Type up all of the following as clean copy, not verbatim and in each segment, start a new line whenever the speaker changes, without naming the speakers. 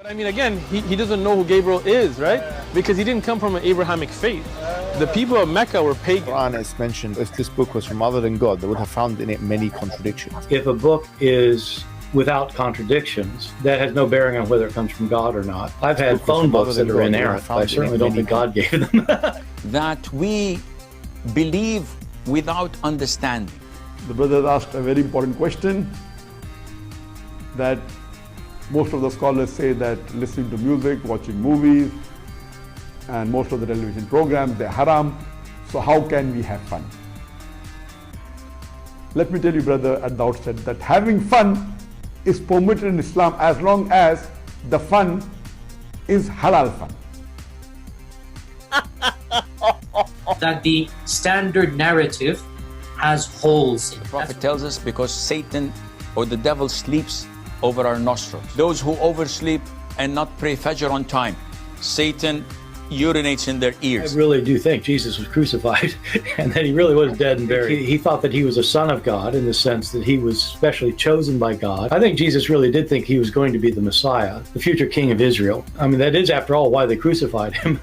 But I mean, again, he doesn't know who Gabriel is, right? Because he didn't come from an Abrahamic faith. The people of Mecca were pagan.
Quran is mentioned, if this book was from other than God, they would have found in it many contradictions.
If a book is without contradictions, that has no bearing on whether it comes from God or not. I've had phone books that are inerrant. I certainly don't think God gave them.
That we believe without understanding.
The brother asked a very important question, that most of the scholars say that listening to music, watching movies, and most of the television programs, they're haram. So how can we have fun? Let me tell you, brother, at the outset, that having fun is permitted in Islam as long as the fun is halal fun.
That the standard narrative has holes in it.
The Prophet tells us because Satan or the devil sleeps over our nostrils. Those who oversleep and not pray Fajr on time, Satan urinates in their ears.
I really do think Jesus was crucified and that he really was dead and buried. He thought that he was a son of God in the sense that he was specially chosen by God. I think Jesus really did think he was going to be the Messiah, the future king of Israel. I mean, that is, after all, why they crucified him.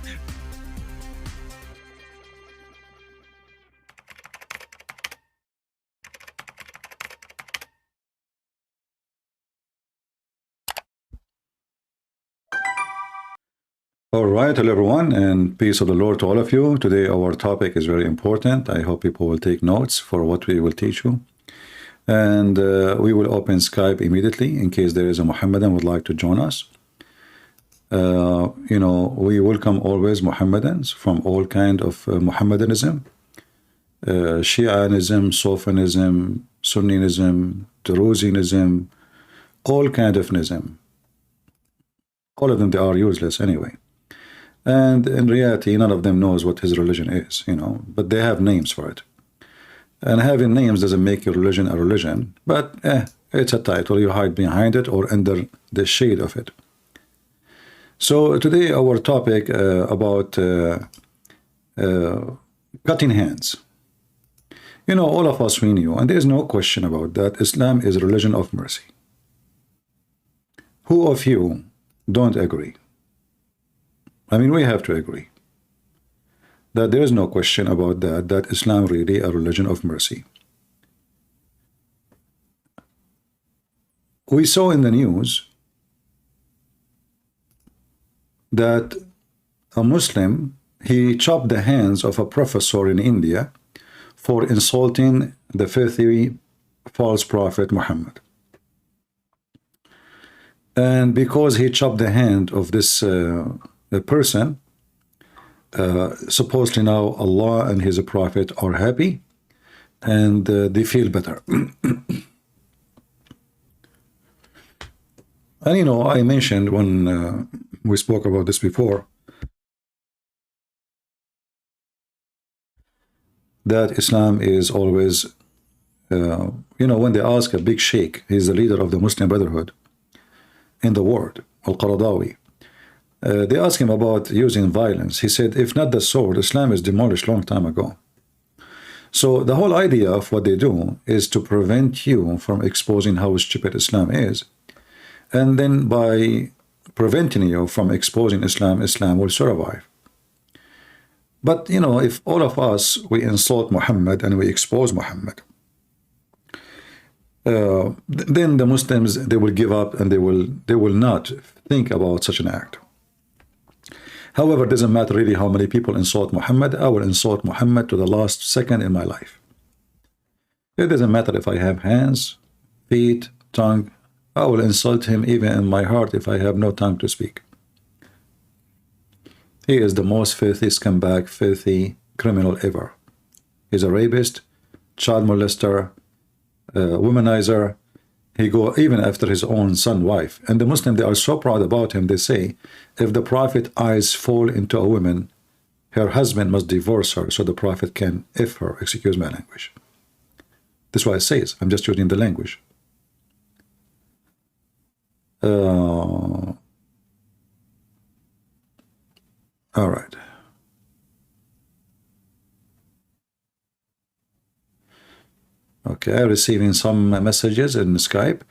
All right, hello everyone, and peace of the Lord to all of you. Today our topic is very important. I hope people will take notes for what we will teach you. And we will open Skype immediately in case there is a Mohammedan would like to join us. You know, we welcome always Mohammedans from all kind of Mohammedanism, Shianism, Sophianism, Sunnism, Druzianism, all kind of Nism. All of them, they are useless anyway. And in reality, none of them knows what his religion is, you know, but they have names for it. And having names doesn't make your religion a religion, but it's a title. You hide behind it or under the shade of it. So today our topic about cutting hands. You know, all of us, we knew, and there is no question about that, Islam is a religion of mercy. Who of you don't agree? I mean, we have to agree that there is no question about that, that Islam really a religion of mercy. We saw in the news that a Muslim, he chopped the hands of a professor in India for insulting the filthy false prophet Muhammad. And because he chopped the hand of this person, supposedly now Allah and his prophet are happy and they feel better. And you know, I mentioned when we spoke about this before, that Islam is always, you know, when they ask a big sheikh, he's the leader of the Muslim Brotherhood in the world, Al-Qaradawi, they asked him about using violence. He said, if not the sword, Islam is demolished long time ago. So the whole idea of what they do is to prevent you from exposing how stupid Islam is. And then by preventing you from exposing Islam, Islam will survive. But, you know, if all of us, we insult Muhammad and we expose Muhammad, then the Muslims, they will give up and they will not think about such an act. However, it doesn't matter really how many people insult Muhammad. I will insult Muhammad to the last second in my life. It doesn't matter if I have hands, feet, tongue. I will insult him even in my heart if I have no tongue to speak. He is the most filthy scumbag, filthy criminal ever. He's a rapist, child molester, womanizer. He go even after his own son, wife. And the Muslims, they are so proud about him. They say, if the Prophet eyes fall into a woman, her husband must divorce her so the Prophet can F her. Excuse my language. That's what it says. I'm just using the language. All right. Okay, I'm receiving some messages in Skype.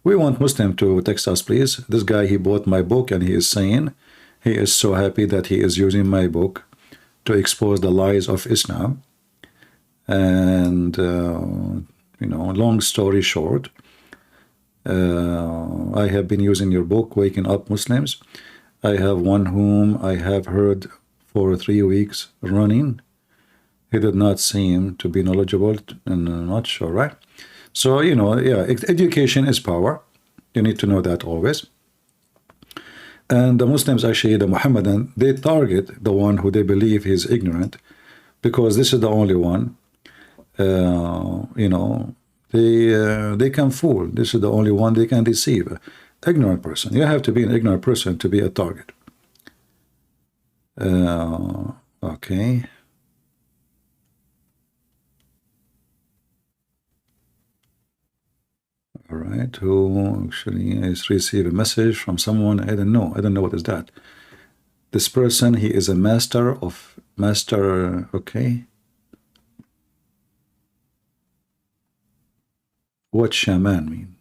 We want Muslim to text us, please. This guy, he bought my book and he is saying he is so happy that he is using my book to expose the lies of Islam. And, you know, long story short, I have been using your book, Waking Up Muslims. I have one whom I have heard for 3 weeks running. He did not seem to be knowledgeable and not sure, right? So, you know, yeah, education is power. You need to know that always. And the Muslims, actually, the Mohammedan, they target the one who they believe is ignorant, because this is the only one, you know, they can fool. This is the only one they can deceive. Ignorant person. You have to be an ignorant person to be a target. Okay. All right. Who actually is receive a message from someone? I don't know. I don't know what is that. This person, he is a master. Okay. What shaman mean?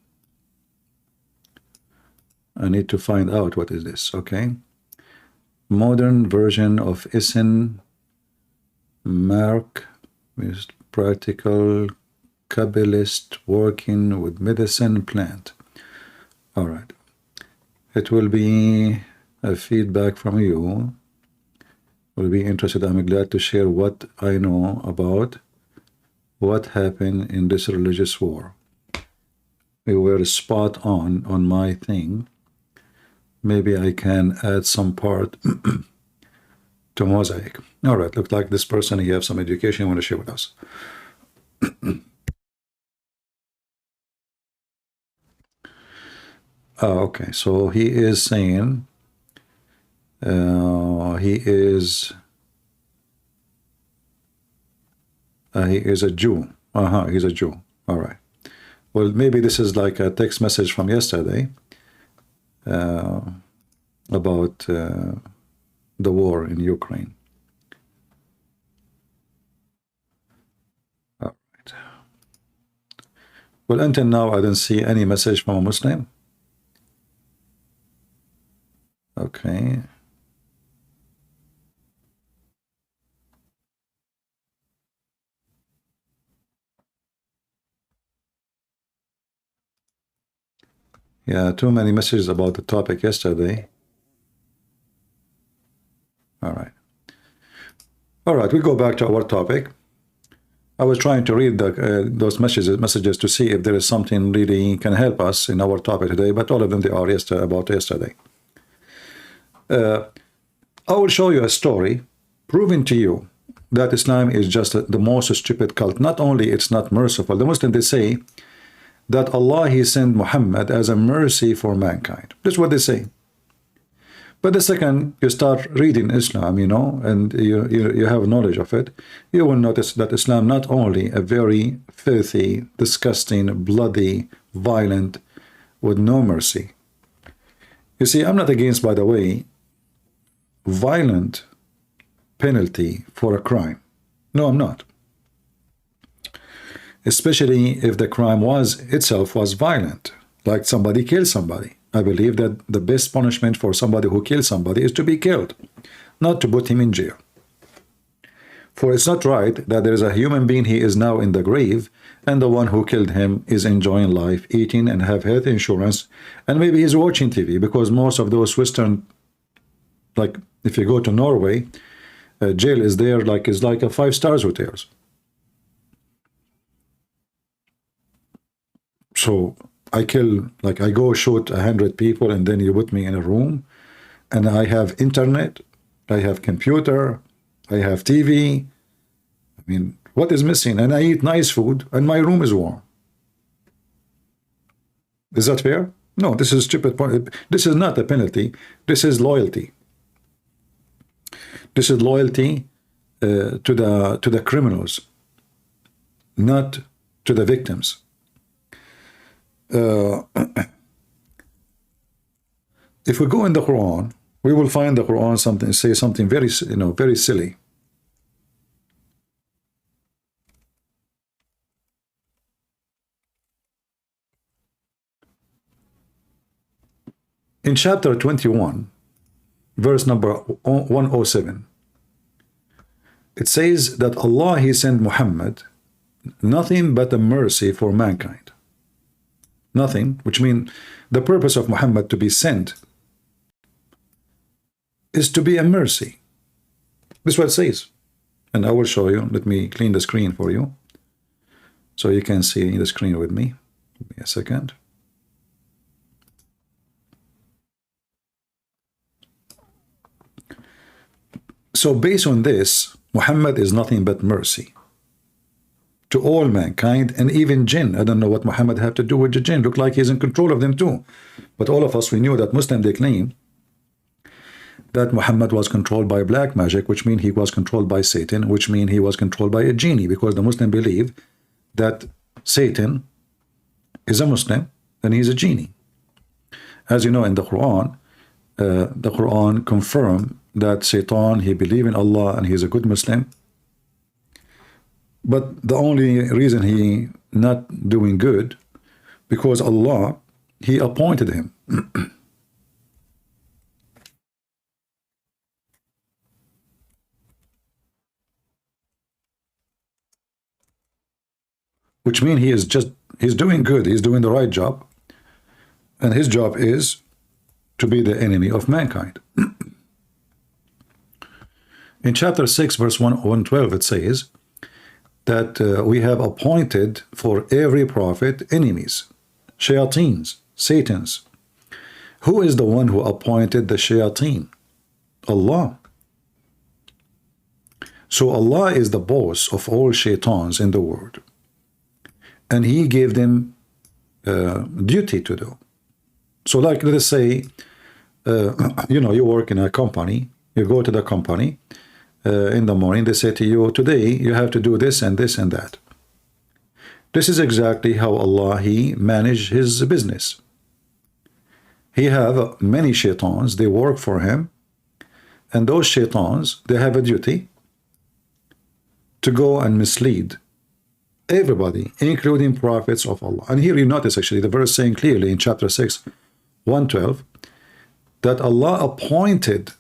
I need to find out what is this. Okay. Modern version of Isin Mark is practical Kabbalist working with medicine plant. All right. It will be a feedback from you. Will be interested. I'm glad to share what I know about what happened in this religious war. We were spot on my thing. Maybe I can add some part to mosaic. All right, looks like this person, he has some education want to share with us. Okay, so he is saying he is a Jew. He's a Jew. All right. Well, maybe this is like a text message from yesterday about the war in Ukraine. All right. Well, until now, I didn't see any message from a Muslim. Okay. Yeah, too many messages about the topic yesterday. All right. All right, we go back to our topic. I was trying to read those messages to see if there is something really can help us in our topic today, but all of them, they are about yesterday. I will show you a story proving to you that Islam is just the most stupid cult. Not only it's not merciful, the Muslims, they say that Allah, he sent Muhammad as a mercy for mankind. That's what they say. But the second you start reading Islam, you know, and you have knowledge of it, you will notice that Islam not only a very filthy, disgusting, bloody, violent, with no mercy. You see, I'm not against, by the way, violent penalty for a crime. No, I'm not. Especially if the crime itself was violent, like somebody killed somebody. I believe that the best punishment for somebody who kills somebody is to be killed, not to put him in jail. For it's not right that there is a human being, he is now in the grave, and the one who killed him is enjoying life, eating and have health insurance, and maybe he's watching TV, because most of those Western, like if you go to Norway, jail is there is like a 5-star hotels. So I go shoot 100 people, and then you put me in a room, and I have internet, I have computer, I have TV. I mean, what is missing? And I eat nice food, and my room is warm. Is that fair? No, this is stupid. This is not a penalty. This is loyalty. This is loyalty to the criminals, not to the victims. If we go in the Quran, we will find the Quran say something very, very silly. In chapter 21, verse number 107, it says that Allah, He sent Muhammad nothing but a mercy for mankind. Nothing, which means the purpose of Muhammad to be sent is to be a mercy. This is what it says. And I will show you. Let me clean the screen for you, so you can see the screen with me. Give me a second. So based on this, Muhammad is nothing but mercy to all mankind, and even jinn. I don't know what Muhammad have to do with the jinn. Look like he's in control of them too. But all of us, we knew that Muslim, they claim that Muhammad was controlled by black magic, which means he was controlled by Satan, which means he was controlled by a genie, because the Muslim believe that Satan is a Muslim and he's a genie. As you know, in the Quran confirm that Satan, he believe in Allah and he's a good Muslim. But the only reason he not doing good, because Allah, He appointed him. Which means he's doing good, he's doing the right job, and his job is to be the enemy of mankind. In chapter 6, verse 112, it says that we have appointed for every prophet enemies, shayateens, satans. Who is the one who appointed the shayateen? Allah. So Allah is the boss of all shaitans in the world, and He gave them duty to do. So like, let us say, you know, you work in a company, you go to the company, in the morning, they say to you, today you have to do this and this and that. This is exactly how Allah, He managed His business. He have many shaitans, they work for Him, and those shaitans, they have a duty to go and mislead everybody, including prophets of Allah. And here you notice actually the verse saying clearly in chapter 6, 112, that Allah appointed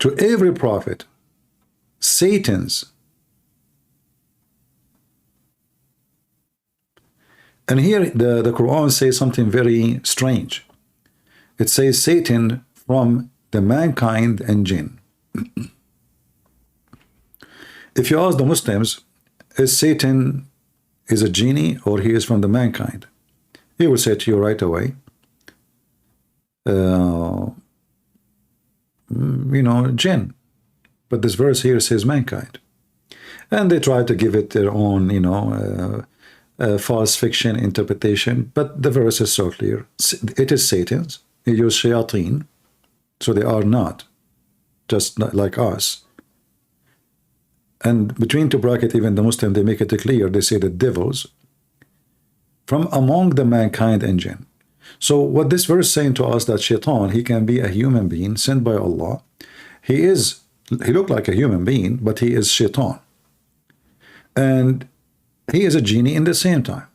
to every prophet satans. And here the Quran says something very strange. It says Satan from the mankind and jinn. If you ask the Muslims, is Satan is a genie or he is from the mankind? He will say to you right away, you know, jinn. But this verse here says mankind. And they try to give it their own, you know, false fiction interpretation. But the verse is so clear. It is Satan's. He used shayateen. So they are not just like us. And between two brackets, even the Muslim, they make it clear. They say the devils from among the mankind and jinn. So what this verse is saying to us, that shaitan, he can be a human being sent by Allah. He looked like a human being, but he is shaitan. And he is a genie in the same time.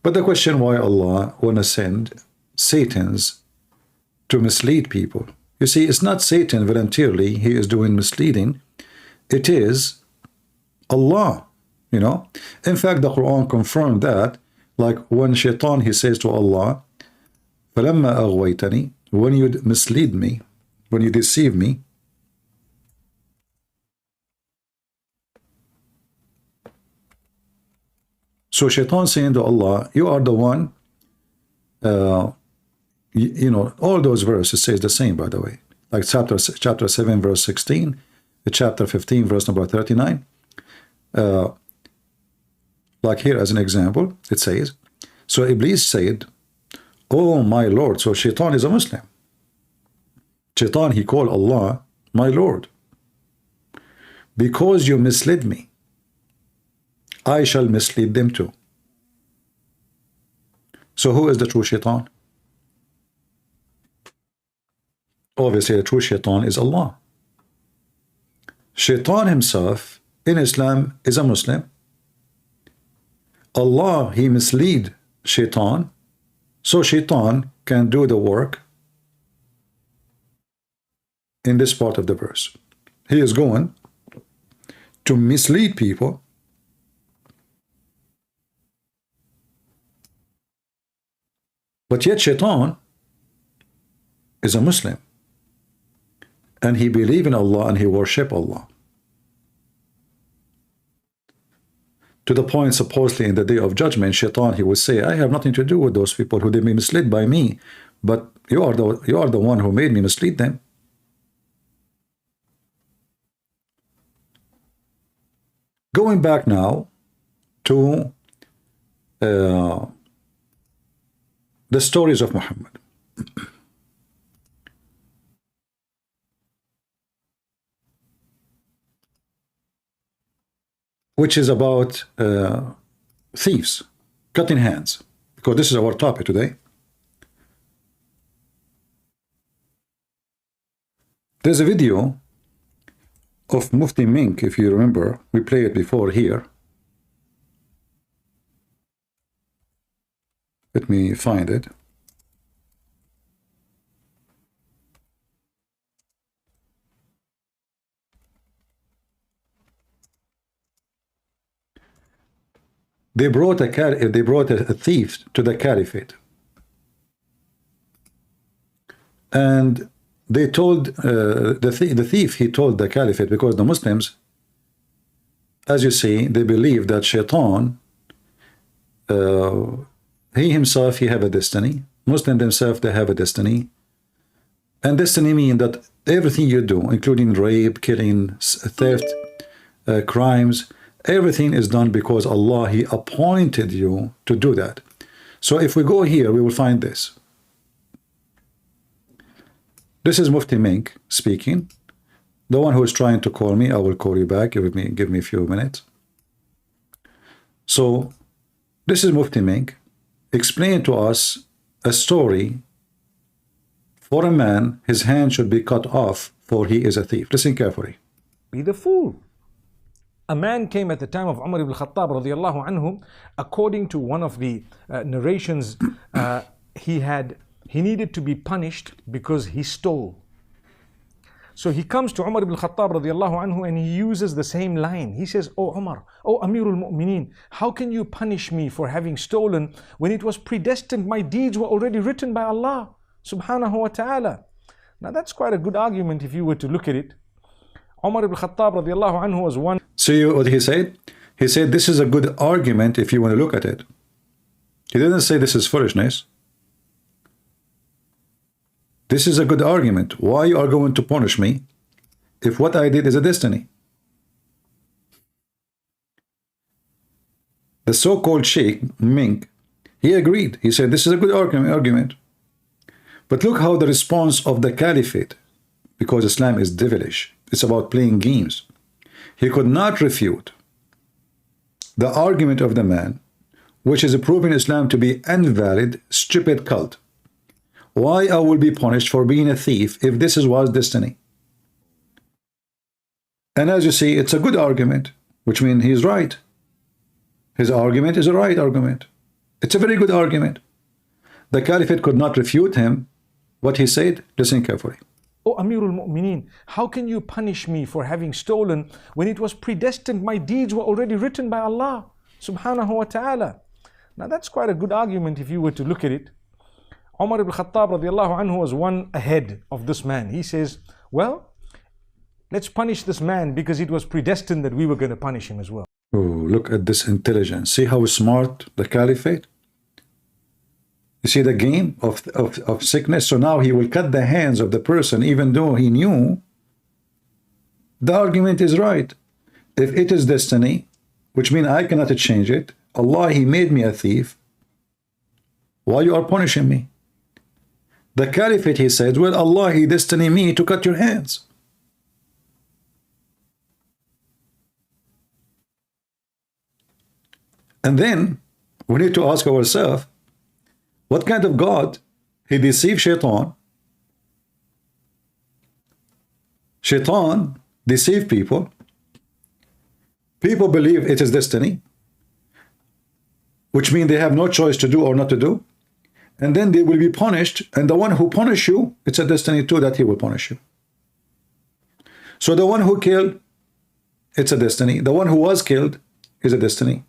But the question why Allah want to send Satans to mislead people. You see, it's not Satan voluntarily, he is doing misleading. It is Allah, you know. In fact, the Quran confirmed that, like when shaitan, he says to Allah, فَلَمَّا أَغْوَيْتَنِي, when you mislead me, when you deceive me, so shaitan saying to Allah, you are the one, you know, all those verses says the same, by the way. Like chapter 7, verse 16, chapter 15, verse number 39. Like here as an example, it says, so Iblis said, oh my Lord, so shaitan is a Muslim. Shaitan, he called Allah, my Lord. Because you misled me, I shall mislead them too. So who is the true shaitan? Obviously, the true shaitan is Allah. Shaitan himself in Islam is a Muslim. Allah, he mislead Shaitan, so Shaitan can do the work in this part of the verse. He is going to mislead people but yet Shaitan is a Muslim and he believes in Allah and he worship Allah. To the point, supposedly, in the day of judgment, Shaitan, he will say, I have nothing to do with those people who they be misled by me, but you are the one who made me mislead them. Going back now to the stories of Muhammad. Which is about thieves, cutting hands, because this is our topic today. There's a video of Mufti Menk, if you remember, we played it before here. Let me find it. They brought a thief to the caliphate, and they told the thief, he told the caliphate, because the Muslims, as you see, they believe that Shaitan, he himself, he have a destiny. Muslims themselves, they have a destiny, and destiny means that everything you do, including rape, killing, theft, crimes, everything is done because Allah, he appointed you to do that. So if we go here, we will find this. This is Mufti Menk speaking. The one who is trying to call me, I will call you back. Give me a few minutes. So this is Mufti Menk. Explain to us a story. For a man, his hand should be cut off, for he is a thief. Listen carefully.
Be the fool. A man came at the time of Umar ibn Khattab radiallahu anhu. According to one of the narrations, he needed to be punished because he stole. So he comes to Umar ibn Khattab radiallahu anhu and he uses the same line. He says, "Oh Umar, oh Amirul Mu'mineen, how can you punish me for having stolen when it was predestined? My deeds were already written by Allah subhanahu wa ta'ala." Now that's quite a good argument if you were to look at it. Umar ibn Khattab radiallahu anhu was one.
See what he said? He said this is a good argument if you want to look at it. He didn't say this is foolishness. This is a good argument. Why you are going to punish me if what I did is a destiny? The so-called Sheikh Menk, he agreed. He said this is a good argument. But look how the response of the caliphate, because Islam is devilish. It's about playing games. He could not refute the argument of the man, which is proving Islam to be invalid, stupid cult. Why I will be punished for being a thief if this was destiny? And as you see, it's a good argument, which means he's right. His argument is a right argument. It's a very good argument. The caliphate could not refute him. What he said, listen carefully.
"Oh Amirul Mu'mineen, how can you punish me for having stolen when it was predestined? My deeds were already written by Allah subhanahu wa ta'ala." Now that's quite a good argument if you were to look at it. Umar ibn Khattab radiallahu anhu was one ahead of this man. He says, well, let's punish this man because it was predestined that we were going to punish him as well.
Oh, look at this intelligence. See how smart the caliphate? You see the game of sickness? So now he will cut the hands of the person even though he knew the argument is right. If it is destiny, which means I cannot change it, Allah, he made me a thief. Why you are punishing me? The caliphate, he said, well, Allah, he destined me to cut your hands. And then we need to ask ourselves, what kind of God? He deceived Shaitan. Shaitan deceived people. People believe it is destiny. which means they have no choice to do or not to do. And then they will be punished. And the one who punish you, it's a destiny too that he will punish you. So the one who killed, it's a destiny. The one who was killed is a destiny.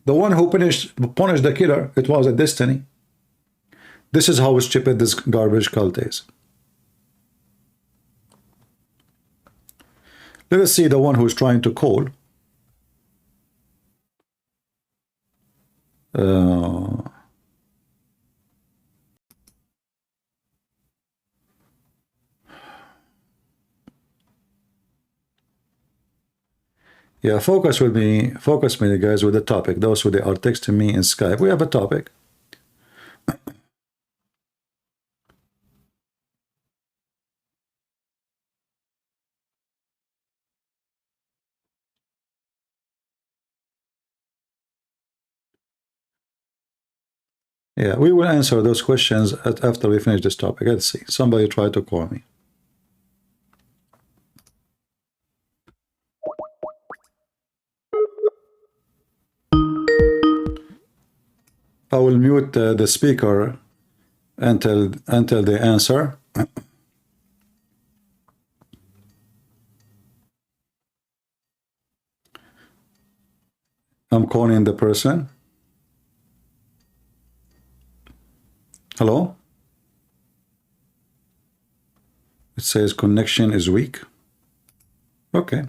The one who punished the killer, it was a destiny. This is how stupid this garbage cult is. Let us see the one who is trying to call. Yeah, focus me, guys, with the topic. Those who they are texting me in Skype, we have a topic. Yeah, we will answer those questions after we finish this topic. Let's see. Somebody tried to call me. I will mute the speaker until they answer. I'm calling the person. Hello? It says connection is weak. Okay.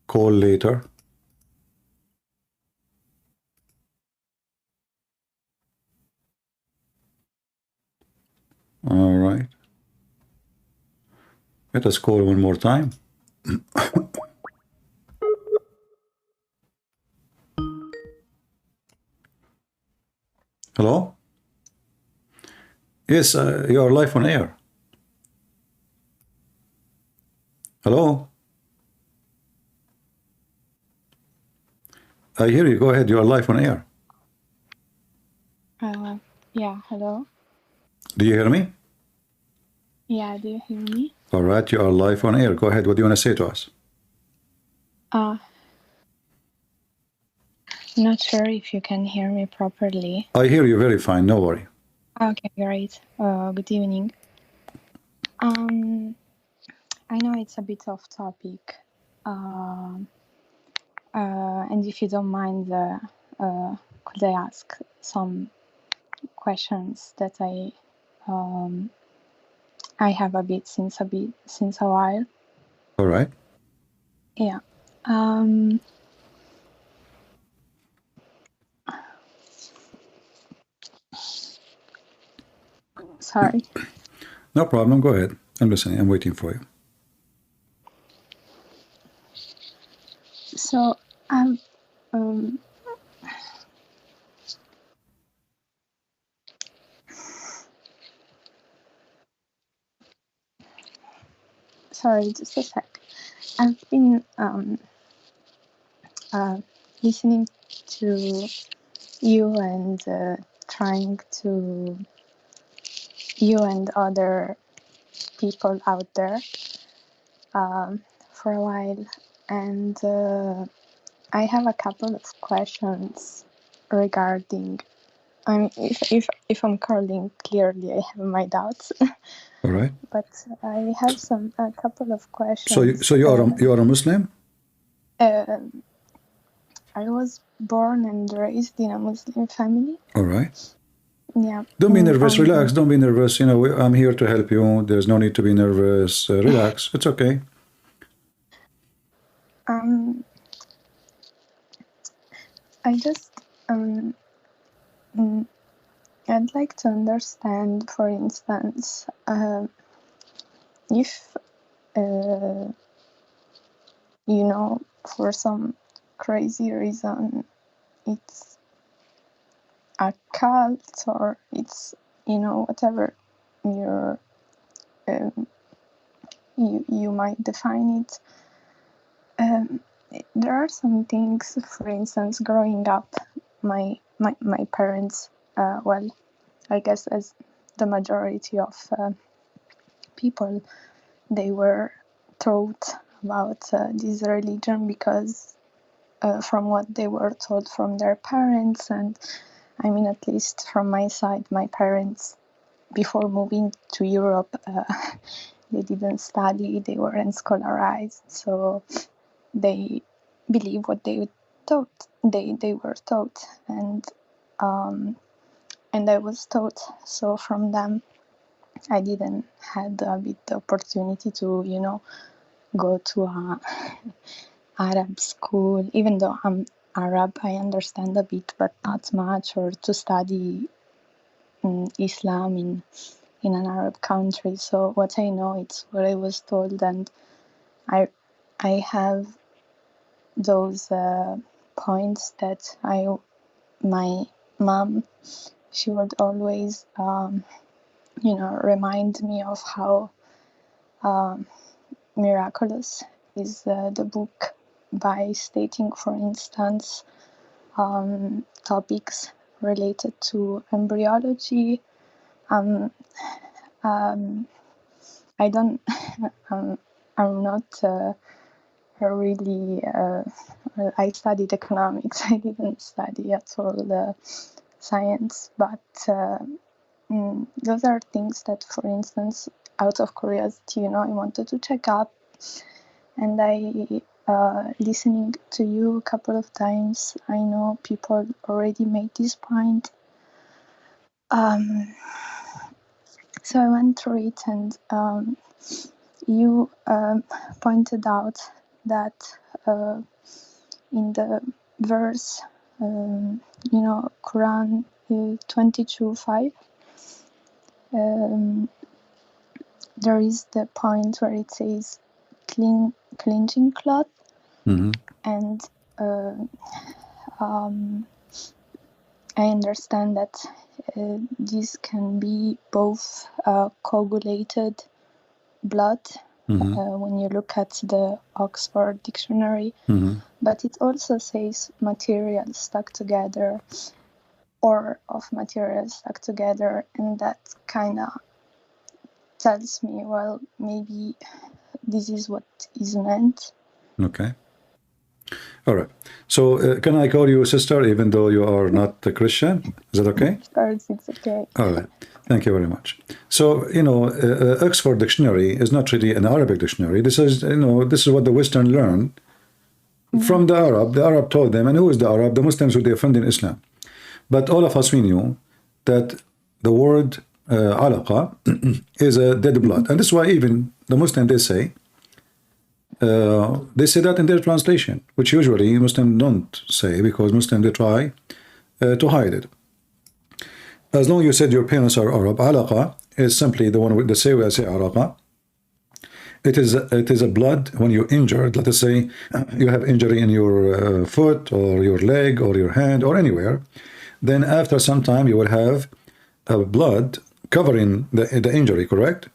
Call later. All right. Let us call one more time. Hello? Yes, you are live on air. Hello? I hear you. Go ahead. You are live on air.
Yeah, hello.
Do you hear me?
Yeah, do you hear me?
All right, you are live on air. Go ahead. What do you want to say to us?
Not sure if you can hear me properly.
I hear you very fine. No worry.
Okay, great. Good evening. I know it's a bit off topic. And if you don't mind, could I ask some questions that I have a bit since a while.
All right.
Yeah. Sorry.
No problem. Go ahead. I'm listening. I'm waiting for you.
So sorry, just a sec. I've been listening to you and trying to you and other people out there for a while, and I have a couple of questions regarding. I mean, if I'm calling clearly, I have my doubts.
All right.
But I have a couple of questions.
So you are a Muslim?
I was born and raised in a Muslim family.
All right.
Yeah.
Don't be nervous. Relax. Don't be nervous. You know, I'm here to help you. There's no need to be nervous. Relax. It's okay.
I just I'd like to understand, for instance, if for some crazy reason it's a cult or it's whatever you might define it. There are some things, for instance, growing up, my parents, I guess as the majority of people, they were taught about this religion because from what they were told from their parents. And I mean, at least from my side, my parents, before moving to Europe, they didn't study, they weren't scholarized, so they believe what they taught. They were taught, and I was taught. So from them, I didn't had a bit the opportunity to, you know, go to a Arab school. Even though I'm Arab, I understand a bit, but not much, or to study Islam in an Arab country. So what I know, it's what I was told, and I have those points that my mom, she would always you know, remind me of how miraculous is the book, by stating, for instance, topics related to embryology. I don't I'm not really I studied economics. I didn't study at all the science, but those are things that, for instance, out of curiosity, you know, I wanted to check up, and I listening to you a couple of times, I know people already made this point. So I went through it, and you pointed out that in the verse, you know, Quran 22:5, there is the point where it says cleansing cloth, and I understand that this can be both coagulated blood, when you look at the Oxford Dictionary, but it also says materials stuck together, or of materials stuck together, and that kind of tells me, well, maybe this is what is meant.
Okay. All right. So can I call you sister even though you are not a Christian? Is that okay?
Of course, it's okay.
All right. Thank you very much. So, you know, Oxford Dictionary is not really an Arabic dictionary. This is, you know, this is what the Western learned from the Arab. The Arab told them, and who is the Arab? The Muslims who defend in Islam. But all of us, we knew that the word alaqa is a dead blood. And this is why even the Muslims, they say that in their translation, which usually Muslims don't say, because Muslims, they try to hide it. As long as you said your parents are Arab, alaqa is simply the one with the say alaqa. It is a blood when you're injured. Let us say you have injury in your foot or your leg or your hand or anywhere. Then after some time you will have blood covering the injury, correct?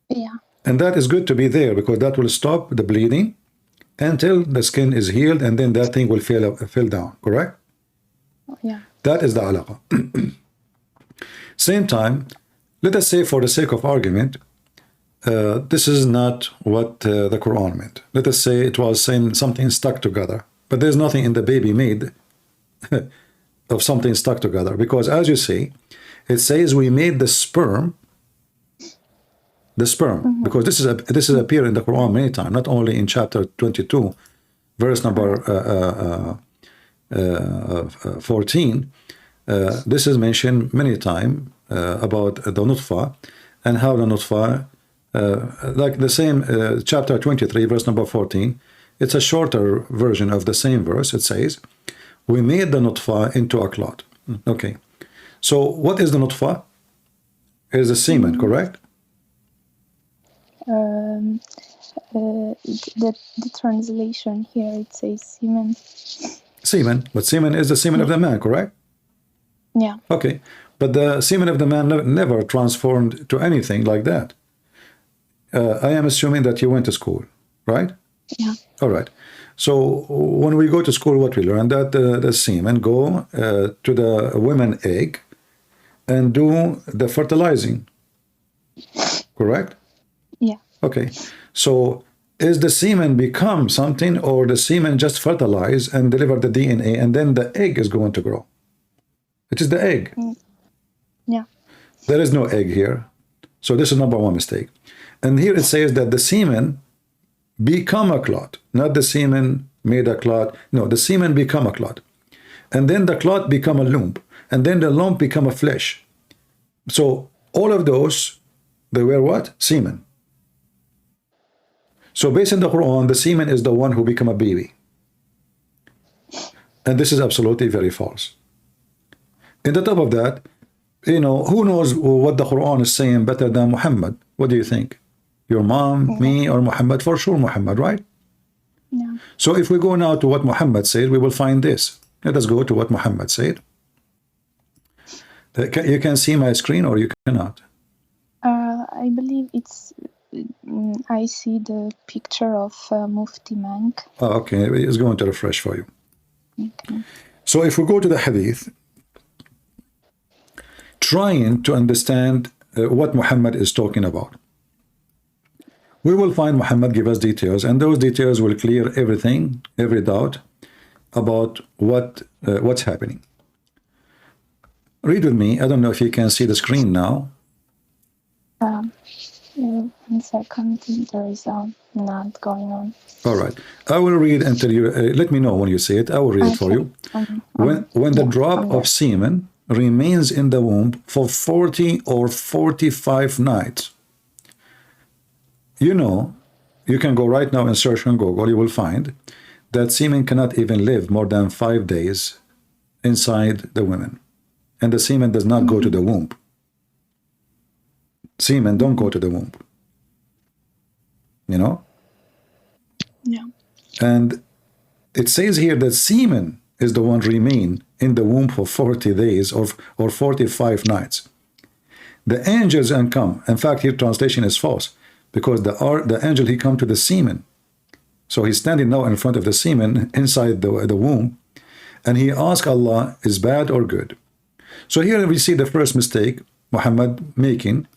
Yeah.
And that is good to be there, because that will stop the bleeding until the skin is healed, and then that thing will fill down, correct?
Yeah.
That is the alaqa. Same time, let us say for the sake of argument, this is not what the Quran meant. Let us say it was saying something stuck together, but there's nothing in the baby made of something stuck together, because as you see, it says we made the sperm, because this is appear in the Quran many times, not only in chapter 22, verse number 14. This is mentioned many times about the nutfa, and how the nutfa, like the same chapter 23, verse number 14, it's a shorter version of the same verse. It says, we made the nutfa into a clot. Okay. So what is the nutfa? It is the semen, correct?
The translation here, it says semen.
Semen, but semen is the semen of the man, correct?
Yeah.
Okay, but the semen of the man never transformed to anything like that. I am assuming that you went to school, right?
Yeah.
All right. So when we go to school, what we learn that the semen go to the women egg and do the fertilizing, correct?
Yeah.
Okay. So is the semen become something, or the semen just fertilize and deliver the DNA, and then the egg is going to grow? It is the egg.
Yeah.
There is no egg here. So this is number one mistake. And here it says that the semen become a clot, not the semen made a clot. No, the semen become a clot. And then the clot become a lump. And then the lump become a flesh. So all of those, they were what? Semen. So based on the Quran, the semen is the one who become a baby. And this is absolutely very false. In the top of that, you know, who knows what the Quran is saying better than Muhammad? What do you think? Your mom, me, or Muhammad? For sure Muhammad, right?
Yeah.
So if we go now to what Muhammad said, we will find this. Let us go to what Muhammad said. You can see my screen or you cannot?
I believe it's, I see the picture of Mufti Menk.
Oh, okay, it's going to refresh for you.
Okay.
So if we go to the hadith, trying to understand what Muhammad is talking about, we will find Muhammad give us details, and those details will clear everything, every doubt about what's happening. Read with me. I don't know if you can see the screen now.
1 second, there is a not going on.
All right, I will read until you let me know when you see it. I will read it for you. When the drop of semen remains in the womb for 40 or 45 nights. You know, you can go right now and search on Google, you will find that semen cannot even live more than 5 days inside the women. And the semen does not go to the womb. Semen don't go to the womb. You know?
Yeah.
And it says here that semen is the one remain in the womb for 40 days or 45 nights. The angels and come. In fact, here translation is false, because the angel, he come to the semen. So he's standing now in front of the semen inside the womb, and he asks Allah, is bad or good? So here we see the first mistake Muhammad making,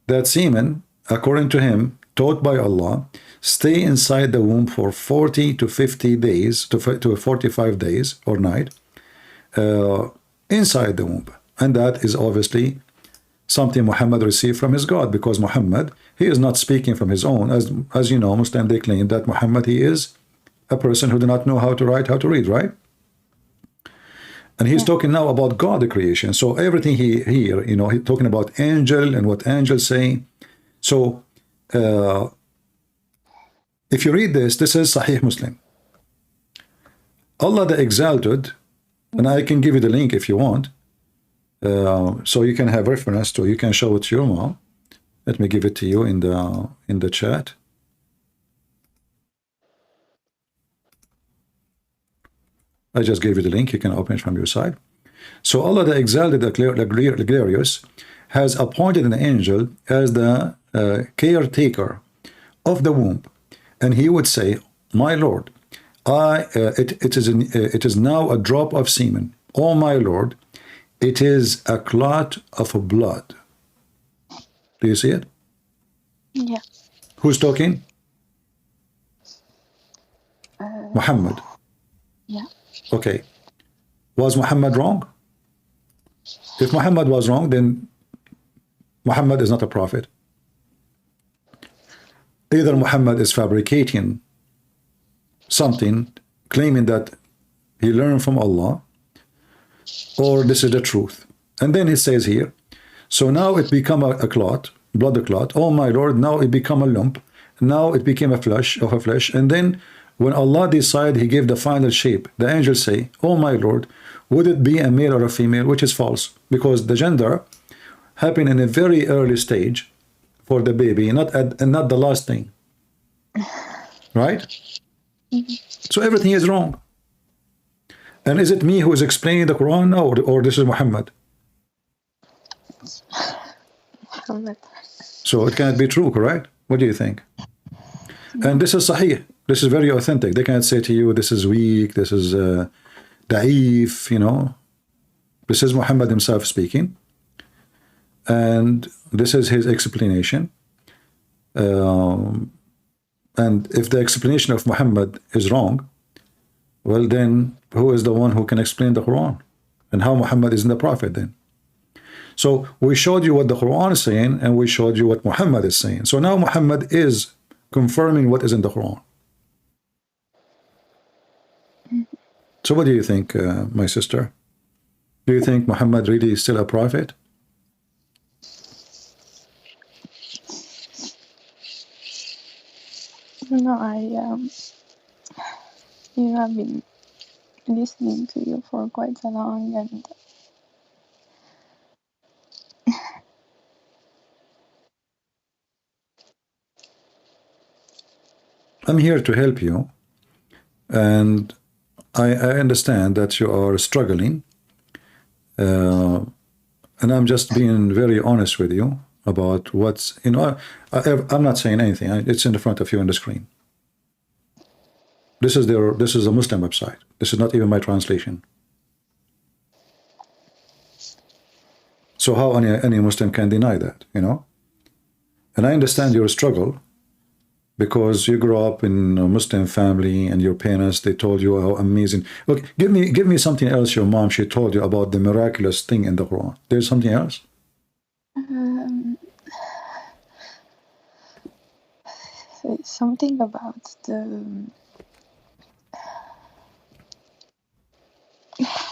that semen, according to him, taught by Allah, stay inside the womb for 40 to 50 days, to 45 days or night, inside the womb. And that is obviously something Muhammad received from his God, because Muhammad, he is not speaking from his own. As you know, Muslim, they claim that Muhammad, he is a person who do not know how to write, how to read, right? And he's talking now about God, the creation. So everything here, you know, he's talking about angel and what angels say. So if you read this, this is Sahih Muslim. Allah the Exalted, and I can give you the link if you want, so you can have reference to, you can show it to your mom. Let me give it to you in the chat. I just gave you the link. You can open it from your side. So Allah the Exalted, the Glorious, has appointed an angel as the caretaker of the womb, and he would say, my Lord, it is now a drop of semen. Oh my Lord, it is a clot of blood. Do you see it?
Yeah.
Who's talking? Muhammad.
Yeah.
Okay. Was Muhammad wrong? If Muhammad was wrong, then Muhammad is not a prophet. Either Muhammad is fabricating something, claiming that he learned from Allah, or this is the truth. And then he says here, so now it become a clot, blood clot. Oh my Lord, now it become a lump. Now it became a flesh. And then when Allah decided, he gave the final shape. The angels say, oh my Lord, would it be a male or a female? Which is false, because the gender happened in a very early stage for the baby, not the last thing. Right? So everything is wrong. And is it me who is explaining the Quran now, or this is Muhammad?
Muhammad.
So it cannot be true, correct? What do you think? And this is Sahih. This is very authentic. They cannot say to you, this is weak, this is da'if, you know. This is Muhammad himself speaking. And this is his explanation. And if the explanation of Muhammad is wrong, well then, who is the one who can explain the Quran? And how Muhammad isn't the prophet then? So we showed you what the Quran is saying, and we showed you what Muhammad is saying. So now Muhammad is confirming what is in the Quran. So what do you think, my sister? Do you think Muhammad really is still a prophet?
No, you have been listening to you for quite so long, and
I'm here to help you, and I understand that you are struggling, and I'm just being very honest with you about what's, you know, I'm not saying anything. It's in the front of you on the screen. This is a Muslim website. This is not even my translation. So how any Muslim can deny that, you know? And I understand your struggle, because you grew up in a Muslim family and your parents, they told you how amazing. Look, give me something else your mom, she told you about the miraculous thing in the Quran. There's something else?
something about the...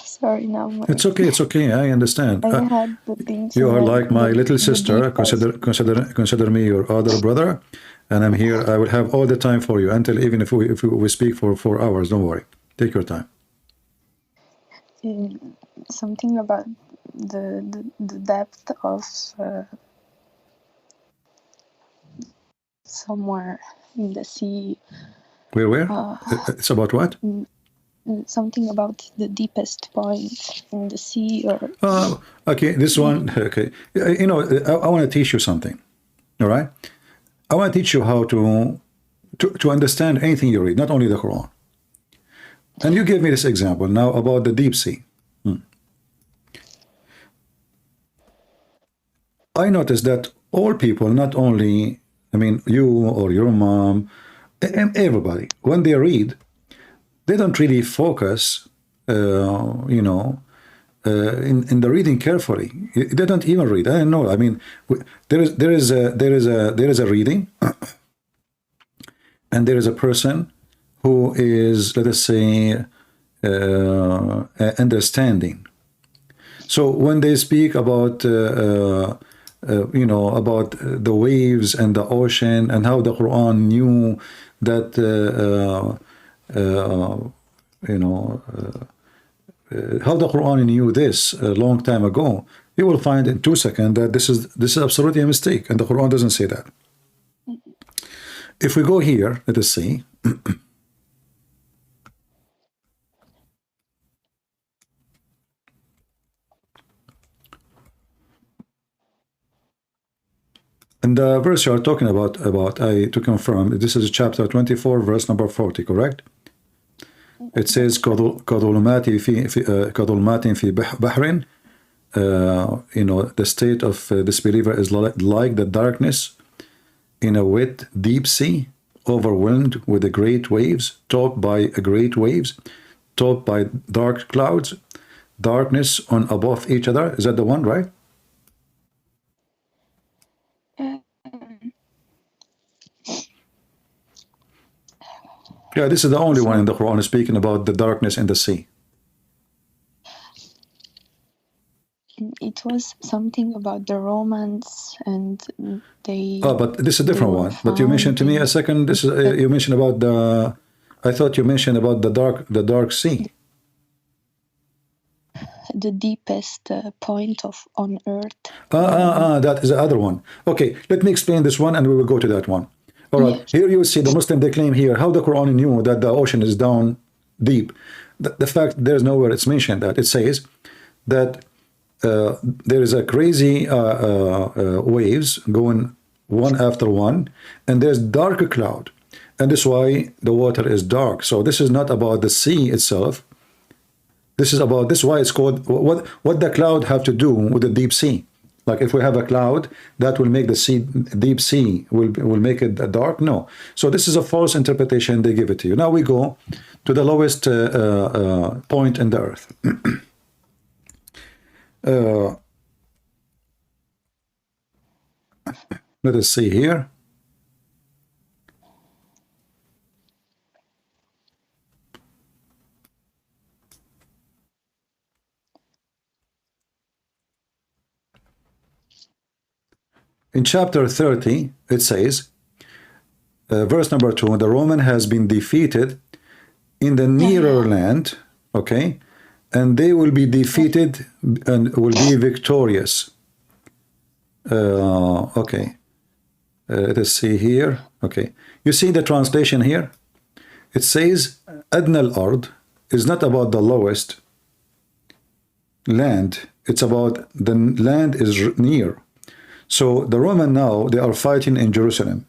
Sorry, now.
It's okay, I understand.
I had the things
you are like my little
the
sister. Consider me your other brother, and I'm here. I will have all the time for you, until even if we speak for 4 hours. Don't worry. Take your time.
Something about the depth of somewhere in the sea.
Where? It's about what?
Something about the deepest point in the sea, or...
Okay, this one, okay. You know, I want to teach you something, all right? I want to teach you how to understand anything you read, not only the Quran. And you gave me this example now about the deep sea. I noticed that all people, not only, I mean, you or your mom, everybody, when they read, they don't really focus, you know, in the reading carefully. They don't even read. I don't know. I mean, there is a reading, and there is a person who is, let us say, understanding. So when they speak about, you know, about the waves and the ocean and how the Quran knew that. You know, how the Quran knew this a long time ago, you will find in 2 seconds that this is absolutely a mistake, and the Quran doesn't say that. If we go here, let us see. And the verse you are talking about, to confirm, this is chapter 24, verse number 40, correct? It says, كَظُلُمَاتٍ فِي بَحْرٍ. You know, the state of disbeliever is like the darkness in a wet, deep sea, overwhelmed with the great waves, topped by great waves, topped by dark clouds, darkness on above each other. Is that the one, right? Yeah, this is the only one in the Quran speaking about the darkness in the sea.
It was something about the Romans, and they...
Oh, but this is a different one. But you mentioned to me a second, this is, you mentioned about the... I thought you mentioned about the dark sea.
The deepest point on earth.
That is the other one. Okay, let me explain this one and we will go to that one. All right, yes. Here you see the Muslim, they claim here how the Quran knew that the ocean is down deep. The fact there's nowhere it's mentioned that. It says that there is a crazy waves going one after one, and there's dark cloud. And this is why the water is dark. So this is not about the sea itself. This is why it's called, what the cloud have to do with the deep sea? Like if we have a cloud, that will make the sea, deep sea, will make it dark. No. So this is a false interpretation. They give it to you. Now we go to the lowest point in the earth. Let us see here. In chapter 30, it says, verse number 2, the Roman has been defeated in the nearer land, okay, and they will be defeated and will be victorious. Okay, let us see here. Okay, you see the translation here? It says, Adna al-Ard is not about the lowest land, it's about the land is near. So the Roman now, they are fighting in Jerusalem.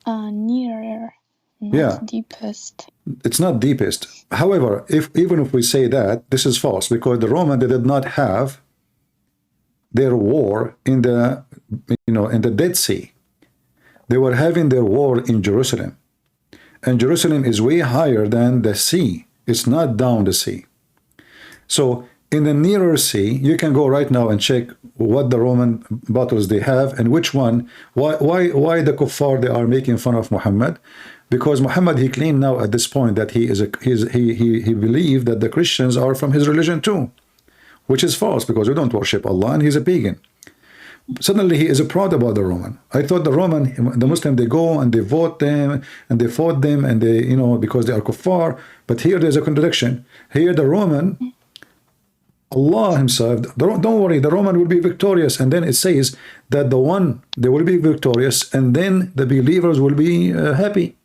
Nearer, not deepest.
It's not deepest. However, even if we say that, this is false, because the Roman, they did not have their war in the, in the Dead Sea. They were having their war in Jerusalem. And Jerusalem is way higher than the sea. It's not down the sea. So in the nearer sea, you can go right now and check what the Roman battles they have and which one, why the kuffar, they are making fun of Muhammad. Because Muhammad, he claimed now at this point that he believed that the Christians are from his religion too, which is false, because we don't worship Allah and he's a pagan. Suddenly he is proud about the Roman. I thought the Muslim, they go and they vote them and they fought them and they, because they are kuffar. But here there's a contradiction. Here the Roman, Allah himself, don't worry, the Roman will be victorious. And then it says that they will be victorious and then the believers will be happy.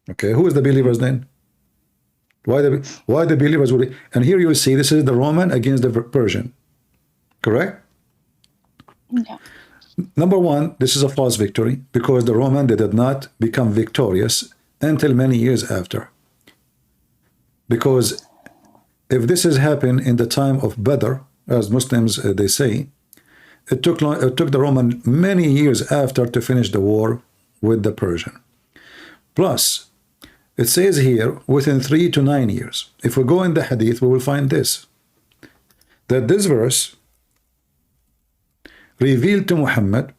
Okay, who is the believers then? Why the believers will be? And here you see this is the Roman against the Persian. Correct?
Yeah.
Number one, this is a false victory, because the Roman, they did not become victorious until many years after. Because if this has happened in the time of Badr, as Muslims they say, it took the Roman many years after to finish the war with the Persian. Plus, it says here within 3 to 9 years. If we go in the hadith, we will find this, that this verse revealed to Muhammad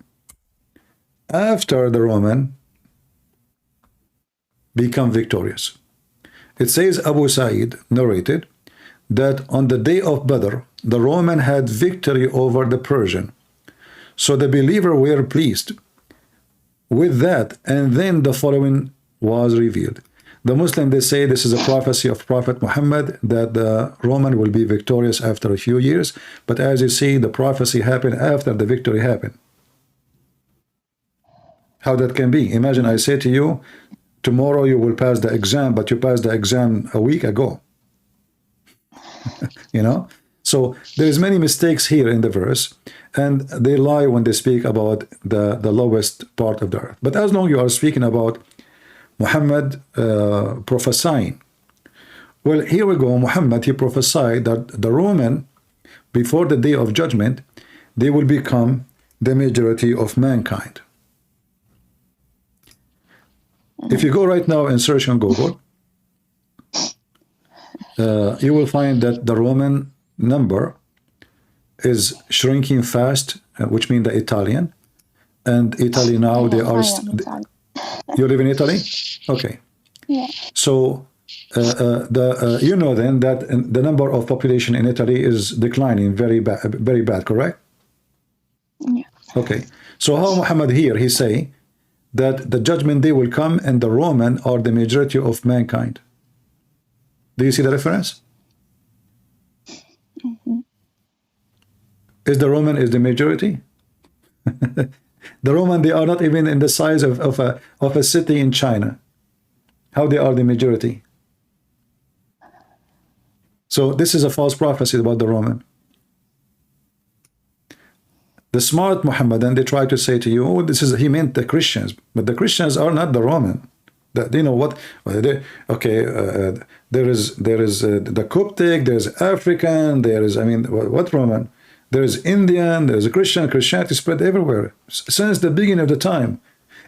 after the Roman become victorious. It says, Abu Sa'id narrated that on the day of Badr, the Roman had victory over the Persian. So the believer were pleased with that, and then the following was revealed. The Muslim, they say this is a prophecy of Prophet Muhammad, that the Roman will be victorious after a few years. But as you see, the prophecy happened after the victory happened. How that can be? Imagine I say to you, tomorrow you will pass the exam, but you passed the exam a week ago. So there's many mistakes here in the verse, and they lie when they speak about the lowest part of the earth. But as long as you are speaking about Muhammad prophesying, well, here we go. Muhammad, he prophesied that the Roman, before the day of judgment, they will become the majority of mankind. If you go right now and search on Google, you will find that the Roman number is shrinking fast, which means the Italian. And Italy now, they are... You live in Italy? Okay.
Yeah.
So, you know then that the number of population in Italy is declining very bad, correct?
Yeah.
Okay. So how Muhammad here, he say that the judgment day will come and the Roman are the majority of mankind. Do you see the reference?
Mm-hmm.
Is the Roman is the majority? The Roman, they are not even in the size of a city in China. How they are the majority? So this is a false prophecy about the Roman. The smart Muhammadan, they try to say to you, oh, he meant the Christians, but the Christians are not the Roman. That, you know what? There is the Coptic, there's African, there is, I mean, what Roman? There is Indian, there is a Christian. Christianity spread everywhere since the beginning of the time.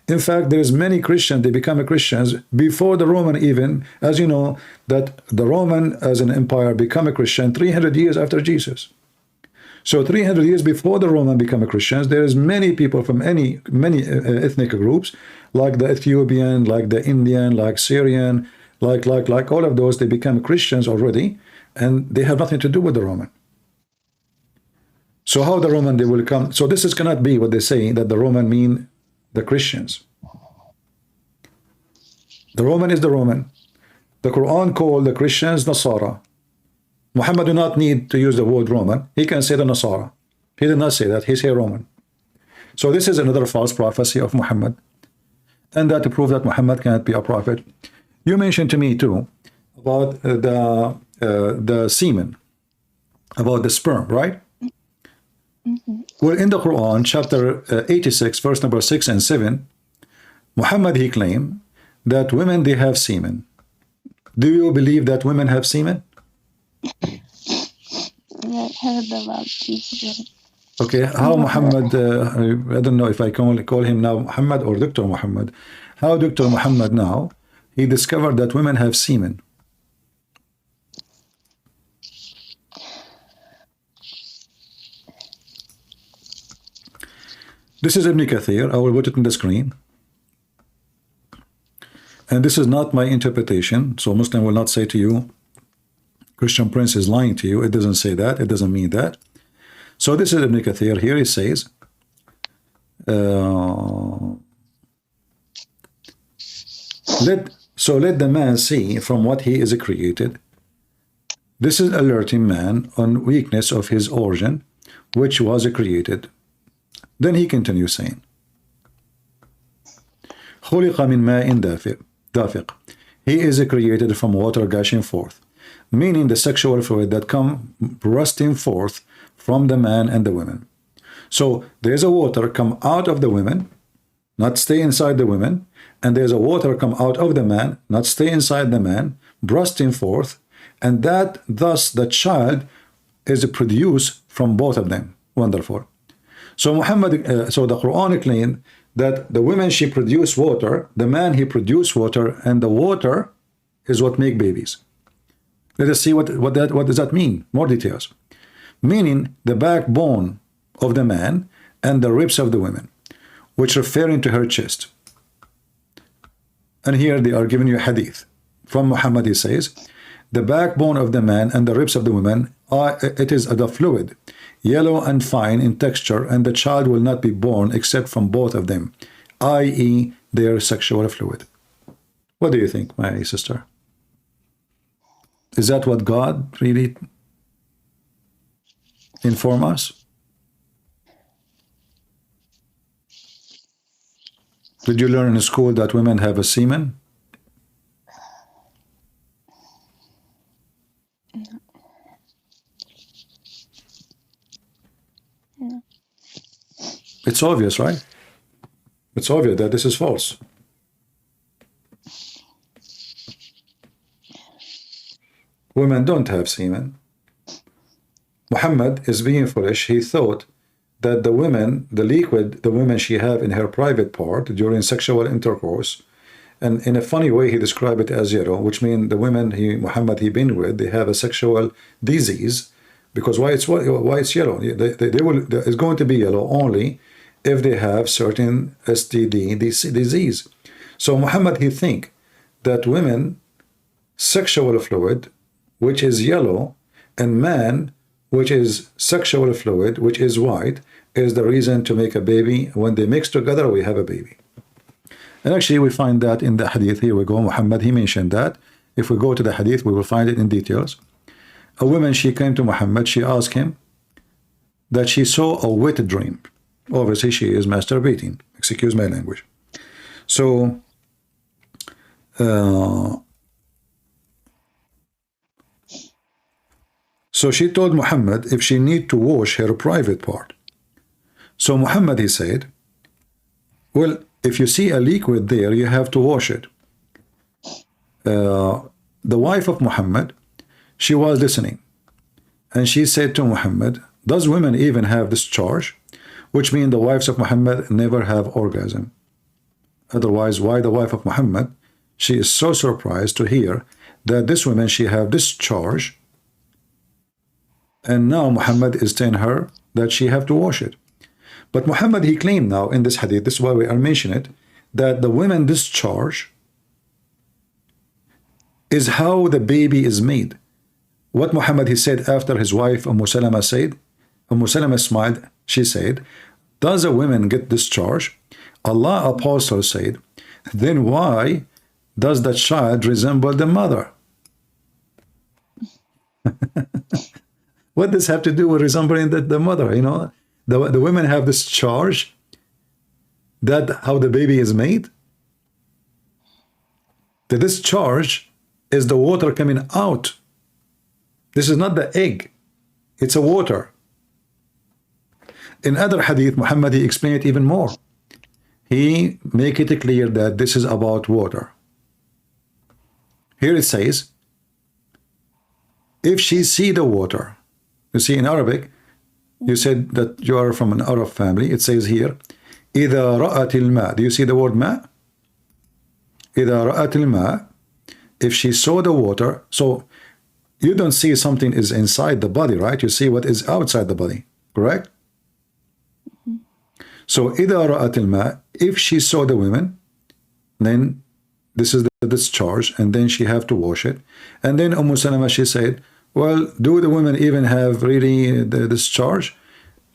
In fact, there is many Christians, they become Christians before the Roman even, as you know, that the Roman as an empire become a Christian 300 years after Jesus. So 300 years before the Roman become Christians, there is many people from many ethnic groups, like the Ethiopian, like the Indian, like Syrian, like all of those, they become Christians already, and they have nothing to do with the Roman. So how the Roman they will come? So this is cannot be what they say that the Roman mean the Christians. The Roman is the Roman. The Quran called the Christians Nasara. Muhammad do not need to use the word Roman. He can say the Nasara. He did not say that. He said Roman. So this is another false prophecy of Muhammad. And that to prove that Muhammad cannot be a prophet. You mentioned to me too about the semen, about the sperm, right? Well, in the Quran, chapter 86, verse number 6 and 7, Muhammad, he claimed that women, they have semen. Do you believe that women have semen?
I heard about this.
Okay, how Muhammad, I don't know if I can call him now Muhammad or Dr. Muhammad. How Dr. Muhammad now, he discovered that women have semen. This is Ibn Kathir. I will put it on the screen. And this is not my interpretation. So Muslim will not say to you, Christian Prince is lying to you. It doesn't say that. It doesn't mean that. So this is Ibn Kathir. Here he says, let the man see from what he is created. This is alerting man on weakness of his origin, which was created. Then he continues saying, خُلِقَ مِنْ مَاءٍ دَافِقٍ. He is created from water gushing forth, meaning the sexual fluid that come bursting forth from the man and the women. So there's a water come out of the women, not stay inside the women, and there's a water come out of the man, not stay inside the man, bursting forth, and that thus the child is produced from both of them. Wonderful. So Muhammad, so the Quran claimed that the women, she produce water, the man, he produce water, and the water is what make babies. Let us see what does that mean? More details. Meaning the backbone of the man and the ribs of the women, which referring to her chest. And here they are giving you a hadith from Muhammad. He says, the backbone of the man and the ribs of the women, it is the fluid, yellow and fine in texture, and the child will not be born except from both of them, i.e. their sexual fluid. What do you think, my sister? Is that what God really inform us? Did you learn in school that women have a semen?
No.
It's obvious, right? It's obvious that this is false. Women don't have semen. Muhammad is being foolish. He thought that the women, the liquid the women she have in her private part during sexual intercourse, and in a funny way he described it as yellow, which means the women Muhammad he been with, they have a sexual disease. Because why it's yellow? It's going to be yellow only if they have certain STD disease. So Muhammad he think that women sexual fluid, which is yellow, and man, which is sexual fluid, which is white, is the reason to make a baby. When they mix together, we have a baby. And actually, we find that in the hadith. Here we go. Muhammad, he mentioned that. If we go to the hadith, we will find it in details. A woman, she came to Muhammad. She asked him that she saw a wet dream. Obviously, she is masturbating. Excuse my language. So, so she told Muhammad if she need to wash her private part. So Muhammad, he said, well, if you see a liquid there, you have to wash it. The wife of Muhammad, she was listening. And she said to Muhammad, does women even have this charge? Which means the wives of Muhammad never have orgasm. Otherwise, why the wife of Muhammad, she is so surprised to hear that this woman, she have this charge, and now Muhammad is telling her that she have to wash it. But Muhammad, he claimed now in this hadith, this is why we are mentioning it, that the women discharge is how the baby is made. What Muhammad, he said after his wife Salama said, Salama smiled, she said, does a woman get discharged? Allah apostle said, then why does the child resemble the mother? What does have to do with resembling the mother? You know, the women have this charge that how the baby is made. That this charge is the water coming out. This is not the egg, it's a water. In other hadith, Muhammad, he explained it even more. He make it clear that this is about water. Here it says, if she see the water, you see in Arabic, you said that you are from an Arab family. It says here, إذا رأت الماء. Do you see the word ma? إذا رأت الماء. If she saw the water, so you don't see something is inside the body, right? You see what is outside the body, correct? So إذا رأت الماء, if she saw the women, then this is the discharge, and then she have to wash it. And then Salama, she said, well, do the women even have really the discharge?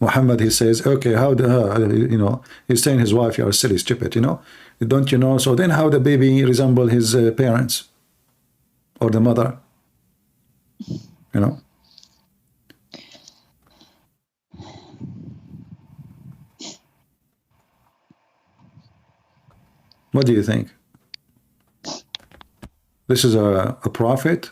Muhammad, he says, okay, how the, you know, he's saying his wife, you are silly, stupid, you know, don't you know? So then how the baby resemble his parents or the mother, you know? What do you think? This is a prophet.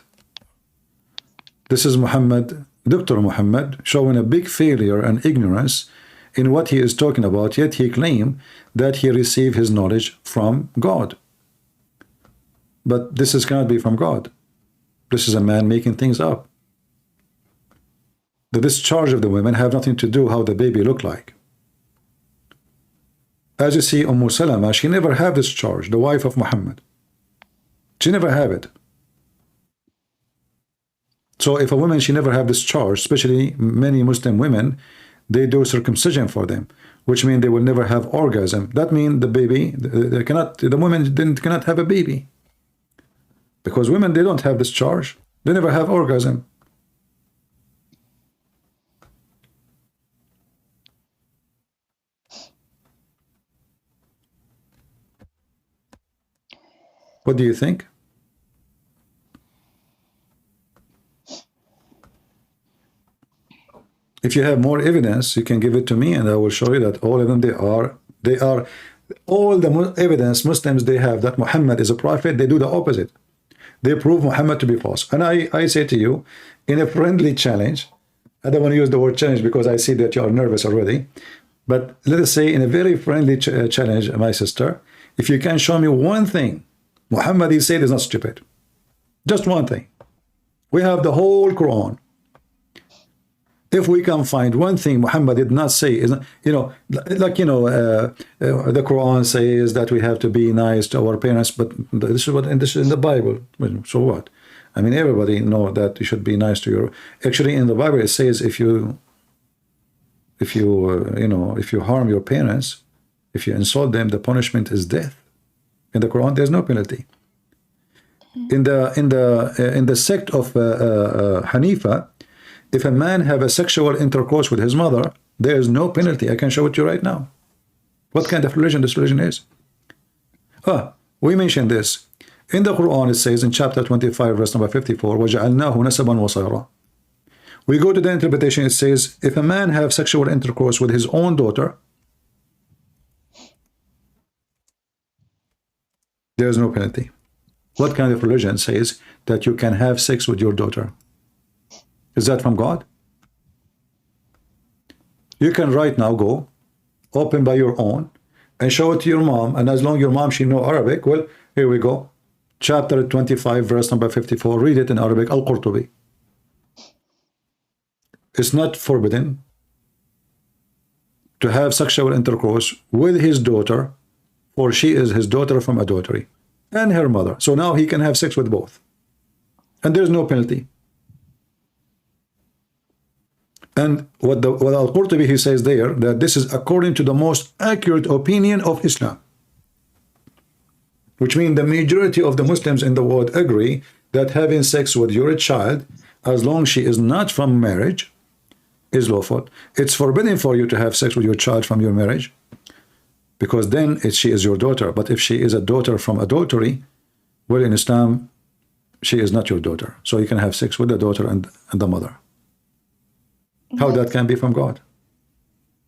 This is Muhammad, Dr. Muhammad, showing a big failure and ignorance in what he is talking about, yet he claimed that he received his knowledge from God. But this cannot be from God. This is a man making things up. The discharge of the women have nothing to do how the baby look like. As you see, Salama, she never have this charge, the wife of Muhammad. She never have it. So if a woman, she never have this charge, especially many Muslim women, they do circumcision for them, which means they will never have orgasm. That means the baby, the women cannot have a baby. Because women, they don't have this charge. They never have orgasm. What do you think? If you have more evidence, you can give it to me, and I will show you that all of them, they are all the evidence Muslims they have that Muhammad is a prophet, they do the opposite. They prove Muhammad to be false. And I say to you, in a friendly challenge, I don't want to use the word challenge because I see that you are nervous already, but let us say in a very friendly challenge, my sister, if you can show me one thing Muhammad, he said, is not stupid. Just one thing. We have the whole Quran. If we can find one thing Muhammad did not say, is, you know, like, you know, the Quran says that we have to be nice to our parents, but this is what, and this is in the Bible. So what? I mean, everybody know that you should be nice to your. Actually, in the Bible it says if you harm your parents, if you insult them, the punishment is death. In the Quran, there's no penalty. In the sect of Hanifa, if a man have a sexual intercourse with his mother, there is no penalty. I can show it to you right now. What kind of religion this religion is? We mentioned this. In the Quran, it says in chapter 25, verse number 54, وَجَعَلْنَاهُ نَسَبًا وَصَيْرًا. We go to the interpretation, it says, if a man have sexual intercourse with his own daughter, there is no penalty. What kind of religion says that you can have sex with your daughter? Is that from God? You can right now go, open by your own, and show it to your mom, and as long as your mom, she know Arabic, well, here we go. Chapter 25, verse number 54, read it in Arabic, Al-Qurtubi. It's not forbidden, to have sexual intercourse with his daughter, for she is his daughter from adultery, and her mother. So now he can have sex with both. And there's no penalty. And what Al-Qurtubi, he says there, that this is according to the most accurate opinion of Islam. Which means the majority of the Muslims in the world agree that having sex with your child, as long as she is not from marriage, is lawful. It's forbidden for you to have sex with your child from your marriage, because then she is your daughter. But if she is a daughter from adultery, well, in Islam, she is not your daughter. So you can have sex with the daughter and the mother. How that can be from God?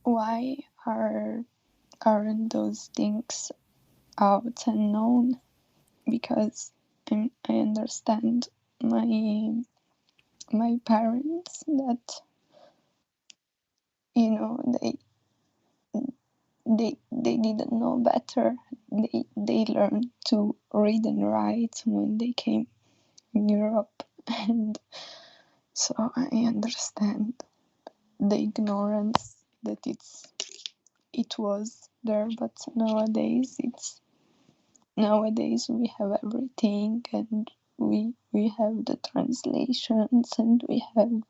Why aren't those things out and known? Because I understand my parents that, you know, they didn't know better. They learned to read and write when they came in Europe, and so I understand the ignorance that it was there. But nowadays we have everything, and we have the translations, and we have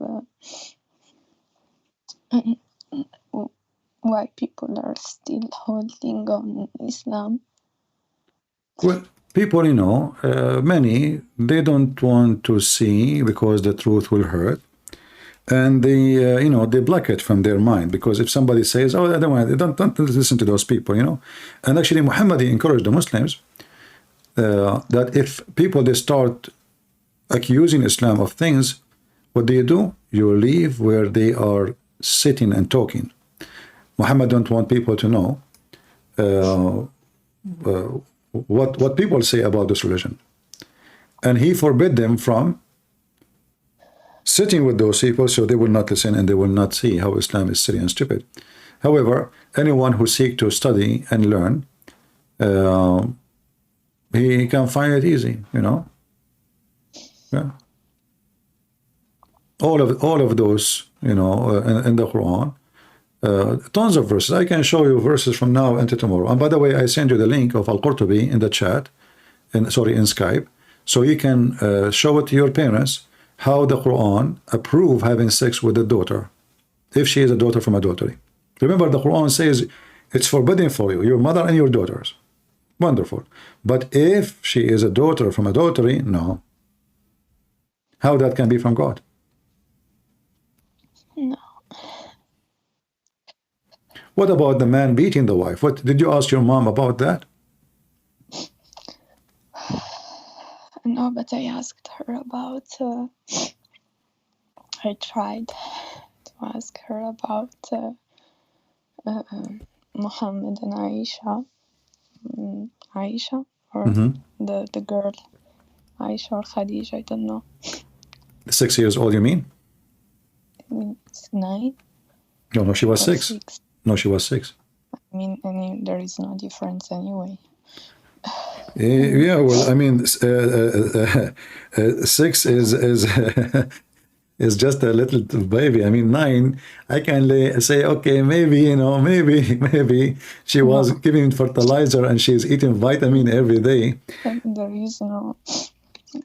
why people are still holding on Islam.
Well, people, you know, many, they don't want to see because the truth will hurt. And they, you know, they block it from their mind, because if somebody says, oh, I don't want, don't listen to those people, you know. And actually, Muhammad, he encouraged the Muslims that if people, they start accusing Islam of things, what do? You leave where they are sitting and talking. Muhammad don't want people to know what people say about this religion. And he forbid them from sitting with those people, so they will not listen and they will not see how Islam is silly and stupid. However, anyone who seeks to study and learn, he can find it easy, you know. Yeah. All of those, you know, in the Quran, tons of verses. I can show you verses from now until tomorrow. And by the way, I send you the link of Al-Qurtubi in the chat, in Skype, so you can show it to your parents how the Quran approve having sex with a daughter, if she is a daughter from adultery. Remember, the Quran says it's forbidden for you, your mother and your daughters. Wonderful. But if she is a daughter from adultery, no. How that can be from God?
No.
What about the man beating the wife? What did you ask your mom about that?
No, but I asked her about. I tried to ask her about Mohammed and Aisha. Aisha, or the girl, Aisha or Khadija, I don't know.
6 years old, you mean?
It's 9.
No, she was 6. No, she was 6.
I mean, there is no difference anyway.
Yeah, well, I mean, 6 is just a little baby. I mean, 9, I can say, okay, maybe, you know, maybe she was giving fertilizer and she's eating vitamin every day.
There is no,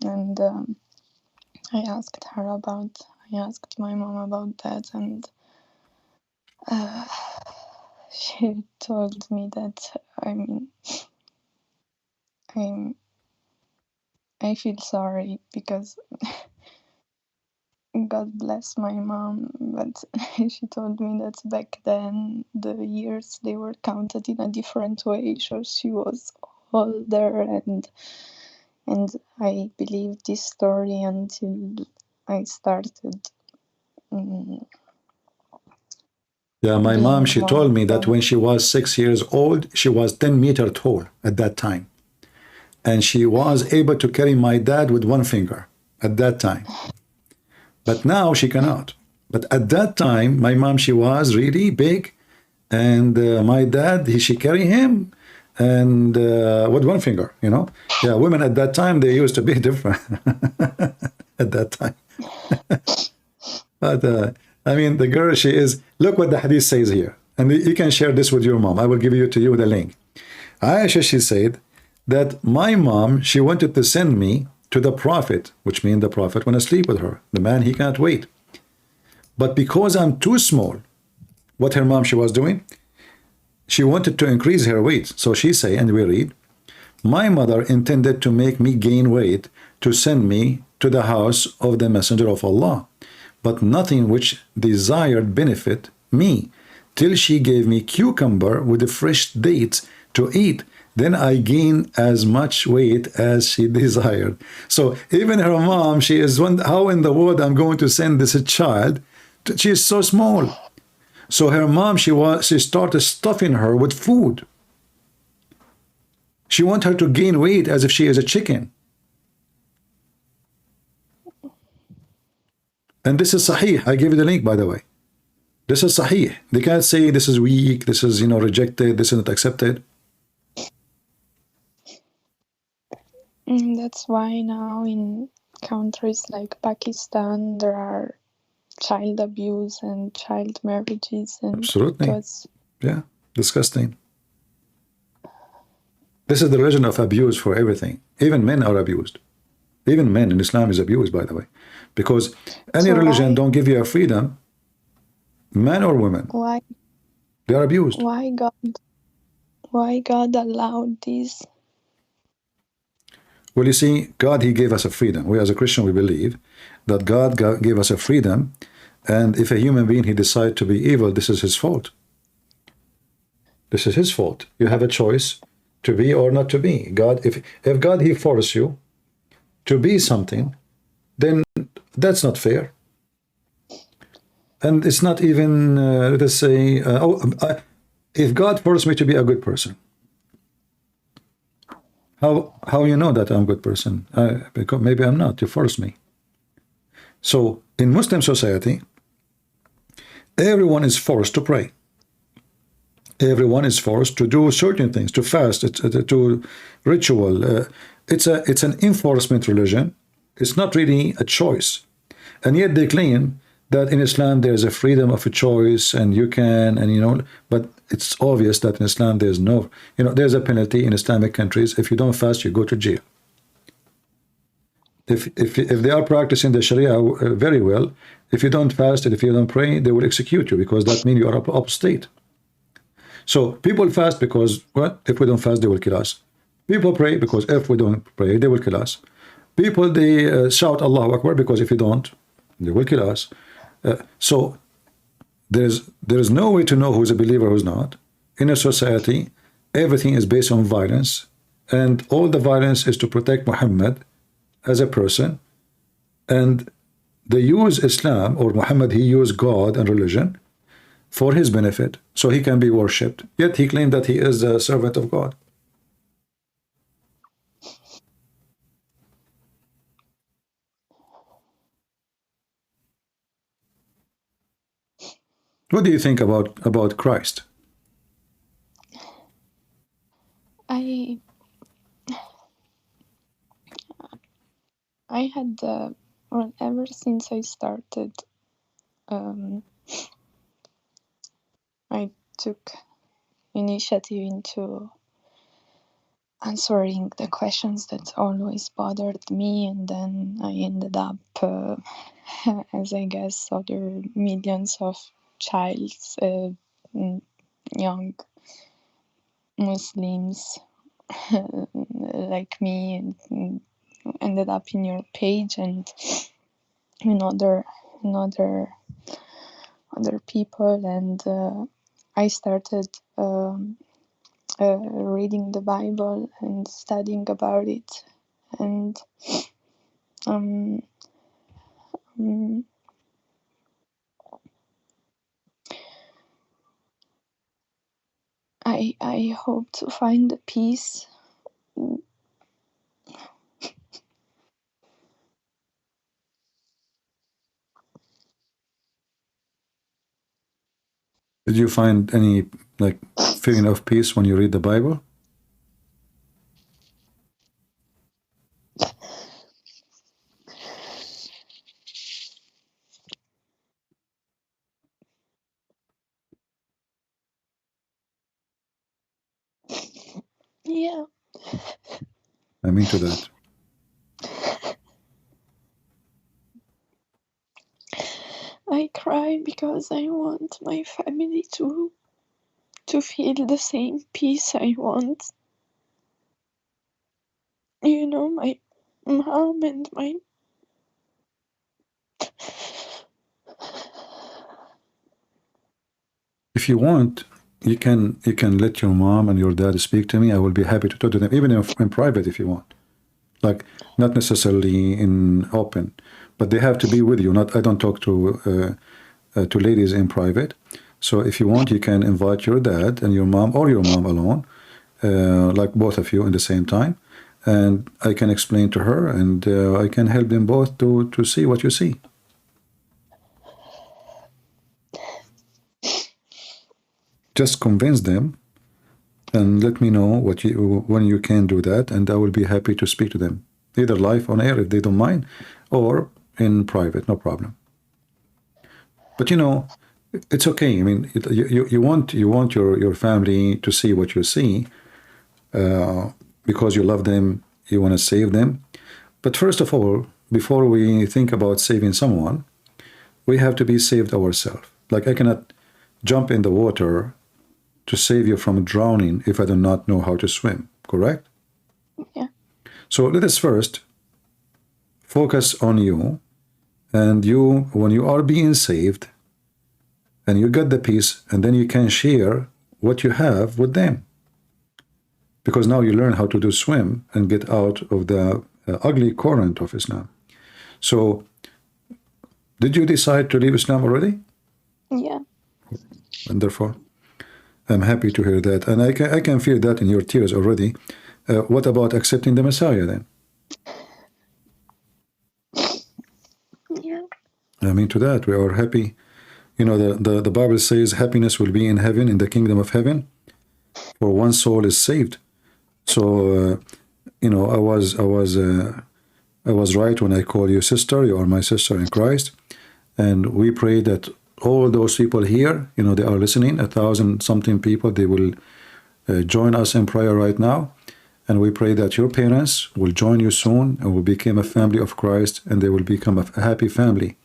and I asked my mom about that, and she told me that, I feel sorry because God bless my mom, but she told me that back then the years, they were counted in a different way, so she was older, and I believed this story until I started.
Yeah, my mom, she told me that when she was 6 years old, she was 10 meters tall at that time. And she was able to carry my dad with one finger at that time. But now she cannot. But at that time, my mom, she was really big. And my dad, she carried him and with one finger, you know. Yeah, women at that time, they used to be different at that time. But I mean, the girl, she is, look what the hadith says here. And you can share this with your mom. I will give you to you the link. Aisha, she said that my mom, she wanted to send me to the Prophet, which means the Prophet want to sleep with her. The man, he can't wait. But because I'm too small, what her mom, she was doing? She wanted to increase her weight. So she say, and we read, my mother intended to make me gain weight to send me to the house of the Messenger of Allah, but nothing which desired benefit me, till she gave me cucumber with the fresh dates to eat. Then I gain as much weight as she desired. So even her mom, she is one, how in the world I'm going to send this child? She is so small. So her mom, she started stuffing her with food. She wants her to gain weight as if she is a chicken. And this is sahih. I gave you the link, by the way. This is sahih. They can't say this is weak, this is, rejected, this is not accepted.
That's why now in countries like Pakistan there are child abuse and child marriages, and
absolutely,
because
yeah, disgusting. This is the religion of abuse for everything. Even men are abused. Even men in Islam is abused, by the way, because any religion don't give you a freedom, man or woman.
Why
they are abused?
Why God allowed this?
Well, you see, God, he gave us a freedom. We as a Christian, we believe that God gave us a freedom, and if a human being, he decides to be evil, this is his fault. This is his fault. You have a choice to be or not to be. God, if God, he forces you to be something, then that's not fair. And it's not even, let us say, if God forced me to be a good person, how you know that I'm a good person? Because maybe I'm not. You force me. So in Muslim society, everyone is forced to pray. Everyone is forced to do certain things, to fast, to ritual. It's an enforcement religion. It's not really a choice. And yet they claim that in Islam there's a freedom of a choice, and you can, and but it's obvious that in Islam there's no, there's a penalty in Islamic countries. If you don't fast, you go to jail. If they are practicing the Sharia very well, if you don't fast and if you don't pray, they will execute you, because that means you are apostate. So people fast because what? If we don't fast, they will kill us. People pray because if we don't pray, they will kill us. People, they shout Allahu Akbar because if you don't, they will kill us. So there is no way to know who's a believer, who's not. In a society, everything is based on violence, and all the violence is to protect Muhammad as a person. And they use Islam, or Muhammad, he used God and religion for his benefit, so he can be worshipped. Yet he claimed that he is a servant of God. What do you think about Christ?
I had well, ever since I started, I took initiative into answering the questions that always bothered me, and then I ended up, as I guess other millions of young Muslims like me, and ended up in your page and in other people, and I started reading the Bible and studying about it, and I hope to find the peace.
Did you find any feeling of peace when you read the Bible?
Yeah.
I mean to that.
I cry because I want my family to feel the same peace I want. You know, my mom and my...
If you want, you can let your mom and your dad speak to me. I will be happy to talk to them, even if in private if you want. Like, not necessarily in open, but they have to be with you. Not, I don't talk to ladies in private. So if you want, you can invite your dad and your mom, or your mom alone, like both of you in the same time, and I can explain to her, and I can help them both to see what you see. Just convince them and let me know when you can do that, and I will be happy to speak to them, either live on air if they don't mind, or in private, no problem. But you know, it's okay. I mean, you want your family to see what you see, because you love them, you want to save them. But first of all, before we think about saving someone, we have to be saved ourselves. Like, I cannot jump in the water to save you from drowning if I do not know how to swim, correct?
Yeah.
So let us first focus on you, and you, when you are being saved, and you get the peace, and then you can share what you have with them. Because now you learn how to do swim and get out of the ugly current of Islam. So, did you decide to leave Islam already?
Yeah.
Wonderful. I'm happy to hear that. And I can feel that in your tears already. What about accepting the Messiah then?
Yeah.
I mean to that, we are happy. You know, the Bible says happiness will be in heaven, in the kingdom of heaven, for one soul is saved. So, you know, I was right when I called you sister. You are my sister in Christ. And we pray that all those people here, you know, they are listening, 1,000-something people, they will join us in prayer right now. And we pray that your parents will join you soon and will become a family of Christ, and they will become a happy family.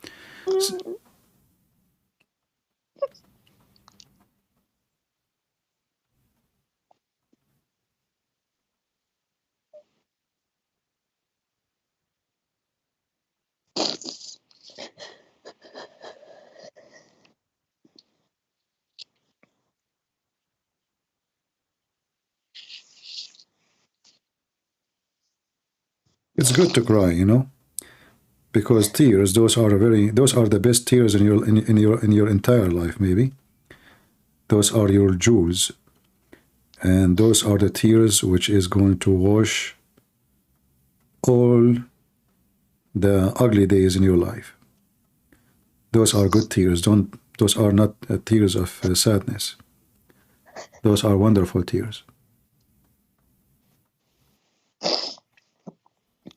It's good to cry, you know, because tears, those are the best tears in your entire life, maybe. Those are your jewels, and those are the tears which is going to wash all the ugly days in your life. Those are good tears. Those are not tears of sadness. Those are wonderful tears.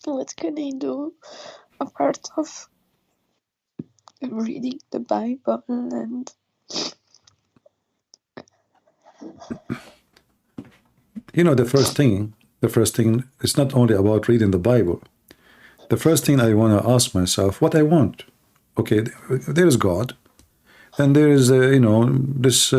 What can I do apart of reading the Bible and...
You know, the first thing, it's not only about reading the Bible. The first thing I want to ask myself, what I want. Okay, there is God, and there is, you know, this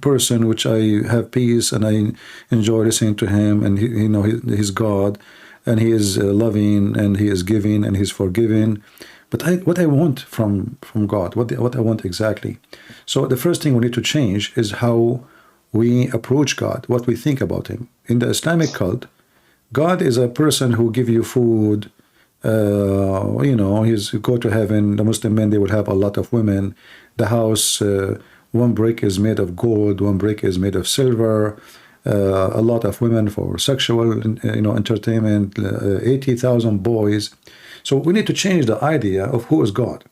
person which I have peace, and I enjoy listening to him, and you know, he's God, and he is loving, and he is giving, and he's forgiving. But what I want from God, what I want exactly. So the first thing we need to change is how we approach God, what we think about him. In the Islamic cult, God is a person who give you food. You know, you go to heaven. The Muslim men, they will have a lot of women. The house, one brick is made of gold, one brick is made of silver. A lot of women for sexual, you know, entertainment. 80,000 boys. So we need to change the idea of who is God.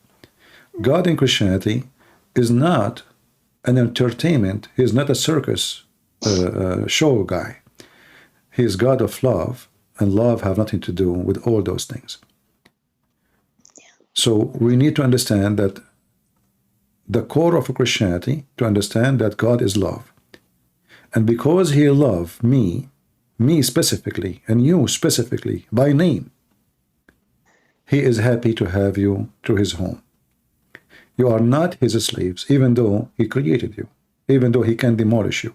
God in Christianity is not an entertainment. He is not a circus show guy. He is God of love, and love have nothing to do with all those things. So we need to understand that the core of Christianity, to understand that God is love. And because he loved me me specifically and you specifically by name, he is happy to have you to his home. You are not his slaves, even though he created you, even though he can demolish you.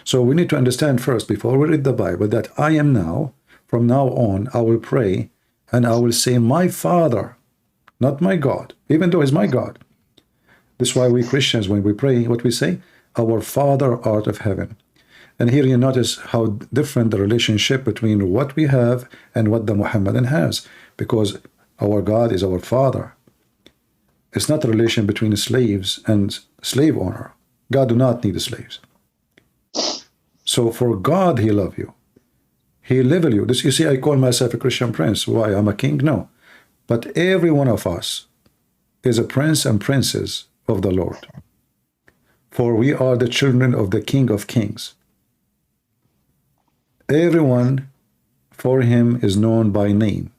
So we need to understand first, before we read the Bible, that I am now, from now on, I will pray and I will say, my Father, not my God, even though he's my God. This is why we Christians, when we pray, what we say, our Father art of heaven. And here you notice how different the relationship between what we have and what the Muhammadan has, because our God is our Father. It's not a relation between slaves and slave owner. God do not need slaves. So for God, he love you. He level you. This, you see, I call myself a Christian prince. Why? I'm a king? No. But every one of us is a prince and princess of the Lord. For we are the children of the King of Kings. Everyone for him is known by name.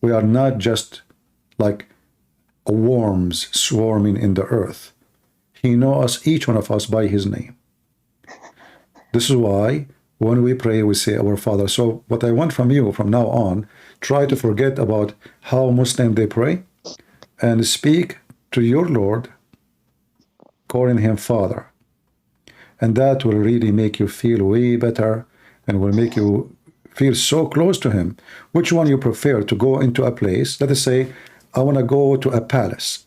We are not just like worms swarming in the earth. He knows us, each one of us, by his name. This is why when we pray, we say our Father. So what I want from you from now on, try to forget about how Muslim they pray and speak to your Lord, calling him Father. And that will really make you feel way better and will make you feel so close to him. Which one you prefer, to go into a place? Let us say, I want to go to a palace.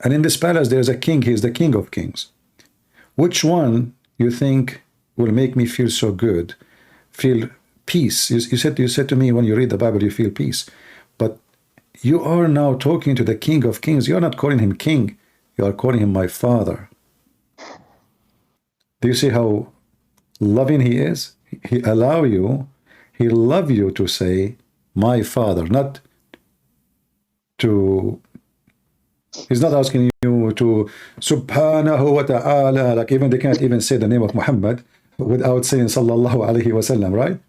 And in this palace, there's a king. He is the King of Kings. Which one you think will make me feel so good, feel peace? You said to me, when you read the Bible, you feel peace. But you are now talking to the King of Kings. You are not calling him king. You are calling him my Father. Do you see how loving he is? He allow you, he love you to say, my Father, not to, he's not asking you to subhanahu wa ta'ala, like even they can't even say the name of Muhammad without saying sallallahu alayhi wasallam, right?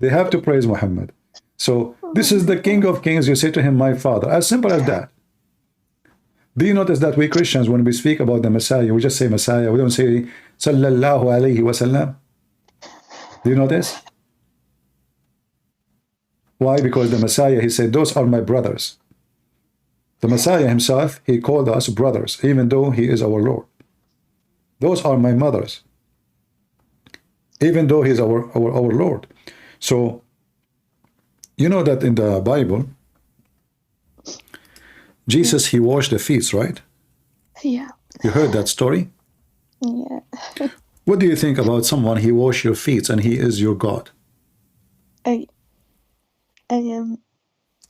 They have to praise Muhammad. So this is the King of Kings. You say to him, my Father, as simple as that. Do you notice that we Christians, when we speak about the Messiah, we just say Messiah, we don't say sallallahu alayhi wasallam? Do you notice? Why? Because the Messiah, he said, those are my brothers. The Messiah himself, he called us brothers, even though he is our Lord. Those are my mothers, even though he is our Lord. So, you know that in the Bible, Jesus, he washed the feet, right?
Yeah.
You heard that story?
Yeah.
What do you think about someone, he washed your feet and he is your God?
I am,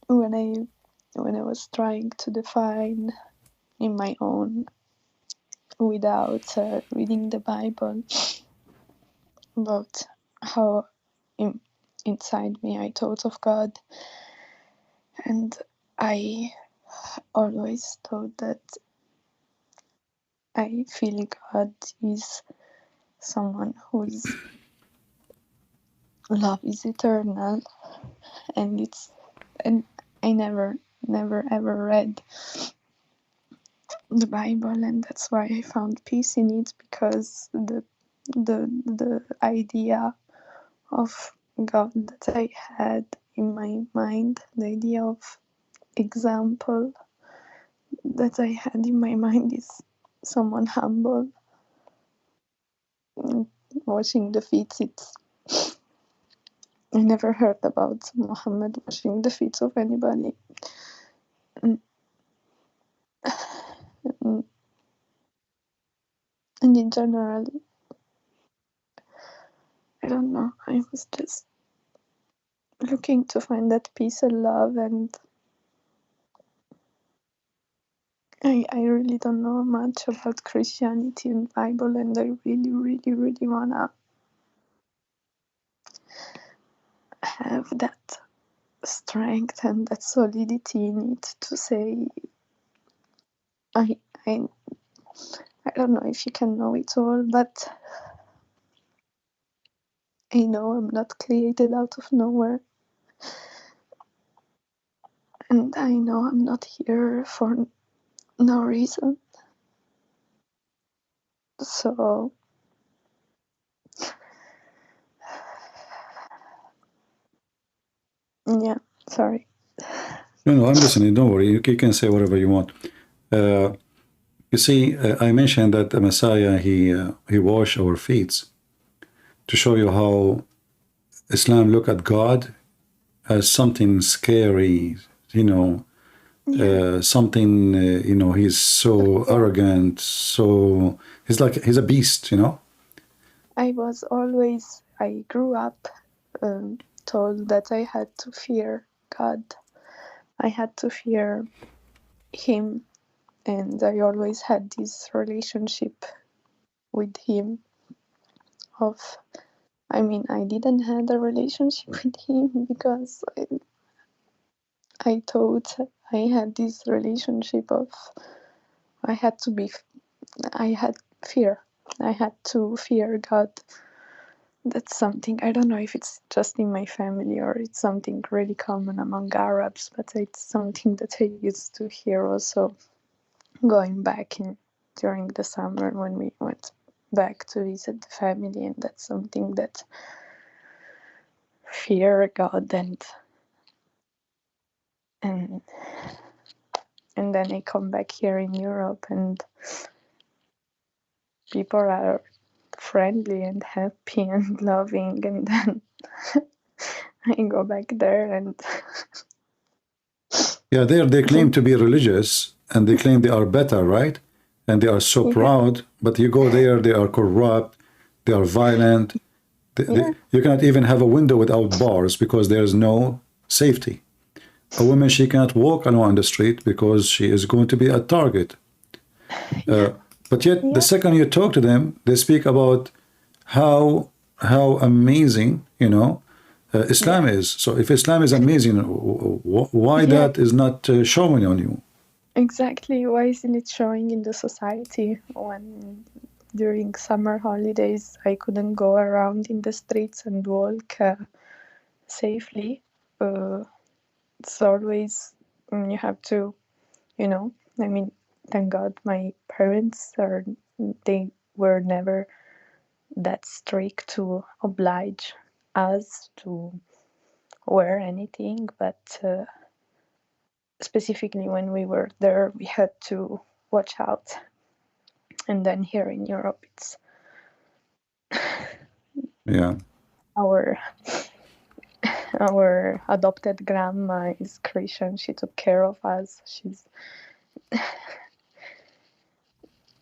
when I was trying to define in my own, without reading the Bible, about how inside me I thought of God, and I always thought that I feel God is someone whose love is eternal, and I never ever read the Bible, and that's why I found peace in it, because the idea of God that I had in my mind, the idea of example that I had in my mind is someone humble. Washing the feet, I never heard about Mohammed washing the feet of anybody. And in general, I don't know, I was just looking to find that peace and love, and I really don't know much about Christianity and Bible, and I really wanna have that strength and that solidity in it to say I don't know if you can know it all, but I know I'm not created out of nowhere, and I know I'm not here for no reason. So Yeah, sorry.
No, I'm listening. Don't worry. You can say whatever you want. You see, I mentioned that the Messiah, he washed our feet to show you how Islam look at God as something scary, you know, something, you know, he's so arrogant, so he's a beast, you know.
I grew up told that I had to fear God. I had to fear him, and I always had this relationship with him I didn't have a relationship with him because I thought I had this relationship I had fear. I had to fear God. That's something, I don't know if it's just in my family or it's something really common among Arabs, but it's something that I used to hear also going back during the summer when we went back to visit the family, and that's something that fear God and then I come back here in Europe and people are friendly and happy and loving, and then I go back there and
Yeah, they claim to be religious and they claim they are better, right? And they are so proud, but you go there, they are corrupt, they are violent. You cannot even have a window without bars because there's no safety. A woman, she can't walk alone on the street because she is going to be a target. But yet, the second you talk to them, they speak about how amazing, you know, Islam is. So if Islam is amazing, why that is not showing on you?
Exactly. Why isn't it showing in the society when during summer holidays I couldn't go around in the streets and walk safely? It's always you have to, you know. I mean, thank God my parents they were never that strict to oblige us to wear anything, but specifically when we were there, we had to watch out. And then here in Europe, it's our adopted grandma is Christian. She took care of us. She's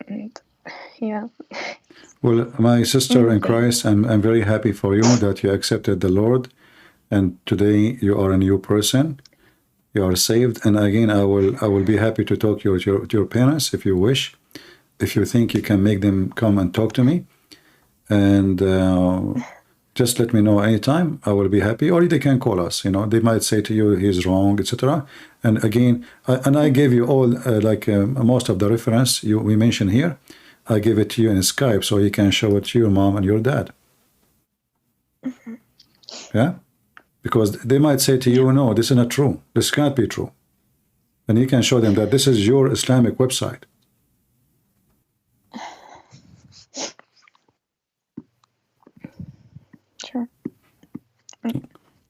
and, yeah.
Well, my sister in Christ, I'm very happy for you that you accepted the Lord, and today you are a new person. You are saved, and again, I will be happy to talk to your parents if you wish, if you think you can make them come and talk to me, and just let me know anytime. I will be happy, or they can call us. You know, they might say to you he's wrong, etc. And again, I gave you all most of the reference we mentioned here. I give it to you in Skype so you can show it to your mom and your dad. Yeah. Because they might say to you, no, this is not true. This can't be true. And you can show them that this is your Islamic website.
Sure.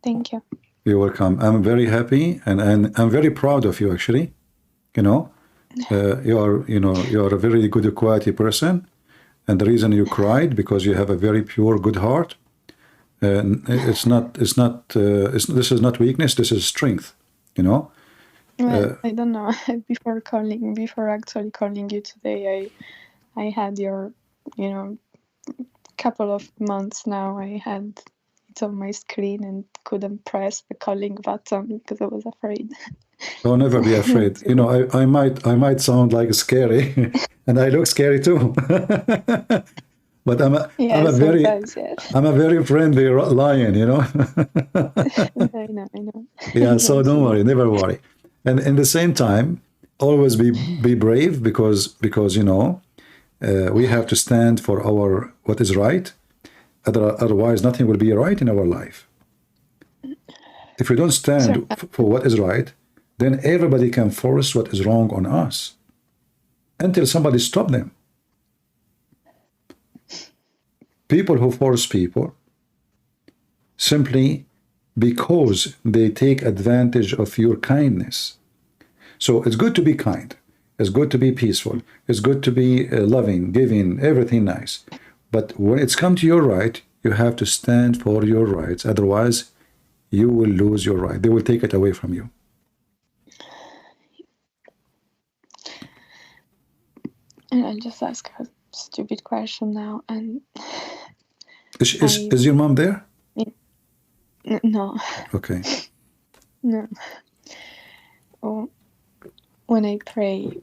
Thank you.
You're welcome. I'm very happy and I'm very proud of you, actually. You know, you are a very good quality person. And the reason you cried, because you have a very pure, good heart. This is not weakness, this is strength, you know.
Well, I don't know. Before actually calling you today, I had your, couple of months now. I had it on my screen and couldn't press the calling button because I was afraid.
Don't never be afraid. You know, I might sound like scary, and I look scary too. But I'm a very friendly lion, you know.
I know.
Yeah, so don't worry, never worry. And in the same time, always be brave because you know, we have to stand for what is right. Otherwise, nothing will be right in our life. If we don't stand for what is right, then everybody can force what is wrong on us until somebody stop them. People who force people simply because they take advantage of your kindness. So it's good to be kind. It's good to be peaceful. It's good to be loving, giving, everything nice. But when it's come to your right, you have to stand for your rights. Otherwise, you will lose your right. They will take it away from you.
And I'll just ask a stupid question now. And
is your mom there?
No.
Okay.
No. Oh, when I pray,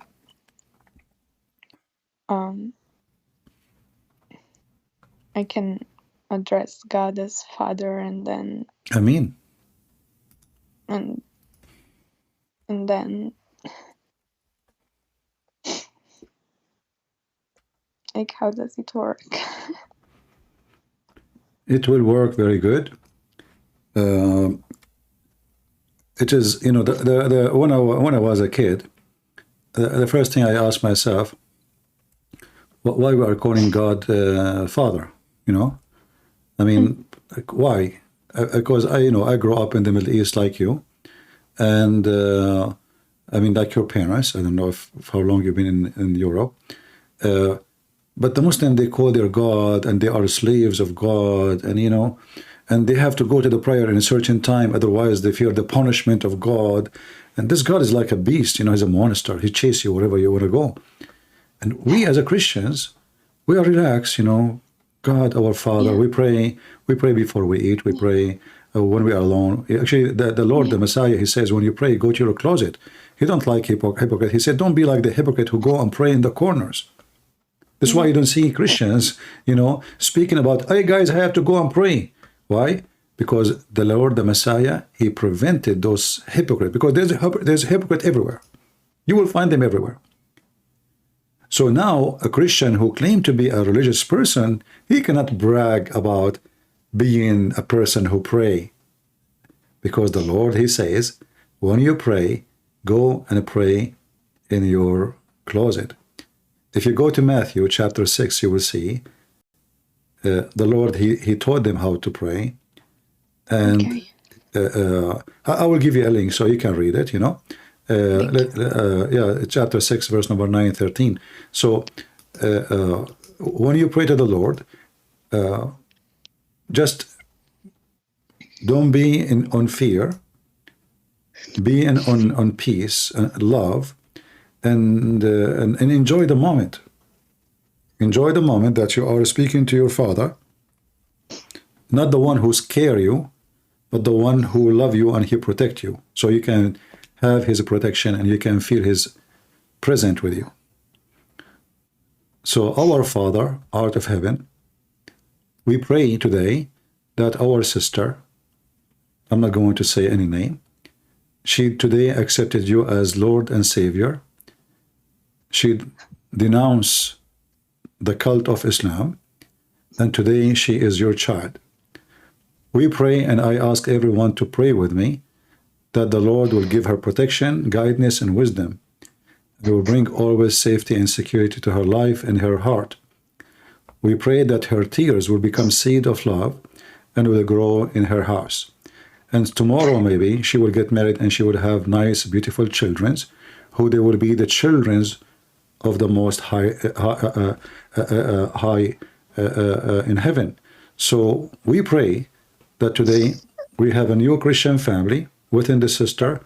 I can address God as Father, and then
Ameen.
and then like, how does it work?
It will work very good. It is, you know, when I was a kid, the first thing I asked myself, why we are calling God Father? You know, I mean, like, why? Because I grew up in the Middle East like you, and I mean, like your parents. I don't know if how long you've been in Europe, but the Muslim, they call their God, and they are slaves of God, and you know, and they have to go to the prayer in a certain time, otherwise they fear the punishment of God. And this God is like a beast, you know, he's a monster. He chases you wherever you want to go. And we as a Christians, we are relaxed, you know. God, our Father, we pray before we eat, we pray when we are alone. Actually, the Lord, the Messiah, he says, when you pray, go to your closet. He don't like hypocrite. He said, don't be like the hypocrite who go and pray in the corners. That's why you don't see Christians, you know, speaking about, hey guys, I have to go and pray. Why? Because the Lord, the Messiah, he prevented those hypocrites. Because there's a hypocrite everywhere. You will find them everywhere. So now a Christian who claimed to be a religious person, he cannot brag about being a person who pray. Because the Lord, he says, when you pray, go and pray in your closet. If you go to Matthew chapter 6, you will see the Lord, he taught them how to pray. And I will give you a link so you can read it, you know. Chapter 6, verse number 9 and 13. So when you pray to the Lord, just don't be on fear, be on peace and love, and enjoy the moment. Enjoy the moment that you are speaking to your Father, not the one who scare you, but the one who love you and he protect you. So you can have his protection and you can feel his presence with you. So our Father, out of heaven, we pray today that our sister, I'm not going to say any name, she today accepted you as Lord and Savior. She denounced the cult of Islam, and today she is your child. We pray, and I ask everyone to pray with me, that the Lord will give her protection, guidance, and wisdom. He will bring always safety and security to her life and her heart. We pray that her tears will become seed of love and will grow in her house. And tomorrow maybe she will get married and she will have nice, beautiful children, who they will be the children of the Most High, in heaven. So we pray that today we have a new Christian family within the sister,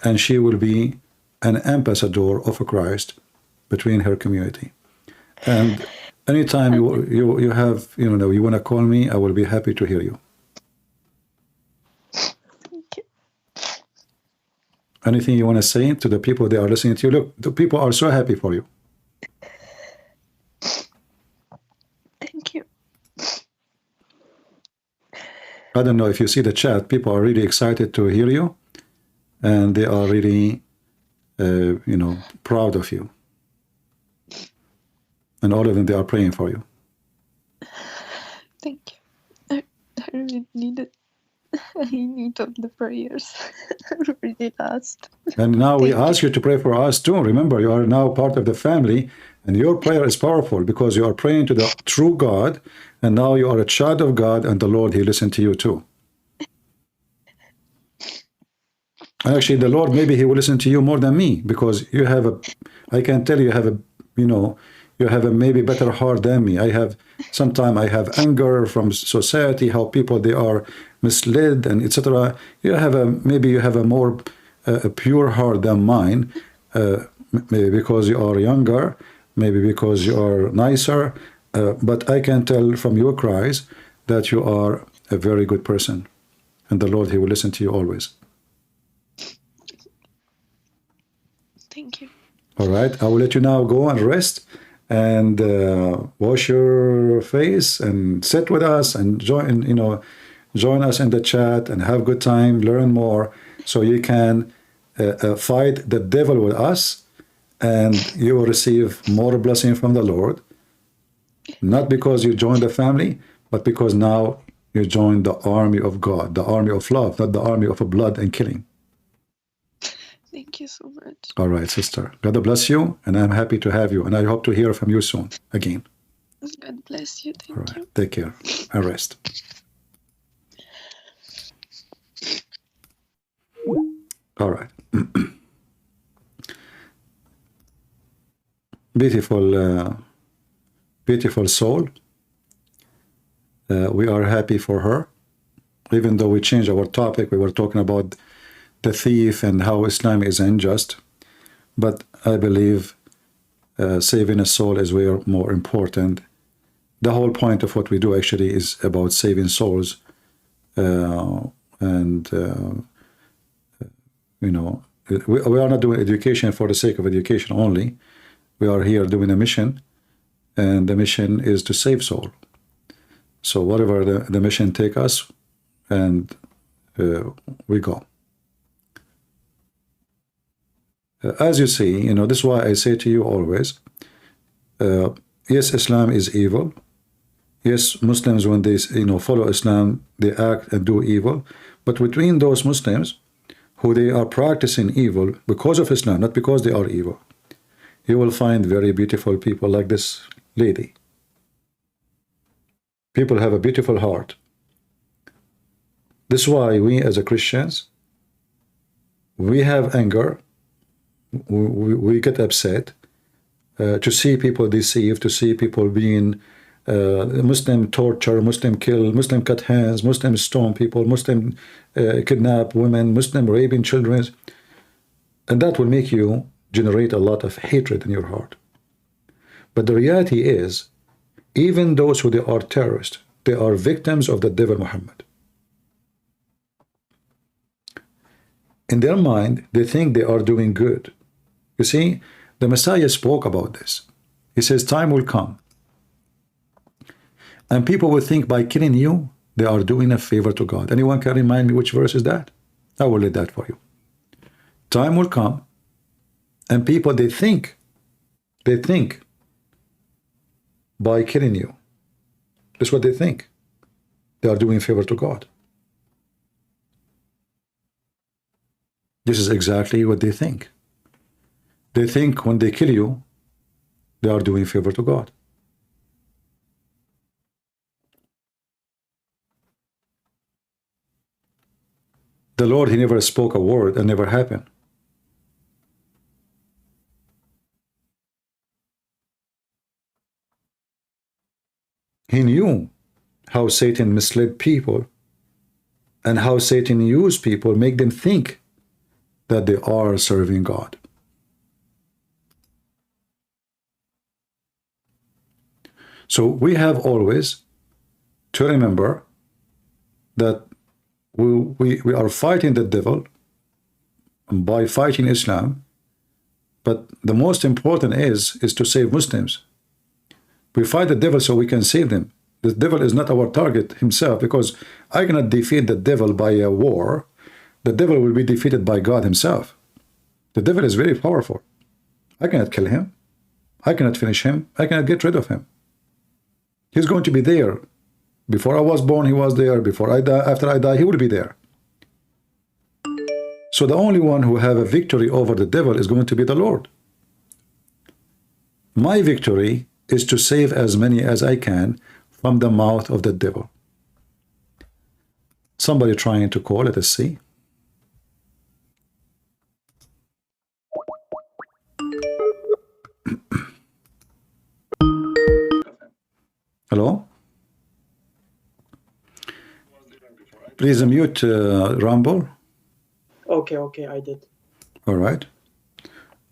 and she will be an ambassador of Christ between her community. And anytime you have, you know, you want to call me, I will be happy to hear you.
Thank you.
Anything you want to say to the people that are listening to you? Look, the people are so happy for you.
Thank you.
I don't know if you see the chat, people are really excited to hear you, and they are really, you know, proud of you. And all of them, they are praying for you.
Thank you. I really need it. I need all the prayers. I really lost.
And now we ask you to pray for us too. Remember, you are now part of the family, and your prayer is powerful because you are praying to the true God, and now you are a child of God, and the Lord, he listened to you too. And actually, the Lord, maybe he will listen to you more than me, because you have a, I can tell you have a, you know, you have a maybe better heart than me. I have, sometimes I have anger from society, how people, they are misled and etc. You have a, maybe you have a more a pure heart than mine, maybe because you are younger, maybe because you are nicer, but I can tell from your cries that you are a very good person, and the Lord, he will listen to you always.
Thank you.
All right, I will let you now go and rest and wash your face and sit with us and join, you know, join us in the chat and have good time, learn more, so you can fight the devil with us, and you will receive more blessing from the Lord, not because you joined the family, but because now you joined the army of God, the army of love, not the army of blood and killing.
Thank you so much.
All right, sister. God bless you, and I'm happy to have you, and I hope to hear from you soon again.
God bless you. Thank
All right,
you.
take care and rest. All right. Beautiful, beautiful soul. We are happy for her. Even though we changed our topic, we were talking about the thief and how Islam is unjust. But I believe saving a soul is way more important. The whole point of what we do actually is about saving souls. You know, we are not doing education for the sake of education only. We are here doing a mission, and the mission is to save soul. So whatever the mission take us, and we go. As you see, you know, this is why I say to you always, yes, Islam is evil. Yes, Muslims, when they, you know, follow Islam, they act and do evil. But between those Muslims who they are practicing evil because of Islam, not because they are evil, you will find very beautiful people like this lady. People have a beautiful heart. This is why we as a Christians, we have anger, we get upset to see people deceived, to see people being Muslim torture, Muslim kill, Muslim cut hands, Muslim stone people, Muslim kidnap women, Muslim raping children. And that will make you generate a lot of hatred in your heart. But the reality is, even those who they are terrorists, they are victims of the devil Muhammad. In their mind, they think they are doing good. You see, the Messiah spoke about this. He says, time will come, and people will think by killing you, they are doing a favor to God. Anyone can remind me which verse is that? I will read that for you. Time will come, and people, they think by killing you, that's what they think, they are doing favor to God. This is exactly what they think. They think when they kill you, they are doing favor to God. The Lord, he never spoke a word and never happened. He knew how Satan misled people and how Satan used people, make them think that they are serving God. So we have always to remember that we are fighting the devil by fighting Islam, but the most important is to save Muslims. We fight the devil so we can save them. The devil is not our target himself, because I cannot defeat the devil by a war. The devil will be defeated by God himself. The devil is very powerful. I cannot kill him. I cannot finish him. I cannot get rid of him. He's going to be there. Before I was born, he was there. Before I die, after I die, he will be there. So the only one who have a victory over the devil is going to be the Lord. My victory is to save as many as I can from the mouth of the devil. Somebody trying to call, let us see. Hello? Please mute Rumble.
Okay, I did.
All right.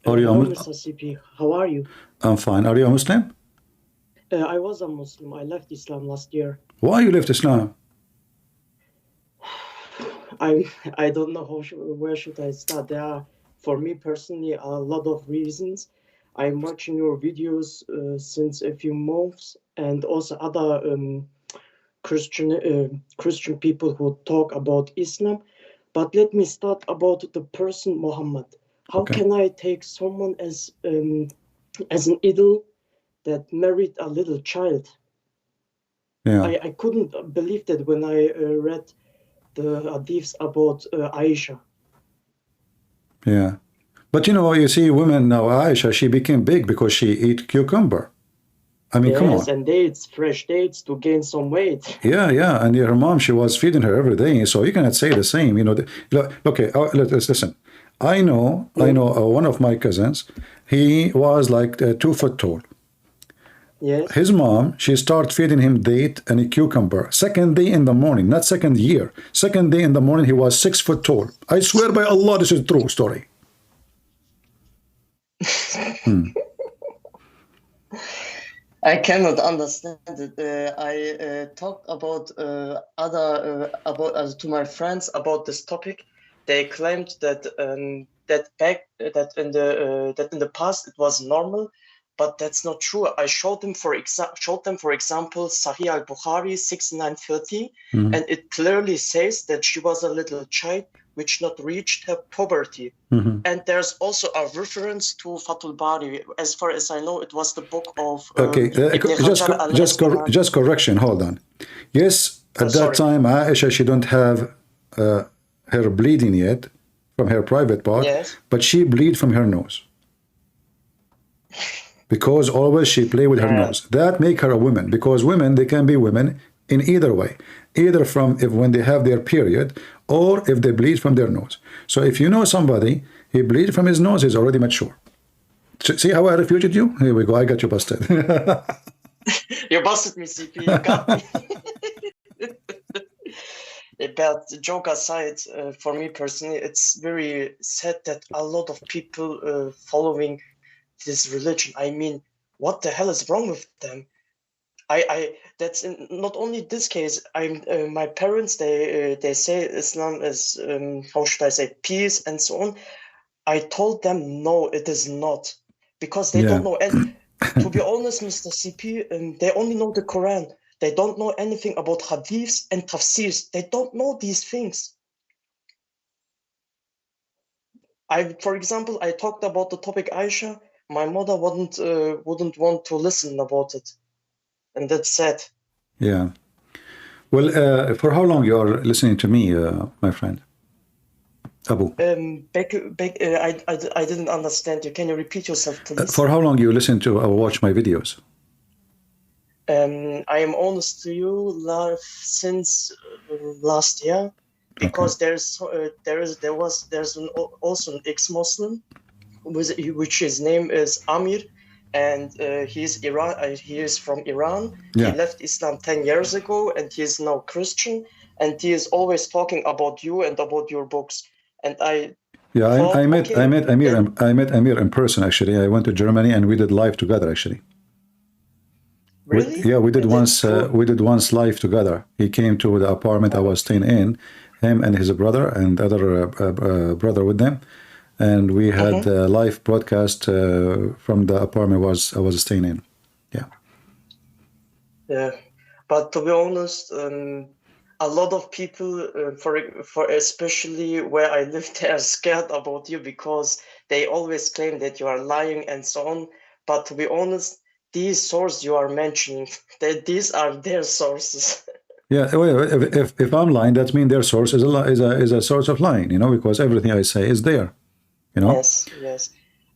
Are you
Hello, Mr. CP. How are you?
I'm fine. Are you a Muslim?
I was a Muslim. I left Islam last year.
Why you left Islam?
I don't know where should I start. There are, for me personally, a lot of reasons. I'm watching your videos since a few months, and also other Christian people who talk about Islam. But let me start about the person Mohammed. How can I take someone as an idol that married a little child?
Yeah.
I couldn't believe that when I read the hadiths about Aisha.
Yeah. But you see women now, Aisha, she became big because she ate cucumber. I mean, come on.
Yes, and dates, fresh dates to gain some weight.
Yeah. And her mom, she was feeding her every day. So you cannot say the same. Okay, let's listen. I know one of my cousins, he was like 2 foot tall.
Yes.
His mom, she started feeding him date and a cucumber. Second day in the morning, not second year. Second day in the morning, he was 6 foot tall. I swear by Allah, this is a true story.
I cannot understand it. I talked about to my friends about this topic. They claimed that in the past it was normal, but that's not true. I showed them, for example, Sahih al-Bukhari 6930, and it clearly says that she was a little child which not reached her puberty. And there's also a reference to Fathul Bari. As far as I know, it was the book of
just correction. Hold on. Yes, at that time, Aisha, she don't have her bleeding yet from her private part, but she bleed from her nose. Because always she play with her nose. That make her a woman. Because women, they can be women in either way. Either from when they have their period, or if they bleed from their nose. So if you know somebody, he bleed from his nose, he's already mature. See how I refuted you? Here we go, I got you busted.
You busted me, CP, you got me. But joke aside, for me personally, it's very sad that a lot of people following this religion. I mean, what the hell is wrong with them? That's not only this case. My parents, they say Islam is how should I say, peace and so on. I told them no, it is not, because they don't know. And to be honest, Mr. CP, they only know the Quran. They don't know anything about hadiths and tafsirs. They don't know these things. For example, I talked about the topic Aisha. My mother wouldn't want to listen about it. And that's sad.
Yeah. Well, for how long you are listening to me, my friend? Abu.
I didn't understand you. Can you repeat yourself, please?
For how long you listen to or watch my videos?
I am honest to you, since last year, because there's also an ex-Muslim, which his name is Amir. And he is from Iran.
Yeah.
He left Islam 10 years ago, and he is now Christian. And he is always talking about you and about your books. And I met Amir in person. Actually, I went to Germany and we did live together. Actually, really?
We did once. We did once live together. He came to the apartment I was staying in. Him and his brother and other brother with them. And we had a live broadcast from the apartment I was staying in.
Yeah, but to be honest, a lot of people, for especially where I live, they are scared about you because they always claim that you are lying and so on. But to be honest, these sources you are mentioning, these are their sources.
Yeah, if I'm lying, that means their source is a source of lying, because everything I say is there.
Yes.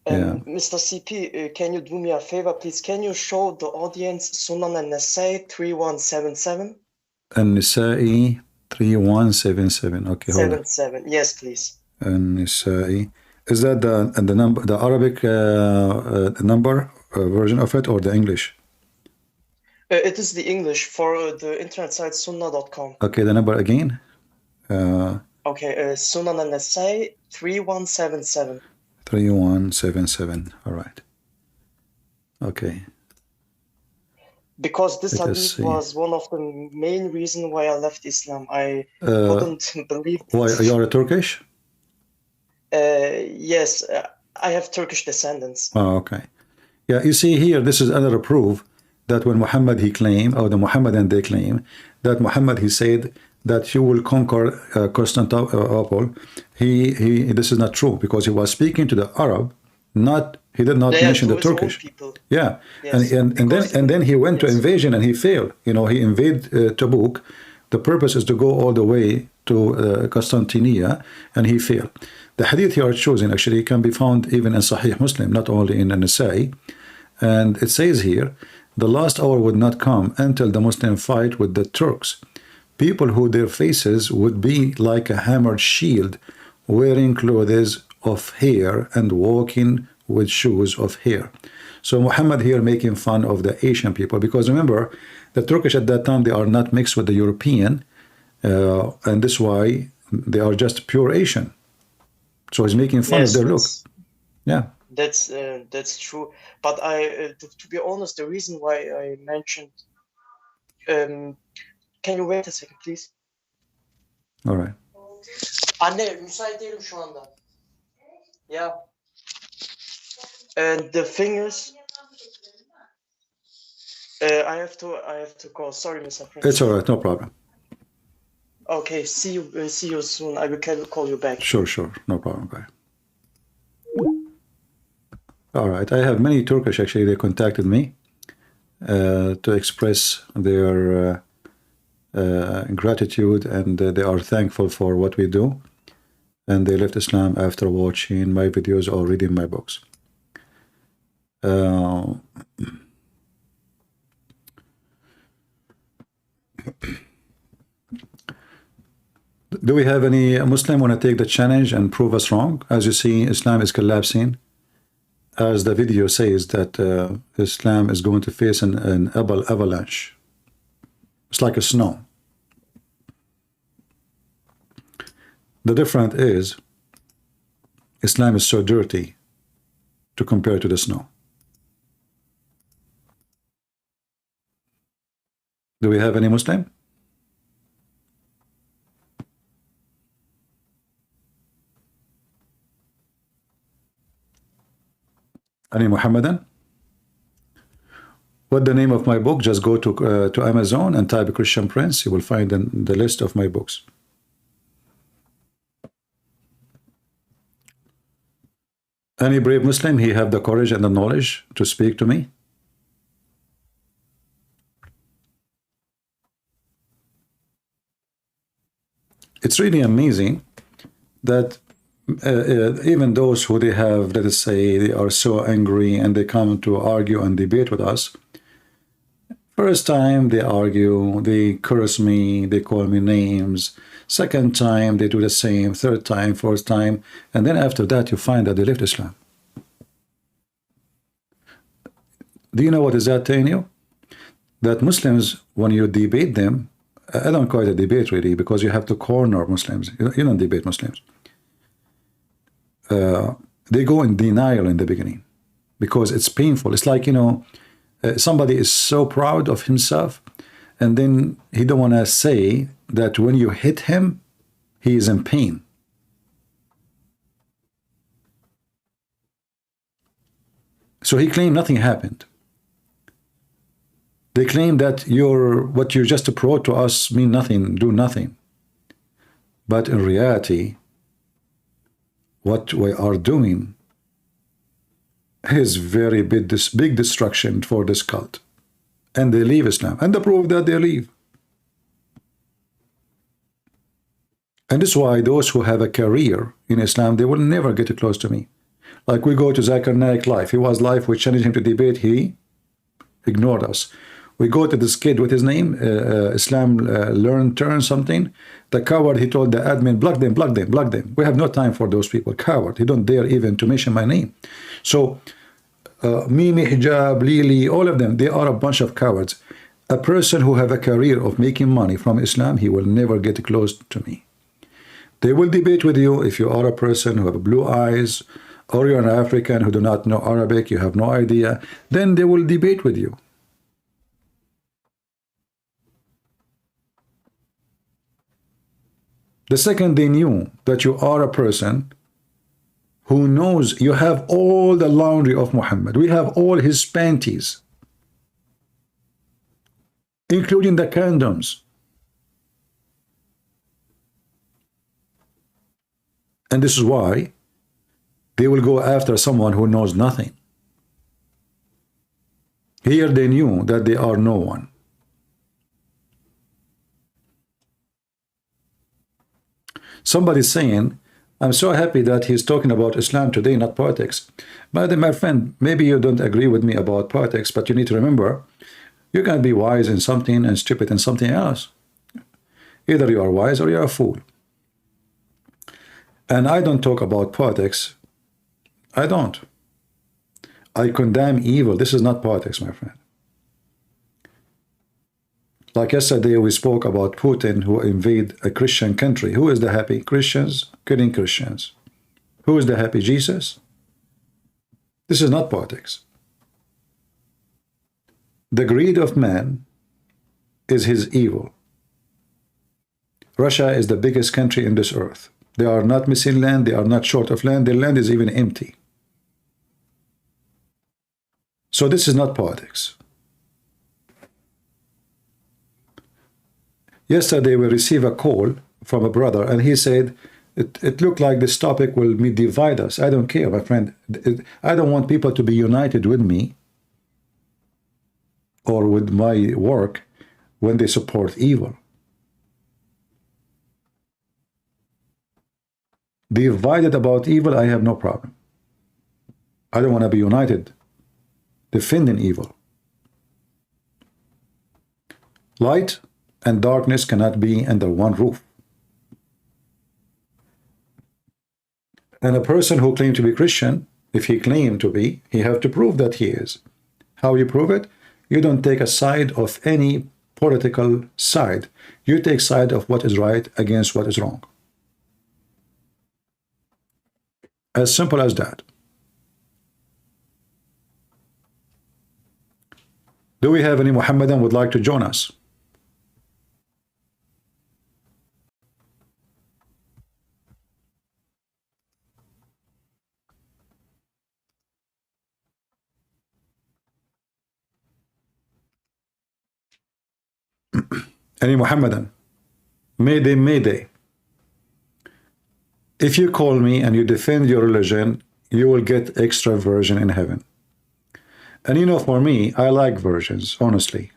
Mr. CP, can you do me a favor, please? Can you show the audience Sunan al-Nasai 3177?
An-Nisa'i 3177. Okay, hold on.
77. Yes, please.
An-Nisa'i. Is that the number, the Arabic number version of it, or the English?
It is the English for the internet site sunnah.com.
Okay, the number again.
Okay, Sunan al-Nasai 3177.
3177. All right. Okay.
Because this
Let us
hadith
see.
was one of the main reasons why I left Islam. I couldn't believe this.
Why you are Turkish?
Yes, I have Turkish descendants.
Oh, okay. Yeah, you see here, this is another proof that when Muhammad he claimed, or the Muhammadan they claim, that Muhammad he said that you will conquer Constantinople. This is not true, because he was speaking to the Arab, he did not mention the Turkish. Yeah, yes, and then he went to invasion and he failed. You know, he invaded Tabuk. The purpose is to go all the way to Constantinople, and he failed. The hadith you are choosing actually can be found even in Sahih Muslim, not only in An-Nasai. And it says here, the last hour would not come until the Muslim fight with the Turks. People who their faces would be like a hammered shield, wearing clothes of hair and walking with shoes of hair. So Muhammad here making fun of the Asian people, because remember, the Turkish at that time, they are not mixed with the European, and this is why they are just pure Asian. So he's making fun of their look. Yeah.
That's true. But to be honest, the reason why I mentioned, can you wait a second, please?
All right.
Anne, müsait değilim şu anda. Yeah. And the thing is, I have to call. Sorry, Mr. Prince.
It's all right, no problem.
Okay, see you soon. I will call you back.
Sure, no problem. Bye. All right, I have many Turkish actually. They contacted me to express their gratitude, and they are thankful for what we do, and they left Islam after watching my videos or reading my books. Do we have any Muslim want to take the challenge and prove us wrong? As you see, Islam is collapsing. As the video says that Islam is going to face an avalanche. It's like a snow. The difference is Islam is so dirty to compare to the snow. Do we have any Muslim? Any Muhammadan? What the name of my book? Just go to Amazon and type Christian Prince. You will find the list of my books. Any brave Muslim, he have the courage and the knowledge to speak to me? It's really amazing that even those who they have, let us say, they are so angry and they come to argue and debate with us. First time they argue, they curse me, they call me names. Second time they do the same. Third time, fourth time, and then after that you find that they left Islam. Do you know what is that telling you? That Muslims, when you debate them, I don't call it a debate really, because you have to corner Muslims. You don't debate Muslims. They go in denial in the beginning because it's painful. It's like, you know, somebody is so proud of himself, and then he don't want to say that when you hit him, he is in pain. So he claimed nothing happened. They claim that what you just brought to us mean nothing, do nothing. But in reality, what we are doing is very big destruction for this cult. And they leave Islam. And the proof that they leave. And this is why those who have a career in Islam, they will never get close to me. Like we go to Zakir Naik live. He was live, we challenged him to debate. He ignored us. We go to this kid with his name, Islam Learn Turn something. The coward, he told the admin, block them, block them, block them. We have no time for those people. Coward. He don't dare even to mention my name. So, Mimi, Hijab, Lili, all of them, they are a bunch of cowards. A person who have a career of making money from Islam, he will never get close to me. They will debate with you if you are a person who have blue eyes, or you're an African who do not know Arabic, you have no idea, then they will debate with you. The second they knew that you are a person who knows you have all the laundry of Muhammad, we have all his panties, including the condoms. And this is why they will go after someone who knows nothing. Here they knew that they are no one. Somebody's saying, I'm so happy that he's talking about Islam today, not politics. But my friend, maybe you don't agree with me about politics, but you need to remember, you can be wise in something and stupid in something else. Either you are wise or you are a fool. And I don't talk about politics. I don't. I condemn evil. This is not politics, my friend. Like yesterday, we spoke about Putin who invade a Christian country. Who is the happy? Christians killing Christians. Who is the happy? Jesus. This is not politics. The greed of man is his evil. Russia is the biggest country in this earth. They are not missing land. They are not short of land. Their land is even empty. So this is not politics. Yesterday we received a call from a brother and he said, it looked like this topic will divide us. I don't care, my friend. I don't want people to be united with me or with my work when they support evil. Divided about evil, I have no problem. I don't want to be united defending evil. Light and darkness cannot be under one roof. And a person who claims to be Christian, if he claims to be, he have to prove that he is. How you prove it? You don't take a side of any political side. You take side of what is right against what is wrong. As simple as that. Do we have any Mohammedan would like to join us? Any Mohammedan? Mayday, mayday. If you call me and you defend your religion, you will get extra version in heaven. And you know, for me, I like versions, honestly.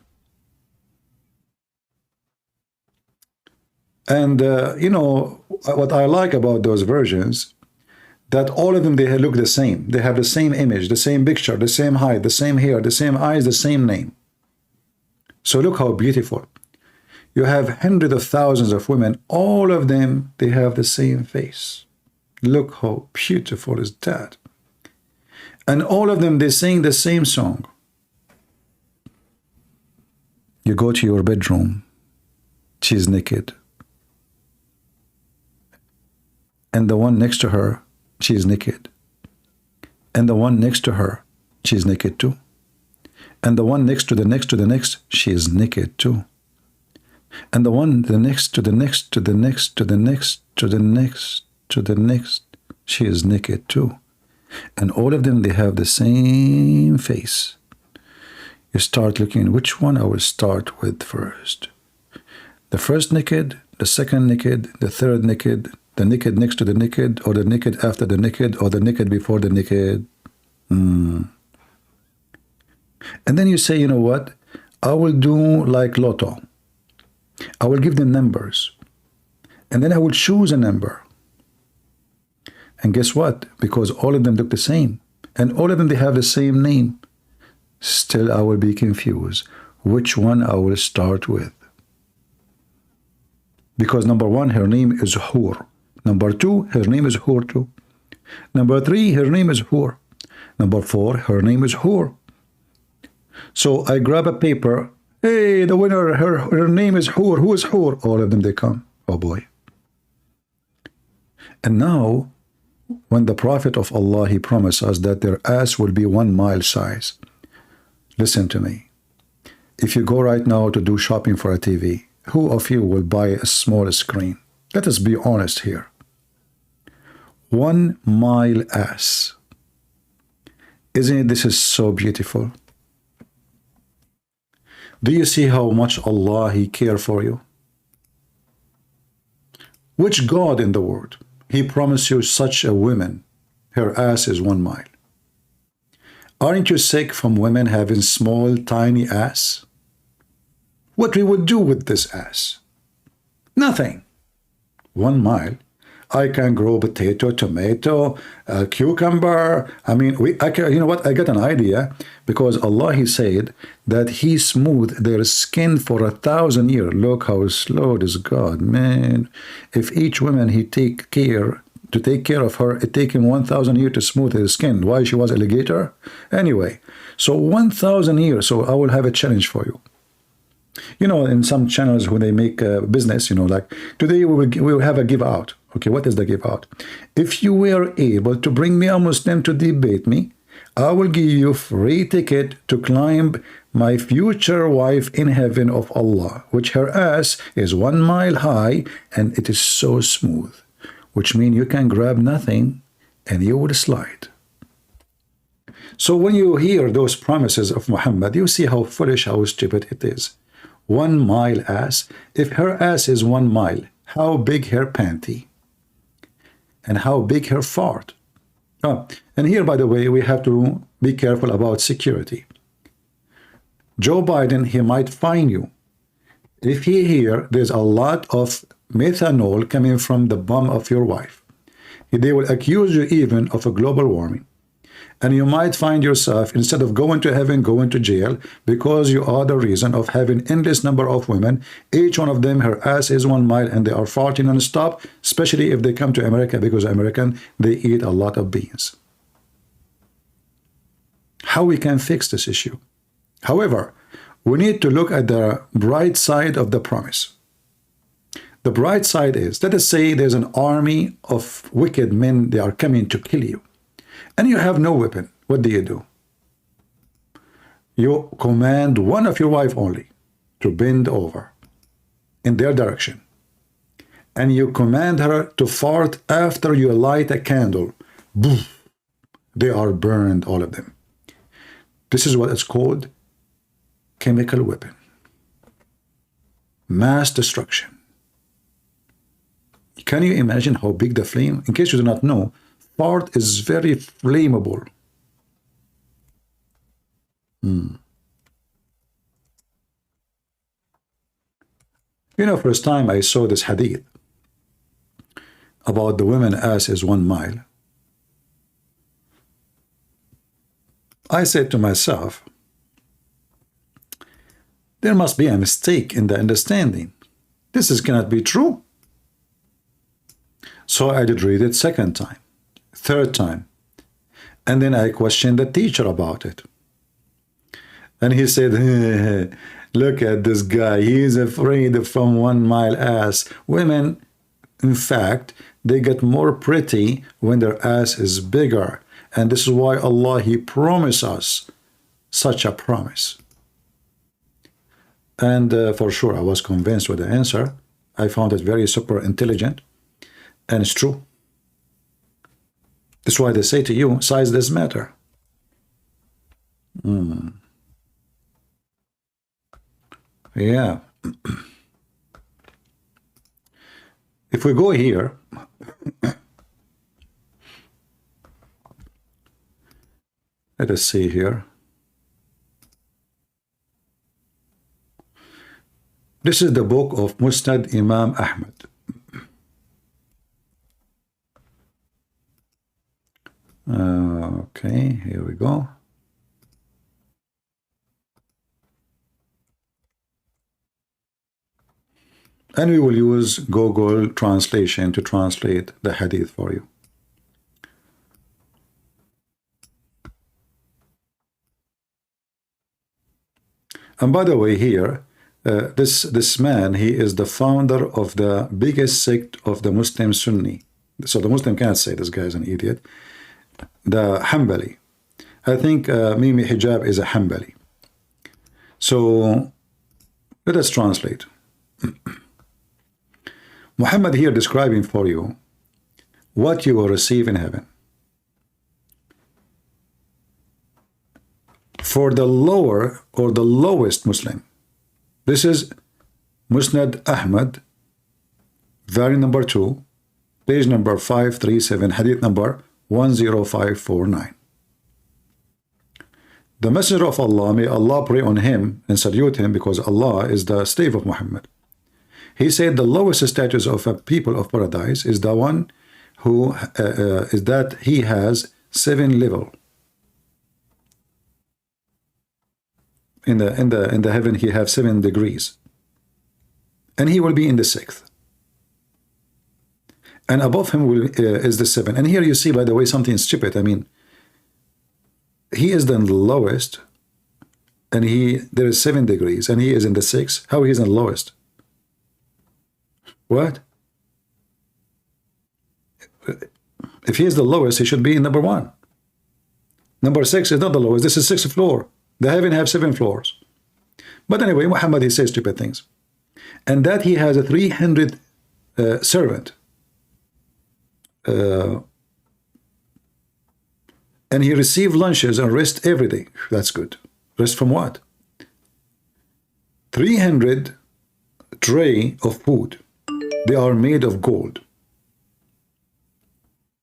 And you know, what I like about those versions, that all of them, they look the same. They have the same image, the same picture, the same height, the same hair, the same eyes, the same name. So look how beautiful. You have hundreds of thousands of women, all of them, they have the same face. Look how beautiful is that. And all of them, they sing the same song. You go to your bedroom, she's naked. And the one next to her, she's naked. And the one next to her, she's naked too. And the one next to the next to the next, she is naked too. And the one the next to the next to the next to the next to the next to the next, she is naked too. And all of them, they have the same face. You start looking, which one I will start with first? The first naked, the second naked, the third naked, the naked next to the naked, or the naked after the naked, or the naked before the naked. And then you say, you know what? I will do like Lotto. I will give them numbers. And then I will choose a number. And guess what? Because all of them look the same. And all of them, they have the same name. Still, I will be confused. Which one I will start with? Because number one, her name is Hur. Number two, her name is Hur too. Number three, her name is Hur. Number four, her name is Hur. So I grab a paper Hey, the winner, her name is Hur. Who is Hur? All of them, they come. Oh boy. And now, when the Prophet of Allah, he promised us that their ass will be 1 mile size. Listen to me. If you go right now to do shopping for a TV, who of you will buy a small screen? Let us be honest here. 1 mile ass. Isn't it, this is so beautiful? Do you see how much Allah, he cares for you? Which God in the world? He promised you such a woman. Her ass is 1 mile. Aren't you sick from women having small, tiny ass? What we would do with this ass? Nothing. 1 mile. I can grow potato, tomato, cucumber. I mean, you know what? I got an idea, because Allah, he said that he smoothed their skin for 1,000 years. Look how slow this God, man. If each woman he take care of her, it take him 1,000 years to smooth his skin. Why? She was alligator? Anyway, so 1,000 years. So I will have a challenge for you. You know, in some channels when they make a business, you know, like today we will have a give out. Okay, what is the give out? If you were able to bring me a Muslim to debate me, I will give you free ticket to climb my future wife in heaven of Allah, which her ass is 1 mile high and it is so smooth, which means you can grab nothing and you will slide. So when you hear those promises of Muhammad, you see how foolish, how stupid it is. 1 mile ass. If her ass is 1 mile, how big her panty? And how big her fart? Oh, and here, by the way, we have to be careful about security. Joe Biden, he might fine you. If he hear there's a lot of methanol coming from the bum of your wife, they will accuse you even of a global warming. And you might find yourself, instead of going to heaven, going to jail, because you are the reason of having endless number of women. Each one of them, her ass is 1 mile and they are farting non-stop, especially if they come to America, because American, they eat a lot of beans. How we can fix this issue? However, we need to look at the bright side of the promise. The bright side is, let us say there's an army of wicked men, they are coming to kill you. And you have no weapon. What do? You command one of your wife only to bend over in their direction. And you command her to fart after you light a candle. Boom. They are burned, all of them. This is what is called chemical weapon. Mass destruction. Can you imagine how big the flame? In case you do not know, fart is very flammable. You know, first time I saw this hadith about the women ass is 1 mile, I said to myself, there must be a mistake in the understanding. This cannot be true. So I did read it second time, third time, and then I questioned the teacher about it. And he said, look at this guy, he is afraid from 1 mile ass. Women, in fact, they get more pretty when their ass is bigger. And this is why Allah, he promised us such a promise. And for sure, I was convinced with the answer. I found it very super intelligent. And it's true. That's why they say to you, size does matter. Yeah. If we go here, let us see here. This is the book of Musnad Imam Ahmed. Okay, here we go. And we will use Google translation to translate the hadith for you. And by the way, here, this man, he is the founder of the biggest sect of the Muslim Sunni. So the Muslim can't say this guy is an idiot. The Hanbali. I think Mimi Hijab is a Hanbali. So let us translate. Muhammad here describing for you what you will receive in heaven. For the lower or the lowest Muslim. This is Musnad Ahmed, volume number 2, page number 537, hadith number 10549. The Messenger of Allah, may Allah pray on him and salute him, because Allah is the slave of Muhammad. He said the lowest status of a people of paradise is the one who is that he has 7 levels. In the heaven he have 7 degrees, and he will be in the 6th, and above him will is the 7. And here you see, by the way, something stupid. I mean, he is the lowest, and there is 7 degrees, and he is in the 6th. How he is in the lowest? What? If he is the lowest, he should be in number 1. Number 6 is not the lowest. This is 6th floor. The heaven have 7 floors. But anyway, Muhammad, he says stupid things. And that he has a 300 servant. And he received lunches and rest every day. That's good. Rest from what? 300 tray of food. They are made of gold.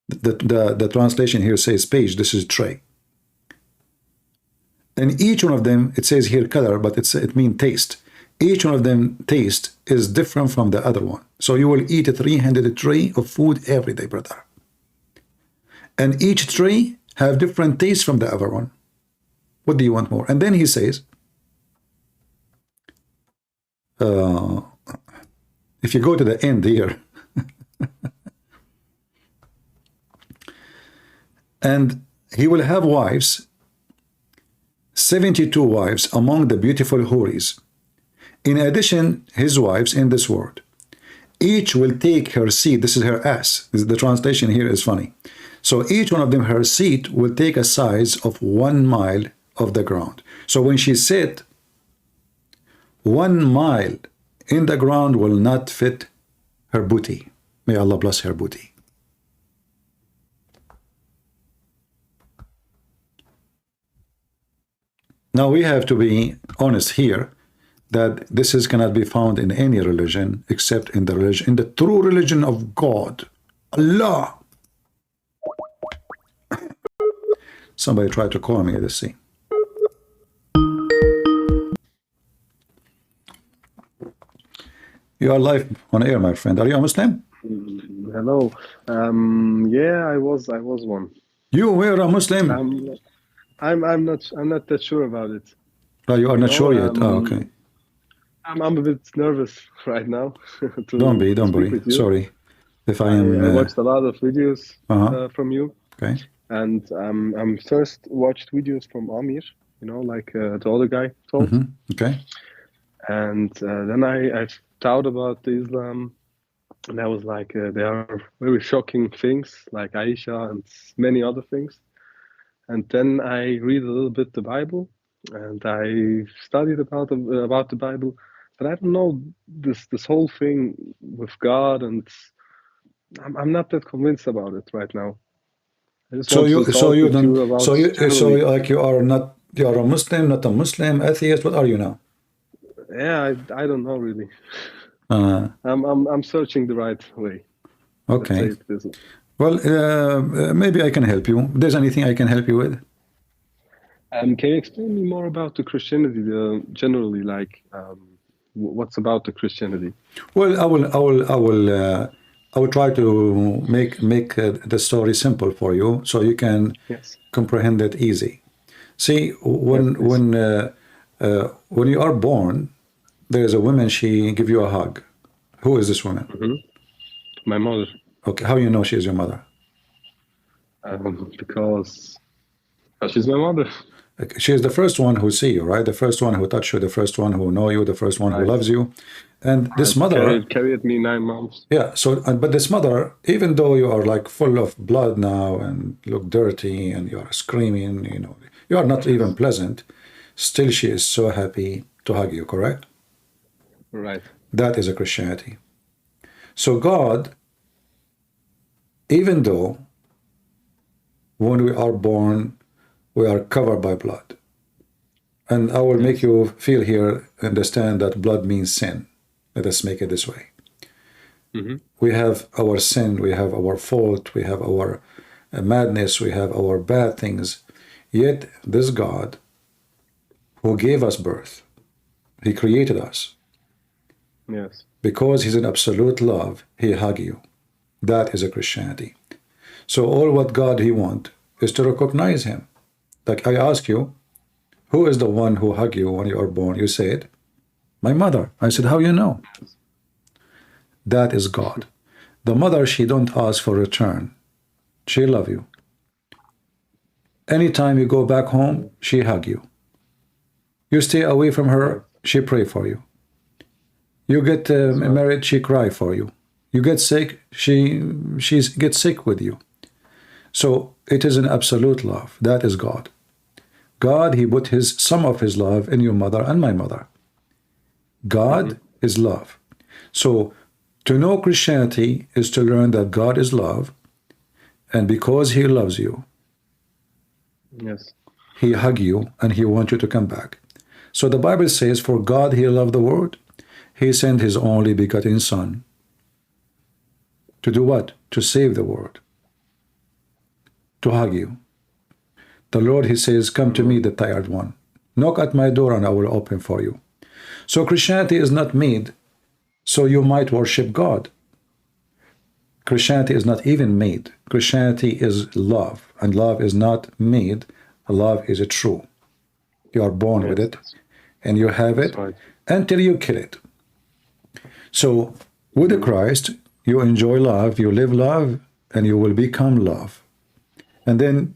The translation here says page. This is tray. And each one of them, it says here color, but it means taste. Each one of them taste is different from the other one. So you will eat a 300 tray of food every day, brother. And each tray have different taste from the other one. What do you want more? And then he says, if you go to the end here, and he will have wives, 72 wives among the beautiful houris. In addition, his wives in this world. Each will take her seat. This is her ass. The translation here is funny. So each one of them, her seat will take a size of 1 mile of the ground. So when she sit, 1 mile in the ground will not fit her booty. May Allah bless her booty. Now we have to be honest here that this cannot be found in any religion except in the true religion of God, Allah. Somebody tried to call me. Let's see. You are live on air, my friend. Are you a Muslim?
Hello. Yeah, I was one.
You were a Muslim?
I'm not that sure about it.
Oh, you are not sure yet. Oh, okay.
I'm a bit nervous right now.
Don't be. Sorry if I am.
I watched a lot of videos from you.
Okay.
And I'm first watched videos from Amir, like the other guy told.
Okay.
And then I thought about the Islam, and I was like, there are very shocking things like Aisha and many other things. And then I read a little bit the Bible, and I studied about the Bible, but I don't know this whole thing with God, and I'm not that convinced about it right now.
So you are a Muslim, not a Muslim, atheist. What are you now?
Yeah, I don't know really. I'm searching the right way.
Okay. Well, maybe I can help you. If there's anything I can help you with.
Can you explain me more about the Christianity generally? Like, what's about the Christianity?
Well, I will try to make the story simple for you, so you can comprehend it easy. See, when you are born, there is a woman. She give you a hug. Who is this woman?
My mother.
Okay, how you know she is your mother?
Because she's my mother.
She is the first one who see you, right? The first one who touch you, the first one who know you, the first one who loves you. And this mother
carried me 9 months.
Yeah. So, but this mother, even though you are like full of blood now and look dirty and you are screaming, you know, you are not even pleasant. Still, she is so happy to hug you. Correct?
Right.
That is a Christianity. So God, even though when we are born, we are covered by blood. And I will make you feel here, understand that blood means sin. Let us make it this way. We have our sin, we have our fault, we have our madness, we have our bad things. Yet this God who gave us birth, he created us.
Yes.
Because he's an absolute love, he hug you. That is a Christianity. So all what God he want is to recognize him. Like I ask you, who is the one who hug you when you are born? You said, my mother. I said, how you know? That is God. The mother, she don't ask for return. She love you. Anytime you go back home, she hug you. You stay away from her, she pray for you. You get married, she cry for you. You get sick, she gets sick with you. So it is an absolute love. That is God. God, he put some of his love in your mother and my mother. God is love. So to know Christianity is to learn that God is love, and because he loves you,
yes,
he hug you and he wants you to come back. So the Bible says, for God he loved the world, he sent his only begotten Son. To do what? To save the world. To hug you. The Lord, he says, come to me, the tired one. Knock at my door and I will open for you. So Christianity is not made so you might worship God. Christianity is not even made. Christianity is love, and love is not made. Love is true. You are born with it, and you have it until you kill it. So with the Christ, you enjoy love, you live love, and you will become love. And then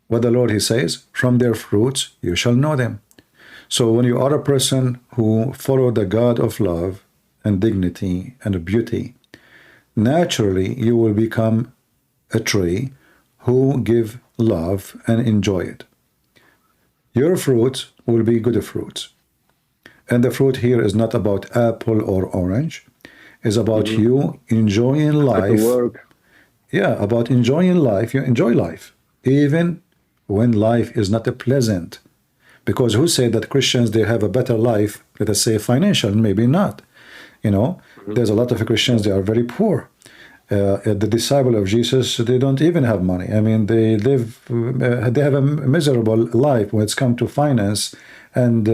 what the Lord, he says, from their fruits you shall know them. So when you are a person who follow the God of love and dignity and beauty, naturally you will become a tree who give love and enjoy it. Your fruits will be good fruits. And the fruit here is not about apple or orange. It's about you enjoying life. Yeah, about enjoying life. You enjoy life, even when life is not pleasant. Because who said that Christians, they have a better life, let us say financial? Maybe not. You know, there's a lot of Christians, they are very poor. The disciple of Jesus, they don't even have money. I mean, they live, they have a miserable life when it's come to finance and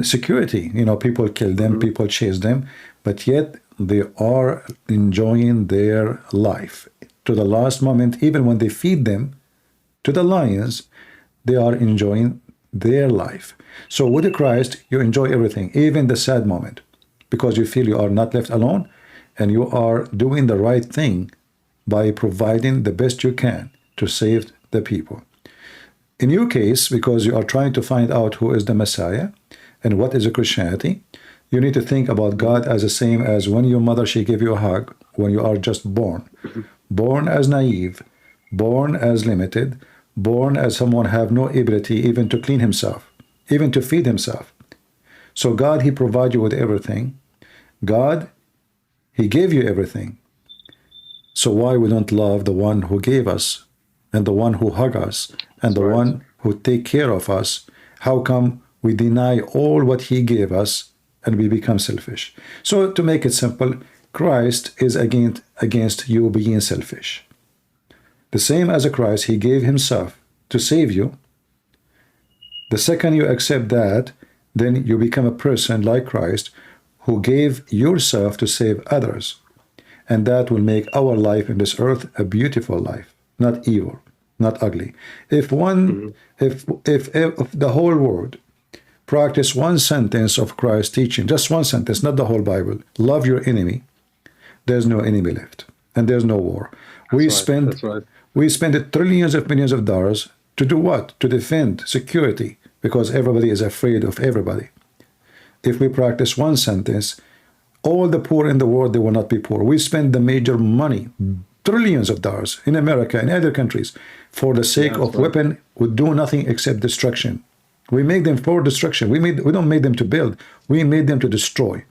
security. You know, people kill them, people chase them, but yet they are enjoying their life to the last moment. Even when they feed them to the lions, they are enjoying their life. So with the Christ, you enjoy everything, even the sad moment, because you feel you are not left alone, and you are doing the right thing by providing the best you can to save the people. In your case, because you are trying to find out who is the Messiah and what is a Christianity, you need to think about God as the same as when your mother, she gave you a hug when you are just born. Born as naive, born as limited, born as someone have no ability even to clean himself, even to feed himself. So God, he provides you with everything. God, he gave you everything. So why we don't love the one who gave us and the one who hug us and the one who take care of us? How come we deny all what he gave us and we become selfish? So to make it simple, Christ is against you being selfish. The same as a Christ, he gave himself to save you. The second you accept that, then you become a person like Christ who gave yourself to save others. And that will make our life in this earth a beautiful life, not evil, not ugly. If the whole world practice one sentence of Christ's teaching, just one sentence, not the whole Bible, love your enemy, there's no enemy left, and there's no war. We spend trillions of millions of dollars To do what? To defend security, because everybody is afraid of everybody. If we practice one sentence, all the poor in the world, they will not be poor. We spend the major money, trillions of dollars in America and other countries for the sake of weapon would do nothing except destruction. We make them for destruction. We don't make them to build. We made them to destroy.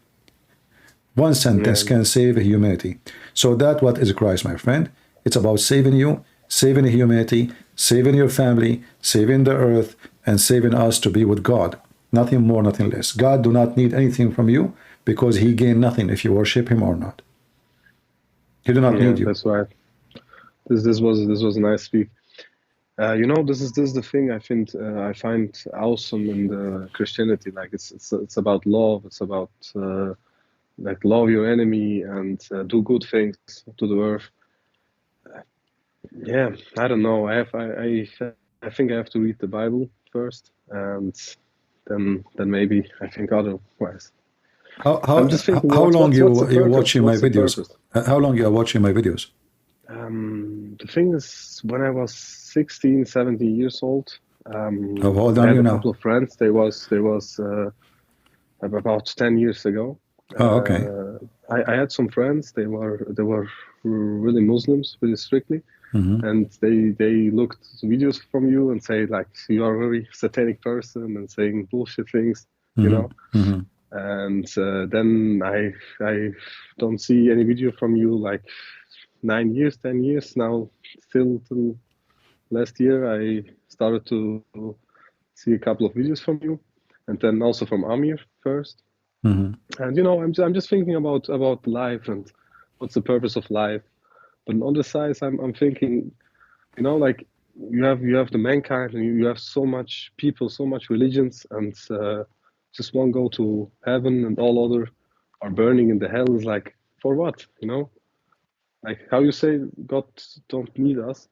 One sentence can save humanity. So that's what is Christ, my friend. It's about saving you, saving humanity, saving your family, saving the earth, and saving us to be with God. Nothing more, nothing less. God do not need anything from you because he gained nothing if you worship him or not. He do not need you.
That's right. This was a nice speak. You know, this is the thing I find awesome in the Christianity. Like it's about love. It's about like love your enemy and do good things to the earth. Yeah, I don't know. I think I have to read the Bible first, and then maybe I think otherwise.
How long you watching my videos? How long you are watching my videos?
The thing is, when I was 16, 17 years old,
how old are you now?
A couple of friends. They was about 10 years ago.
Oh, okay.
I had some friends. They were really Muslims, really strictly, and they looked videos from you and say like you are a very satanic person and saying bullshit things, you know. And then I don't see any video from you like 9 years, 10 years now. Still till last year, I started to see a couple of videos from you, and then also from Amir first. And you know, I'm just thinking about life and what's the purpose of life. But on the side, I'm thinking, you know, like you have the mankind and you have so much people, so much religions, and just one go to heaven and all other are burning in the hell is like for what, you know? Like how you say God don't need us,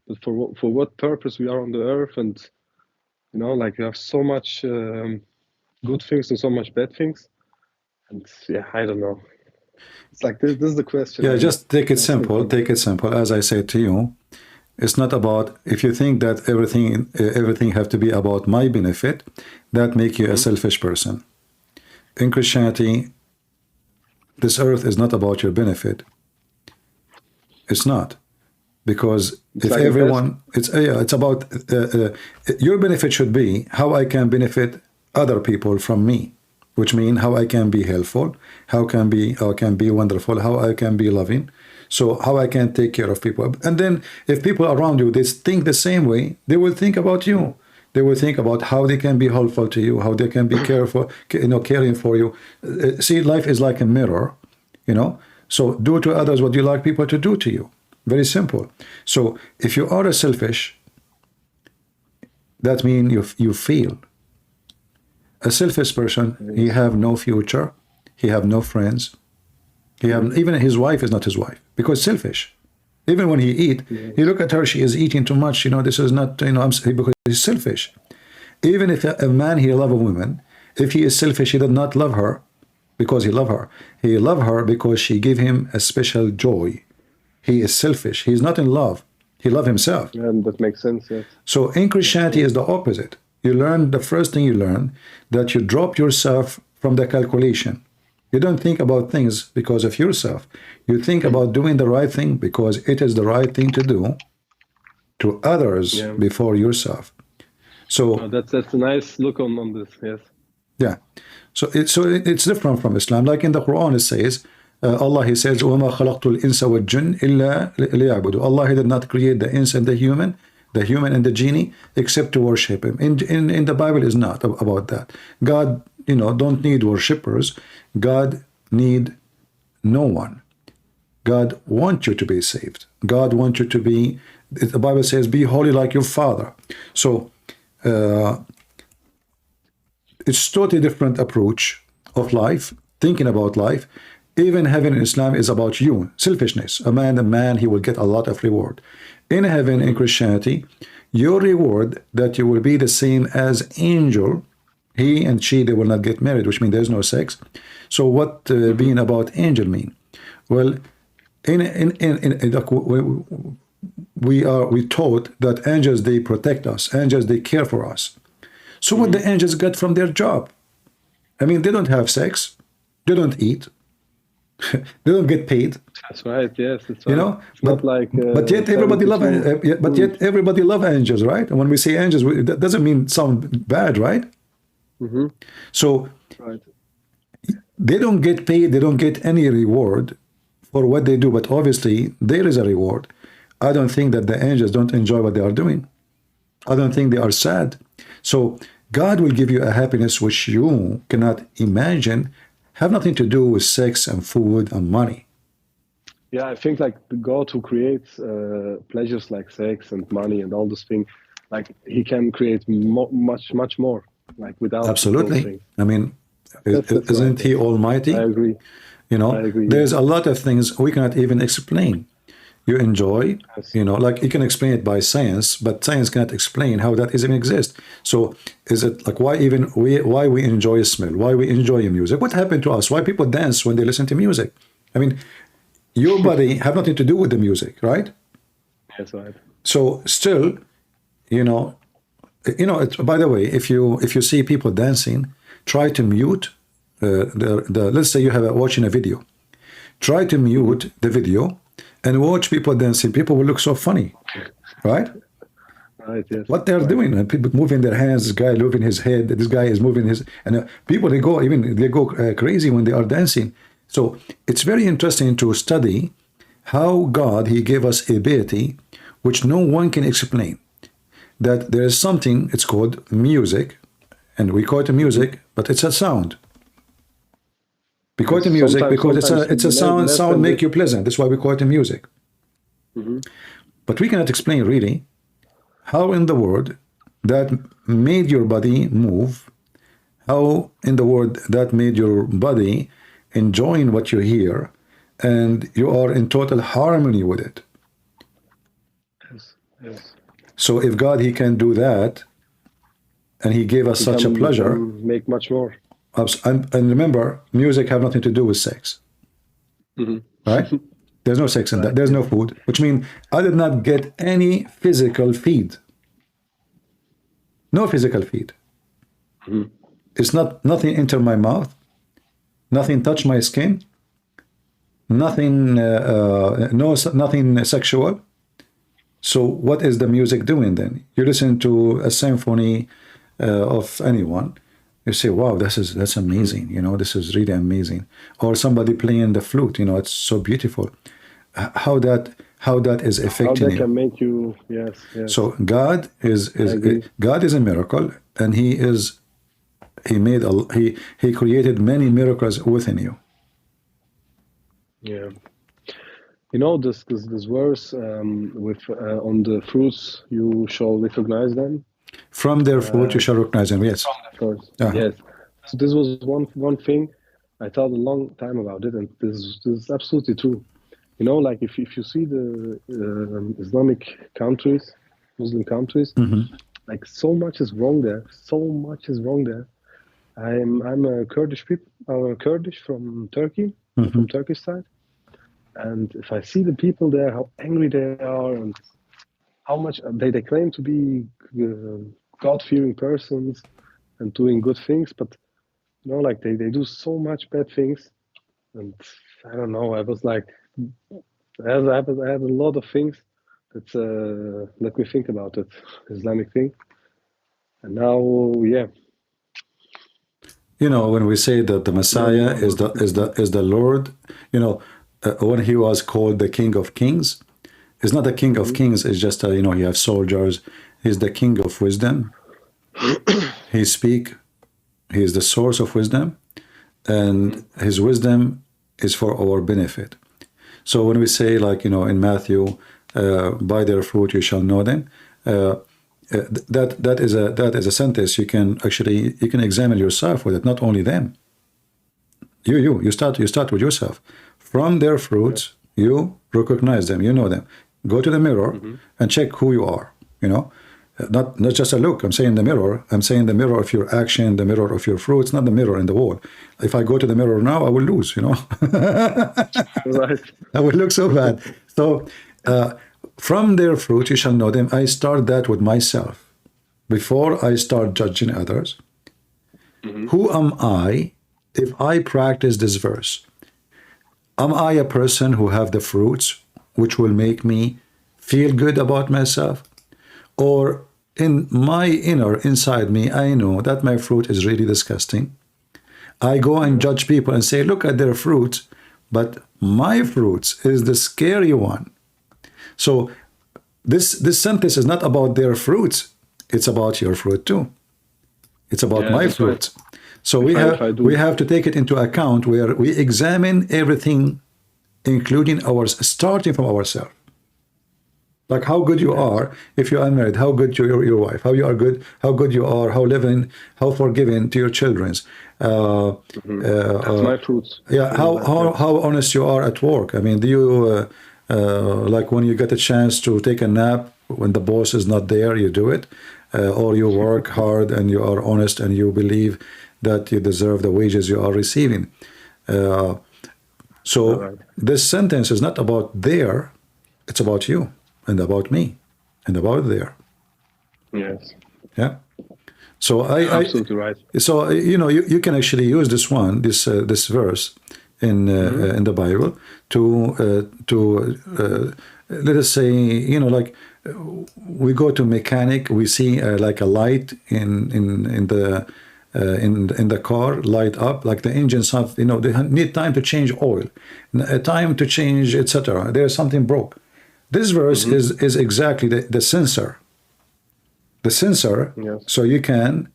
but for what purpose we are on the earth, and you know, like you have so much good things and so much bad things, and yeah, I don't know. It's like this is the question.
Yeah, just take it simple. Take it simple. As I said to you, it's not about if you think that everything have to be about my benefit, that make you a selfish person. In Christianity, this earth is not about your benefit. It's not, because if like everyone, it's about your benefit should be how I can benefit other people from me, which means how I can be helpful, how I can be wonderful, how I can be loving, so how I can take care of people. And then if people around you they think the same way, they will think about you. They will think about how they can be helpful to you, how they can be careful, you know, caring for you. See, life is like a mirror, you know. So do to others what you like people to do to you. Very simple. So if you are a selfish, that means you fail. A selfish person, he have no future, he have no friends, even his wife is not his wife because selfish. Even when he eat, you look at her, she is eating too much. You know, this is not, you know, because he's selfish. Even if a man, he love a woman, if he is selfish, he does not love her because he love her. He love her because she give him a special joy. He is selfish. He is not in love. He love himself.
Yeah, that makes sense. Yes.
So in Christianity is the opposite. You learn, the first thing you learn, that you drop yourself from the calculation. You don't think about things because of yourself. You think about doing the right thing because it is the right thing to do to others before yourself. So
that's a nice look on this. Yes.
Yeah. So it's different from Islam. Like in the Quran, it says, Allah, he says, وَمَا خَلَقْتُ الْإِنسَ وَالْجِنِّ إِلَّا لِيَعْبُدُوا. Allah, he did not create the ins and the human and the genie, except to worship him. In the Bible is not about that. God, you know, don't need worshippers. God need no one. God wants you to be saved. God wants you to be, the Bible says, be holy like your Father. So it's totally different approach of life, thinking about life. Even heaven in Islam is about you, selfishness. A man, he will get a lot of reward. In heaven, in Christianity, your reward that you will be the same as angel. He and she, they will not get married, which means there's no sex. So what being about angel mean? Well, we taught that angels, they protect us, angels, they care for us. So what the angels get from their job? I mean, they don't have sex, they don't eat, they don't get paid.
That's right. Yes, it's
you know,
it's not like.
But yet everybody love. But yet everybody love angels, right? And when we say angels, that doesn't mean sound bad, right?
Mm-hmm.
So
right.
They don't get paid. They don't get any reward for what they do. But obviously, there is a reward. I don't think that the angels don't enjoy what they are doing. I don't think they are sad. So God will give you a happiness which you cannot imagine, have nothing to do with sex and food and money.
Yeah, I think like the God who creates pleasures like sex and money and all those things, like he can create much more, like without.
Absolutely. I mean, isn't he almighty?
I agree.
You know,
I agree.
There's a lot of things we cannot even explain. You enjoy, you know, like you can explain it by science, but science cannot explain how that even exists. So is it like why we enjoy a smell, why we enjoy music? What happened to us? Why people dance when they listen to music? I mean, your body have nothing to do with the music, right?
That's right.
So still, you know, by the way, if you see people dancing, try to mute let's say you have watching a video. Try to mute the video and watch people dancing. People will look so funny, right?
Right. Yes.
What they're doing, and people moving their hands. This guy moving his head. This guy is moving his. And people they go crazy when they are dancing. So it's very interesting to study how God he gave us ability, which no one can explain. That there is something. It's called music, and we call it music, but it's a sound. We call it music because it's a sound. Sound make you pleasant. That's why we call it music.
Mm-hmm.
But we cannot explain really how in the world that made your body move, how in the world that made your body enjoying what you hear, and you are in total harmony with it.
Yes. Yes.
So if God he can do that, and he gave us such a pleasure,
make much more.
And remember, music have nothing to do with sex, right? There's no sex in that. There's no food, which means I did not get any physical feed. No physical feed. It's nothing enter my mouth, nothing touch my skin, nothing, nothing sexual. So what is the music doing then? You listen to a symphony of anyone. You say, wow, that's amazing. You know, this is really amazing. Or somebody playing the flute, you know, it's so beautiful. How that is affecting you.
How that can make you, yes.
So God is a miracle, and he created many miracles within you.
Yeah. You know, this verse with on the fruits you shall recognize them.
From their fruit you shall recognize them. Yes.
Yes. So this was one thing I thought a long time about it, and this is absolutely true. You know, like if you see the Islamic countries, Muslim countries, like so much is wrong there. So much is wrong there. I'm a Kurdish from Turkey, from Turkish side, and if I see the people there, how angry they are, and how much they claim to be God-fearing persons and doing good things, but you know, like they do so much bad things, and I don't know. I was like, I had a lot of things that let me think about it, Islamic thing, and now, yeah.
You know, when we say that the Messiah is the Lord, you know, when he was called the King of Kings, it's not the King of Kings. It's just you know, you have soldiers. He's the King of wisdom. He speak. He is the source of wisdom, and his wisdom is for our benefit. So when we say, like, you know, in Matthew, by their fruit you shall know them, that is a sentence you can examine yourself with it. Not only them. You start with yourself. From their fruits you recognize them. You know them. Go to the mirror and check who you are. You know, not just a look. I'm saying the mirror. I'm saying the mirror of your action, the mirror of your fruits, not the mirror in the wall. If I go to the mirror now, I will lose. You know,
right.
I would look so bad. So from their fruit you shall know them. I start that with myself before I start judging others. Who am I if I practice this verse? Am I a person who have the fruits which will make me feel good about myself? Or in my inside me, I know that my fruit is really disgusting. I go and judge people and say, look at their fruits, but my fruits is the scary one. So this sentence is not about their fruits. It's about your fruit too. It's about my fruits. Right. So we have to take it into account where we examine everything, including ours, starting from ourselves. Like how good you are if you are married, how good your wife, how you are good, how good you are, how living, how forgiving to your children's.
That's my fruits.
Yeah, how honest you are at work. I mean, do you like when you get a chance to take a nap when the boss is not there, you do it, or you work hard and you are honest and you believe that you deserve the wages you are receiving. So this sentence is not about there, it's about you and about me and about there.
Yes.
Yeah. So
absolutely right.
So you know you can actually use this one, this verse in the Bible to let us say, you know, like we go to mechanic, we see like a light in the car light up, like the engine, you know, they need time to change oil, time to change, etc. There's something broke. This verse is exactly the sensor. The sensor, yes. So you can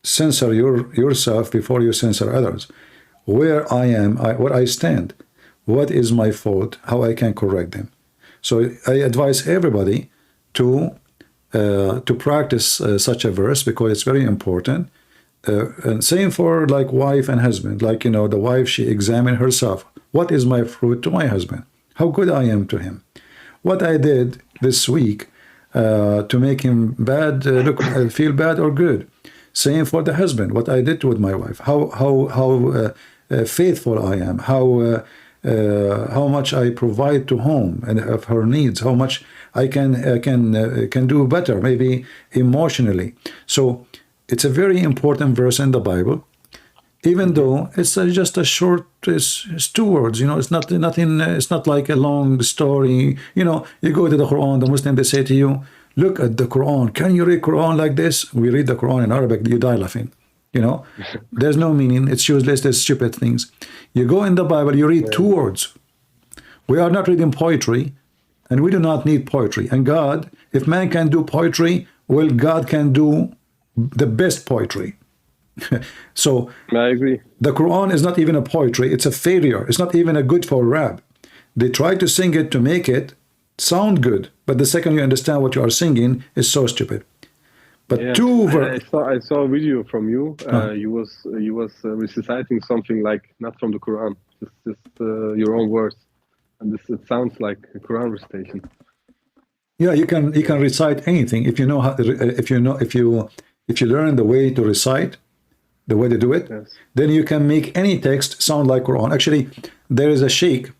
censor yourself before you censor others. Where I am, where I stand, what is my fault, how I can correct them. So I advise everybody to practice such a verse because it's very important. And same for like wife and husband. Like, you know, the wife, she examine herself. What is my fruit to my husband? How good I am to him? What I did this week to make him bad, feel bad or good. Same for the husband. What I did with my wife. How faithful I am. How much I provide to home and of her needs. How much I can do better, maybe emotionally. So it's a very important verse in the Bible, even though it's just a short, it's 2 words, you know, it's not nothing, it's not like a long story. You know, you go to the Quran, the Muslim, they say to you, look at the Quran, can you read Quran like this? We read the Quran in Arabic, you die laughing, you know. There's no meaning, it's useless, there's stupid things. You go in the Bible, you read 2 words. We are not reading poetry, and we do not need poetry. And God, if man can do poetry, well, God can do the best poetry. So
I agree.
The Quran is not even a poetry, it's a failure. It's not even a good for rap. They try to sing it to make it sound good, but the second you understand what you are singing is so stupid. But
yeah. I saw a video from you. You was reciting something like not from the Quran, just your own words, and it sounds like a Quran recitation.
Yeah, you can recite anything if you know how. If you learn the way to recite, the way to do it, yes. Then you can make any text sound like Quran. Actually, there is a sheikh.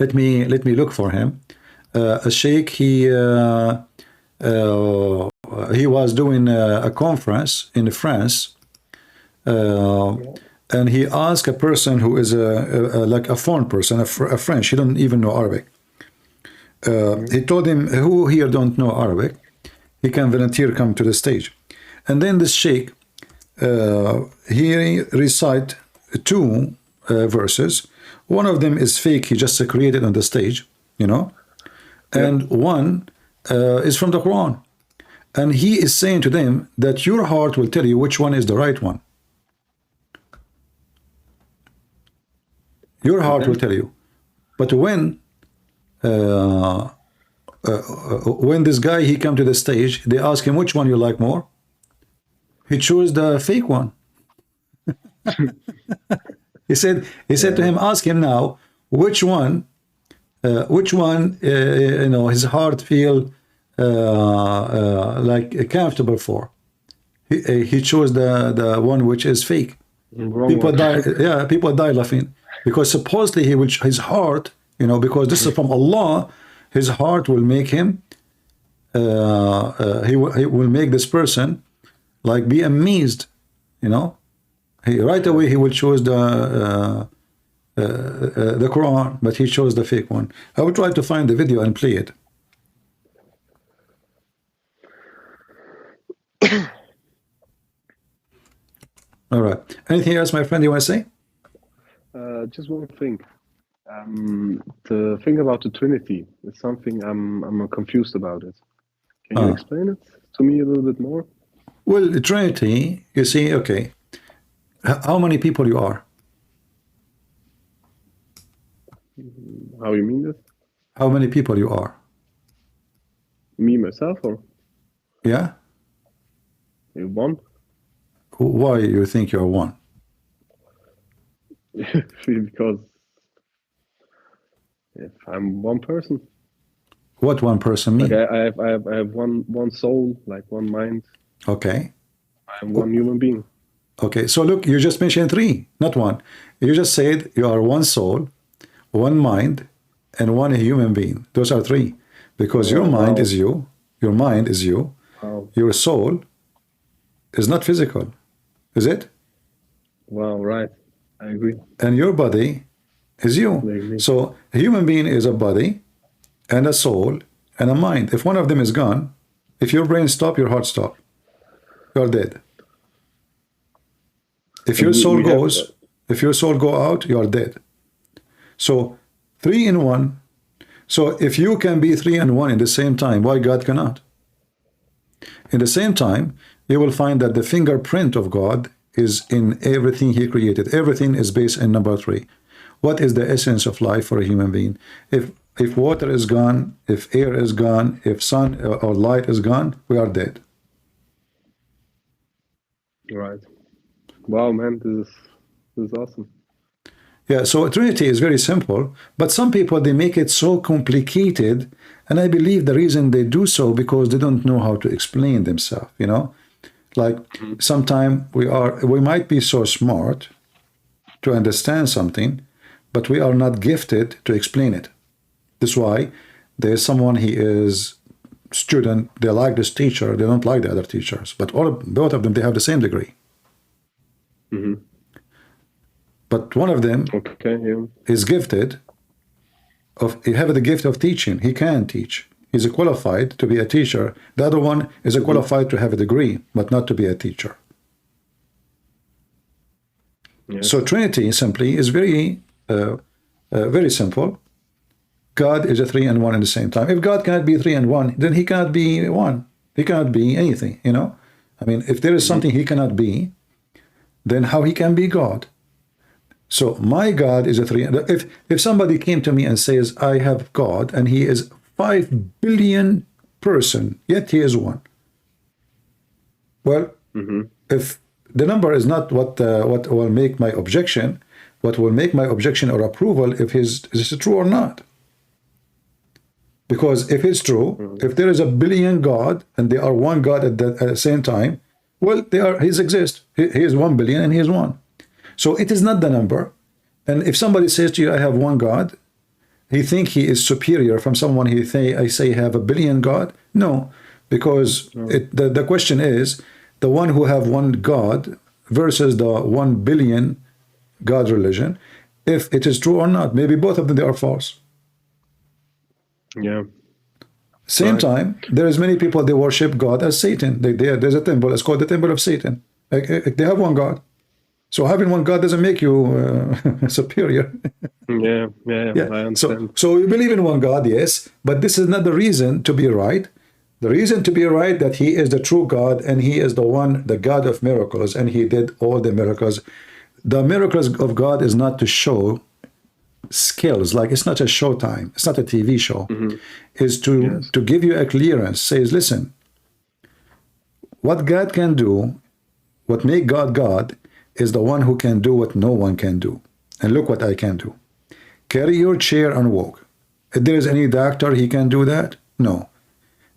Let me look for him. A sheikh. He was doing a conference in France, and he asked a person who is like a foreign person, a French. He don't even know Arabic. He told him, who here don't know Arabic, he can volunteer, come to the stage. And then this sheikh, he recite 2 verses. One of them is fake, he just created on the stage, you know, and one is from the Quran. And he is saying to them that your heart will tell you which one is the right one. Your heart will tell you. But when this guy, he come to the stage, they ask him which one you like more. He chose the fake one. he said to him, ask him now, which one, you know, his heart feel like comfortable for. He chose the one which is fake. People die laughing because supposedly his heart, you know, because this is from Allah, his heart will make him, he will make this person like be amazed, you know. Right away he will choose the Quran, but he chose the fake one. I will try to find the video and play it. All right. Anything else, my friend, you want to say?
Just one thing. The thing about the Trinity is something I'm confused about it. Can you explain it to me a little bit more?
Well, the Trinity, you see, okay. How many people you are?
How you mean this?
How many people you are?
Me, myself, or?
Yeah?
One.
Why you think you're one?
Because if I'm one person.
What one person mean?
Like I have one soul, like one mind.
Okay.
I'm one human being.
Okay, so look, you just mentioned three, not one. You just said you are one soul, one mind, and one human being. Those are three. Because your mind is you, your mind is you, your soul is not physical, is it?
Wow, right. I agree.
And your body is you. So a human being is a body and a soul and a mind. If one of them is gone, if your brain stop, your heart stop. You're dead. If your soul goes, if your soul go out, you are dead. So 3 in 1. So if you can be 3 and 1 in the same time, why God cannot? In the same time, you will find that the fingerprint of God is in everything he created. Everything is based in number 3. What is the essence of life for a human being? If water is gone, if air is gone, if sun or light is gone, we are dead.
Right. Wow, man, this is awesome.
Yeah, so Trinity is very simple, but some people, they make it so complicated, and I believe the reason they do so because they don't know how to explain themselves, you know? Like sometimes we might be so smart to understand something, but we are not gifted to explain it. That's why there's someone, he is student, they like this teacher, they don't like the other teachers, but both of them, they have the same degree. But one of them is gifted he have the gift of teaching. He can teach. He's qualified to be a teacher. The other one is qualified to have a degree, but not to be a teacher. Yes. So Trinity simply is very simple. God is a 3 and 1 at the same time. If God cannot be 3 and 1, then he cannot be 1. He cannot be anything, you know? I mean, if there is something he cannot be, then how he can be God? So my God is a 3. If somebody came to me and says, I have God, and he is 5 billion person, yet he is 1. Well, if the number is not what will make my objection, what will make my objection or approval if is it true or not? Because if it's true, if there is a billion God and they are one God at the same time, well, he exist. He is 1 billion and he is 1. So it is not the number. And if somebody says to you, I have one God, he think he is superior from someone I say have a billion God? No, because the question is the one who have one God versus the 1 billion God religion, if it is true or not. Maybe both of them, they are false.
Yeah.
Same time, there is many people, they worship God as Satan. There's a temple, it's called the temple of Satan. They have one God. So having one God doesn't make you superior.
Yeah, I understand.
So you believe in one God, yes, but this is not the reason to be right. The reason to be right that he is the true God and he is the God of miracles, and he did all the miracles. The miracles of God is not to show skills, like it's not a showtime, it's not a TV show. Is to give you a clearance, says, listen, what God can do, what make God God, is the one who can do what no one can do. And look what I can do. Carry your chair and walk. If there is any doctor, he can do that? No.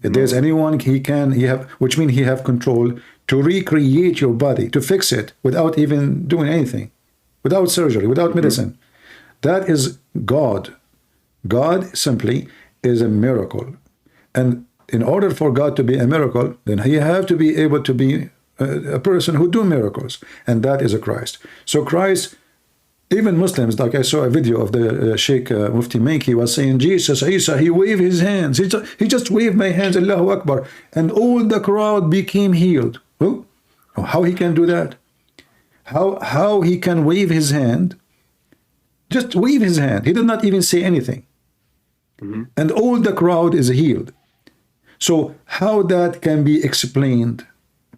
If there's anyone, which means he have control to recreate your body, to fix it without even doing anything, without surgery, without medicine. That is God. God simply is a miracle. And in order for God to be a miracle, then he have to be able to be a person who do miracles. And that is a Christ. So Christ, even Muslims, like I saw a video of the Sheikh Mufti Menk, he was saying, Jesus, Isa, he waved his hands. He just waved my hands, Allahu Akbar. And all the crowd became healed. Well, how he can do that? How he can wave his hand? Just wave his hand. He did not even say anything. And all the crowd is healed. So how that can be explained?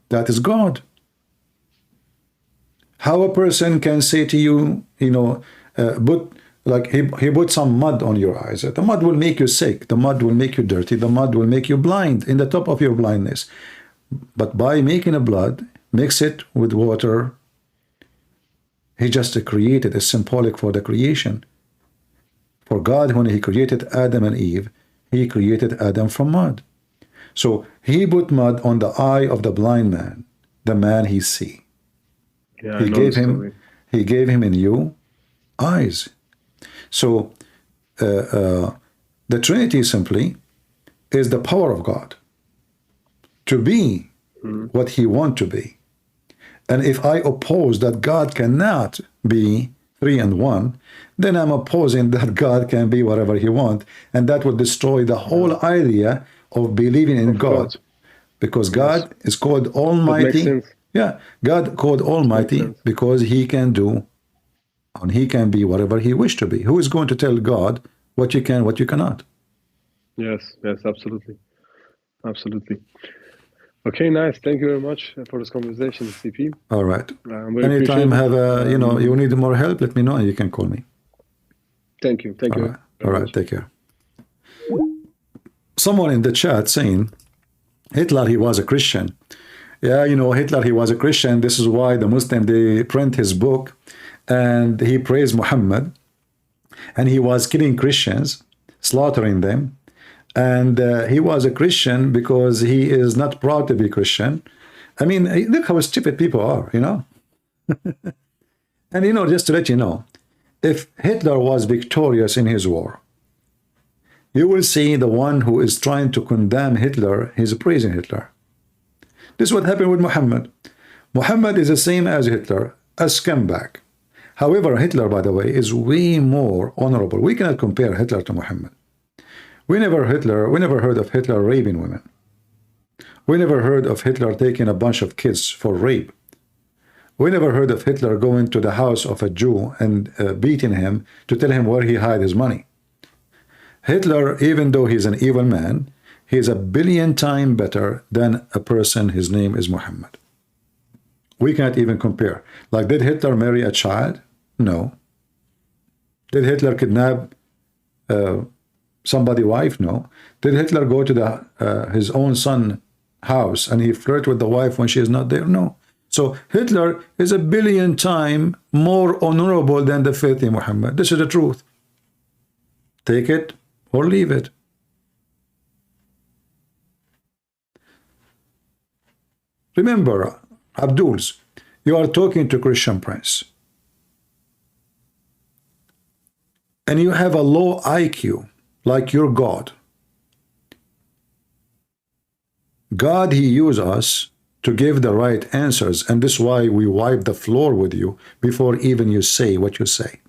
That is God. How a person can say to you, you know, like he put some mud on your eyes. The mud will make you sick. The mud will make you dirty. The mud will make you blind in the top of your blindness. But by making a blood, mix it with water, he just created a symbolic for the creation. For God, when he created Adam and Eve, he created Adam from mud. So he put mud on the eye of the blind man, the man he see.
Yeah,
he gave him a new eyes. So the Trinity simply is the power of God to be what he want to be. And if I oppose that God cannot be 3 and 1, then I'm opposing that God can be whatever he want, and that would destroy the whole idea of believing in God. Because God is called Almighty. Yeah, God called Almighty because he can do and he can be whatever he wished to be. Who is going to tell God what you can, what you cannot?
Yes, absolutely. Absolutely. Okay, nice. Thank you very much for this conversation, CP.
All right. Anytime have a, you know, you need more help, let me know and you can call me.
Thank you. Thank you.
All right, take care. Someone in the chat saying, Hitler, he was a Christian. Yeah, you know, Hitler, he was a Christian. This is why the Muslim, they print his book and he praised Muhammad. And he was killing Christians, slaughtering them. And he was a Christian because he is not proud to be Christian. I mean, look how stupid people are, you know. And, you know, just to let you know, if Hitler was victorious in his war, you will see the one who is trying to condemn Hitler, he's praising Hitler. This is what happened with Muhammad. Muhammad is the same as Hitler, a scumbag. However, Hitler, by the way, is way more honorable. We cannot compare Hitler to Muhammad. We never heard of Hitler raping women. We never heard of Hitler taking a bunch of kids for rape. We never heard of Hitler going to the house of a Jew and beating him to tell him where he hid his money. Hitler, even though he's an evil man, he's a billion times better than a person, his name is Muhammad. We can't even compare. Like, did Hitler marry a child? No. Did Hitler kidnap somebody's wife? No. Did Hitler go to his own son's house and he flirt with the wife when she is not there? No. So Hitler is a billion times more honorable than the filthy Muhammad. This is the truth. Take it or leave it. Remember, Abduls, you are talking to Christian Prince. And you have a low IQ, like your God. God, he used us to give the right answers, and this is why we wipe the floor with you before even you say what you say.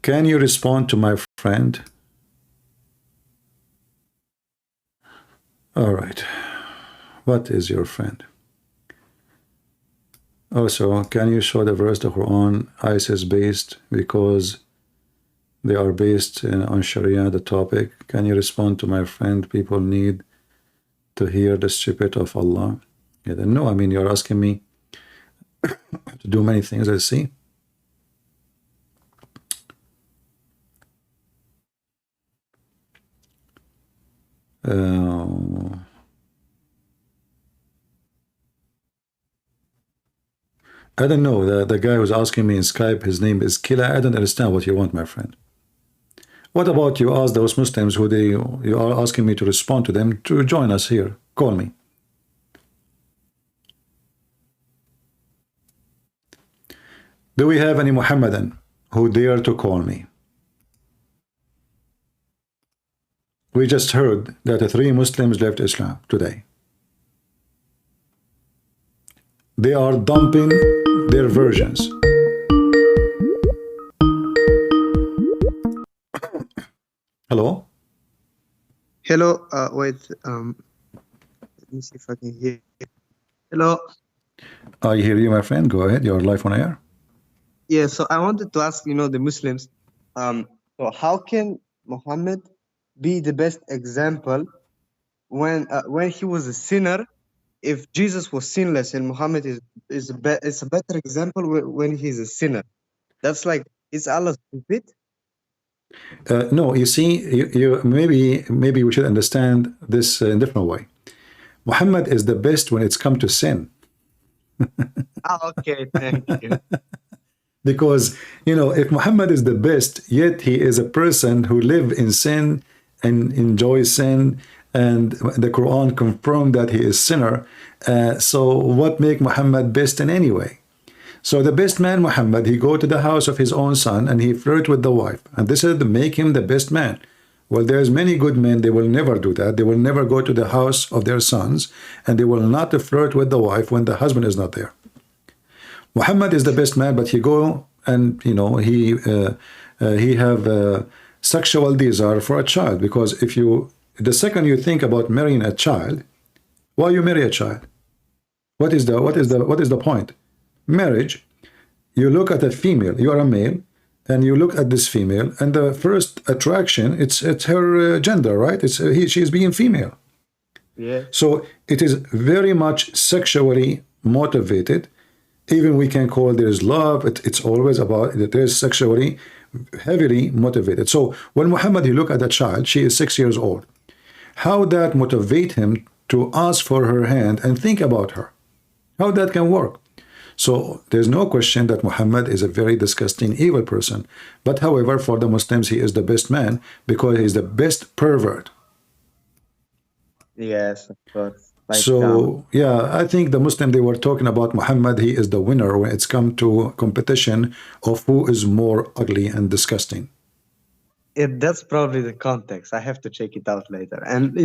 Can you respond to my friend? All right. What is your friend? Also, can you show the verse the Quran ISIS based because they are based on Sharia, the topic? Can you respond to my friend? People need to hear the secret of Allah. Yeah, then no, I mean, you're asking me to do many things, I see. I don't know, the guy who's asking me in Skype, his name is Killa. I don't understand what you want, my friend. What about you ask those Muslims who you are asking me to respond to them to join us here? Call me. Do we have any Muhammadan who dare to call me? We just heard that 3 Muslims left Islam today. They are dumping their versions. Hello?
Hello, wait, let me see if I can hear you. Hello.
I hear you, my friend. Go ahead. You're live on air.
Yeah, so I wanted to ask, the Muslims, so how can Muhammad be the best example when he was a sinner, if Jesus was sinless, and Muhammad is a better example when he's a sinner? That's like, is Allah stupid?
No, you see, maybe we should understand this in a different way. Muhammad is the best when it's come to sin.
Okay, thank you.
Because, if Muhammad is the best, yet he is a person who live in sin and enjoys sin, and the Quran confirmed that he is sinner. So what make Muhammad best in any way? So the best man, Muhammad, he go to the house of his own son and he flirt with the wife. And this is to make him the best man. Well, there's many good men, they will never do that. They will never go to the house of their sons, and they will not flirt with the wife when the husband is not there. Muhammad is the best man, but he go and, he have sexual desire for a child. Because the second you think about marrying a child, why you marry a child? What is the point? Marriage, you look at a female, you are a male, and you look at this female, and the first attraction, it's her gender, right? She's being female.
Yeah.
So it is very much sexually motivated. Even we can call there's love. It's always about that there's sexually heavily motivated. So when Muhammad, he look at a child, she is 6 years old. How that motivate him to ask for her hand and think about her? How that can work? So there's no question that Muhammad is a very disgusting, evil person. But however, for the Muslims, he is the best man because he's the best pervert.
Yes, of course.
So yeah, I think the Muslim, they were talking about Muhammad, he is the winner when it's come to competition of who is more ugly and disgusting.
That's probably the context. I have to check it out later. And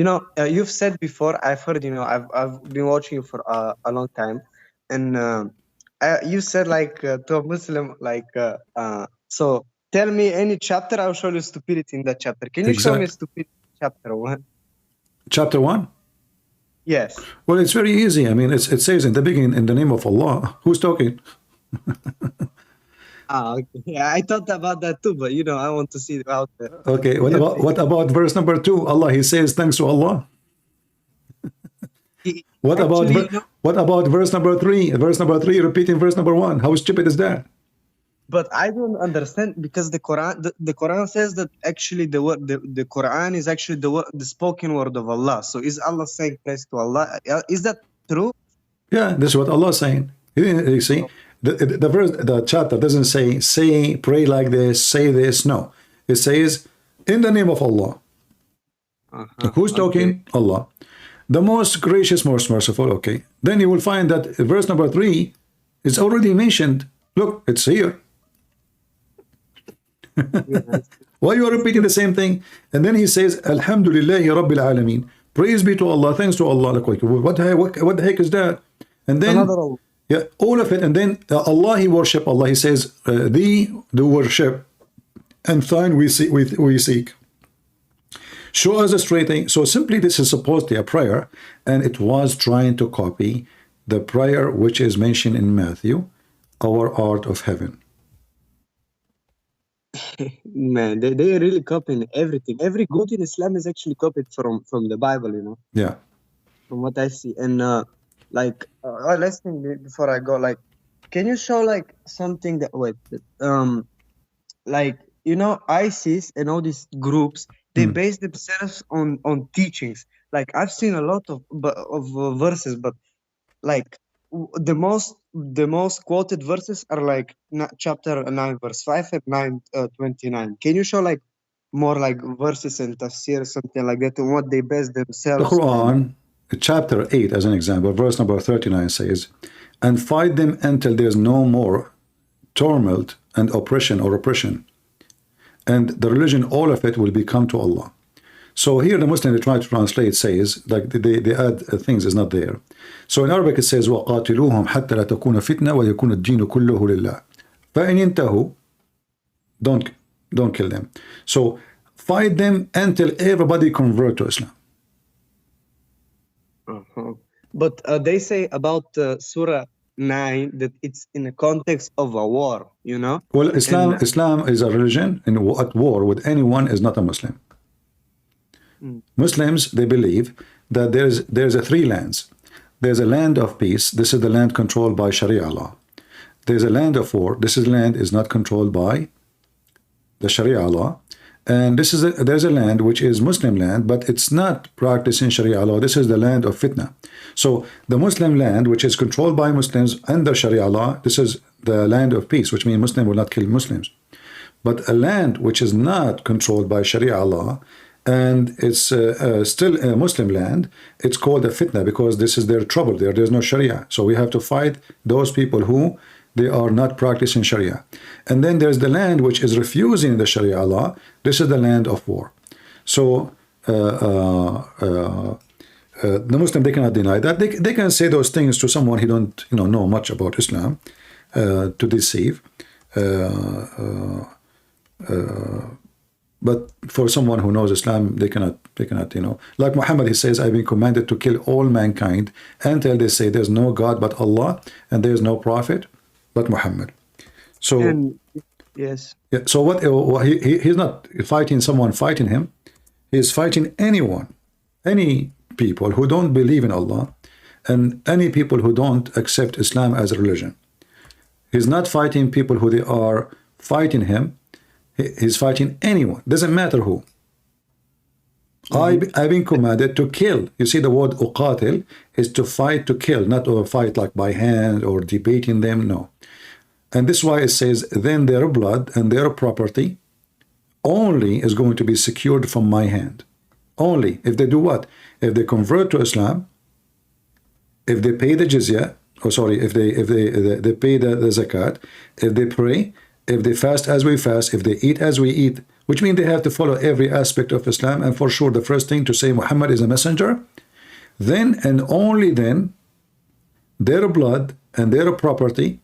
you've said before, I've heard, I've been watching you for a long time, and you said to a Muslim so tell me any chapter, I'll show you stupidity in that chapter. Can you show me stupidity chapter 1?
Chapter 1?
Yes.
Well, it's very easy. I mean, it says in the beginning, in the name of Allah. Who's talking?
Okay. Yeah, I thought about that too, but I want to see it out there.
Okay, what about verse number 2? Allah, he says thanks to Allah. What about verse number 3? Verse number 3 repeating verse number 1. How stupid is that?
But I don't understand, because the Quran says that actually the Quran is actually the spoken word of Allah. So is Allah saying praise to Allah? Is that true?
Yeah, this is what Allah is saying. You see, the chapter doesn't say pray like this, say this. No, it says in the name of Allah. Who's talking? Allah. The most gracious, most merciful. Okay. Then you will find that verse number 3 is already mentioned. Look, it's here. Why you are repeating the same thing? And then he says, Alhamdulillahi Rabbil Alameen. Praise be to Allah, thanks to Allah. What the heck is that? And then, yeah, all of it. And then Allah, he worship Allah. He says, thee do worship, and thine we seek. Show us a straight thing. So simply this is supposed to be a prayer, and it was trying to copy the prayer which is mentioned in Matthew, our art of heaven.
Man, they really copying everything. Every good in Islam is actually copied from the Bible,
Yeah.
From what I see. And last thing before I go, can you show something that ISIS and all these groups, they base themselves on teachings. I've seen a lot of verses, but the most quoted verses are chapter 9 verse 5 and 9:29. Can you show more verses and tafsir, something like that, and what they base themselves
the Quran, chapter 8 as an example, verse number 39 says, and fight them until there's no more turmoil and oppression or oppression. And the religion, all of it will become to Allah. So here the Muslim, they try to translate, says, like they add things is not there. So in Arabic it says, وَقَاتِلُوهُمْ حَتَّى لَا تَكُونَ فِتْنَةً وَيَكُونَ الدِّينُ كُلُّهُ لِلَّهِ فَإِنْ يَنْتَهُوا, don't kill them. So fight them until everybody convert to Islam.
But they say about Surah 9 that it's in the context of a war, you know?
Well, Islam is a religion, and at war with anyone is not a Muslim. Muslims, they believe that there's a three lands. There's a land of peace. This is the land controlled by Sharia law. There's a land of war. This is land is not controlled by the Sharia law. And there's a land which is Muslim land, but it's not practicing Sharia law. This is the land of fitna. So the Muslim land, which is controlled by Muslims under Sharia law, this is the land of peace, which means Muslim will not kill Muslims. But a land which is not controlled by Sharia law, and it's still a Muslim land, it's called a fitna because this is their trouble there. There's no Sharia. So we have to fight those people who they are not practicing Sharia. And then there's the land which is refusing the Sharia law. This is the land of war. So the Muslim, they cannot deny that. They can say those things to someone who don't know much about Islam to deceive. But for someone who knows Islam, they cannot, like Mohammed, he says, I've been commanded to kill all mankind until they say there's no God but Allah and there's no prophet but Muhammad. So
yes.
Yeah, so he's not fighting someone fighting him. He's fighting anyone, any people who don't believe in Allah and any people who don't accept Islam as a religion. He's not fighting people who they are fighting him. He's fighting anyone, doesn't matter who. I've been commanded to kill. You see, the word uqatil is to fight, to kill, not to fight like by hand or debating them, no. And this is why it says, then their blood and their property only is going to be secured from my hand. Only if they do what? If they convert to Islam, if they pay the jizya, if they pay the zakat, if they pray, if they fast as we fast, if they eat as we eat, which means they have to follow every aspect of Islam, and for sure the first thing to say Muhammad is a messenger, then and only then their blood and their property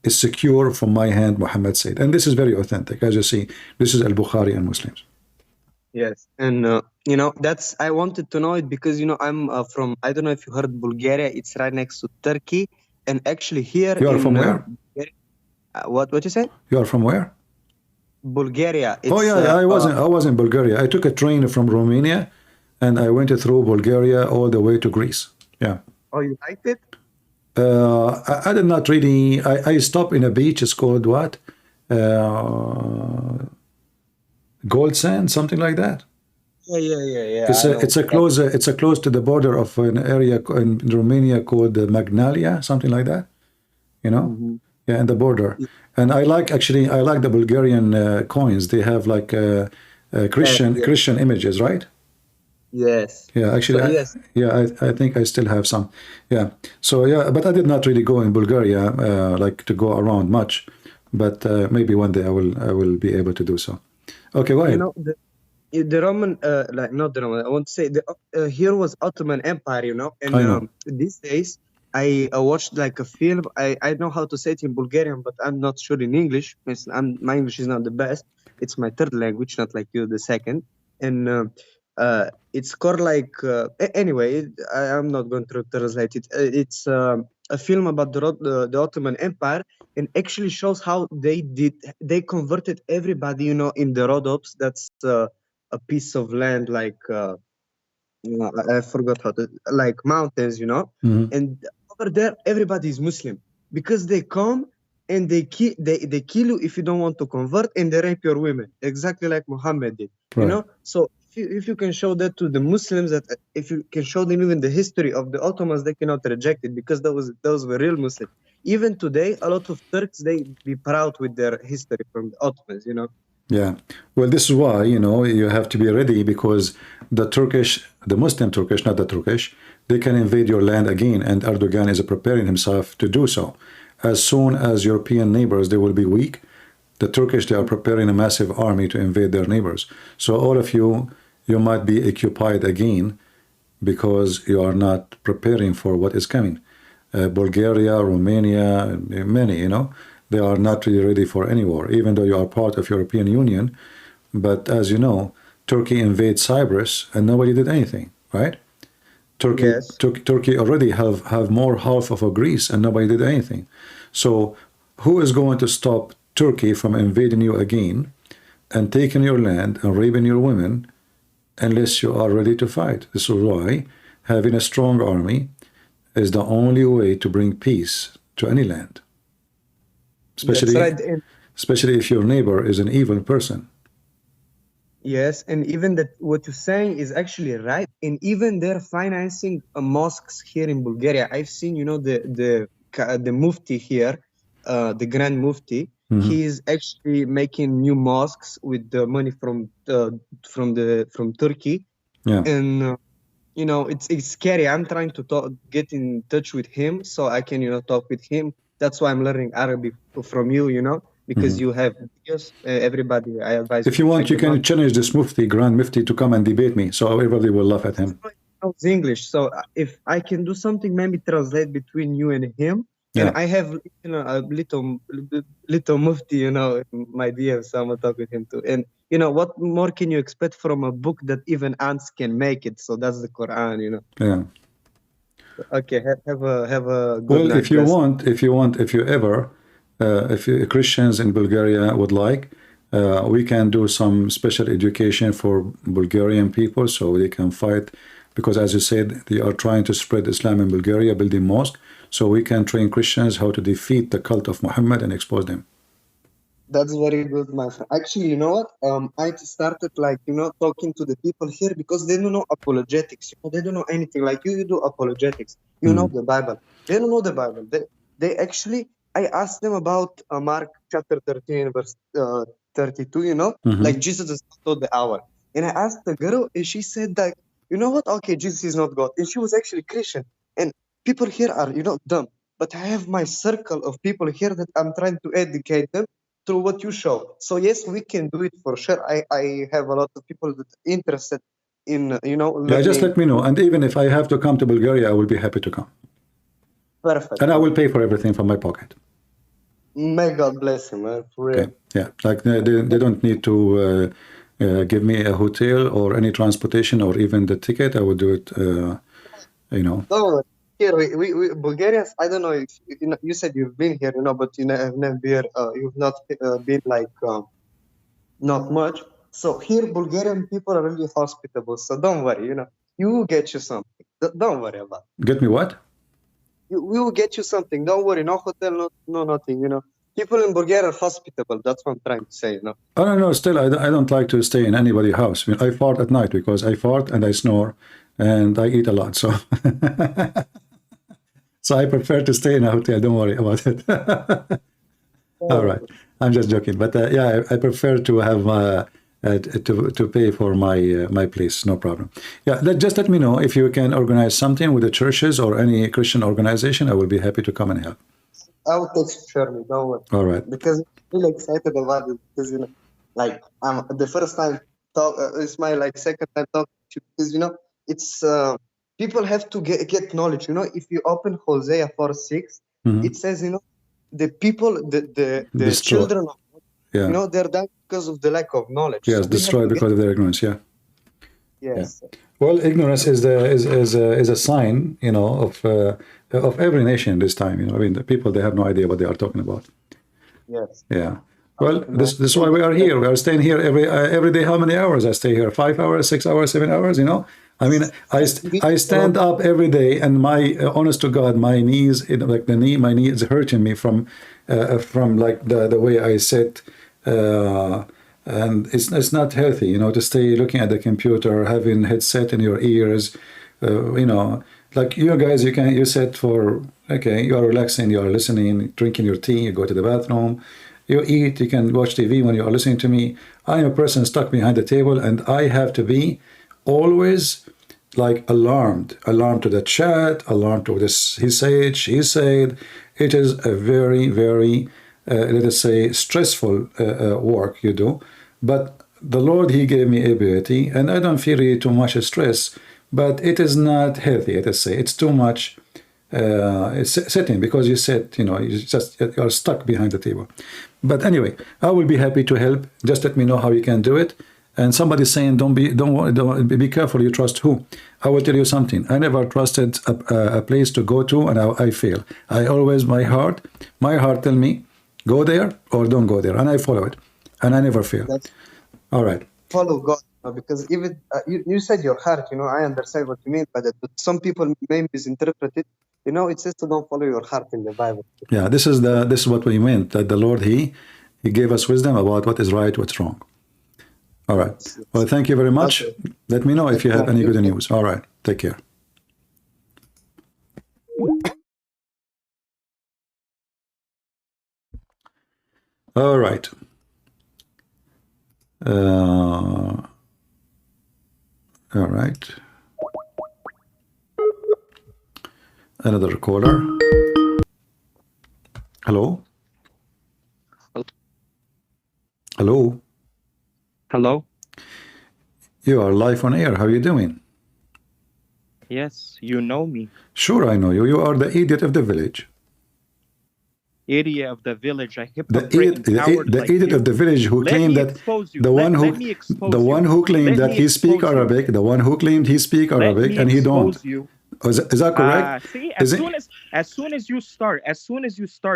is secure from my hand, Muhammad said. And this is very authentic. As you see, this is Al-Bukhari and Muslims.
Yes, and that's, I wanted to know it because I'm from, I don't know if you heard Bulgaria. It's right next to Turkey, and actually here
you are from where?
What you said?
You are from where?
Bulgaria.
Oh yeah, I was in Bulgaria. I took a train from Romania, and I went through Bulgaria all the way to Greece. Yeah.
Oh, you liked it?
I did not really. I stopped in a beach. It's called what? Gold Sand, something like that.
Yeah.
It's a close to the border of an area in Romania called Magnalia, something like that. Yeah, in the border. And I like the Bulgarian coins. They have like Christian images, right?
Yes.
Yeah, actually, I think I still have some. Yeah. So yeah, but I did not really go in Bulgaria, like to go around much. But maybe one day I will be able to do so. Okay, go ahead.
The Roman, not the Roman. I want to say here was Ottoman Empire, and
I know.
These days. I watched like a film. I know how to say it in Bulgarian, but I'm not sure in English. My English is not the best. It's my third language, not like you, the second. And it's called like anyway. I'm not going to translate it. It's a film about the Ottoman Empire, and actually shows how they converted everybody, in the Rhodops. That's a piece of land like. I forgot how to, like mountains, and over there everybody is Muslim because they come and they kill you if you don't want to convert, and they rape your women exactly like Muhammad did.
Right.
So if you can show that to the Muslims, that if you can show them even the history of the Ottomans, they cannot reject it because those were real Muslims. Even today, a lot of Turks, they be proud with their history from the Ottomans.
Yeah, well, this is why, you have to be ready, because the Muslim Turkish, not the Turkish, they can invade your land again, and Erdogan is preparing himself to do so. as soon as European neighbors, they will be weak. The Turkish, they are preparing a massive army to invade their neighbors. So all of you, you might be occupied again because you are not preparing for what is coming. Bulgaria, Romania, many, you know, they are not really ready for any war, even though you are part of European Union. But as you know, Turkey invaded Cyprus and nobody did anything, right? Turkey,
Yes.
Turkey already have more half of a Greece and nobody did anything. So who is going to stop Turkey from invading you again and taking your land and raping your women unless you are ready to fight? This is why having a strong army is the only way to bring peace to any land. Especially,
That's right.
especially if your neighbor is an evil person.
Yes, and even that what you're saying is actually right. And even they're financing mosques here in Bulgaria. I've seen, you know, the Mufti here, the Grand Mufti. He is actually making new mosques with the money from Turkey.
Yeah.
And you know, it's scary. I'm trying to get in touch with him so I can, you know, talk with him. That's why I'm learning Arabic from you, you know, because you have videos. Everybody, I advise.
If you want, you can challenge this Mufti, Grand Mufti, to come and debate me, so everybody will laugh at him.
It's English, so if I can do something, maybe translate between you and him.
Yeah.
And I have, you know, a little Mufti, you know, in my DM, so I'm gonna talk with him too. And you know, what more can you expect from a book that even ants can make it? So that's the Quran, you know.
Yeah.
Okay, have a good
Well,
night,
if you ever, if Christians in Bulgaria would like, we can do some special education for Bulgarian people so they can fight, because as you said, they are trying to spread Islam in Bulgaria, building mosque, so we can train Christians how to defeat the cult of Mohammed and expose them.
That's very good, my friend. Actually, you know what? I started, like, you know, talking to the people here because they don't know apologetics. You know, they don't know anything. Like you do apologetics. You know the Bible. They don't know the Bible. They actually, I asked them about Mark chapter 13, verse 32, you know, like Jesus is not the hour. And I asked the girl, and she said that, you know what? Okay, Jesus is not God. And she was actually Christian. And people here are, you know, dumb. But I have my circle of people here that I'm trying to educate them through what you show. So yes, we can do it for sure. I have a lot of people that are interested in, you know, learning.
Yeah, just let me know. And even if I have to come to Bulgaria, I will be happy to come.
Perfect.
And I will pay for everything from my pocket.
May God bless him, man. For real.
Okay. Yeah, like they don't need to give me a hotel or any transportation or even the ticket. I will do it, you know.
No, here we Bulgarians. I don't know if you know. You said you've been here, you know, but you have never been. You've not been like not much. So here, Bulgarian people are really hospitable. So don't worry, you know. You will get you something. Don't worry about it.
Get me what?
We will get you something. Don't worry. No hotel, no nothing. You know. People in Bulgaria are hospitable. That's what I'm trying to say, you know.
Oh, no, still, I don't like to stay in anybody's house. I mean, I fart at night because I fart and I snore and I eat a lot. So, so I prefer to stay in a hotel. Don't worry about it. All right. I'm just joking. But yeah, I prefer to have to pay for my place. No problem. Yeah, just let me know if you can organize something with the churches or any Christian organization. I will be happy to come and help.
I will text Shirley, don't worry.
All right.
Because I'm really excited about it. Because, you know, like, the first time it's my, like, second time talking to you. Because, you know, it's, people have to get knowledge. You know, if you open Hosea 4:6, it says, you know, the people, the children, you know, they're dying because of the lack of knowledge.
Yes,
So
destroyed because of their ignorance, yeah.
Yes.
Yeah. Well, ignorance is a sign, you know, of every nation this time. You know, I mean, the people, they have no idea what they are talking about.
Yes.
Yeah. Well, this is why we are here. We are staying here every day. How many hours I stay here? 5 hours, 6 hours, 7 hours. You know, I mean, I stand up every day, and my honest to God, my knees, like my knee is hurting me from like the way I sit. And it's not healthy, you know, to stay looking at the computer, having headset in your ears, you know, like you guys, you sit for, okay, you are relaxing, you are listening, drinking your tea, you go to the bathroom, you eat, you can watch TV when you are listening to me. I am a person stuck behind the table, and I have to be always like alarmed to the chat, alarmed to this, he said, she said. It is a very, very, let us say, stressful work you do. But the Lord, he gave me ability, and I don't feel really too much stress, but it is not healthy, let us say. It's too much it's sitting, because you said, you know, you're stuck behind the table. But anyway, I will be happy to help. Just let me know how you can do it. And somebody's saying, don't be careful, you trust who? I will tell you something. I never trusted a place to go to, and I fail. I always, my heart tell me, go there or don't go there, and I follow it, and I never fail. All right.
Follow God, because even you said your heart, you know, I understand what you mean by that, but some people may misinterpret it. You know, it says to don't follow your heart in the Bible.
Yeah, this is what we meant, that the Lord, he gave us wisdom about what is right, what's wrong. All right. Well, thank you very much. Okay. Let me know if you have any good news. All right. Take care. All right. All right. Another caller. Hello. Hello.
Hello.
You are live on air. How are you doing?
Yes, you know me.
Sure, I know you. You are the idiot of the village.
Idiot of the village. I
The idiot of the village who claimed that the one who claimed that he speak Arabic, the one who claimed he speak Arabic, and he don't. Is that correct?
See, as soon as you start,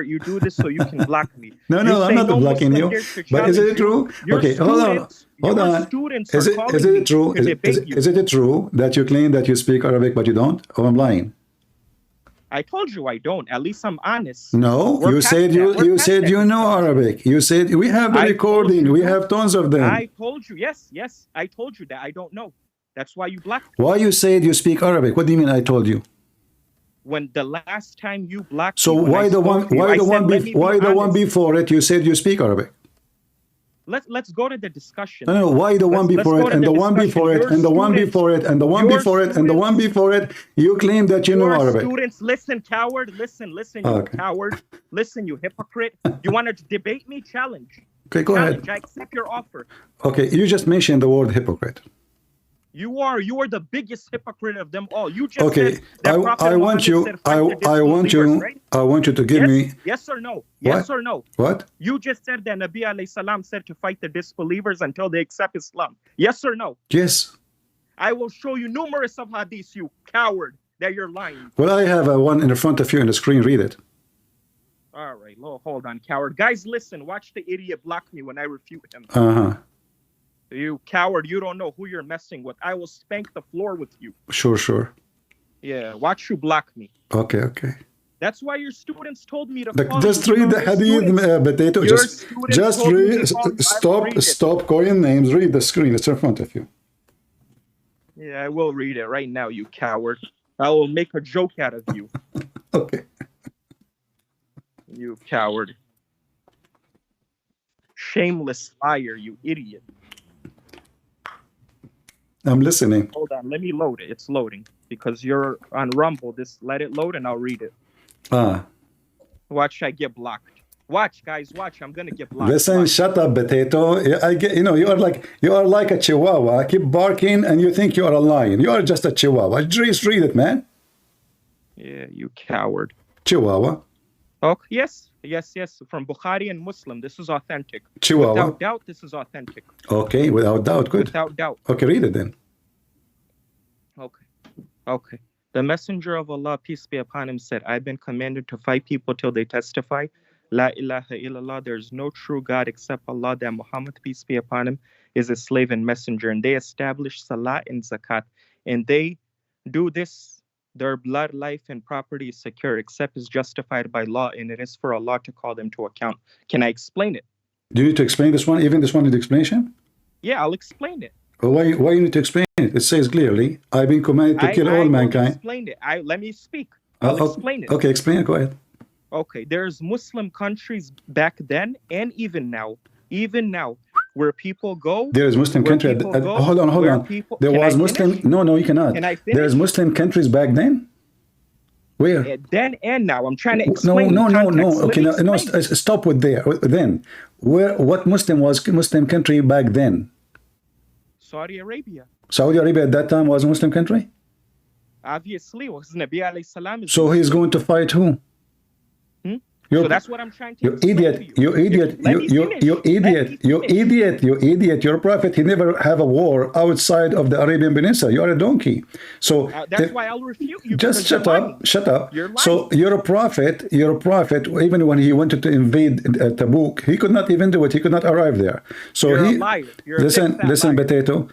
you do this so you can block me.
No, I'm not blocking you. But is it true? Okay, hold on. Is it true? Is it true that you claim that you speak Arabic but you don't? Or I'm lying?
I told you I don't. At least I'm honest.
No, you said you know Arabic. You said we have the recording. We have tons of them.
I told you, yes. I told you that I don't know. That's why you blocked me.
Why you said you speak Arabic? What do you mean I told you?
When the last time you blocked me.
So why the one before it you said you speak Arabic?
Let's go to the discussion.
No, why the one before it and the one before it and the one before it and the one before it and the one before it? You claim that you know Arabic.
Students, listen, coward. Listen, you coward. Listen, you hypocrite. You want to debate me? Challenge.
Okay, go ahead.
I accept your offer.
Okay, you just mentioned the word hypocrite.
You are the biggest hypocrite of them all. You just
said that I want you to give me
yes or no. Yes or no.
What?
You just said that Nabi alayhi salam said to fight the disbelievers until they accept Islam. Yes or no?
Yes.
I will show you numerous of hadiths, you coward, that you're lying.
Well, I have one in front of you on the screen. Read it.
All right, hold on, coward. Guys, listen. Watch the idiot block me when I refute him. You coward, you don't know who you're messing with. I will spank the floor with you.
Sure.
Yeah, watch you block me.
Okay.
That's why your students told me to
just read the hadith, potato. Just read. Stop calling names. Read the screen. It's in front of you.
Yeah, I will read it right now, you coward. I will make a joke out of you.
Okay.
You coward. Shameless liar, you idiot.
I'm listening.
Hold on, let me load it. It's loading because you're on Rumble. Just let it load and I'll read it. Watch, I get blocked. Watch, guys, watch. I'm gonna get blocked.
Listen, shut up, potato. I get. You are like a chihuahua. Keep barking, and you think you are a lion. You are just a chihuahua. Just read it, man.
Yeah, you coward.
Chihuahua.
Oh, yes. From Bukhari and Muslim. This is authentic.
Chihuahua.
Without doubt, this is authentic.
Okay, without doubt. Good.
Without doubt.
Okay, read it then.
Okay. The Messenger of Allah, peace be upon him, said, I've been commanded to fight people till they testify, La ilaha illallah, there is no true God except Allah, that Muhammad, peace be upon him, is a slave and messenger. And they establish salat and zakat. And they do this, their blood, life, and property is secure, except is justified by law, and it is for Allah to call them to account. Can I explain it?
Do you need to explain this one? Even this one in the explanation?
Yeah, I'll explain it.
Well, why you need to explain it? It says clearly, I've been commanded to kill all mankind.
Explain it. Let me speak. I'll explain it.
Okay, explain it. Go ahead.
Okay, there's Muslim countries back then and even now, where people go.
There is Muslim
where
country.
people go,
Hold on, hold
where
on.
people-
There
Can
was
I
Muslim.
finish?
No, you cannot.
Can I
There's
finish?
Muslim countries back then. Where?
Then and now, I'm trying to
No,
explain.
no.
context. Let
Okay,
me
no.
explain.
Stop with there. Then, where? What Muslim country back then?
Saudi Arabia.
Saudi Arabia at that time was a Muslim country.
Obviously, was Nabi alayhi salam.
So he's going to fight who?
So that's what I'm trying to
You
explain
idiot,
to you.
you idiot,
Let me finish.
you
Let me
idiot, you
finish.
idiot, you idiot. Your prophet, he never have a war outside of the Arabian Peninsula. You are a donkey. So
That's why I'll refute you.
just
because
shut
you're
up,
lying.
shut up.
You're lying.
So you're a prophet, even when he wanted to invade Tabuk, he could not even do it. He could not arrive there. So
You're
he,
a liar. You're a
listen,
big fat
listen,
liar.
potato.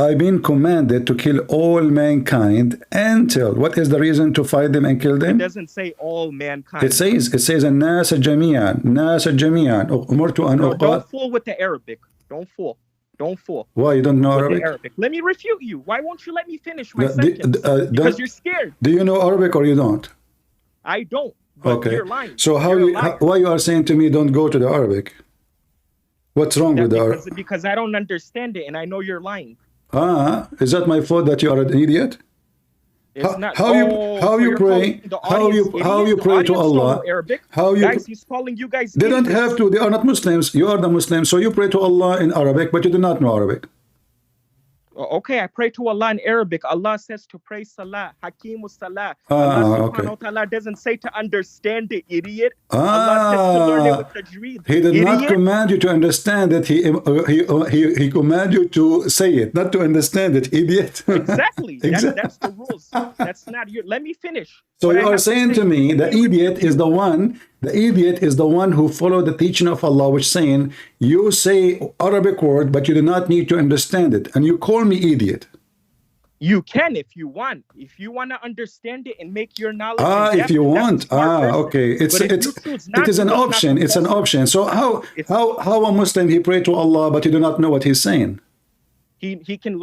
I've been commanded to kill all mankind until, what is the reason to fight them and kill
It
them?
doesn't say all mankind.
It says الناس جميعا أمرت أن
No,
أقاتل.
don't fool with the Arabic. Don't fool. Don't fool.
Why you don't know
with
Arabic?
the Arabic. Let me refute you. Why won't you let me finish my
Do-
sentence?
don't-
Because you're scared.
Do you know Arabic or you don't?
I don't. But
Okay.
you're lying.
So why you are saying to me don't go to the Arabic? What's wrong with the Arabic?
Because I don't understand it and I know you're lying.
Is that my fault that you are an idiot?
It's not.
How you pray? How you pray to Allah?
Arabic.
How you?
Guys, he's calling you guys.
They don't
idiots.
have to. They are not Muslims. You are the Muslims, so you pray to Allah in Arabic, but you do not know Arabic.
Okay, I pray to Allah in Arabic. Allah says to pray Salah, Hakimu Salah. Allah
okay.
subhanahu wa ta'ala doesn't say to understand it, idiot. Allah says to learn it with tajweed.
He did not
idiot.
command you to understand it. He commanded you to say it, not to understand it, idiot.
Exactly.
Exactly.
That's the rules. That's not your. Let me finish.
So
What
you
I
are
have
saying
say.
to me the idiot is the one who followed the teaching of Allah, which saying you say Arabic word, but you do not need to understand it, and you call me idiot.
You can if you want. If you want to understand it and make your knowledge. in
If
depth,
you
that's
want.
a smart person.
Okay.
But if you choose not
It is
to,
an
that's not
option. It's an
compulsory.
option. So how a Muslim he pray to Allah, but he do not know what he's saying?
He can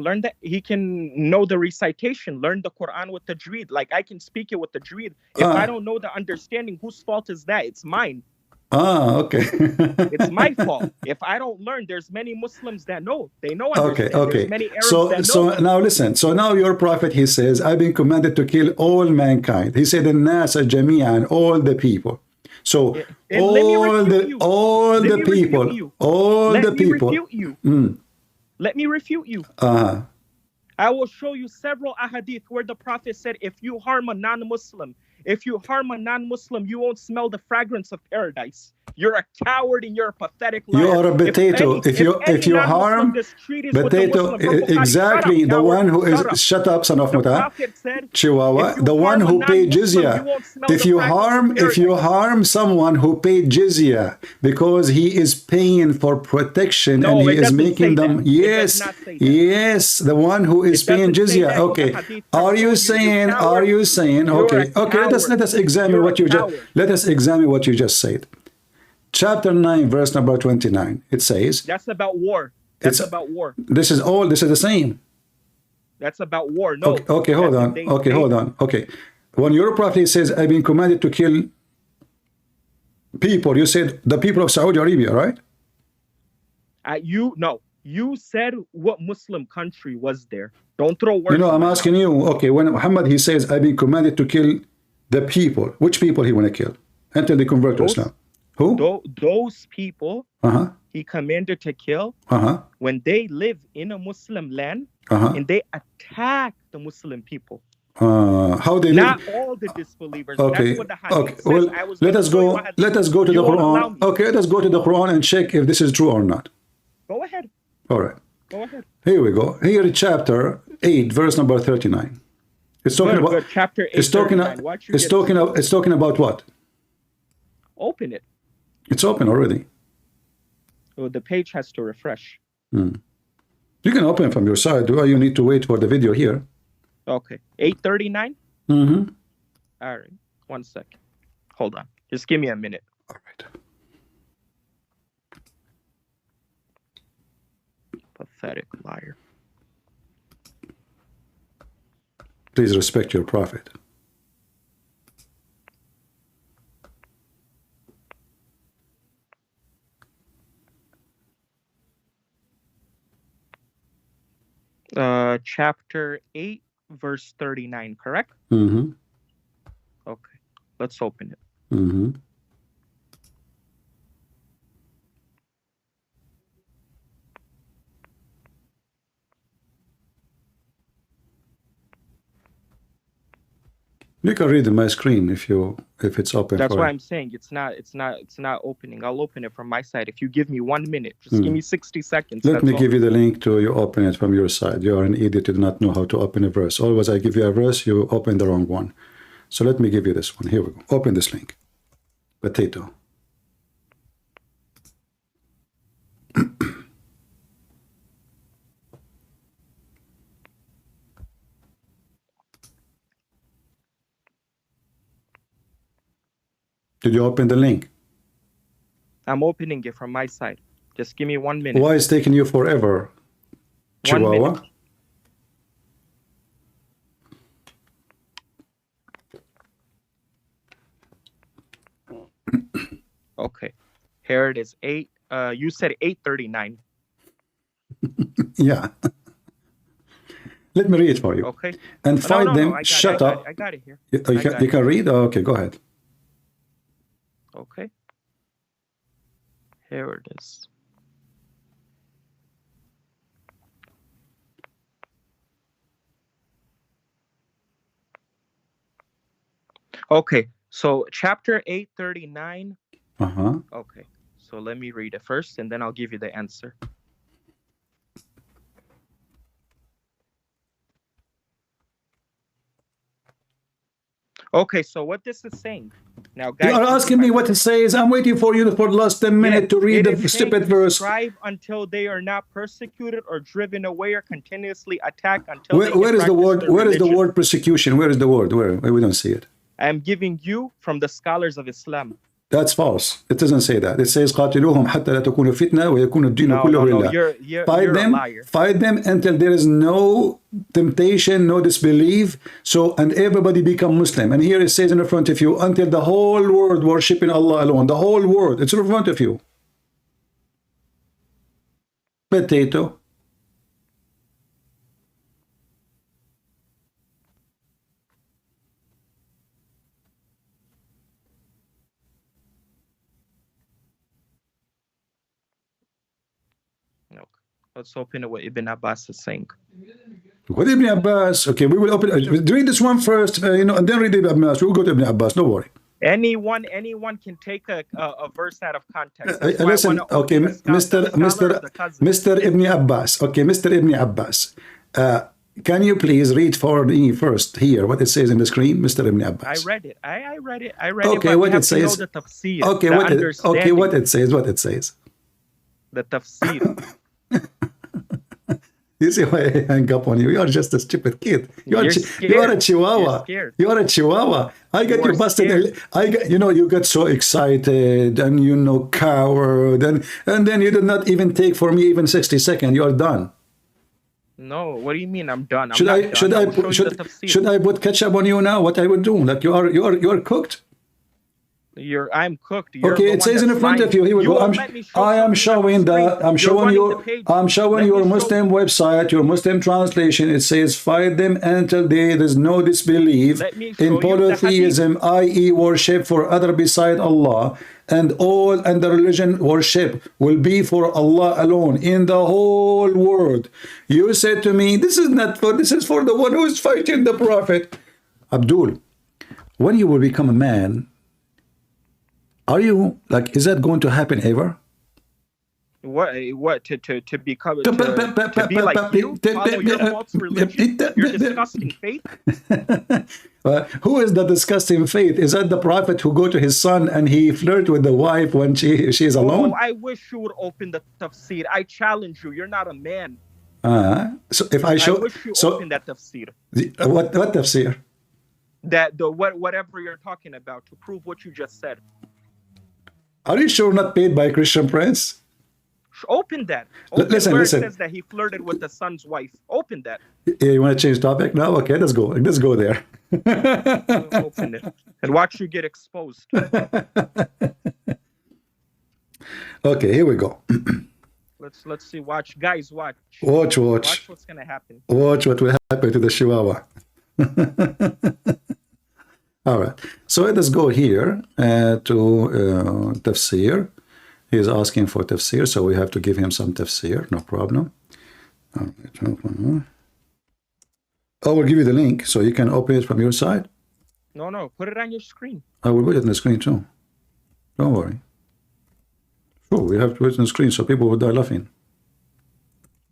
learn that. He can know the recitation, learn the Quran with tajweed. Like I can speak it with tajweed. If I don't know the understanding, whose fault is that? It's mine.
Okay.
It's my fault. If I don't learn, there's many Muslims that know. They know.
Okay.
There's many Arabs
So
that know.
now listen. So now your prophet he says, I've been commanded to kill all mankind. He said, الناس جميعا, all the people. So all the people.
Let me refute you. I will show you several ahadith where the Prophet said, if you harm a non-Muslim, you won't smell the fragrance of paradise. You're a coward and you're a pathetic liar.
You are a potato. If you harm potato, exactly the one who is shut up, son of Muta, Chihuahua, the one who paid jizya. If you harm someone who paid jizya because he is paying for protection and he is making them yes, the one who is paying jizya. Okay, are you saying? Okay, let us examine what you just said. Chapter 9, verse number 29. It says
that's about war. That's about war.
This is the same.
That's about war. No.
Okay, hold on. Okay. When your prophet says, I've been commanded to kill people, you said the people of Saudi Arabia, right?
You said what Muslim country was there. Don't throw words.
I'm asking you. Okay, when Muhammad he says, I've been commanded to kill the people, which people he want to kill until they convert to Islam? Who?
Those people he commanded to kill when they live in a Muslim land and they attack the Muslim people.
How they
Not
live?
all the disbelievers.
Okay.
That's what the hadith says.
Well, let us go to the Quran. Okay, let us go to the Quran and check if this is true or not.
Go ahead.
All right.
Go ahead.
Here we go. Here in chapter 8, verse number 39. It's talking about
chapter 8.
It's talking about what?
Open it.
It's open already.
Well, the page has to refresh.
You can open from your side. Why you need to wait for the video here?
Okay. 8:39?
Mm-hmm.
All right. 1 second. Hold on. Just give me a minute.
All right.
Pathetic liar.
Please respect your prophet.
Chapter 8, verse 39, correct?
Mm-hmm.
Okay, let's open it.
Mm-hmm. You can read in my screen if it's open.
That's
for
why
you.
I'm saying it's not opening. I'll open it from my side. If you give me 1 minute, just give me 60 seconds.
Let
that's
me
all.
give you the link to you open it from your side. You are an idiot. You do not know how to open a verse. Always I give you a verse, you open the wrong one. So let me give you this one. Here we go. Open this link. Potato. Did you open the link?
I'm opening it from my side. Just give me 1 minute.
Why is taking you forever,
1 minute.
Chihuahua?
Okay, here it is. You said 8:39.
Yeah. Let me read it for you.
Okay.
And fight them. Shut up.
I got it here.
You can read? Oh, okay, go ahead.
Okay. Here it is. Okay, so chapter 8:39.
Uh-huh.
Okay, so let me read it first, and then I'll give you the answer. Okay, so what this is saying now, guys.
You are asking me what it says. I'm waiting for you for the last 10 minutes to read the stupid verse.
Strive until they are not persecuted or driven away or continuously attacked until.
Where is the word? Where is the word persecution? Where is the word? Where we don't see it.
I am giving you from the scholars of Islam.
That's false. It doesn't say that. It says قاتلوهم حتى لا تكون فتنة ويكون الدين كله لله. Fight them until there is no temptation, no disbelief. So and everybody become Muslim. And here it says in front of you until the whole world worshiping Allah alone. The whole world. It's in front of you. Potato.
Let's open it what Ibn Abbas is saying.
What Ibn Abbas? Okay, we will open. Read this one first, and then read Ibn Abbas. We'll go to Ibn Abbas. Don't worry.
Anyone can take a verse out of context.
Listen, okay, Mr. Ibn Abbas. Okay, Mr. Ibn Abbas. Can you please read for me first here what it says in the screen, Mr. Ibn Abbas?
I read it. I read it.
Okay, what it says. Okay, what it says. What it says.
The tafsir.
You see why I hang up on you? You are just a stupid kid. You are a chihuahua. You are a chihuahua. I got you busted. You got so excited and coward and then you did not even take for me even 60 seconds. You are done.
No, what do you mean I'm done?
Should I put ketchup on you now? What I would do? Like you are cooked.
I'm cooked.
Okay, it says in front of you. Here we go. I'm showing your Muslim website, your Muslim translation. It says, fight them until there is no disbelief in polytheism, i.e. worship for other beside Allah, and the religion worship will be for Allah alone in the whole world. You said to me, this is for the one who is fighting the Prophet. Abdul, when you will become a man, are you is that going to happen ever?
What to become to be like you? Follow your false religion? Your disgusting faith?
Who is the disgusting faith? Is that the Prophet who go to his son and he flirt with the wife when she is alone?
Oh, I wish you would open the tafsir. I challenge you. You're not a man.
So if I show,
I wish you open that tafsir.
What tafsir?
Whatever you're talking about to prove what you just said.
Are you sure not paid by Christian Prince?
Open that.
Listen.
It says that he flirted with the son's wife. Open that.
Yeah, you want to change topic now? Okay, let's go there.
Open it and watch you get exposed.
Okay, here we go.
Let's see. Watch, guys. Watch.
Watch.
Watch what's gonna happen.
Watch what will happen to the Chihuahua. All right. So let us go here to tafsir. He's asking for tafsir, so we have to give him some tafsir. No problem. All right. I will give you the link so you can open it from your side.
No. Put it on your screen.
I will put it on the screen too. Don't worry. Sure, we have to put it on the screen so people will die laughing.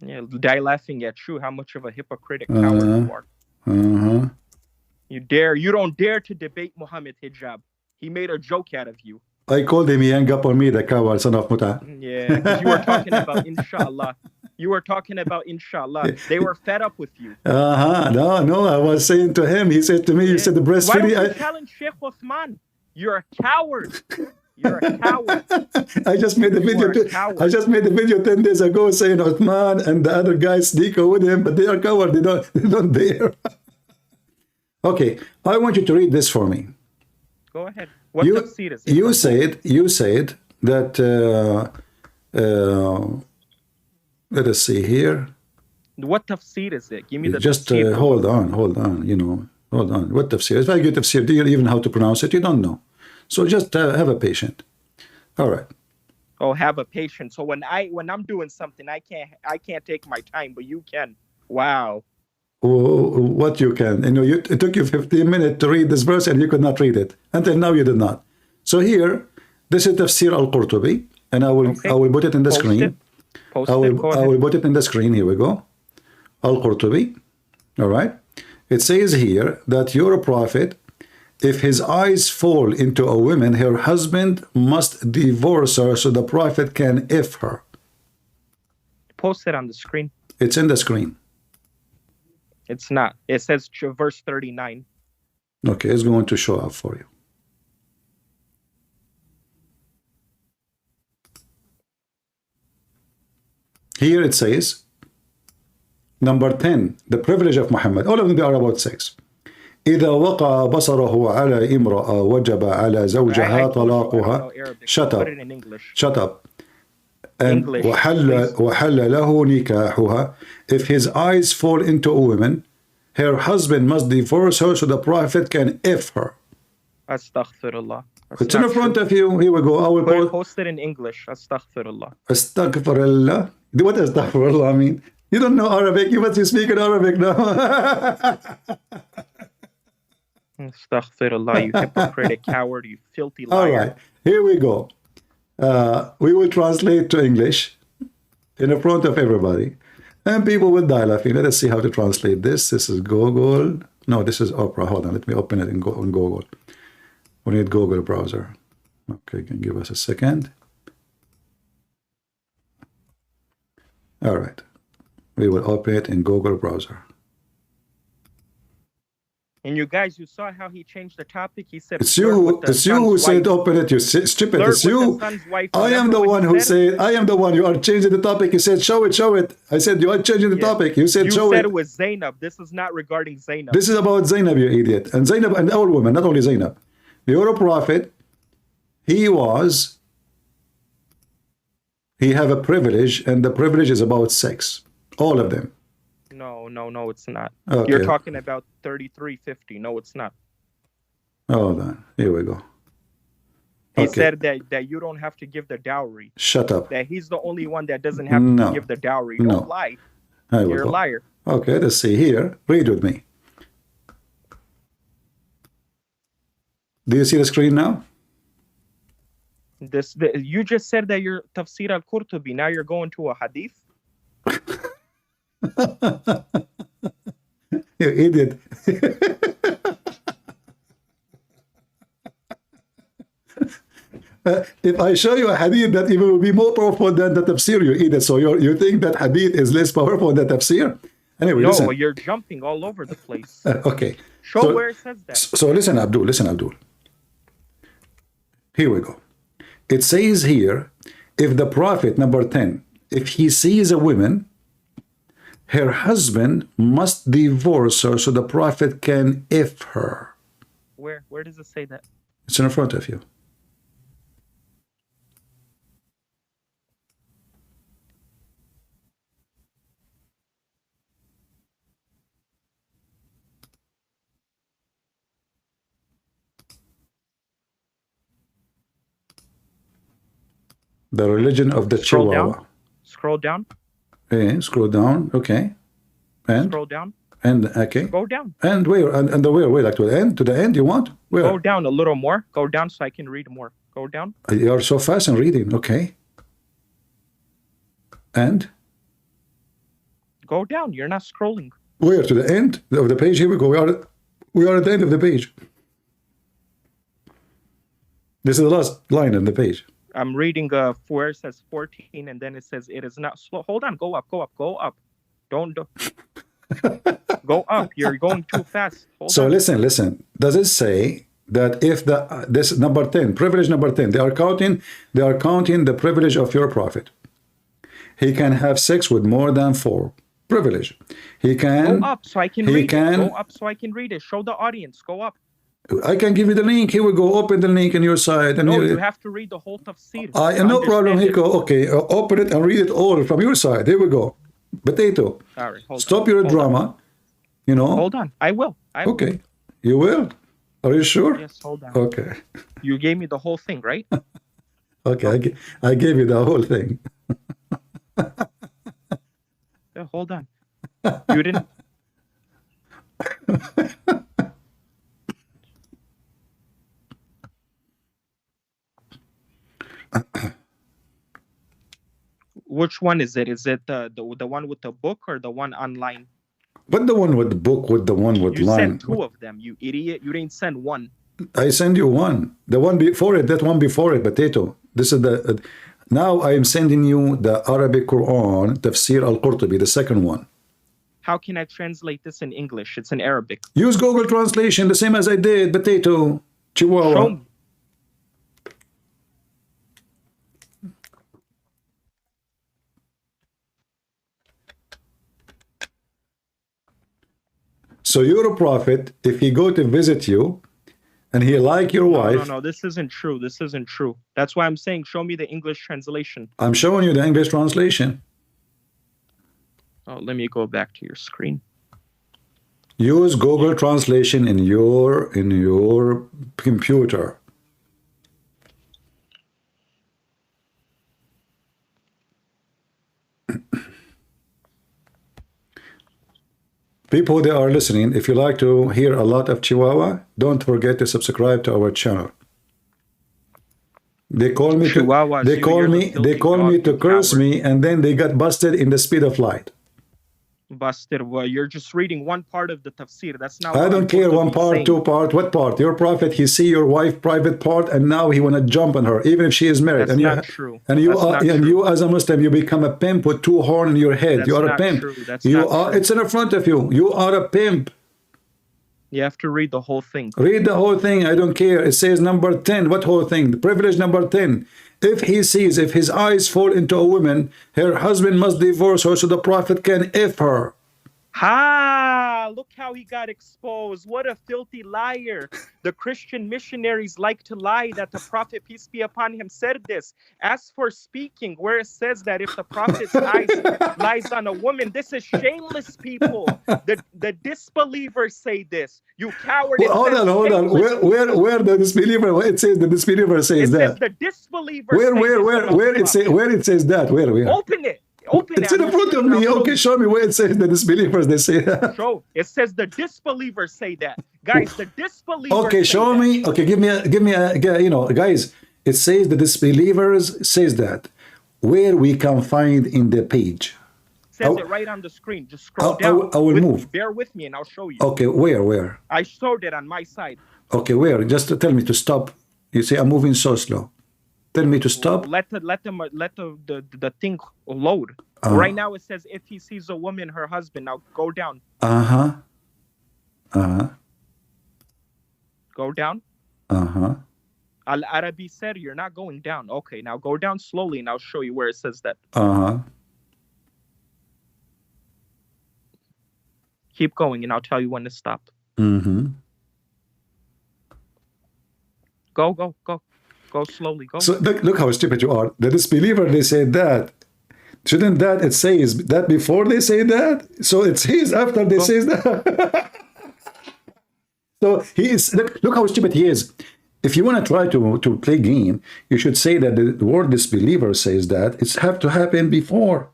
Yeah, die laughing at you. How much of a hypocritic coward you are. You don't dare to debate Mohammed Hijab. He made a joke out of you.
I called him, he hung up on me, the coward son of Muta.
Yeah, because you were talking about inshallah. You were talking about inshallah. They were fed up with you.
No, I was saying to him, he said to me, you said the breastfeeding.
Why don't you challenge Sheikh Uthman? You're a coward. You're a coward.
I just made the video 10 days ago saying Uthman and the other guys sneak with him, but they are coward. They don't dare. Okay, I want you to read this for me.
Go ahead. What tafsir is it?
You said that let us see here.
What tafsir is it? Give me the
just
tafsir.
hold on. Hold on. What tafsir? If I get tafsir, do you even how to pronounce it? You don't know. So just have a patient. All right.
Oh, have a patient. So when I'm doing something, I can't take my time, but you can. Wow.
What you can. It took you 15 minutes to read this verse and you could not read it. Until now you did not. So here, this is Tafsir al-Qurtubi, and I will put it in the screen. I will put it in the screen. Here we go. Al-Qurtubi. All right. It says here that your prophet, if his eyes fall into a woman, her husband must divorce her so the prophet can if her.
Post it on the screen.
It's in the screen.
It's not. It says verse 39.
Okay, it's going to show up for you. Here it says, number 10, the privilege of Muhammad. All of them are about sex. إذا وقع بصره على امرأة وجب على زوجها طلاقها. Shut up. Shut up. And وحل له نكاحها. If his eyes fall into a woman, her husband must divorce her so the prophet can if her.
Astaghfirullah.
It's in front of you. Here we go. I will
post it in English. Astaghfirullah.
Astaghfirullah. What does astaghfirullah mean? You don't know Arabic. You must be speaking Arabic now.
Astaghfirullah, you hypocritic coward, you filthy liar.
All right. Here we go. We will translate to English in front of everybody. And people will die laughing. Let us see how to translate this. This is Google. No, this is Opera. Hold on. Let me open it on Google. We need Google browser. Okay, can give us a second. All right. We will open it in Google browser.
And you guys, you saw how he changed the topic. He said,
"It's you who said open it. You stupid. It's you. I am the one who said. I am the one. You are changing the topic. You said show it, show it. I said you are changing the topic. You said show it.
You said it was Zainab. This is not regarding Zainab.
This is about Zainab, you idiot. And Zainab and all women, not only Zainab. You're a prophet. He have a privilege, and the privilege is about sex. All of them.
No, it's not.
Okay.
You're talking about 3350. No, it's not.
Hold on. Here we go.
He said that you don't have to give the dowry.
Shut up.
That he's the only one that doesn't have to give the dowry. Don't lie. You're a liar.
Okay, let's see here. Read with me. Do you see the screen now?
You just said that you're Tafsir al-Qurtubi. Now you're going to a hadith?
You idiot. If I show you a hadith that even will be more powerful than the tafsir, you idiot. So you think that hadith is less powerful than tafsir? Anyway, listen.
You're jumping all over the place.
Okay.
Show where it says that.
So listen, Abdul. Here we go. It says here, if the prophet, number 10, if he sees a woman, her husband must divorce her so the prophet can if her.
Where does it say that?
It's in front of you. The religion of the
Scroll
Chihuahua.
down. Scroll down.
Okay, scroll down. Okay. And?
Scroll down.
And, okay.
Go down.
And where? And the where? Like to the end? To the end you want? Where?
Go down a little more. Go down so I can read more. Go down.
You are so fast in reading. Okay. And?
Go down. You're not scrolling.
Where? To the end of the page? Here we go. We are at the end of the page. This is the last line on the page.
I'm reading where it says 14 and then it says it is not slow. Hold on. Go up. Go up. Go up. Don't do. Go up. You're going too fast. Hold on.
Listen. Does it say that if this number 10, privilege number 10, they are counting the privilege of your prophet. He can have sex with more than 4. Privilege. He can
go up so I can read it. Go up so I can read it. Show the audience. Go up.
I can give you the link. Here we go. Open the link on your side. And
no, you have to read the whole tafsir.
No problem. Here go. Okay, open it and read it all from your side. Here we go. Potato.
All right,
stop your drama. You know.
Hold on. I will.
Okay. You will? Are you sure?
Yes, hold on.
Okay.
You gave me the whole thing, right?
Okay, I gave you the whole thing.
Yeah, hold on. You didn't. Which one is it? Is it the one with the book or the one online?
But the one with the book with the one with
you
line.
You sent 2 of them, you idiot. You didn't send 1.
I send you 1. The one before it, that one before it, Potato. This is the... now I am sending you the Arabic Quran, Tafsir al-Qurtubi, the second one.
How can I translate this in English? It's in Arabic.
Use Google Translation, the same as I did, Potato. Chihuahua.
Show me.
So you're a prophet, if he go to visit you, and he like your wife...
No, this isn't true. This isn't true. That's why I'm saying, show me the English translation.
I'm showing you the English translation.
Oh, let me go back to your screen.
Use Google Translation in your computer. People that are listening, if you like to hear a lot of Chihuahua, don't forget to subscribe to our channel. They call me to curse me, and then they got busted in the speed of light.
Busted. Well, you're just reading one part of the tafsir. That's not.
I don't care. 1 part, 2 part. What part? Your prophet. He see your wife private part, and now he wanna jump on her, even if she is married.
That's not true.
And you as a Muslim, you become a pimp with 2 horns in your head.
That's
you are a pimp. It's in front of you. You are a pimp.
You have to read the whole thing.
Read the whole thing. I don't care. It says number 10. What whole thing? The privilege number 10. If he sees, if his eyes fall into a woman, her husband must divorce her so the prophet can F her.
Look how he got exposed. What a filthy liar. The Christian missionaries like to lie that the prophet, peace be upon him, said this. As for speaking, where it says that if the prophet's eyes lies on a woman, this is shameless, people. The disbelievers say this. You coward.
Well, hold on. Where the disbeliever? It says the disbeliever says that.
It says the disbeliever.
Where it says that? Where?
Open it.
It's in front of me. Okay, show me where it says the disbelievers. They say that.
Show. It says the disbelievers say that. Guys, the disbelievers.
Okay, show me. Okay, give me a. Guys, it says the disbelievers says that. Where we can find in the page.
Says it right on the screen. Just scroll down.
I will move.
Bear with me, and I'll show you.
Okay, where?
I showed it on my side.
Okay, where? Just tell me to stop. You say I'm moving so slow. Tell me to stop.
Let the thing load. Right now it says if he sees a woman, her husband. Now go down. Go down. Al-Arabi said you're not going down. Okay, now go down slowly and I'll show you where it says that. Keep going and I'll tell you when to stop. Go. Go slowly. Go.
So look how stupid you are. The disbeliever, they say that. Shouldn't that it says that before they say that? So it says after they say that. So he is. Look how stupid he is. If you want to try to play game, you should say that the word disbeliever says that it's have to happen before,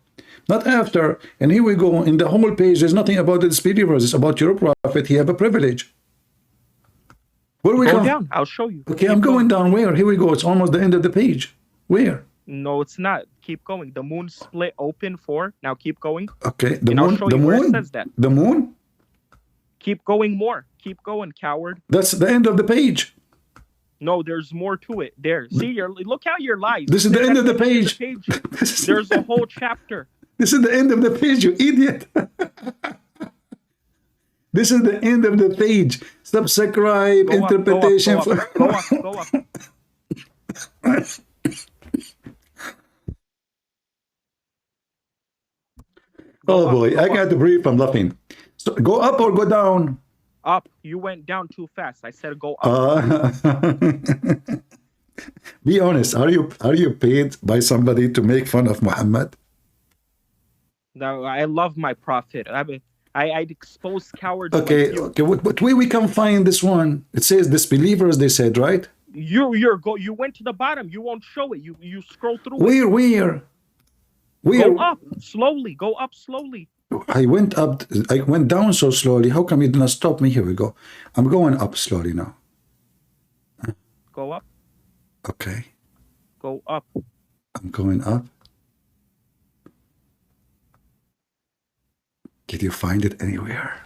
not after. And here we go. In the whole page, there's nothing about the disbelievers. It's about your prophet. He have a privilege. Where we
go down. I'll show you.
Okay, I'm going down where? Here we go. It's almost the end of the page. Where?
No, it's not. Keep going. The moon split open for. Now keep going.
Okay, the
and
moon.
I'll show
the
you
moon.
Where it says that.
The moon.
Keep going more. Keep going, coward.
That's the end of the page.
No, there's more to it. There. See, look how your lies.
This is the end of the page.
There's a whole chapter.
This is the end of the page, you idiot. This is the end of the page. Subscribe,
go
interpretation.
Up, go up.
Oh boy, I got to breathe from laughing. So go up or go down?
Up. You went down too fast. I said go up.
Be honest. Are you paid by somebody to make fun of Muhammad?
No, I love my prophet. I'd expose cowards.
Okay,
like
okay. What way we can find this one? It says disbelievers. They said, right?
You went to the bottom. You won't show it. You scroll through.
Where?
Go up slowly. Go up slowly.
I went up. I went down so slowly. How come you did not stop me? Here we go. I'm going up slowly now.
Go up.
Okay.
Go up.
I'm going up. Did you find it anywhere?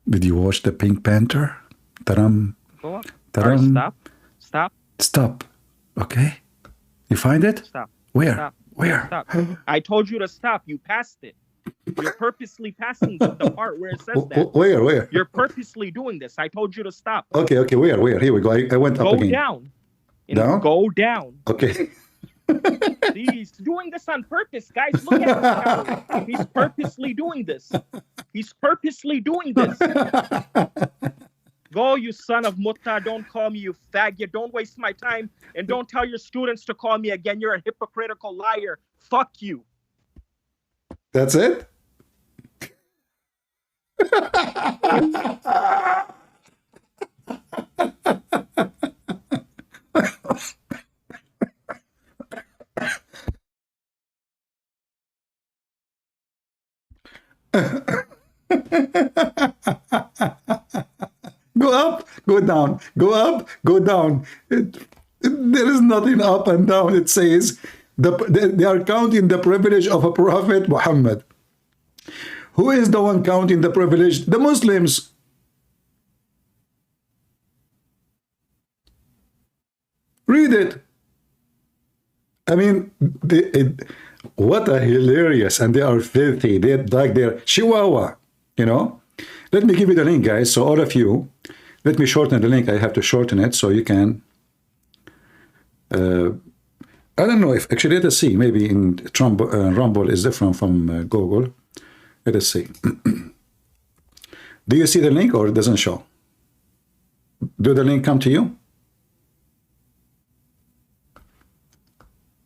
Did you watch the Pink Panther? Taram.
Go up.
Taram.
Stop.
Stop. Okay. You find it?
Stop.
Where?
Stop.
Where?
Stop. I told you to stop. You passed it. You're purposely passing the part where it says that.
Where?
You're purposely doing this. I told you to stop.
Okay. Where? Here we go. I went up again.
Go down.
Down?
Go down.
Okay.
See, he's doing this on purpose, guys. Look at him. He's purposely doing this. He's purposely doing this. Go, you son of Mutta. Don't call me you faggot. Don't waste my time. And don't tell your students to call me again. You're a hypocritical liar. Fuck you.
That's it? Go up, go down, go up, go down. There is nothing up and down. It says they are counting the privilege of a prophet, Muhammad. Who is the one counting the privilege? The Muslims. Read it. I mean, what a hilarious, and they are filthy. They're like they're Chihuahua, you know. Let me give you the link, guys. So all of you, let me shorten the link. I have to shorten it so you can. I don't know if actually let us see. Maybe in Rumble is different from Google. Let us see. Do you see the link or it doesn't show? Do the link come to you?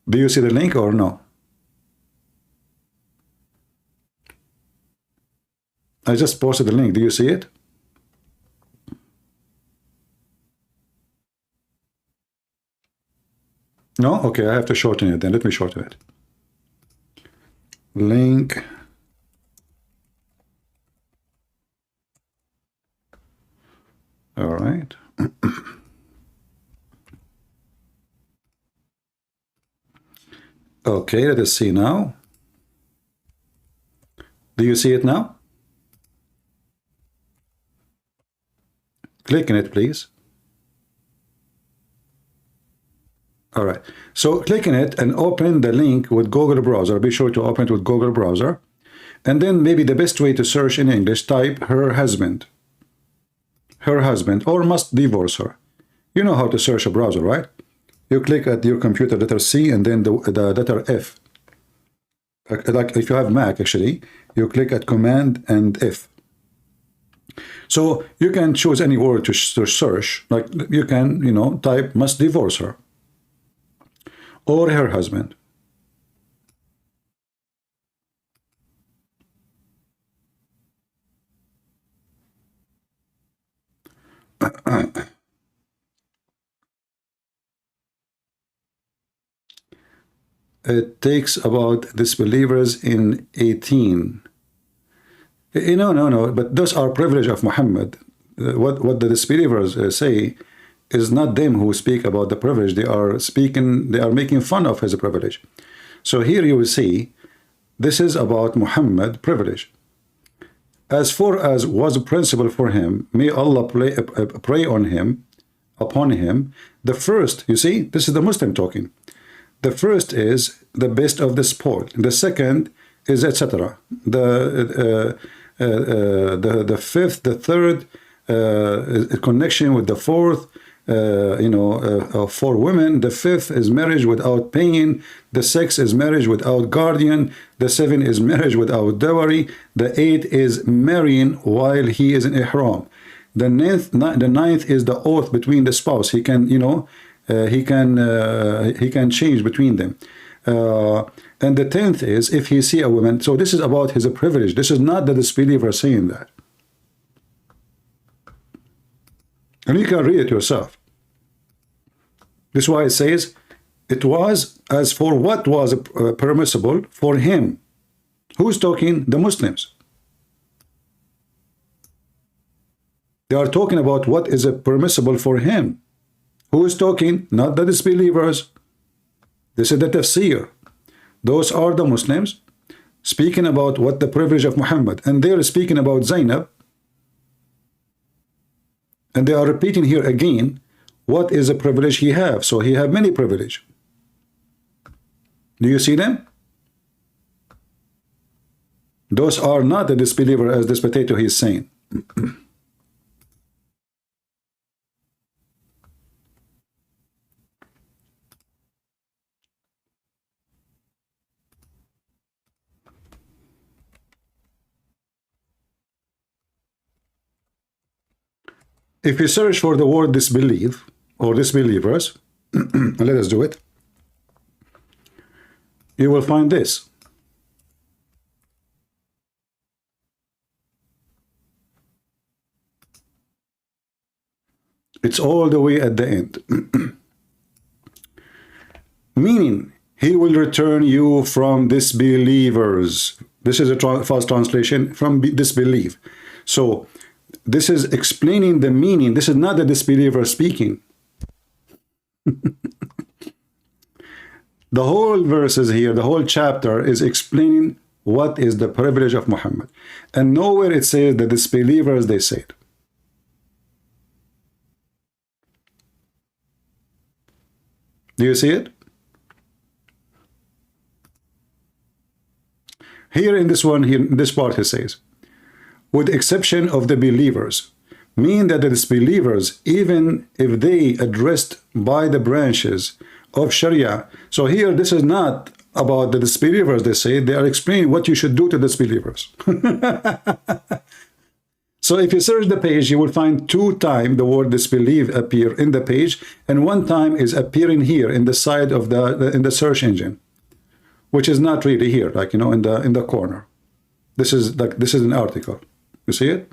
Do you see the link or no? I just posted the link. Do you see it? No? Okay, I have to shorten it then. Let me shorten it. Link. All right. Okay, let us see now. Do you see it now? Click on it, please. All right. So click on it and open the link with Google browser. Be sure to open it with Google browser. And then maybe the best way to search in English, type her husband. Her husband, or must divorce her. You know how to search a browser, right? You click at your computer letter C and then the letter F. Like if you have Mac, actually, you click at Command and F. So you can choose any word to search. Like you can, you know, type must divorce her or her husband. It takes about disbelievers in 18. No, but those are privilege of Muhammad. What the disbelievers say is not them who speak about the privilege. They are making fun of his privilege. So here you will see, this is about Muhammad privilege. As far as was a principle for him, may Allah pray on him, upon him. The first, you see, this is the Muslim talking. The first is the best of the sport. The second is etc. The fifth, the third, connection with the fourth. For women, the fifth is marriage without pain. The sixth is marriage without guardian. The seventh is marriage without dowry. The eighth is marrying while he is in ihram. The ninth is the oath between the spouse. He can, he can change between them. And the 10th is if he see a woman. So this is about his privilege. This is not the disbeliever saying that. And you can read it yourself. This is why it says, it was as for what was permissible for him. Who's talking? The Muslims. They are talking about what is permissible for him. Who is talking? Not the disbelievers. This is the tafsir. Those are the Muslims speaking about what the privilege of Muhammad. And they are speaking about Zainab. And they are repeating here again, what is a privilege he have? So he have many privilege. Do you see them? Those are not the disbeliever as this potato he is saying. If you search for the word disbelief or disbelievers, let us do it, you will find this. It's all the way at the end. Meaning, he will return you from disbelievers. This is a false translation, from disbelief. So, this is explaining the meaning. This is not the disbeliever speaking. The whole verses here, the whole chapter is explaining what is the privilege of Muhammad. And nowhere it says the disbelievers, they say it. Do you see it? Here in this one, here in this part, he says, with exception of the believers, mean that the disbelievers, even if they addressed by the branches of Sharia. So here, this is not about the disbelievers, they say. They are explaining what you should do to disbelievers. So if you search the page, you will find 2 times the word disbelieve appear in the page, and 1 time is appearing here in the side of in the search engine, which is not really here, like, in the corner. This is an article. You see it?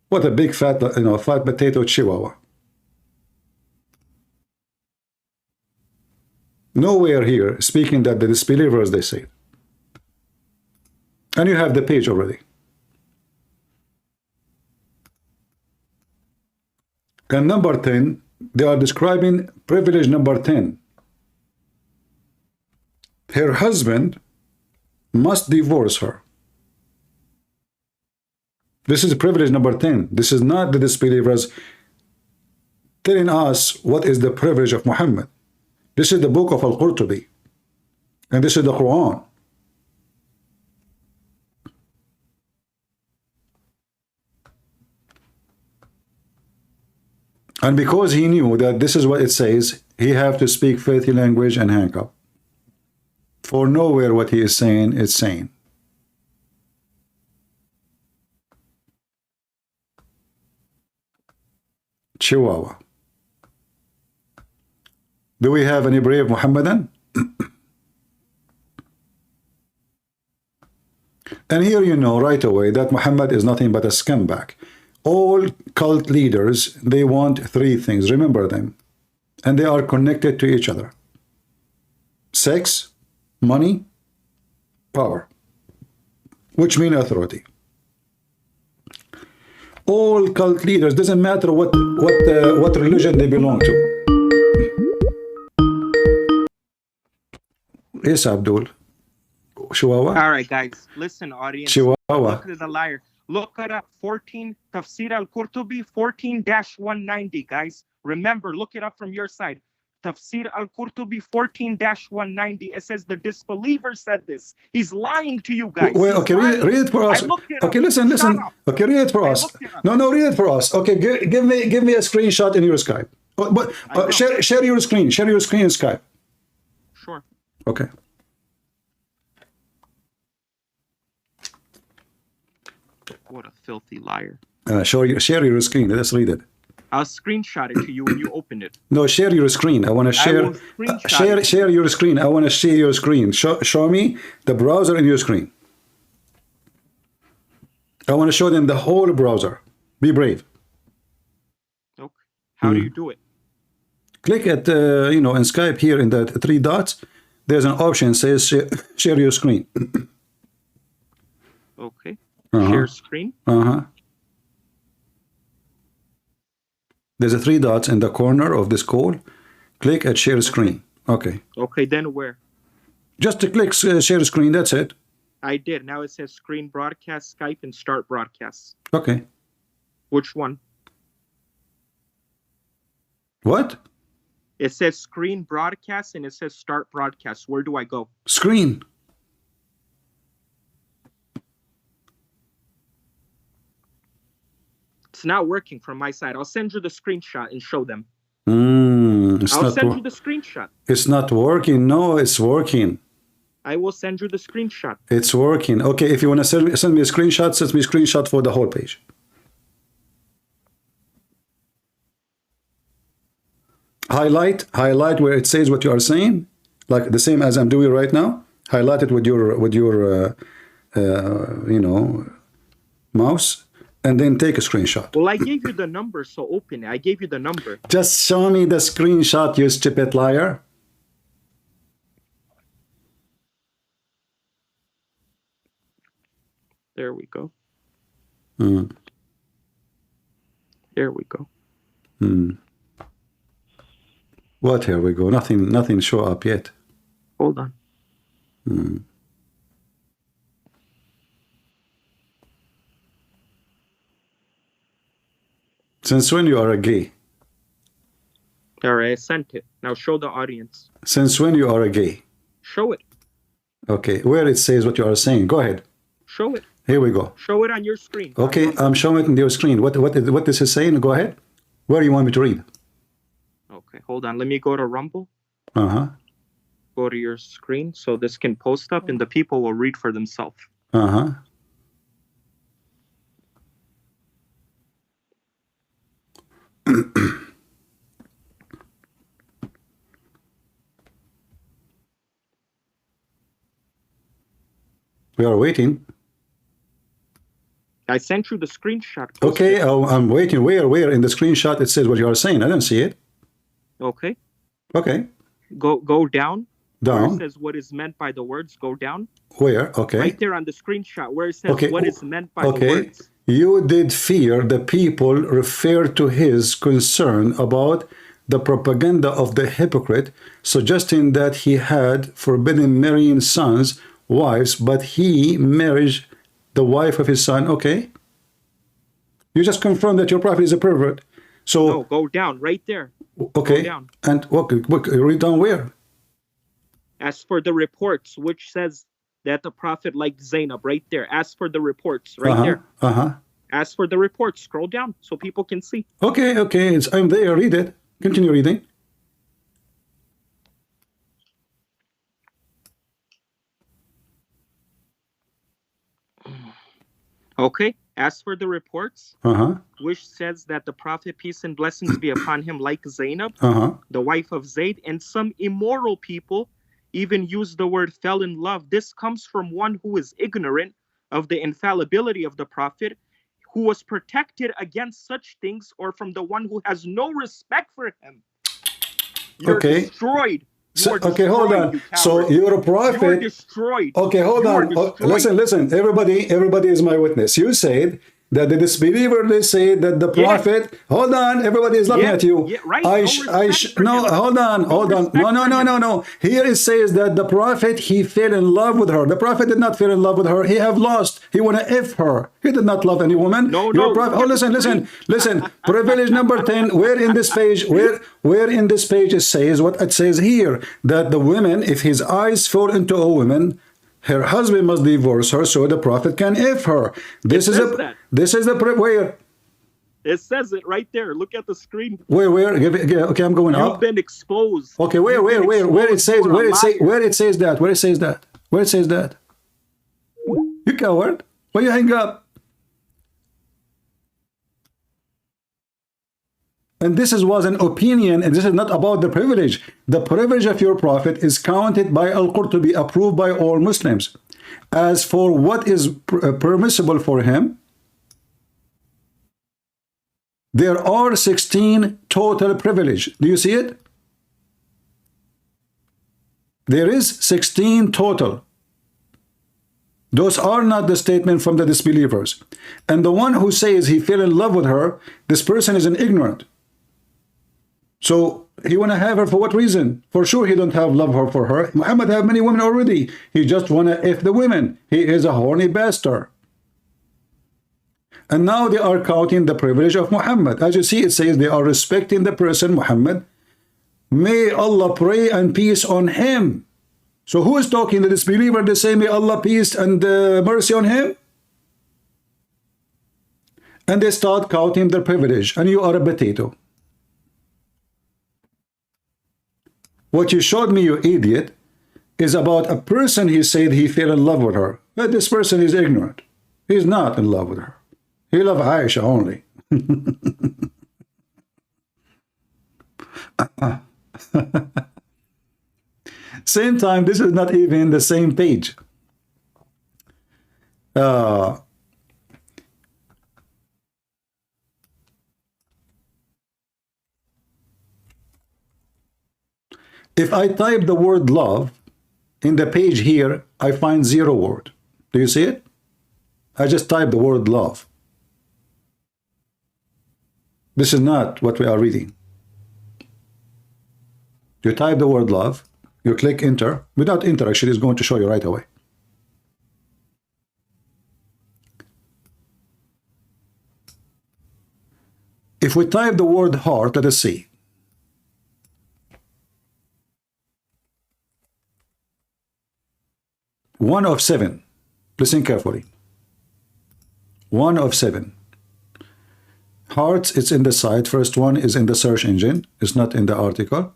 What a big fat, fat potato chihuahua. Nowhere here speaking that the disbelievers, they say. And you have the page already. And number 10, they are describing privilege number 10. Her husband must divorce her. This is privilege number 10. This is not the disbelievers telling us what is the privilege of Muhammad. This is the book of Al-Qurtubi. And this is the Quran. And because he knew that this is what it says, he have to speak faithy language and hang up. For nowhere what he is saying is saying. Chihuahua. Do we have any brave Muhammadan? And here you know right away that Muhammad is nothing but a scumbag. all cult leaders, they want three things. Remember them. And they are connected to each other. Sex, money, power, which mean authority. All cult leaders, doesn't matter what religion they belong to. Yes, Abdul. Chihuahua?
All right, guys. Listen, audience.
Chihuahua.
Look at the liar. Look at 14, Tafsir al-Qurtubi 14-190, guys. Remember, look it up from your side. Tafsir al-Qurtubi 14-190. It says the disbeliever said this. He's lying to you guys.
Wait, okay, read it for us. Okay, listen. Okay, read it for us. No, read it for us. Okay, give me a screenshot in your Skype. Share your screen. Share your screen in Skype.
Sure.
Okay.
What a filthy liar.
Share your screen. Let's read it.
I'll screenshot it to you when you open it.
No, share your screen. I want to share. Share your screen. I want to see your screen. Show me the browser in your screen. I want to show them the whole browser. Be brave.
Okay. How do you do it?
Click at in Skype here in the three dots. There's an option says share your screen.
Okay. Share screen.
There's a three dots in the corner of this call. Click at share screen. Okay.
Okay, then where?
Just to click share screen, that's it.
I did. Now it says screen broadcast, Skype, and start broadcast.
Okay.
Which one?
What?
It says screen broadcast and it says start broadcast. Where do I go?
Screen.
It's not working from my side. I'll send you the screenshot and show them.
I'll
send you the screenshot.
It's not working. No, it's working.
I will send you the screenshot.
It's working. Okay, if you want to send me a screenshot, send me a screenshot for the whole page. Highlight where it says what you are saying, like the same as I'm doing right now. Highlight it with your mouse, and then take a screenshot.
Well, I gave you the number, so open it. I gave you the number.
Just show me the screenshot, you stupid liar.
There we go.
Mm.
There we go.
Mm. What? Here we go. Nothing show up yet.
Hold on.
Mm. Since when you are a gay?
All right, I sent it. Now show the audience.
Since when you are a gay?
Show it.
Okay, where it says what you are saying. Go ahead.
Show it.
Here we go.
Show it on your screen.
Okay, I'm showing it on your screen. What this is saying? Go ahead. Where do you want me to read?
Okay, hold on. Let me go to Rumble.
Uh-huh.
Go to your screen so this can post up and the people will read for themselves.
Uh-huh. We are waiting.
I sent you the screenshot.
Okay, I'm waiting. Where in the screenshot it says what you are saying? I don't see it.
Okay.
Okay.
Go down.
Down.
Where it says what is meant by the words. Go down.
Where? Okay.
Right there on the screenshot where it says what is meant by the words.
You did fear the people refer to his concern about the propaganda of the hypocrite, suggesting that he had forbidden marrying sons, wives, but he married the wife of his son. Okay. You just confirmed that your prophet is a pervert. So
no, go down right there.
Okay.
Go down.
And read down where?
As for the reports, which says that the prophet liked Zainab, right there. As for the reports, right there. As for the reports, scroll down so people can see.
Okay. I'm there. Read it. Continue reading.
Okay. As for the reports, which says that the prophet, peace and blessings be upon him, like Zainab, the wife of Zayd, and some immoral people even use the word fell in love. This comes from one who is ignorant of the infallibility of the prophet, who was protected against such things, or from the one who has no respect for him. You're destroyed.
Okay, hold on. So you're a prophet.
You're destroyed.
Okay, hold on. Listen. Everybody is my witness. You said that the disbeliever, they say that the prophet. Hold on, everybody is looking at you.
Right.
No, hold on. No. Here it says that the prophet, he fell in love with her. The prophet did not fall in love with her. He have lost. He want to F her. He did not love any woman.
No.
Listen. Privilege number 10. Where in this page? Where in this page it says what it says here, that the women, if his eyes fall into a woman, her husband must divorce her so the prophet can F her. This is where?
It says it right there. Look at the screen.
Where? Okay, I'm going up.
You've been exposed.
Okay, where it says that? You coward. Why you hang up? And this was an opinion, and this is not about the privilege. The privilege of your prophet is counted by Al-Qurtubi, approved by all Muslims. As for what is permissible for him, there are 16 total privilege. Do you see it? There is 16 total. Those are not the statement from the disbelievers. And the one who says he fell in love with her, this person is an ignorant. So he want to have her for what reason? For sure he don't have love for her. Muhammad have many women already. He just want to F the women. He is a horny bastard. And now they are counting the privilege of Muhammad. As you see, it says they are respecting the person Muhammad. May Allah pray and peace on him. So who is talking? The disbeliever? They say may Allah peace and mercy on him. And they start counting their privilege. And you are a potato. What you showed me, you idiot, is about a person he said he fell in love with her. But this person is ignorant. He's not in love with her. He loves Aisha only. Same time, this is not even the same page. If I type the word love in the page here, I find 0 word. Do you see it? I just type the word love. This is not what we are reading. You type the word love, you click enter. Without enter, actually, it's going to show you right away. If we type the word heart, let us see. One of 7. Listen carefully. 1 of 7. Hearts, it's in the site. First one is in the search engine. It's not in the article.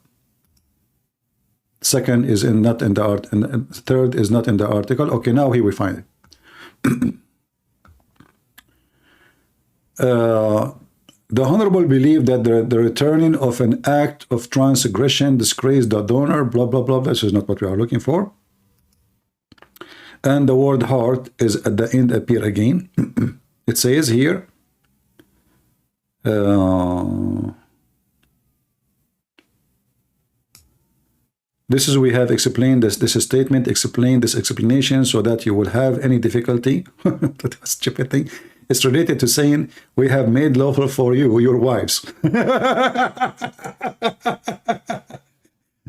Second is not in the art, and third is not in the article. Okay, now here we find it. The Honorable believe that the returning of an act of transgression disgrace the donor, blah, blah, blah. This is not what we are looking for. And the word heart is at the end appear again. It says here, this is, we have explained this statement, explain this explanation so that you will have any difficulty. That was stupid thing. It's related to saying, we have made lawful for you, your wives.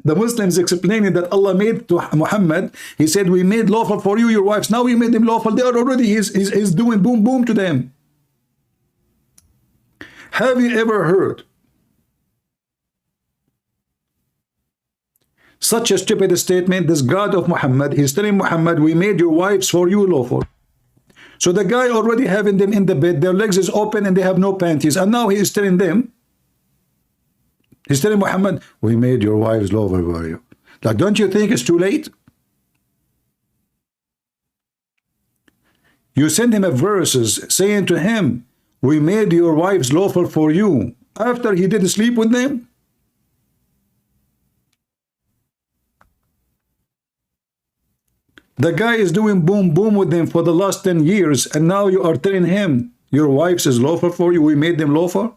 The Muslims explaining that Allah made to Muhammad, he said, we made lawful for you, your wives. Now we made them lawful. They are already, he's doing boom, boom to them. Have you ever heard such a stupid statement? This God of Muhammad, he's telling Muhammad, we made your wives for you lawful. So the guy already having them in the bed, their legs is open and they have no panties. And now he is telling them, he's telling Muhammad, we made your wives lawful for you. Like, don't you think it's too late? You send him a verses saying to him, we made your wives lawful for you, after he did sleep with them. The guy is doing boom boom with them for the last 10 years, and now you are telling him, Your wives is lawful for you. We made them lawful.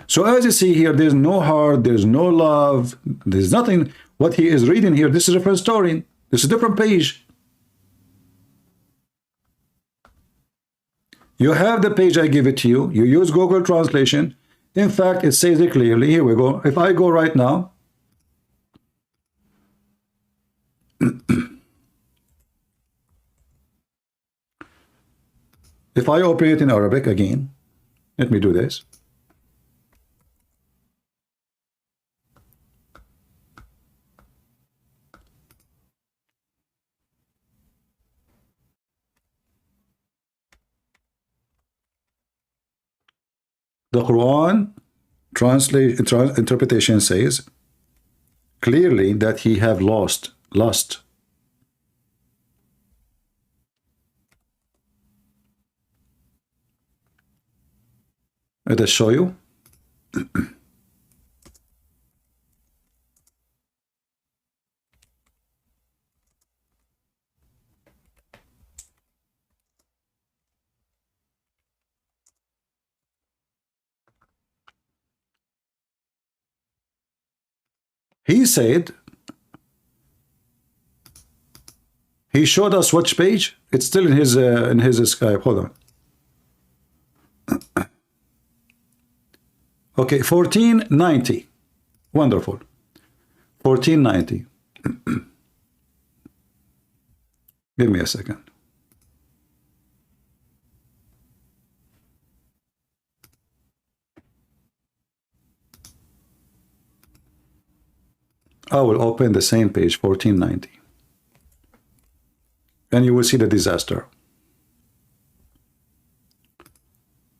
So as you see here, there's no heart, there's no love, there's nothing. What he is reading here, this is a different story. This is a different page. You have the page, I give it to you. You use Google Translation. In fact, it says it clearly. Here we go. If I go right now, if I open it in Arabic again, let me do this. The Quran interpretation says clearly that he have lost lust. Let us show you. He said, he showed us which page. It's still in his Skype. Hold on. Okay, 1490. Wonderful. 1490. Give me a second. I will open the same page, 1490. And you will see the disaster.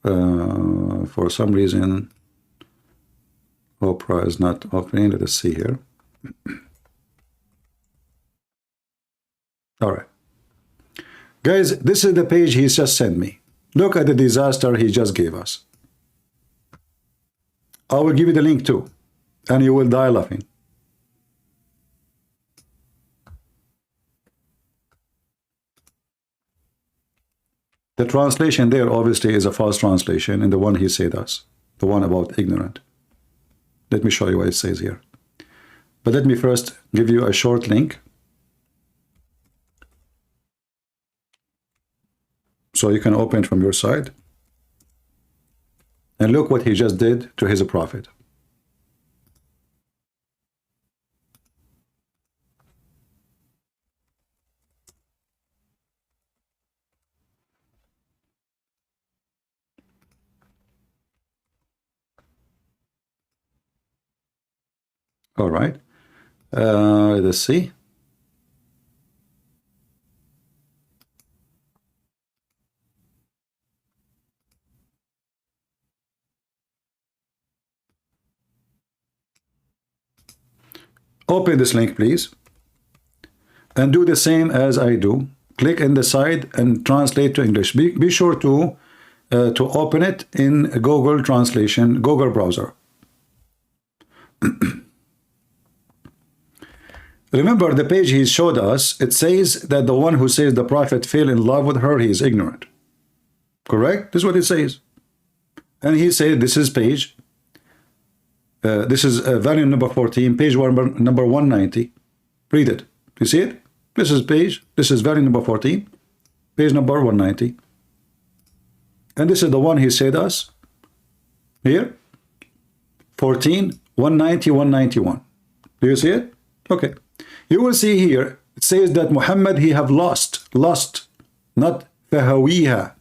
For some reason, Opera is not opening. Let us see here. All right. Guys, this is the page he's just sent me. Look at the disaster he just gave us. I will give you the link too. And you will die laughing. The translation there obviously is a false translation, and the one he said us, the one about ignorant. Let me show you what it says here. But let me first give you a short link so you can open it from your side. And look what he just did to his prophet. All right. Let's see. Open this link, please. And do the same as I do. Click in the side and translate to English. Be sure to open it in Google Translation, Google browser. Remember the page he showed us, it says that the one who says the prophet fell in love with her, he is ignorant. Correct? This is what it says. And he said this is page, this is volume number 14, page number 190. Read it. You see it? This is page, this is volume number 14, page number 190. And this is the one he said us. Here, 14, 190, 191. Do you see it? Okay. You will see here, it says that Muhammad, he have lost, not fahawiha.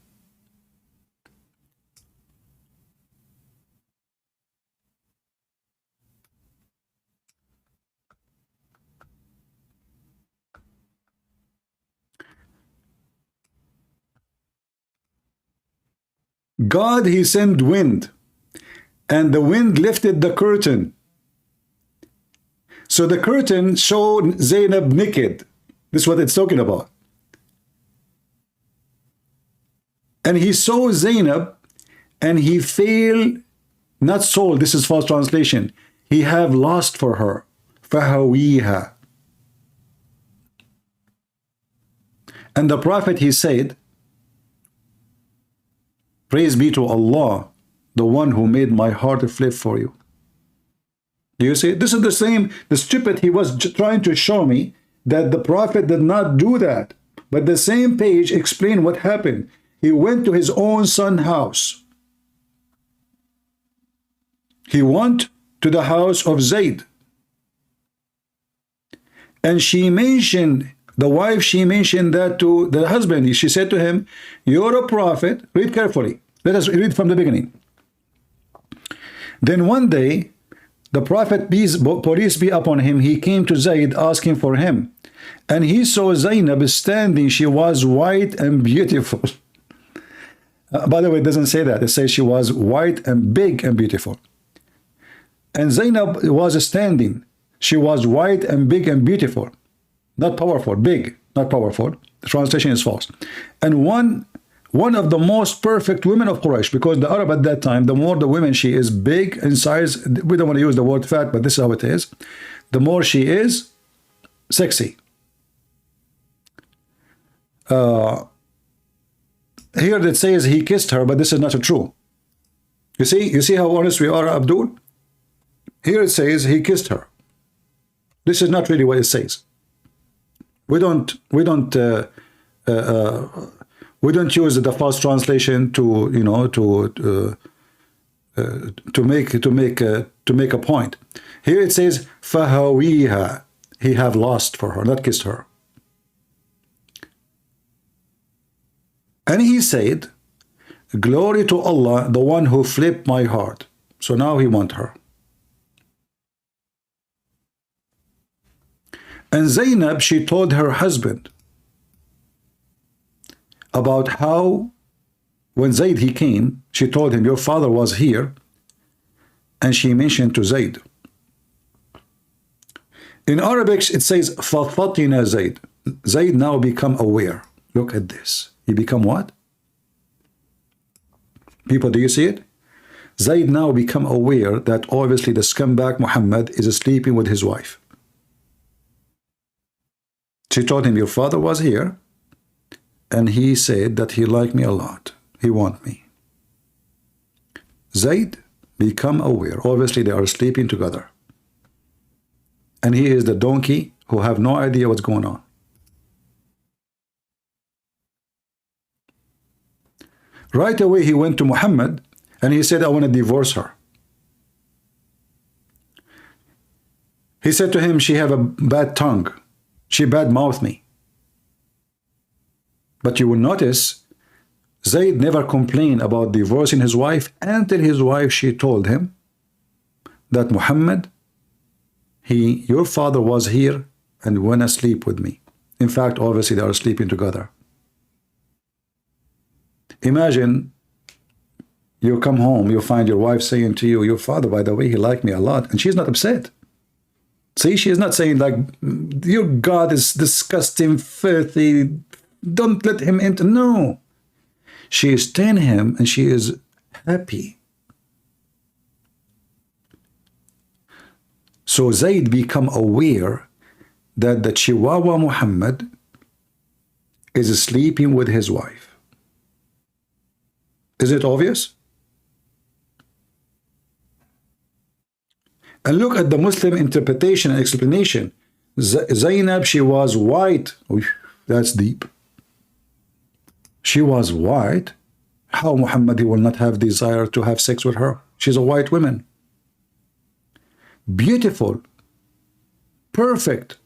God, he sent wind, and the wind lifted the curtain. So the curtain showed Zainab naked. This is what it's talking about. And he saw Zainab, and he feel, not soul, this is false translation, he have lost for her. Fahawiha. And the prophet, he said, Praise be to Allah, the one who made my heart flip for you. Do you see? This is the same, the stupid, he was trying to show me that the Prophet did not do that. But the same page explained what happened. He went to his own son's house. He went to the house of Zayd. And she mentioned, the wife, she mentioned that to the husband. She said to him, you're a prophet. Read carefully. Let us read from the beginning. Then one day, the Prophet, peace be upon him, he came to Zayd asking for him. And he saw Zainab standing. She was white and beautiful. By the way, it doesn't say that. It says she was white and big and beautiful. And Zainab was standing. She was white and big and beautiful. Not powerful, big, not powerful. The translation is false. And one of the most perfect women of Quraysh, because the Arab at that time, the more the woman she is big in size, we don't want to use the word fat, but this is how it is. The more she is sexy. Here it says he kissed her, but this is not true. You see how honest we are, Abdul? Here it says he kissed her. This is not really what it says. We don't use the false translation to, you know, to make a point. Here it says fahawiha, he have lost for her, not kissed her. And he said, glory to Allah, the one who flipped my heart. So now he wants her. And Zainab, she told her husband about how when Zayd he came, she told him, your father was here, and she mentioned to Zayd. In Arabic, it says, فَفَطِنَ Zayd. Zayd now become aware. Look at this. He become what? People, do you see it? Zayd now become aware that obviously the scumbag Muhammad is sleeping with his wife. She told him, your father was here, and he said that he liked me a lot. He want me. Zayd become aware. Obviously, they are sleeping together. And he is the donkey who have no idea what's going on. Right away, he went to Muhammad, and he said, I want to divorce her. He said to him, she have a bad tongue. She bad-mouthed me. But you will notice, Zayd never complained about divorcing his wife until his wife, she told him that Muhammad, your father was here and went to sleep with me. In fact, obviously, they are sleeping together. Imagine you come home, you find your wife saying to you, your father, by the way, he liked me a lot, and she's not upset. See, she is not saying like, your God is disgusting, filthy, don't let him enter. No. She is staying him and she is happy. So Zayd become aware that the Chihuahua Muhammad is sleeping with his wife. Is it obvious? And look at the Muslim interpretation and explanation. Zainab, she was white. Oof, that's deep. She was white. How Muhammad, he will not have desire to have sex with her? She's a white woman. Beautiful. Perfect.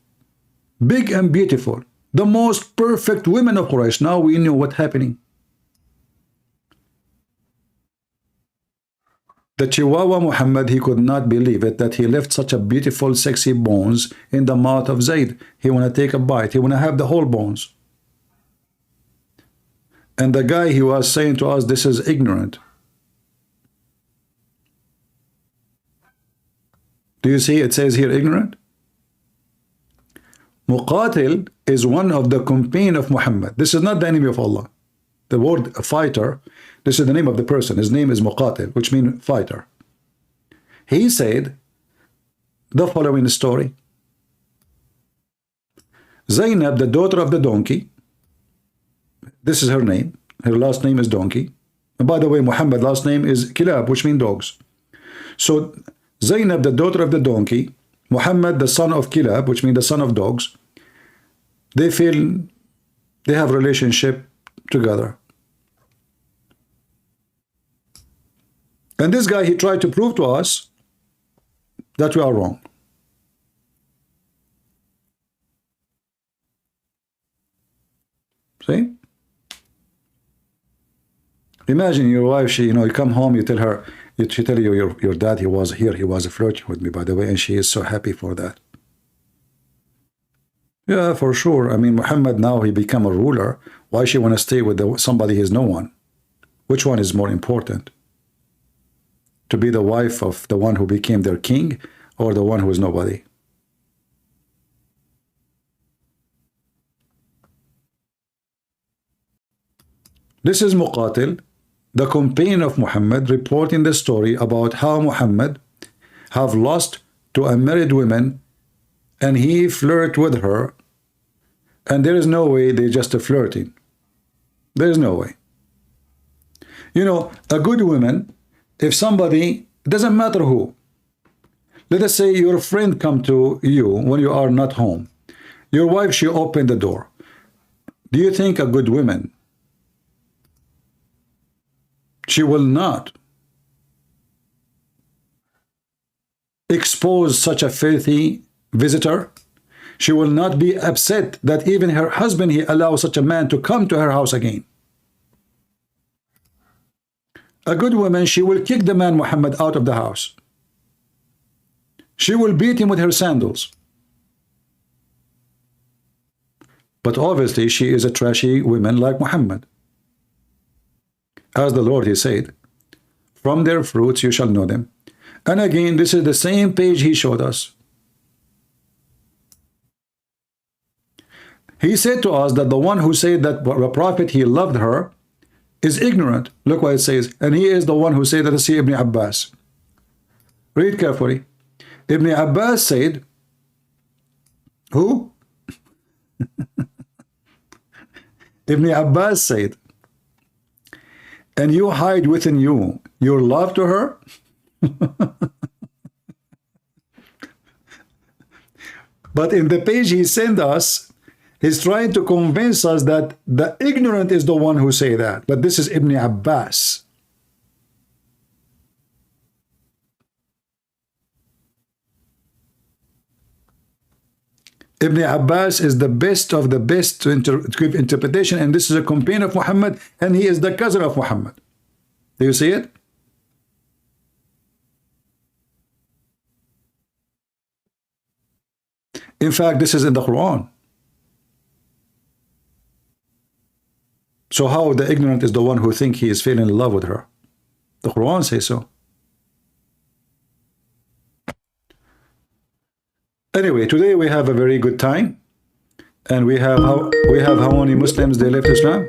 Big and beautiful. The most perfect women of Quraysh. Now we know what's happening. The Chihuahua Muhammad, he could not believe it that he left such a beautiful, sexy bones in the mouth of Zayd. He want to take a bite. He want to have the whole bones. And the guy, he was saying to us, this is ignorant. Do you see it says here ignorant? Muqatil is one of the companion of Muhammad. This is not the enemy of Allah. The word fighter, this is the name of the person. His name is Muqatil, which means fighter. He said the following story. Zainab, the daughter of the donkey, this is her name. Her last name is Donkey. And by the way, Muhammad last name is Kilab, which means dogs. So Zainab, the daughter of the donkey, Muhammad, the son of Kilab, which means the son of dogs, they feel they have relationship together. And this guy, he tried to prove to us that we are wrong. See? Imagine your wife, she, you come home, you tell her, she tell you your dad, he was here, he was flirting with me, by the way, and she is so happy for that. Yeah, for sure. I mean, Muhammad now, he become a ruler. Why she want to stay with somebody he's no one? Which one is more important? To be the wife of the one who became their king, or the one who is nobody? This is Muqatil, the companion of Muhammad, reporting the story about how Muhammad have lost to a married woman and he flirt with her, and there is no way they just flirting. There is no way. A good woman, if somebody, it doesn't matter who, let us say your friend come to you when you are not home, your wife, she opened the door. Do you think a good woman, she will not expose such a filthy visitor? She will not be upset that even her husband, he allows such a man to come to her house again. A good woman, she will kick the man Muhammad out of the house. She will beat him with her sandals. But obviously she is a trashy woman like Muhammad. As the Lord, he said, from their fruits you shall know them. And again, this is the same page he showed us. He said to us that the one who said that the prophet, he loved her, is ignorant. Look what it says. And he is the one who said that. See Ibn Abbas. Read carefully. Ibn Abbas said, who? Ibn Abbas said, and you hide within you your love to her? But in the page he sent us, he's trying to convince us that the ignorant is the one who say that. But this is Ibn Abbas. Ibn Abbas is the best of the best to give interpretation, and this is a companion of Muhammad, and he is the cousin of Muhammad. Do you see it? In fact, this is in the Quran. So how the ignorant is the one who think he is falling in love with her? The Quran says so. Anyway, today we have a very good time, and we have how many Muslims they left Islam.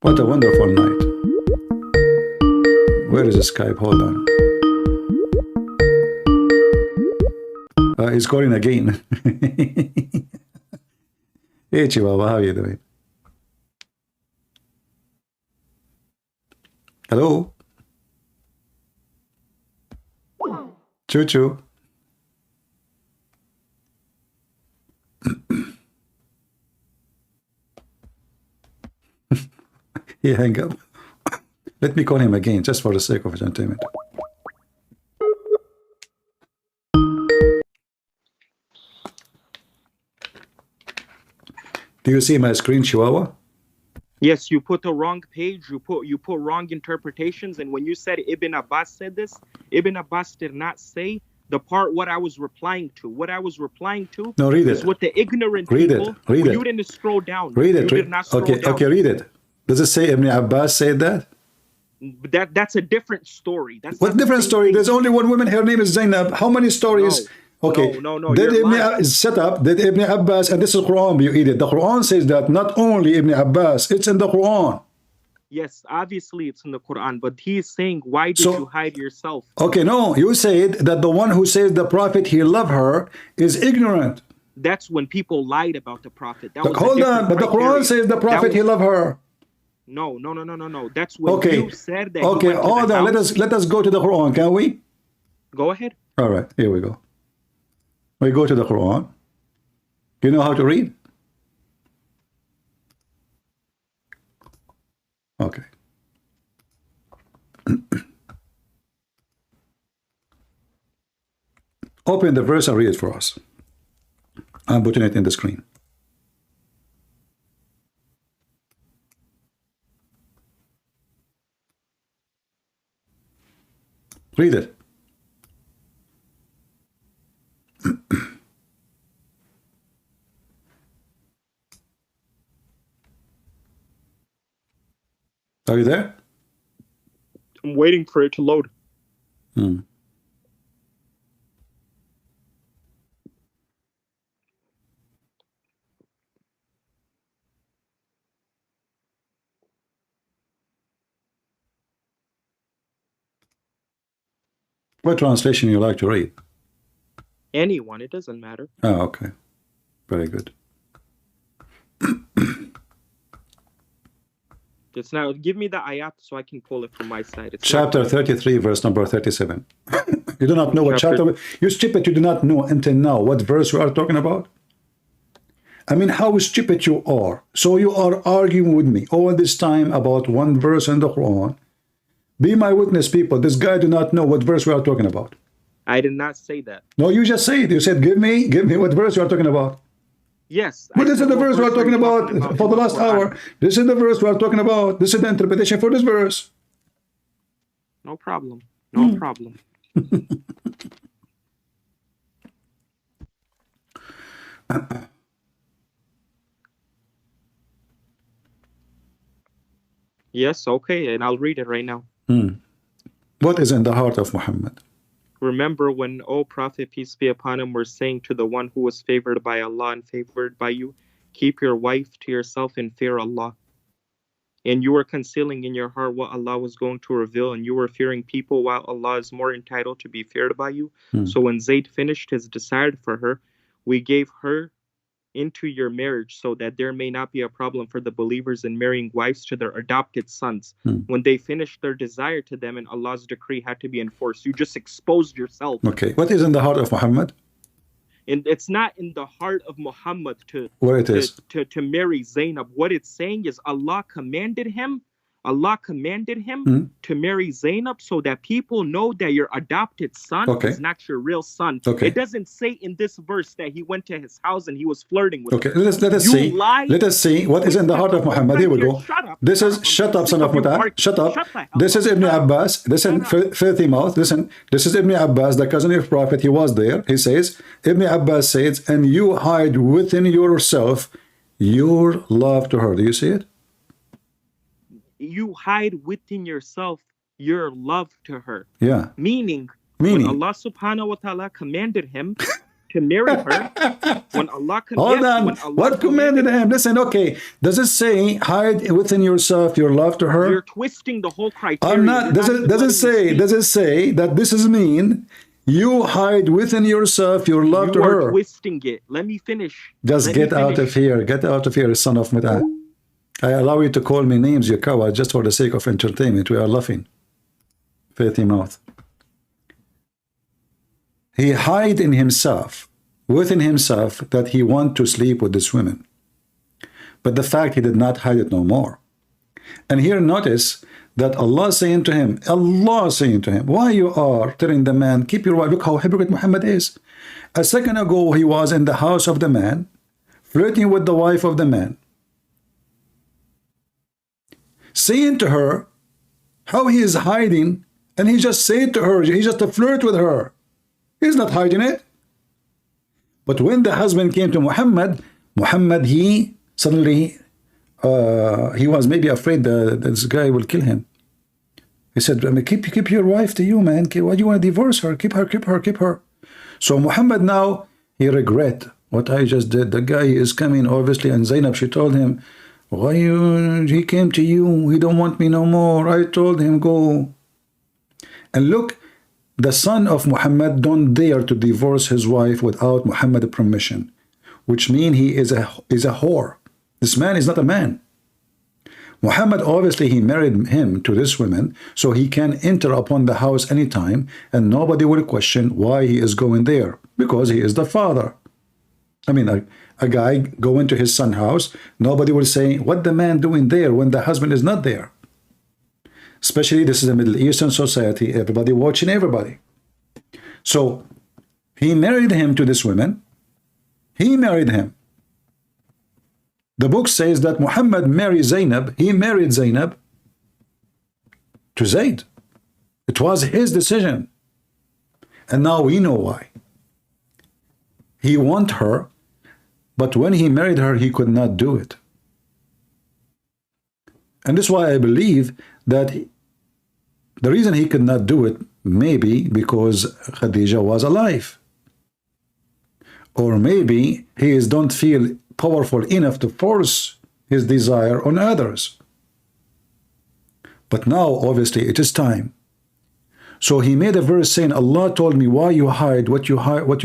What a wonderful night. Where is the Skype? Hold on. He's calling again. Hey Chihuahua, how are you doing? Hello? Choo choo. He hang up. Let me call him again, just for the sake of entertainment. Do you see my screen, Chihuahua?
Yes, you put the wrong page. You put wrong interpretations. And when you said Ibn Abbas said this, Ibn Abbas did not say the part what I was replying to. What I was replying to
no, read
is
it.
what the ignorant
read
people.
It. Read it.
You didn't scroll down.
Read it.
You did not scroll down.
Okay, read it. Does it say Ibn Abbas said that?
That's a different story. That's
what different story? There's only one woman. Her name is Zainab. How many stories?
No,
okay.
No.
Did Ibn set up? Did Ibn Abbas? And this is Quran. You eat it. The Quran says that not only Ibn Abbas. It's in the Quran.
Yes, obviously it's in the Quran, but he is saying, why did you hide yourself?
Okay, no, you said that the one who says the prophet he loved her is ignorant.
That's when people lied about the prophet.
Hold on, but the Quran says the prophet he loved her.
No. That's what
Okay.
you said. That
Okay,
he went to
hold
the
on.
house.
Let us go to the Quran, can we?
Go ahead.
All right, here we go. We go to the Quran. You know how to read? Okay. Open the verse and read it for us. I'm putting it in the screen. Read it. Are you there?
I'm waiting for it to load.
What translation you like to read?
Anyone, it doesn't matter.
Oh, okay. Very good.
It's now. Give me the ayat so I can pull it from my side. It's
Chapter 33, verse number 37. You do not know what chapter. You stupid, you do not know until now what verse we are talking about? I mean, how stupid you are. So you are arguing with me all this time about one verse in the Quran. Be my witness, people. This guy do not know what verse we are talking about.
I did not say that.
No, you just said it. You said, give me what verse you are talking about.
Yes.
But this is the verse we are talking about for the last hour. This is the verse we are talking about. This is the interpretation for this verse.
No problem. No problem. Yes, okay, and I'll read it right now.
What is in the heart of Muhammad?
Remember when, O Prophet, peace be upon him, were saying to the one who was favored by Allah and favored by you, keep your wife to yourself and fear Allah. And you were concealing in your heart what Allah was going to reveal, and you were fearing people while Allah is more entitled to be feared by you. So when Zayd finished his desire for her, we gave her into your marriage so that there may not be a problem for the believers in marrying wives to their adopted sons when they finished their desire to them and Allah's decree had to be enforced. You just exposed yourself.
Okay, what is in the heart of Muhammad?
And it's not in the heart of Muhammad to marry Zainab. What it's saying is Allah commanded him to marry Zainab so that people know that your adopted son is not your real son. It doesn't say in this verse that he went to his house and he was flirting with him.
Let us see what is in the heart of Muhammad. Here we go. This is shut up, son of Muta. Shut up. This is Ibn Abbas. Listen, filthy mouth. Listen, this is Ibn Abbas, the cousin of Prophet. He was there. He says, Ibn Abbas says, and you hide within yourself your love to her. Do you see it?
You hide within yourself your love to her.
Yeah.
Meaning when Allah subhanahu wa ta'ala commanded him to marry her, when Allah
Hold on. What commanded him? Listen, okay. Does it say hide within yourself your love to her?
You're twisting the whole criteria.
I'm not. Does it say that this is mean you hide within yourself your love to her?
You are twisting it. Let me finish.
Just get out of here. Get out of here, son of Muta. I allow you to call me names, you coward, just for the sake of entertainment. We are laughing. Filthy mouth. He hid in himself, within himself, that he want to sleep with this woman. But the fact he did not hide it no more. And here notice that Allah saying to him, why you are telling the man, keep your wife. Look how hypocrite Muhammad is. A second ago, he was in the house of the man, flirting with the wife of the man. Saying to her how he is hiding, and he just said to her, he just flirt with her. He's not hiding it. But when the husband came to Muhammad, he suddenly, he was maybe afraid that this guy will kill him. He said, I mean, keep your wife to you, man. Why do you want to divorce her? Keep her. So Muhammad now, he regret what I just did. The guy is coming, obviously, and Zainab, she told him, he came to you, he don't want me no more. I told him, go. And look, the son of Muhammad don't dare to divorce his wife without Muhammad's permission, which means he is a whore. This man is not a man. Muhammad, obviously, he married him to this woman, so he can enter upon the house anytime, and nobody will question why he is going there, because he is the father. I mean, a guy going to his son's house, nobody will say, what the man doing there when the husband is not there? Especially, this is a Middle Eastern society, everybody watching everybody. So, he married him to this woman. He married him. The book says that Muhammad married Zainab. He married Zainab to Zayd. It was his decision. And now we know why. He wanted her, but when he married her, he could not do it. And this is why I believe that the reason he could not do it, maybe because Khadija was alive. Or maybe he don't feel powerful enough to force his desire on others. But now, obviously, it is time. So he made a verse saying, Allah told me, why you hide what you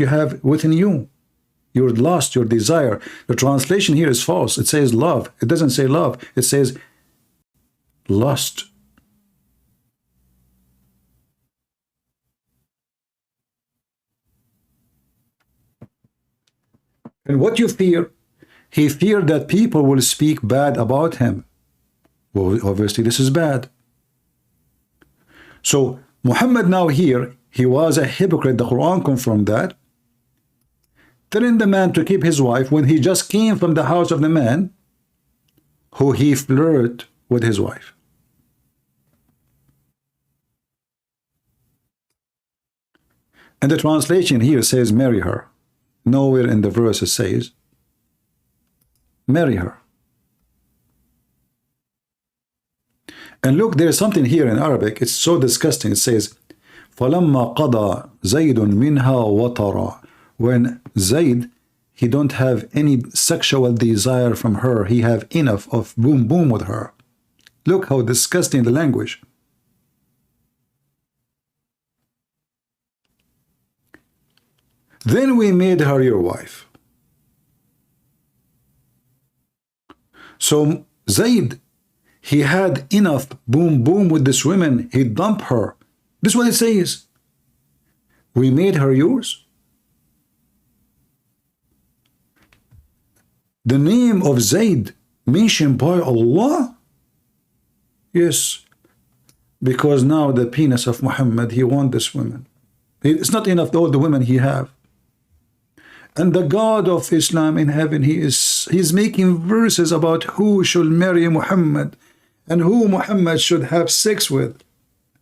have within you? Your lust, your desire. The translation here is false. It says love. It doesn't say love. It says lust. And what you fear? He feared that people will speak bad about him. Well, obviously, this is bad. So, Muhammad now here, he was a hypocrite. The Quran confirmed that. Telling the man to keep his wife when he just came from the house of the man who he flirted with his wife. And the translation here says, marry her. Nowhere in the verse it says, marry her. And look, there is something here in Arabic. It's so disgusting. It says, فَلَمَّا قَضَى زَيْدٌ مِنْهَا وَطَرًا. When Zayd, he don't have any sexual desire from her. He have enough of boom boom with her. Look how disgusting the language. Then we made her your wife. So Zayd, he had enough boom boom with this woman. He dumped her. This is what it says. We made her yours. The name of Zayd mentioned by Allah? Yes. Because now the penis of Muhammad, he wants this woman. It's not enough all the women he have. And the God of Islam in heaven, he's making verses about who should marry Muhammad and who Muhammad should have sex with.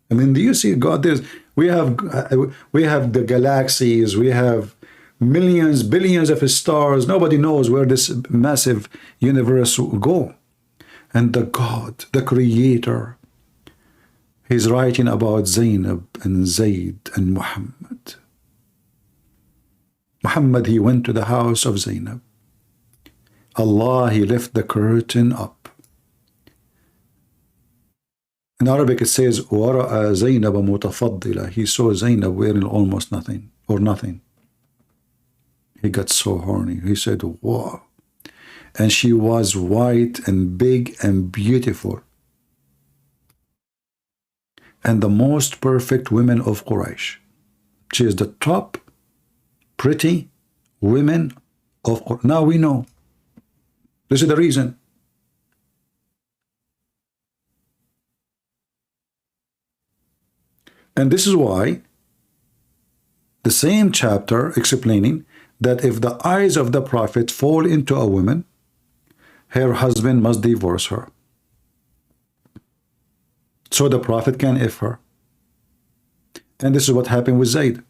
I mean, do you see God? We have the galaxies, we have millions, billions of stars. Nobody knows where this massive universe will go. And the God, the Creator, he's writing about Zainab and Zayd and Muhammad. Muhammad, he went to the house of Zainab. Allah, he left the curtain up. In Arabic it says, وَرَأَى زَيْنَبَ مُتَفَضِّلَةً. He saw Zainab wearing almost nothing, or nothing. He got so horny. He said, wow. And she was white and big and beautiful. And the most perfect women of Quraysh. She is the top pretty women of Quraysh. Now we know. This is the reason. And this is why the same chapter explaining that if the eyes of the Prophet fall into a woman, her husband must divorce her. So the Prophet can if her. And this is what happened with Zayd.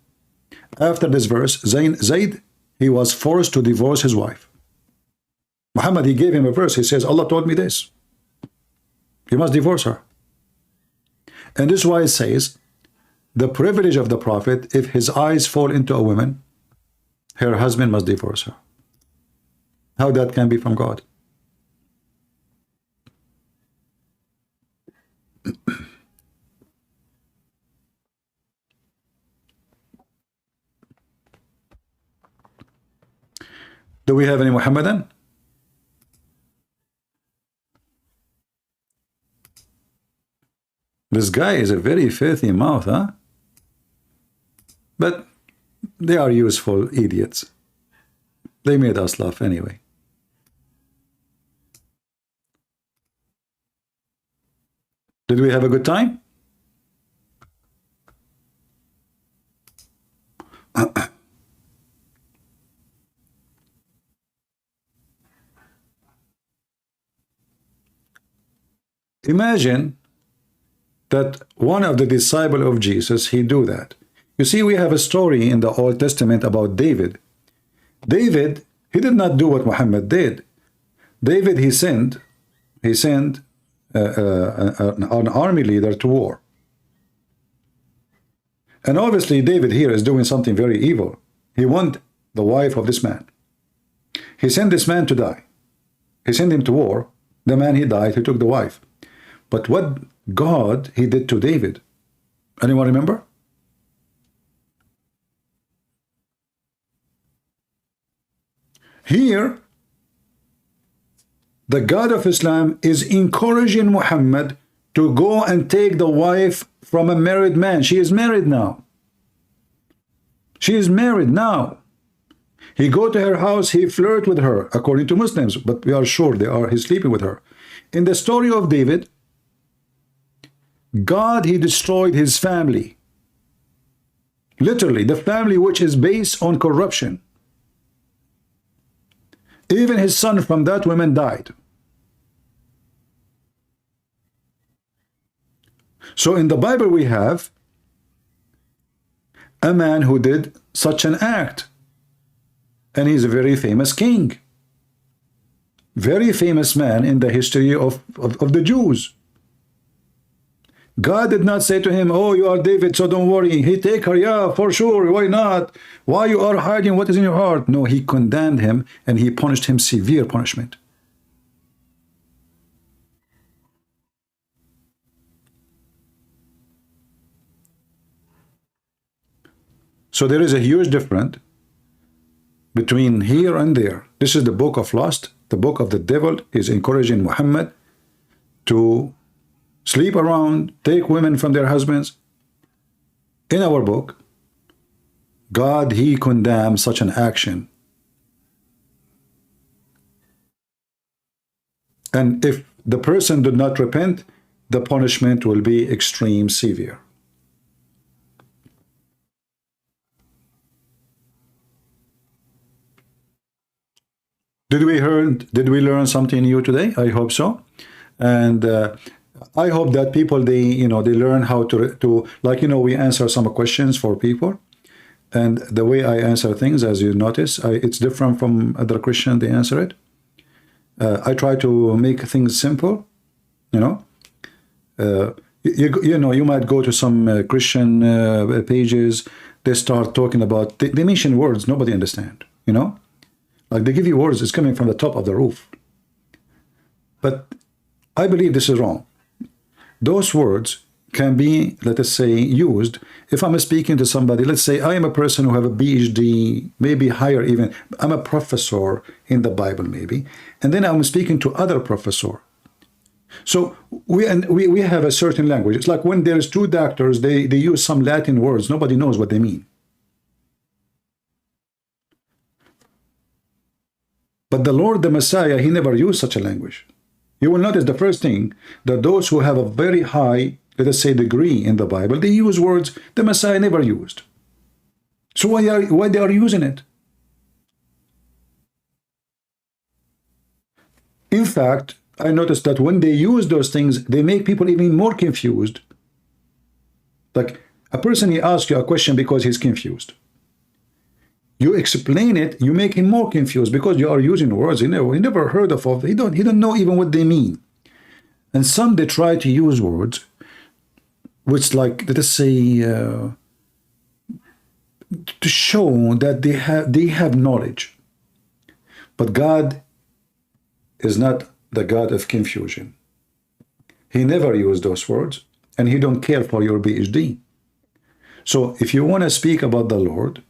After this verse, Zayd, he was forced to divorce his wife. Muhammad, he gave him a verse. He says, Allah told me this. You must divorce her. And this is why it says, the privilege of the Prophet, if his eyes fall into a woman, her husband must divorce her. How that can be from God? Do we have any Muhammadan? This guy is a very filthy mouth, huh? But they are useful idiots. They made us laugh anyway. Did we have a good time? Imagine that one of the disciples of Jesus, he do that. You see, we have a story in the Old Testament about David. David, he did not do what Muhammad did. David, he sent an army leader to war. And obviously David here is doing something very evil. He want the wife of this man. He sent this man to die. He sent him to war. The man, he died, he took the wife. But what God he did to David? Anyone remember? Here, the God of Islam is encouraging Muhammad to go and take the wife from a married man. She is married now. She is married now. He go to her house, he flirt with her, according to Muslims, but we are sure he's sleeping with her. In the story of David, God, he destroyed his family. Literally, the family which is based on corruption. Even his son from that woman died. So in the Bible we have a man who did such an act. And he's a very famous king. Very famous man in the history of the Jews. God did not say to him, oh, you are David, so don't worry. He take her, yeah, for sure, why not? Why you are hiding what is in your heart? No, he condemned him and he punished him severe punishment. So there is a huge difference between here and there. This is the book of lust. The book of the devil is encouraging Muhammad to sleep around, take women from their husbands. In our book, God, he condemns such an action. And if the person did not repent, the punishment will be extreme severe. Did we learn something new today? I hope so. And I hope that people, they learn how to like, we answer some questions for people. And the way I answer things, as you notice, it's different from other Christians, they answer it. I try to make things simple, you might go to some Christian pages, they start talking about, they mention words nobody understands, like they give you words, it's coming from the top of the roof. But I believe this is wrong. Those words can be, let us say, used. If I'm speaking to somebody, let's say I am a person who have a PhD, maybe higher even, I'm a professor in the Bible maybe, and then I'm speaking to other professor. So we have a certain language. It's like when there's two doctors, they use some Latin words, nobody knows what they mean. But the Lord, the Messiah, he never used such a language. You will notice the first thing, that those who have a very high, let us say, degree in the Bible, they use words the Messiah never used. So why they are using it? In fact, I noticed that when they use those things, they make people even more confused. Like a person, he asks you a question because he's confused. You explain it, you make him more confused because you are using words he never heard of. He don't know even what they mean. And some, they try to use words which, like, let us say, to show that they have knowledge. But God is not the God of confusion. He never used those words, and he don't care for your PhD. So if you want to speak about the Lord,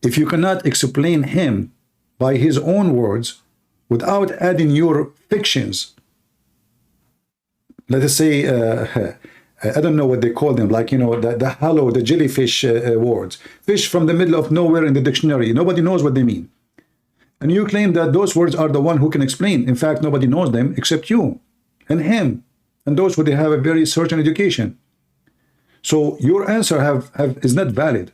if you cannot explain him by his own words without adding your fictions, let us say I don't know what they call them, like, you know, the hollow, the jellyfish words. Fish from the middle of nowhere in the dictionary. Nobody knows what they mean. And you claim that those words are the one who can explain. In fact, nobody knows them except you and him and those who they have a very certain education. So your answer is not valid.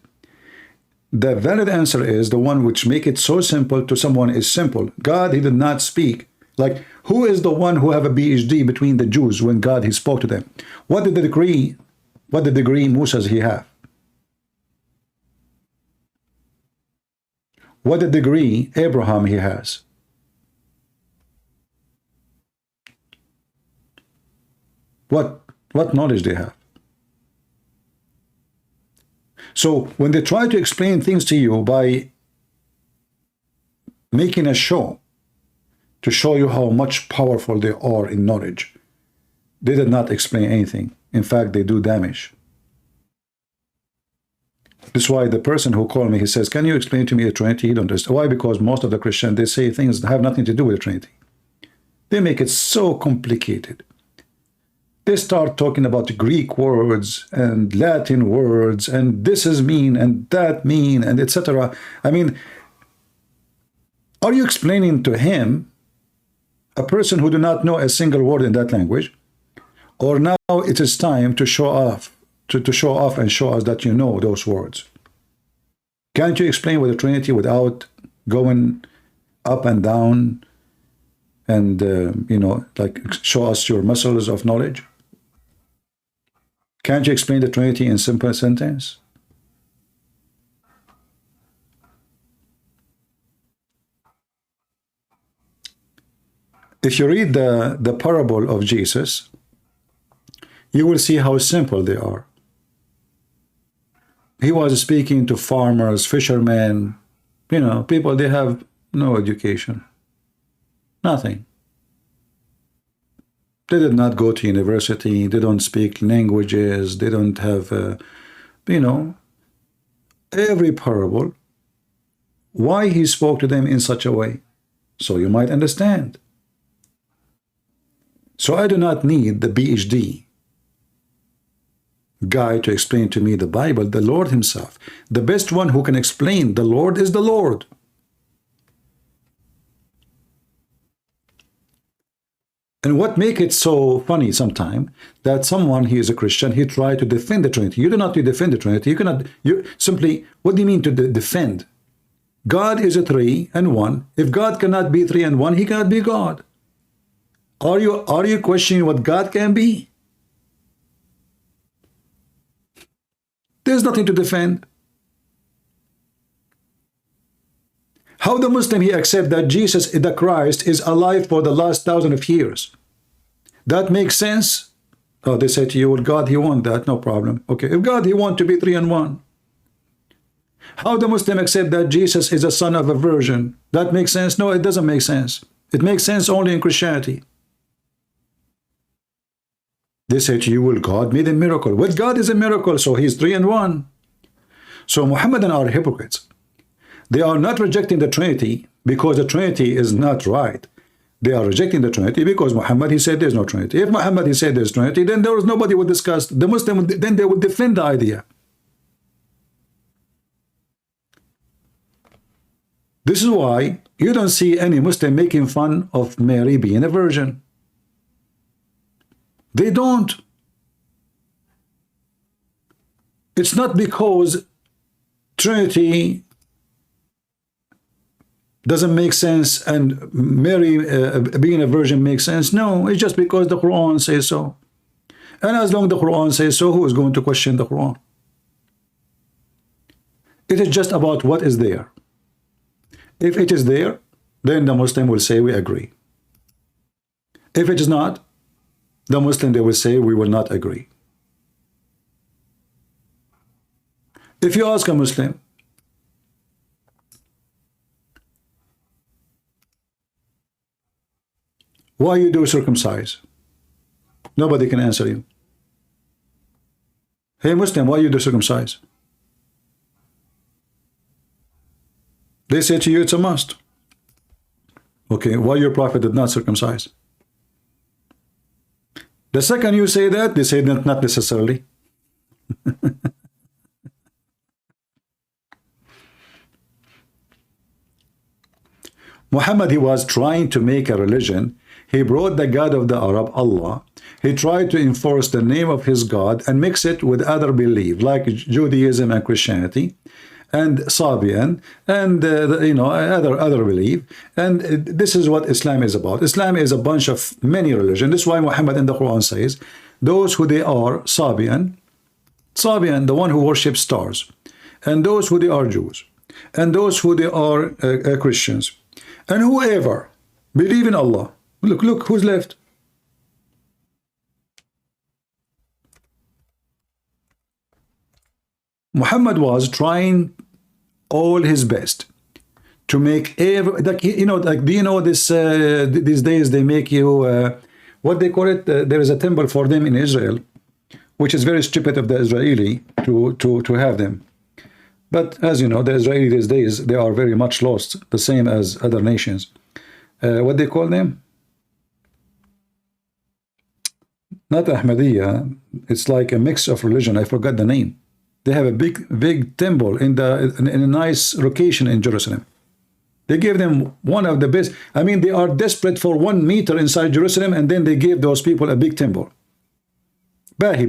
The valid answer is the one which make it so simple to someone is simple. God, he did not speak. Like, who is the one who have a PhD between the Jews when God, he spoke to them? What did the degree Moses he have? What the degree Abraham he has? What knowledge they have? So when they try to explain things to you by making a show to show you how much powerful they are in knowledge, they did not explain anything. In fact, they do damage. That's why the person who called me, he says, can you explain to me the Trinity? You don't understand. Why? Because most of the Christians, they say things that have nothing to do with the Trinity. They make it so complicated. They start talking about Greek words and Latin words, and this is mean and that mean, and etc. I mean, are you explaining to him, a person who do not know a single word in that language, or now it is time to show off, to show off and show us that you know those words? Can't you explain with the Trinity without going up and down and you know, like, show us your muscles of knowledge? Can't you explain the Trinity in simple sentence? If you read the parable of Jesus, you will see how simple they are. He was speaking to farmers, fishermen, you know, people, they have no education. Nothing. They did not go to university. They don't speak languages. They don't have, you know, every parable, why he spoke to them in such a way. So you might understand. So I do not need the PhD guy to explain to me the Bible, the Lord himself. The best one who can explain the Lord is the Lord. And what make it so funny sometimes, that someone, he is a Christian, he tried to defend the Trinity. You do not defend the Trinity. You cannot, you simply, what do you mean to defend? God is a 3 and 1. If God cannot be 3 and 1, he cannot be God. Are you questioning what God can be? There's nothing to defend. How the Muslim he accept that Jesus, the Christ, is alive for the last 1,000 of years? That makes sense? Oh, they say to you, well, God, he want that, no problem. Okay, if God, he want to be 3 and 1. How the Muslim accept that Jesus is a son of a virgin? That makes sense? No, it doesn't make sense. It makes sense only in Christianity. They say to you, well, God made a miracle. Well, God is a miracle, so he's 3 and 1. So Mohammedan are hypocrites. They are not rejecting the Trinity because the Trinity is not right. They are rejecting the Trinity because Muhammad, he said there's no Trinity. If Muhammad, he said there's Trinity, then there was nobody would discuss. The Muslim, then they would defend the idea. This is why you don't see any Muslim making fun of Mary being a virgin. They don't. It's not because Trinity doesn't make sense and Mary being a virgin makes sense. No, it's just because the Quran says so. And as long as the Quran says so, who is going to question the Quran? It is just about what is there. If it is there, then the Muslim will say we agree. If it is not, the Muslim, they will say we will not agree. If you ask a Muslim, why you do circumcise? Nobody can answer you. Hey Muslim, why you do circumcise? They say to you it's a must. Okay, why your prophet did not circumcise? The second you say that, they say that not necessarily. Muhammad, he was trying to make a religion. He brought the God of the Arab, Allah. He tried to enforce the name of his God and mix it with other belief, like Judaism and Christianity, and Sabian, and other belief. And this is what Islam is about. Islam is a bunch of many religions. This is why Muhammad in the Quran says, those who they are Sabian, the one who worships stars, and those who they are Jews, and those who they are Christians, and whoever believe in Allah. Look who's left. Muhammad was trying all his best to make every, like, do you know this these days they make you what they call it, there is a temple for them in Israel, which is very stupid of the Israeli to have them. But as you know, the Israeli these days, they are very much lost, the same as other nations. What they call them? Not Ahmadiyya, it's like a mix of religion. I forgot the name. They have a big temple in a nice location in Jerusalem. They gave them one of the best. I mean, they are desperate for 1 meter inside Jerusalem, and then they gave those people a big temple. Bahi.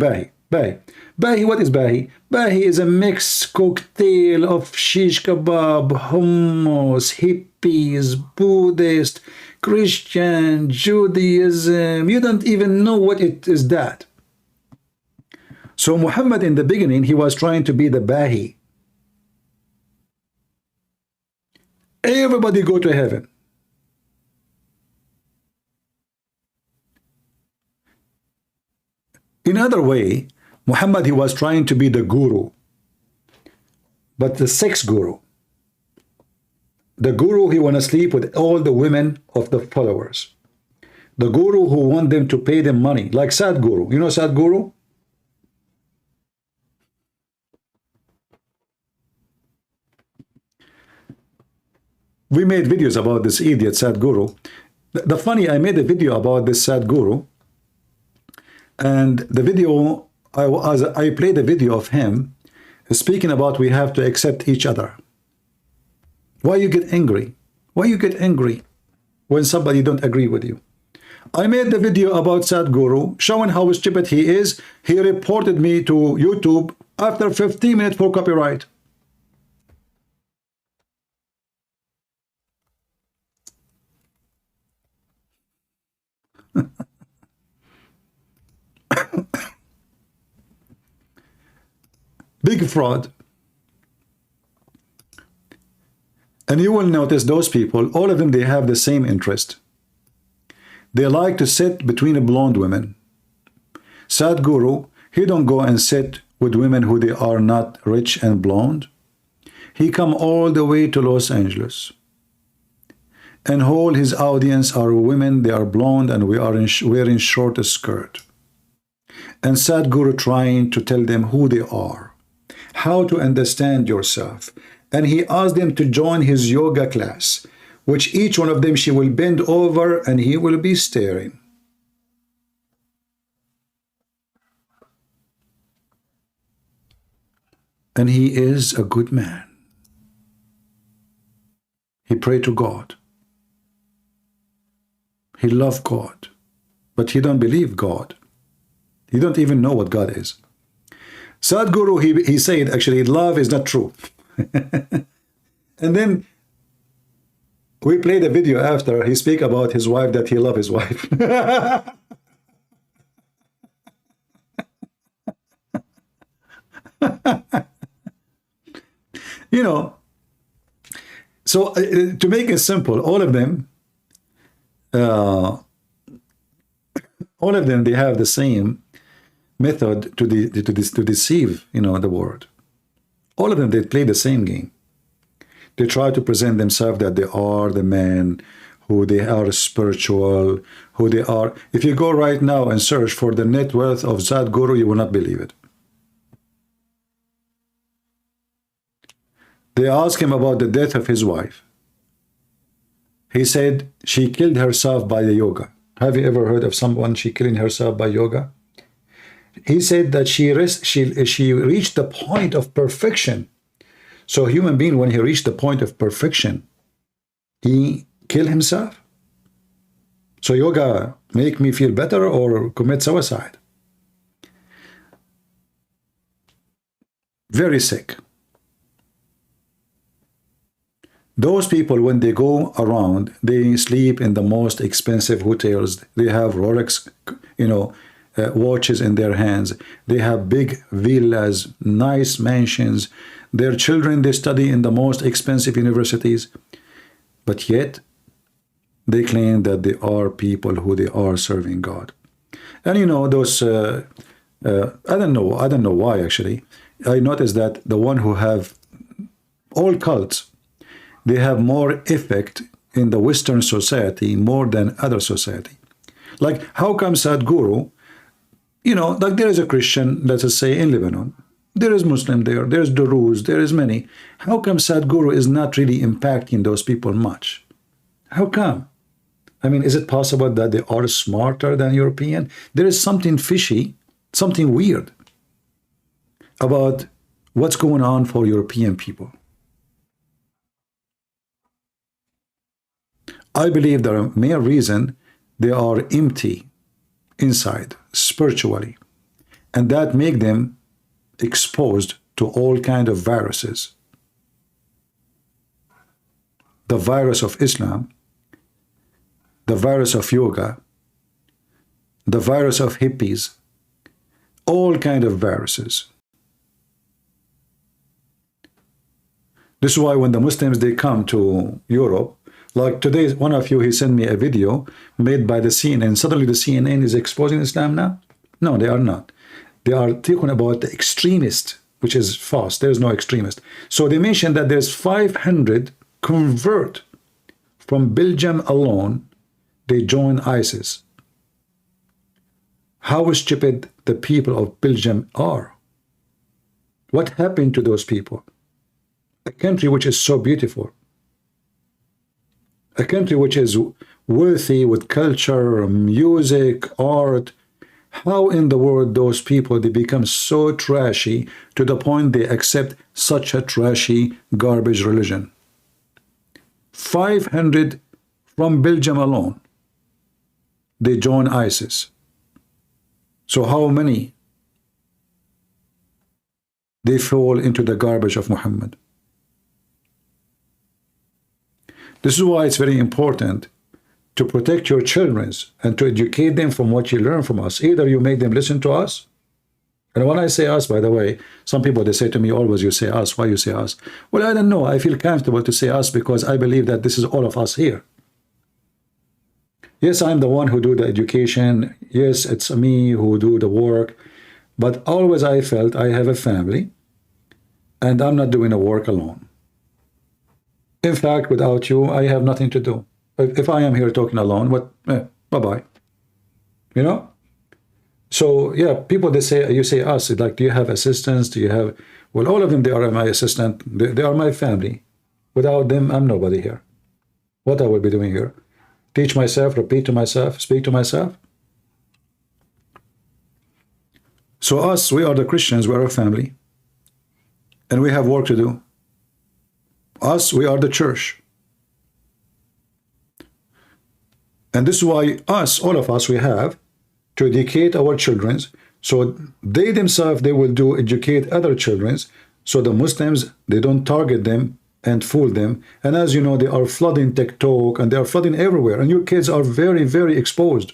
What is Bahi? Bahi is a mixed cocktail of shish kebab, hummus, hippies, Buddhist, Christian, Judaism. You don't even know what it is that. So Muhammad in the beginning, he was trying to be the Bahi. Everybody go to heaven. In other way, Muhammad, he was trying to be the guru, but the sex guru. The guru, he want to sleep with all the women of the followers. The guru who want them to pay them money, like Sadhguru. You know Sadhguru? We made videos about this idiot Sadhguru. The funny, I made a video about this Sadhguru, and the video, I played a video of him speaking about we have to accept each other. Why you get angry? Why you get angry when somebody don't agree with you? I made the video about Sadhguru showing how stupid he is. He reported me to YouTube after 15 minutes for copyright. Big fraud. And you will notice those people, all of them, they have the same interest. They like to sit between blonde women. Sadhguru, he don't go and sit with women who they are not rich and blonde. He come all the way to Los Angeles. And all his audience are women, they are blonde, and we are wearing short skirt. And Sadhguru trying to tell them who they are, how to understand yourself. And he asked them to join his yoga class, which each one of them, she will bend over and he will be staring. And he is a good man. He prayed to God. He loved God, but he don't believe God. He don't even know what God is. Sadhguru, he said, actually, love is not true. And then we played a video after, he speak about his wife, that he love his wife. You know, so to make it simple, all of them, they have the same method to deceive, you know, the world. All of them, they play the same game. They try to present themselves that they are the men, who they are spiritual, who they are. If you go right now and search for the net worth of Sadhguru, you will not believe it. They asked him about the death of his wife. He said she killed herself by the yoga. Have you ever heard of someone she killing herself by yoga? He said that she reached the point of perfection. So a human being, when he reached the point of perfection, he killed himself. So yoga make me feel better or commit suicide? Very sick. Those people, when they go around, they sleep in the most expensive hotels. They have Rolex, watches in their hands. They have big villas, nice mansions. Their children, they study in the most expensive universities. But yet, they claim that they are people who they are serving God. And those, I don't know why actually. I noticed that the one who have all cults, they have more effect in the Western society more than other society. Like, how come Sadhguru, like there is a Christian, let us say, in Lebanon. There is Muslim there, there's Druze, there is many. How come Sadhguru is not really impacting those people much? How come? I mean, is it possible that they are smarter than European? There is something fishy, something weird about what's going on for European people. I believe the main reason they are empty inside spiritually, and that make them exposed to all kind of viruses. The virus of Islam, the virus of yoga, the virus of hippies, all kind of viruses. This is why when the Muslims, they come to Europe, like today, one of you, he sent me a video made by the CNN. Suddenly the CNN is exposing Islam now? No, they are not. They are talking about the extremist, which is false. There is no extremist. So they mentioned that there's 500 convert from Belgium alone. They join ISIS. How stupid the people of Belgium are. What happened to those people? A country which is so beautiful. A country which is worthy with culture, music, art. How in the world those people, they become so trashy to the point they accept such a trashy garbage religion? 500 from Belgium alone. They join ISIS. So how many they fall into the garbage of Muhammad? This is why it's very important to protect your children and to educate them from what you learn from us. Either you make them listen to us, and when I say us, by the way, some people, they say to me, always you say us. Why you say us? Well, I don't know. I feel comfortable to say us because I believe that this is all of us here. Yes, I'm the one who do the education. Yes, it's me who do the work. But always I felt I have a family and I'm not doing the work alone. In fact, without you, I have nothing to do. If I am here talking alone, bye-bye. So, yeah, people, they say, you say us, like, do you have assistants? Do you have, well, all of them, they are my assistant. They are my family. Without them, I'm nobody here. What I will be doing here? Teach myself, repeat to myself, speak to myself? So us, we are the Christians, we are a family. And we have work to do. Us, we are the church. And this is why us, all of us, we have to educate our children, so they themselves, they will educate other children, so the Muslims, they don't target them and fool them. And as you know, they are flooding TikTok and they are flooding everywhere, and your kids are very, very exposed.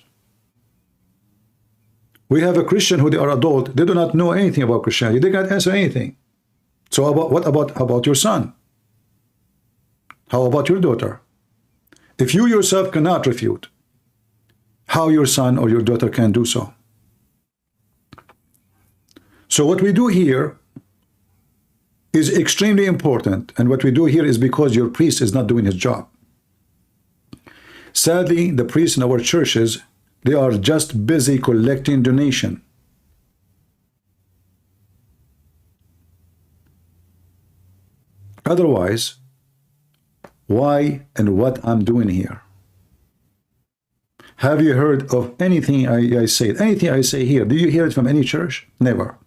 We have a Christian who they are adult, they do not know anything about Christianity, they can't answer anything. So what about your son? How about your daughter? If you yourself cannot refute, how your son or your daughter can do so? So what we do here is extremely important, and what we do here is because your priest is not doing his job. Sadly, the priests in our churches, they are just busy collecting donation. Otherwise, why and what I'm doing here? Have you heard of anything I say? Anything I say here, do you hear it from any church? Never.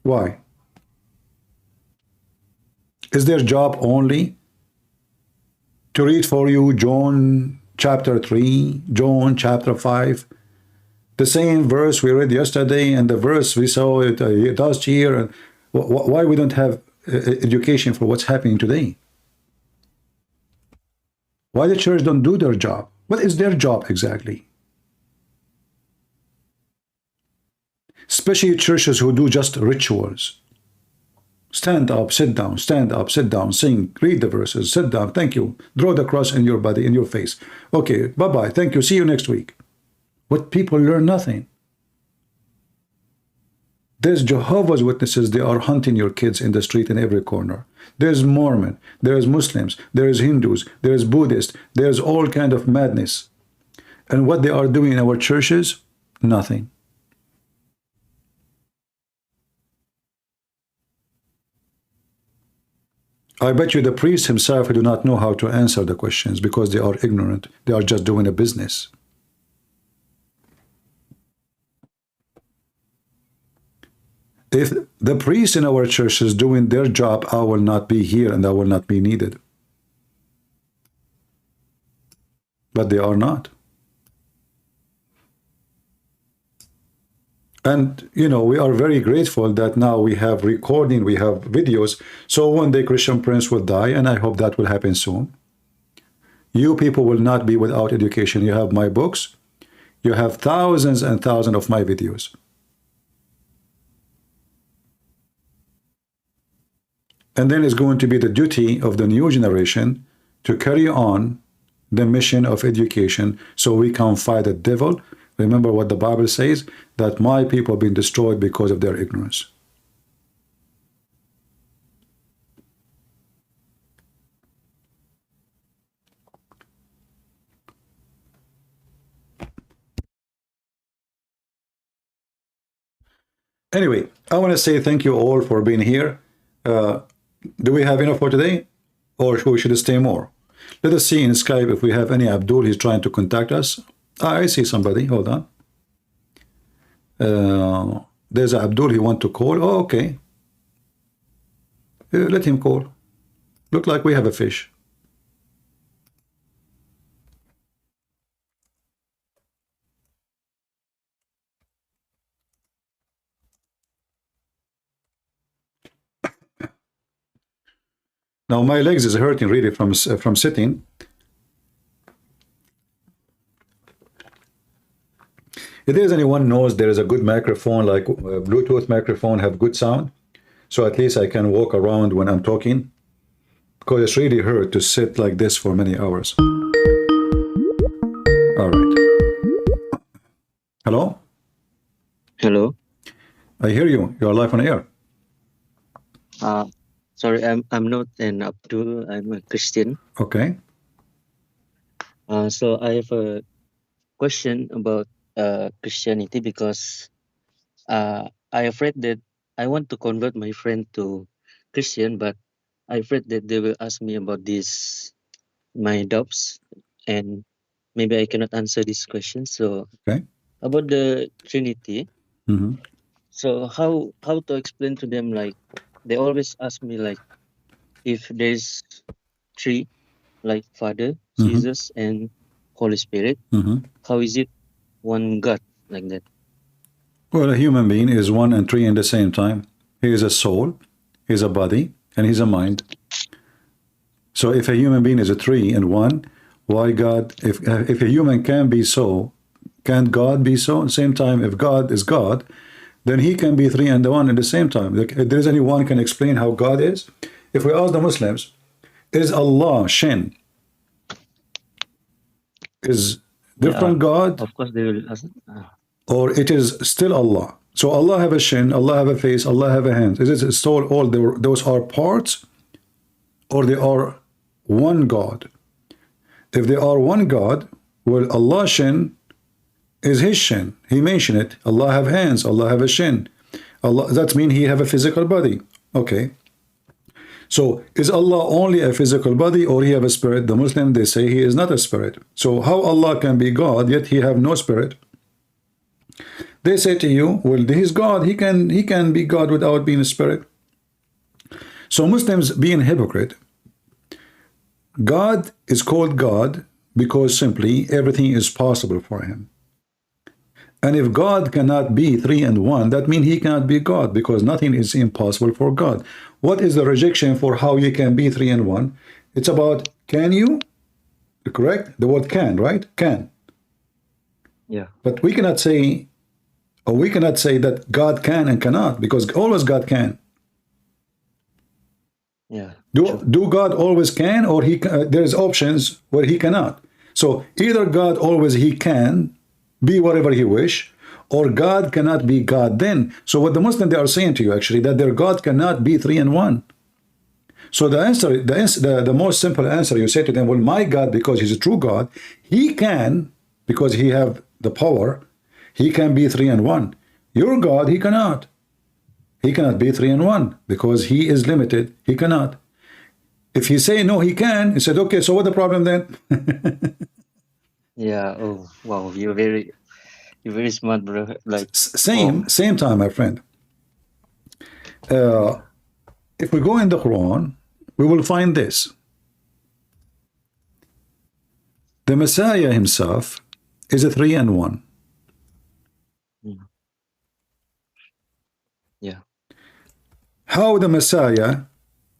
Why? Is their job only to read for you John chapter 3, John chapter 5, the same verse we read yesterday and the verse we saw it last year? And why we don't have education for what's happening today? Why the church don't do their job? What is their job exactly? Especially churches who do just rituals. Stand up, sit down, stand up, sit down, sing, read the verses, sit down, thank you. Draw the cross in your body, in your face. Okay, bye-bye, thank you, see you next week. What people learn nothing. There's Jehovah's Witnesses, they are hunting your kids in the street in every corner. There's Mormon, there's Muslims, there's Hindus, there's Buddhists, there's all kind of madness. And what they are doing in our churches? Nothing. I bet you the priest himself do not know how to answer the questions because they are ignorant. They are just doing a business. If the priest in our church is doing their job, I will not be here and I will not be needed. But they are not. And, you know, we are very grateful that now we have recording, we have videos. So one day Christian Prince will die, and I hope that will happen soon. You people will not be without education. You have my books. You have thousands and thousands of my videos. And then it's going to be the duty of the new generation to carry on the mission of education so we can fight the devil. Remember what the Bible says, that my people have been destroyed because of their ignorance. Anyway, I want to say thank you all for being here. Do we have enough for today? Or should we stay more? Let us see in Skype if we have any Abdul. He's trying to contact us. I see somebody. Hold on. There's a Abdul. He wants to call. Oh, okay. Let him call. Look like we have a fish. Now my legs is hurting really from sitting. If there's anyone knows there is a good microphone, like Bluetooth microphone, have good sound, so at least I can walk around when I'm talking, because it's really hurt to sit like this for many hours. All right. Hello?
Hello.
I hear you. You are live on air.
Sorry, I'm not an Abdul. I'm a Christian.
Okay.
So I have a question about Christianity, because I afraid that I want to convert my friend to Christian, but I afraid that they will ask me about this, my doubts, and maybe I cannot answer this question. So
okay.
About the Trinity.
Mm-hmm.
So how to explain to them, like they always ask me like if there's three, like Father,
Mm-hmm.
Jesus, and Holy Spirit,
Mm-hmm.
how is it one God like that?
Well, a human being is one and three in the same time. He is a soul, he is a body, and he's a mind. So if a human being is a three and one, why God, if a human can be so, can't God be so? At the same time, if God is God, then he can be three and the one at the same time. If there's anyone can explain how God is, if we ask the Muslims, is Allah Shin? Is different God?
Of course they will ask.
Or it is still Allah? So Allah have a shin, Allah have a face, Allah have a hand. Is it still all those are parts, or they are one God? If they are one God, well, Allah shin is his shin. He mentioned it. Allah have hands, Allah have a shin. Allah, that means he have a physical body. Okay. So is Allah only a physical body, or he have a spirit? The Muslim, they say he is not a spirit. So how Allah can be God yet he have no spirit? They say to you, well, he is God. He can be God without being a spirit. So Muslims being hypocrite. God is called God because simply everything is possible for him. And if God cannot be 3 and 1, that means he cannot be God, because nothing is impossible for God. What is the rejection for how you can be 3 and 1? It's about, can you? Correct? The word can, right? Can.
Yeah.
But we cannot say, or we cannot say that God can and cannot, because always God can.
Yeah.
Do God always can, or there's options where he cannot? So either God always he can be whatever he wish, or God cannot be God then. So what the Muslims they are saying to you actually, that their God cannot be 3 and 1. So the most simple answer, you say to them, well, my God, because he's a true God, he can, because he have the power, he can be 3 and 1. Your God, he cannot. He cannot be 3 and 1 because he is limited. He cannot. If he say no, he can. He said, okay, so what the problem then?
Yeah. Oh, wow. You're very smart, bro. Like
same time, my friend. If we go in the Quran, we will find this. The Messiah himself is a 3 and 1.
Yeah.
How the Messiah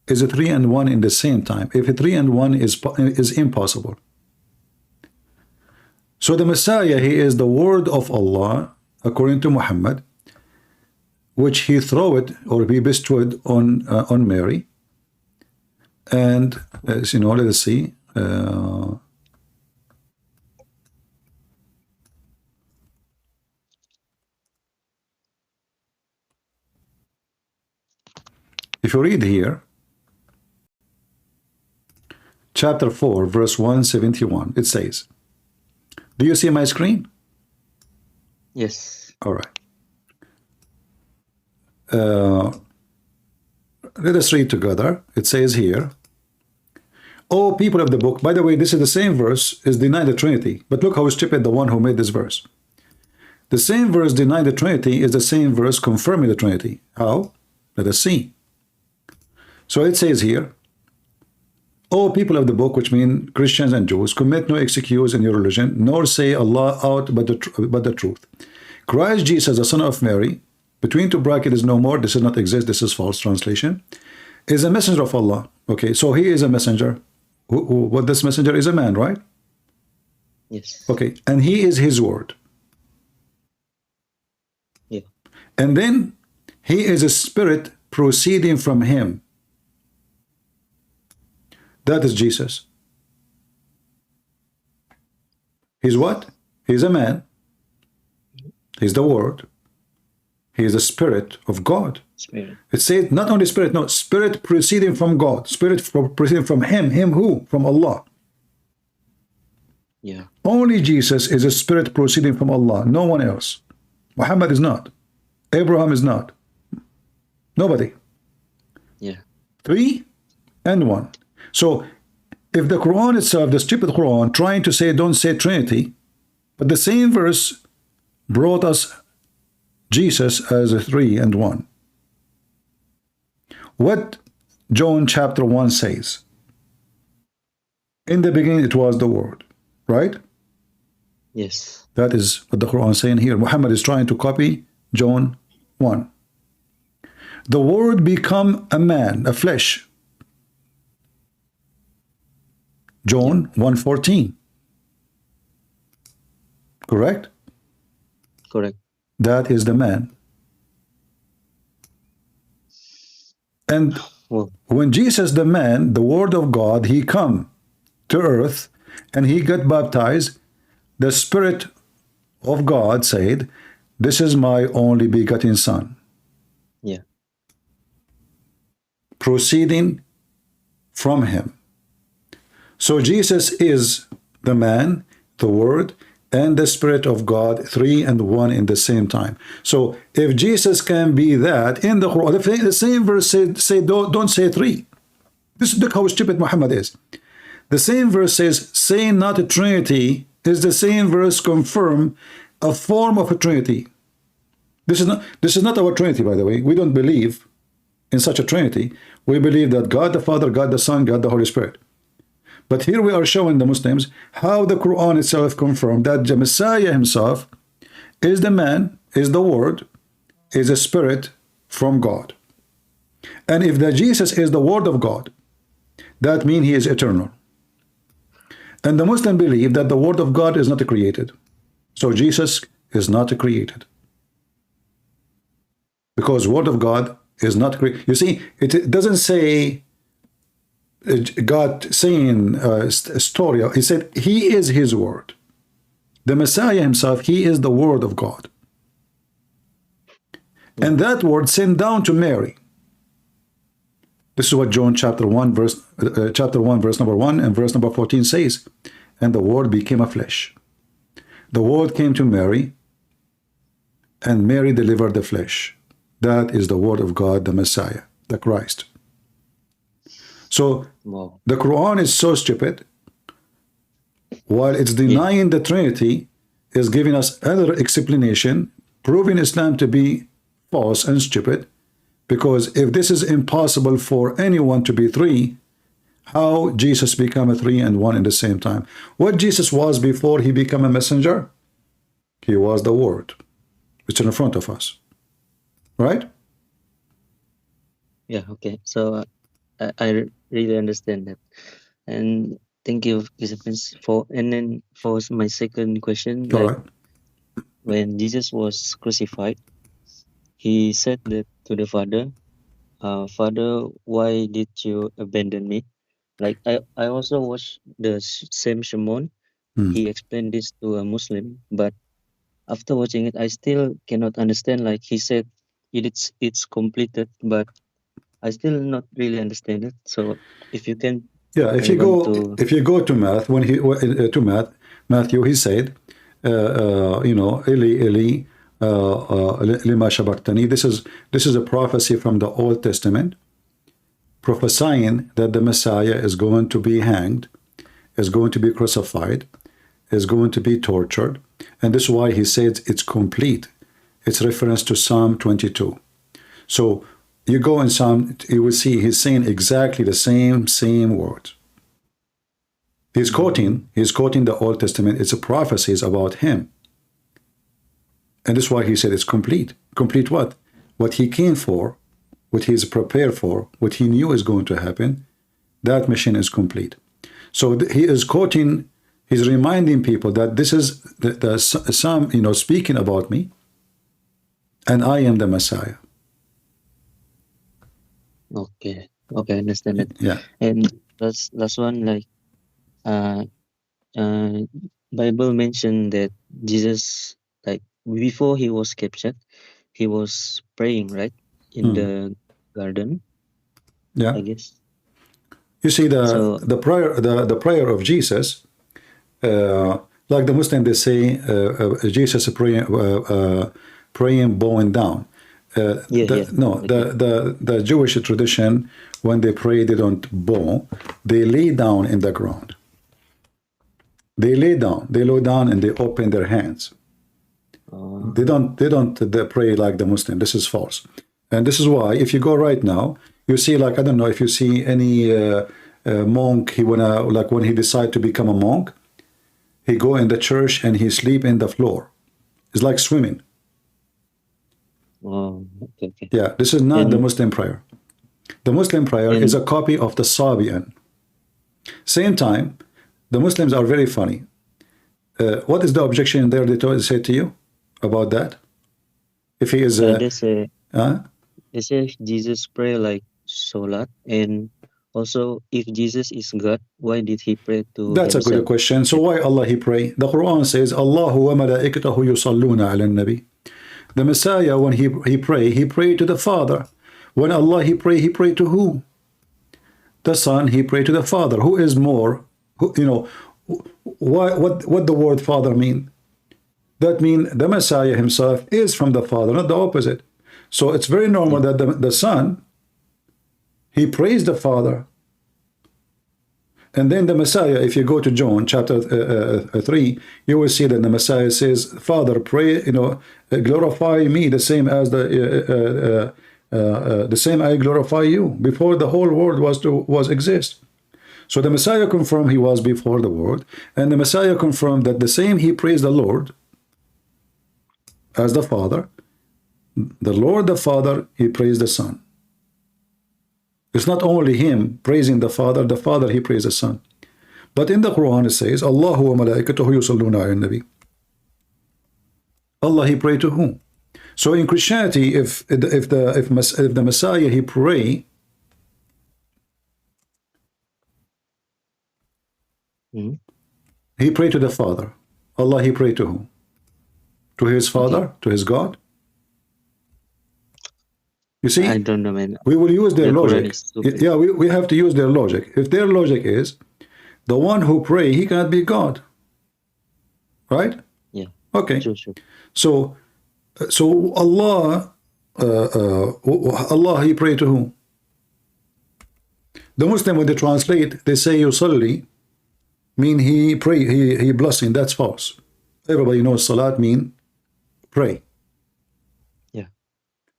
is a 3 and 1 in the same time? If a 3 and 1 is impossible. So the Messiah, he is the word of Allah, according to Muhammad, which he threw it or he bestowed on Mary. And as you know, let us see. If you read here, chapter 4, verse 171, it says, do you see my screen?
Yes.
All right. Let us read together. It says here, O people of the book, by the way, this is the same verse, is denying the Trinity. But look how stupid the one who made this verse. The same verse denying the Trinity is the same verse confirming the Trinity. How? Let us see. So it says here, O people of the book, which mean Christians and Jews, commit no excuse in your religion, nor say Allah out but the truth. Christ Jesus, the son of Mary, between two brackets is no more, this does not exist, this is false translation, is a messenger of Allah. Okay, so he is a messenger. What this messenger is a man, right?
Yes.
Okay, and he is his word.
Yeah.
And then he is a spirit proceeding from him. That is Jesus. He's what? He's a man. He's the word. He is the spirit of God.
Spirit.
It says not only spirit, no, spirit proceeding from God. Spirit proceeding from him. Him who? From Allah.
Yeah.
Only Jesus is a spirit proceeding from Allah. No one else. Muhammad is not. Abraham is not. Nobody.
Yeah.
3 and 1. So if the Quran itself, the stupid Quran, trying to say don't say Trinity, but the same verse brought us Jesus as a 3 and 1. What John chapter 1 says, in the beginning it was the word, right?
Yes.
That is what the Quran is saying here. Muhammad is trying to copy John 1. The word become a man, a flesh. John 1:14. Correct?
Correct.
That is the man. And when Jesus, the man, the word of God, he come to earth and he got baptized, the Spirit of God said, this is my only begotten son.
Yeah.
Proceeding from him. So Jesus is the man, the word, and the Spirit of God, 3 and 1 in the same time. So if Jesus can be that in the Quran, the same verse say don't say 3. Look how stupid Muhammad is. The same verse says, saying not a Trinity, is the same verse confirm a form of a Trinity. This is not our Trinity, by the way. We don't believe in such a Trinity. We believe that God the Father, God the Son, God the Holy Spirit. But here we are showing the Muslims how the Quran itself confirmed that the Messiah himself is the man, is the Word, is a spirit from God. And if the Jesus is the Word of God, that means he is eternal. And the Muslim believe that the Word of God is not created. So Jesus is not created. Because Word of God is not created. You see, it doesn't say God saying a story. He said he is his Word. The Messiah himself, he is the Word of God. And that word sent down to Mary. This is what John chapter 1 verse number 1 and verse number 14 says. And the Word became a flesh. The Word came to Mary, and Mary delivered the flesh. That is the Word of God, the Messiah, the Christ. So the Quran is so stupid. While it's denying the Trinity, is giving us other explanation, proving Islam to be false and stupid. Because if this is impossible for anyone to be three, how Jesus become a three and one in the same time? What Jesus was before he became a messenger? He was the Word. It's in front of us. Right?
Yeah, okay. So I really understand that. And thank you, for and then for my second question, like, when Jesus was crucified, he said that to the Father, Father, why did you abandon me? Like I also watched the same Shimon. He explained this to a Muslim, but after watching it, I still cannot understand. Like he said, it's completed, but I still not really understand it. So if you can,
if you go to math, when he to Matthew, he said, Eli Eli lima shabaktani. This is a prophecy from the Old Testament, prophesying that the Messiah is going to be hanged, is going to be crucified, is going to be tortured, and this is why he said it's complete. It's reference to Psalm 22. So you go in Psalm, you will see he's saying exactly the same words. He's quoting the Old Testament. It's a prophecies about him. And this is why he said it's complete. Complete what? What he came for, what he's prepared for, what he knew is going to happen, that mission is complete. So he is quoting, he's reminding people that this is the Psalm, speaking about me, and I am the Messiah.
Okay, I understand it.
Yeah.
And last one, like, Bible mentioned that Jesus, like, before he was captured, he was praying, right, in the garden.
Yeah,
I guess.
You see the prayer of Jesus, like the Muslim, they say Jesus praying bowing down. The Jewish tradition, when they pray, they don't bow. They lay down in the ground. They lay down and they open their hands. They don't pray like the Muslim. This is false. And this is why, if you go right now, you see, like, I don't know if you see any monk, when he decide to become a monk, he go in the church and he sleep in the floor. It's like swimming.
Okay.
Yeah, this is not the Muslim prayer. The Muslim prayer is a copy of the Sabian. Same time, the Muslims are very funny. What is the objection there they say to you about that? If he is
they say Jesus pray like Salat, and also if Jesus is God, why did he pray to
That's himself? A good question. So why Allah he pray? The Quran says, Allahu wa malaikatahu yusalluna ala nabi. The Messiah, when he prayed to the Father. When Allah he prayed to who? The Son, he prayed to the Father. Who is more? What the word Father mean? That means the Messiah himself is from the Father, not the opposite. So it's very normal that the Son, he prays the Father, And then the Messiah, if you go to John chapter 3, you will see that the Messiah says, Father, pray, glorify me the same as the same I glorify you, before the whole world was exist. So the Messiah confirmed he was before the world, and the Messiah confirmed that the same he praised the Lord as the Father, the Lord the Father, he praised the Son. It's not only him praising the Father he praised the Son. But in the Quran it says, Allahu wa malaikatuhu yusalluna ala nabi. Allah, he prayed to whom? So in Christianity, if the Messiah he pray, he prayed to the Father. Allah, he prayed to whom? To his Father, to his God. You see,
I don't know, man.
We will use their logic.
Yeah,
we have to use their logic. If their logic is the one who pray, he cannot be God, right?
Yeah.
Okay.
Sure.
So Allah, Allah, he pray to whom? The Muslim, when they translate, they say yusalli, mean he pray, he blessing. That's false. Everybody knows salat mean pray.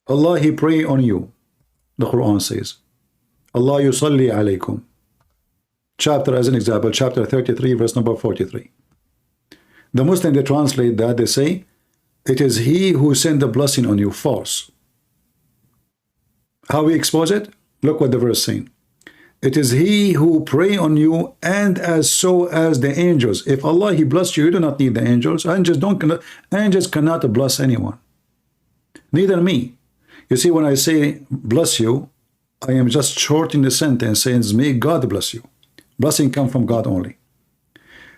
Allah, he pray on you. The Quran says, Allah yusalli alaykum. Chapter, as an example, chapter 33, verse number 43. The Muslim, they translate that, they say, it is he who sent the blessing on you. False. How we expose it? Look what the verse saying. It is he who pray on you, and as so as the angels. If Allah, he bless you, you do not need the angels. Angels cannot bless anyone. Neither me. You see, when I say bless you, I am just shorting the sentence saying, may God bless you. Blessing comes from God only.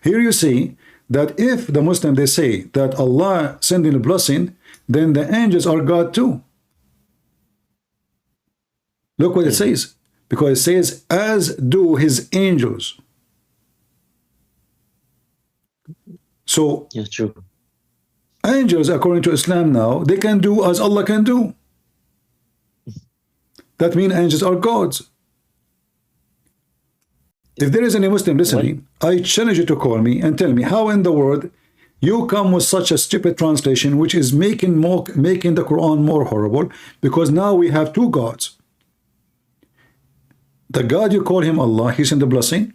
Here you see that if the Muslim, they say that Allah sending a blessing, then the angels are God too. Look what it says. Because it says, as do his angels. So,
yeah, true.
Angels, according to Islam now, they can do as Allah can do. That means angels are gods. If there is any Muslim listening, I challenge you to call me and tell me how in the world you come with such a stupid translation which is making the Quran more horrible, because now we have two gods. The God you call him Allah, he sent the blessing,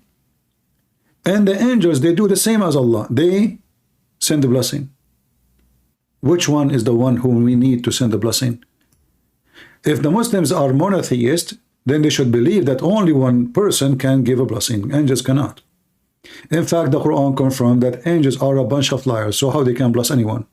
and the angels, they do the same as Allah. They send the blessing. Which one is the one whom we need to send the blessing? If the Muslims are monotheist, then they should believe that only one person can give a blessing. Angels cannot. In fact, the Quran confirmed that angels are a bunch of liars. So how they can bless anyone?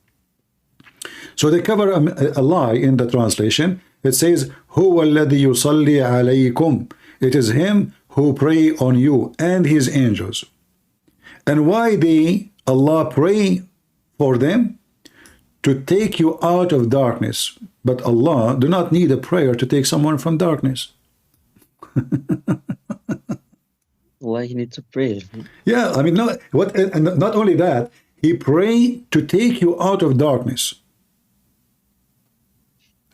So they cover a lie in the translation. It says, Huwa alladhi yusalli alaykum. It is him who pray on you and his angels. And why Allah pray for them? To take you out of darkness. But Allah do not need a prayer to take someone from darkness.
Why he needs to pray?
Yeah, I mean, not only that, he pray to take you out of darkness.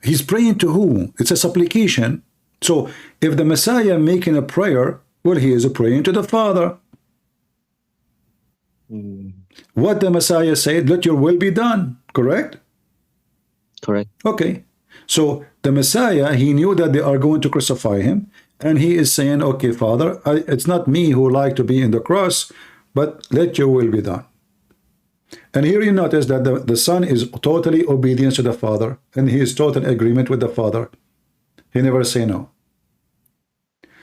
He's praying to who? It's a supplication. So if the Messiah making a prayer, well, he is praying to the Father. What the Messiah said, let your will be done. Correct?
Correct.
Okay. So the Messiah, he knew that they are going to crucify him, and he is saying, okay, Father, it's not me who like to be in the cross, but let your will be done. And here you notice that the Son is totally obedient to the Father, and he is total agreement with the Father. He never say no.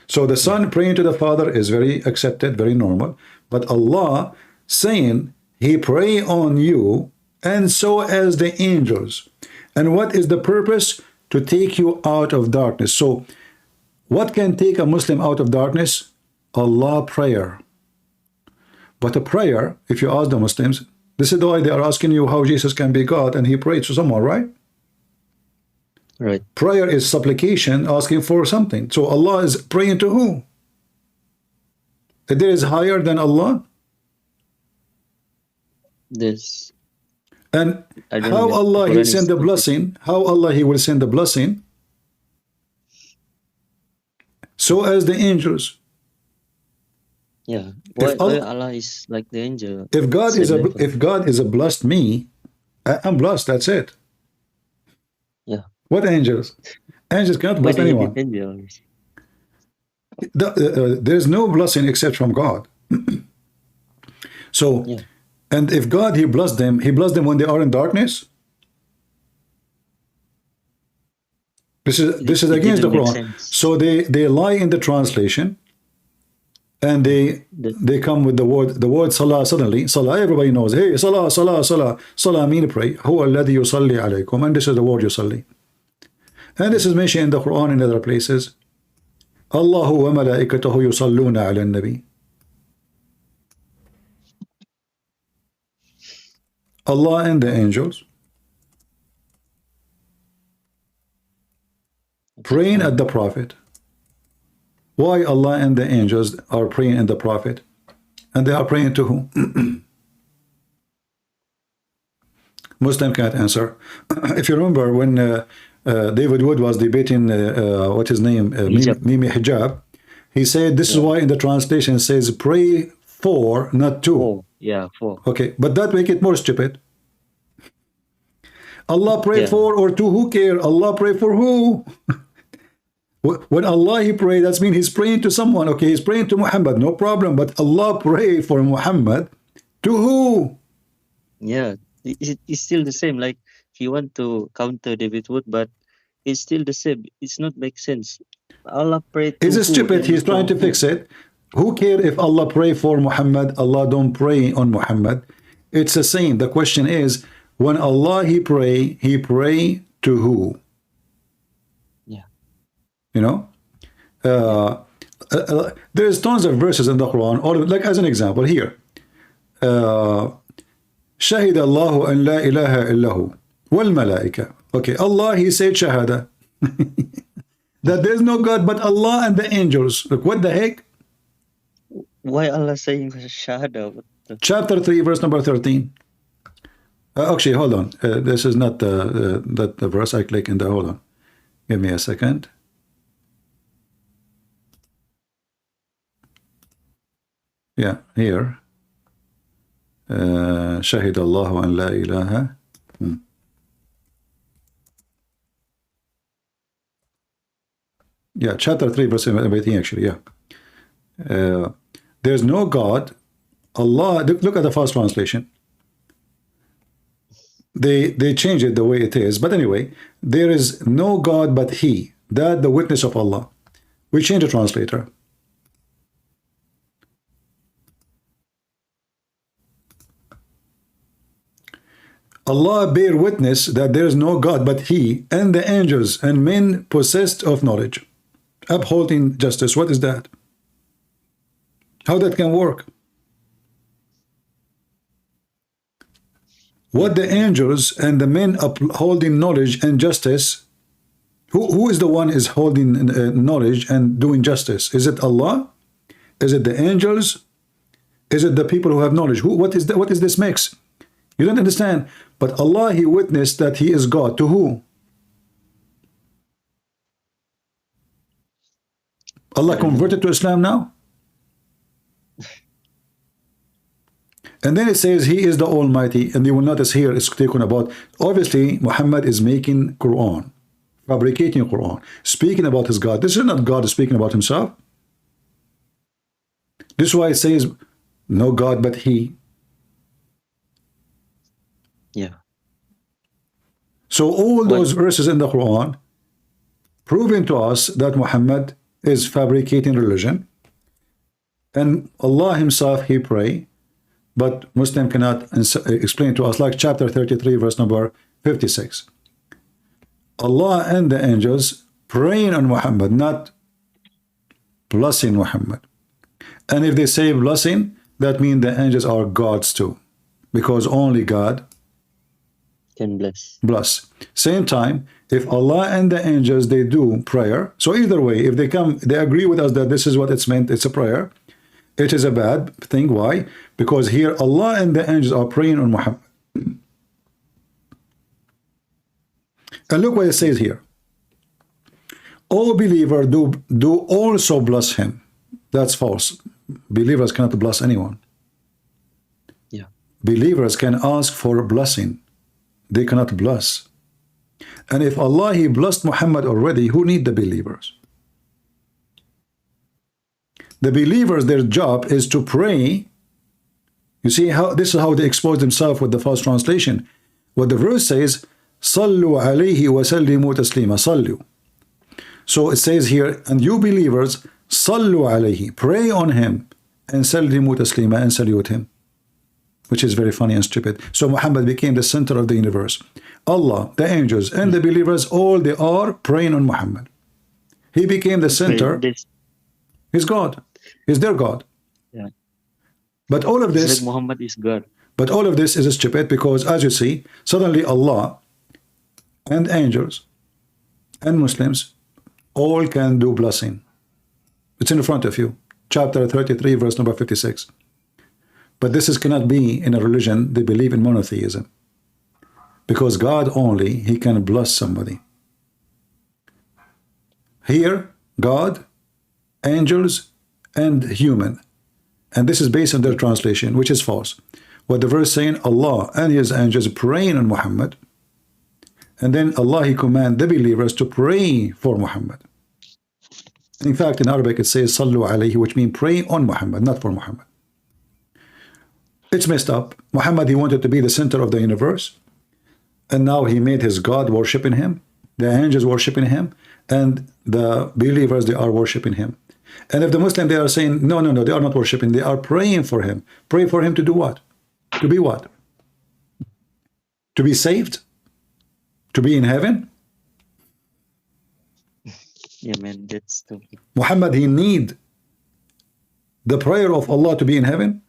So the Son praying to the Father is very accepted, very normal. But Allah saying, he pray on you, and so as the angels. And what is the purpose? To take you out of darkness. So what can take a Muslim out of darkness? Allah prayer. But a prayer, if you ask the Muslims, this is why they are asking you how Jesus can be God, and he prayed to someone, right?
Right.
Prayer is supplication, asking for something. So Allah is praying to who? If there is higher than Allah?
This.
And how Allah he send the blessing? How Allah he will send the blessing? So as the angels.
Yeah.
If
Why
Allah,
Allah is like the angel?
if God is
Same
a
level.
if God is a blessed me, I'm blessed. That's it.
Yeah.
What angels? Angels cannot bless
But he
anyone.
depends.
There's no blessing except from God. So,
Yeah.
and if God, he blessed them when they are in darkness. This is
It
against the
didn't make
Quran.
sense.
So they lie in the translation, and they come with the word salah suddenly. Salah, everybody knows. Hey, salah, salah, salah. Salah mean pray. Huwa alladhi yusalli alaykum. And this is the word yusalli. And this is mentioned in the Quran in other places. Allahu wa malaikatahu yusalluna ala nabi. Allah and the angels praying at the Prophet. Why Allah and the angels are praying at the Prophet? And they are praying to whom? Muslim can't answer. If you remember when David Wood was debating what his name? Mimi Hijab. He said this is why in the translation it says pray for, not to.
Oh, yeah, for.
Okay, but that make it more stupid. Allah pray for or to, who care? Allah pray for who? When Allah he pray, that means he's praying to someone. Okay, he's praying to Muhammad, no problem. But Allah pray for Muhammad to who?
Yeah, it's still the same. Like if you want to counter David Wood, but it's still the same. It's not make sense. Allah pray to
Is it stupid? He's trying to fix it. Who care if Allah pray for Muhammad? Allah don't pray on Muhammad. It's the same. The question is, when Allah he pray to who? You know, there's tons of verses in the Quran. All of, like as an example here, Shahid Allahu an la ilaha illahu wal malaika. Okay, Allah he said shahada that there's no God but Allah and the angels. Look, what the heck?
Why Allah saying shahada?
Chapter 3, verse number 13. Actually, hold on. This is not that the verse I click in the. Hold on. Give me a second. Yeah, here. Shahid Allahu an la ilaha. Yeah, chapter 3, verse 18, actually, yeah. There's no God. Allah, look at the first translation. They change it the way it is. But anyway, there is no God but He, that the witness of Allah. We change the translator. Allah bear witness that there is no God but He, and the angels and men possessed of knowledge, upholding justice. What is that? How that can work? What the angels and the men upholding knowledge and justice, who is the one is holding knowledge and doing justice? Is it Allah? Is it the angels? Is it the people who have knowledge? What is this mix? You don't understand. But Allah, He witnessed that He is God. To who? Allah converted to Islam now? And then it says He is the Almighty. And you will notice here it's taken about, obviously Muhammad is making Quran, fabricating Quran, speaking about his God. This is not God speaking about himself. This is why it says no God but He.
Yeah.
So all those verses in the Quran proving to us that Muhammad is fabricating religion, and Allah Himself He pray, but Muslim cannot explain to us, like chapter 33, verse number 56. Allah and the angels praying on Muhammad, not blessing Muhammad. And if they say blessing, that means the angels are gods too, because only God
can bless.
Same time, if Allah and the angels they do prayer, so either way, if they come, they agree with us that this is what it's meant, it's a prayer, it is a bad thing. Why? Because here Allah and the angels are praying on Muhammad. And look what it says here. All believer do also bless him. That's false. believers cannot bless anyone.
Yeah.
Believers can ask for a blessing. They cannot bless. And if Allah, He blessed Muhammad already, who need the believers? The believers, their job is to pray. You see how this is how they expose themselves with the false translation. What the verse says, Sallu alayhi wa sallimu taslima. Sallu. So it says here, and you believers, Sallu alayhi, pray on him, and sallimu taslima, and salute him. Which is very funny and stupid. So Muhammad became the center of the universe. Allah, the angels, and the believers, all they are praying on Muhammad. He became the center. He's God. He's their God.
Yeah.
But all of this,
like Muhammad is God.
But all of this is stupid because, as you see, suddenly Allah and angels and Muslims all can do blessing. It's in front of you. Chapter 33, verse number 56. But this cannot be in a religion they believe in monotheism. Because God only, He can bless somebody. Here, God, angels, and human. And this is based on their translation, which is false. What the verse saying, Allah and His angels praying on Muhammad. And then Allah, He command the believers to pray for Muhammad. In fact, in Arabic it says, Sallu alayhi, which means pray on Muhammad, not for Muhammad. It's messed up. Muhammad, he wanted to be the center of the universe. And now he made his God worshiping him. The angels worshiping him. And the believers, they are worshiping him. And if the Muslim, they are saying, no, they are not worshiping. They are praying for him. Pray for him to do what? To be what? To be saved? To be in heaven?
Yeah, man, that's stupid.
Muhammad, he need the prayer of Allah to be in heaven?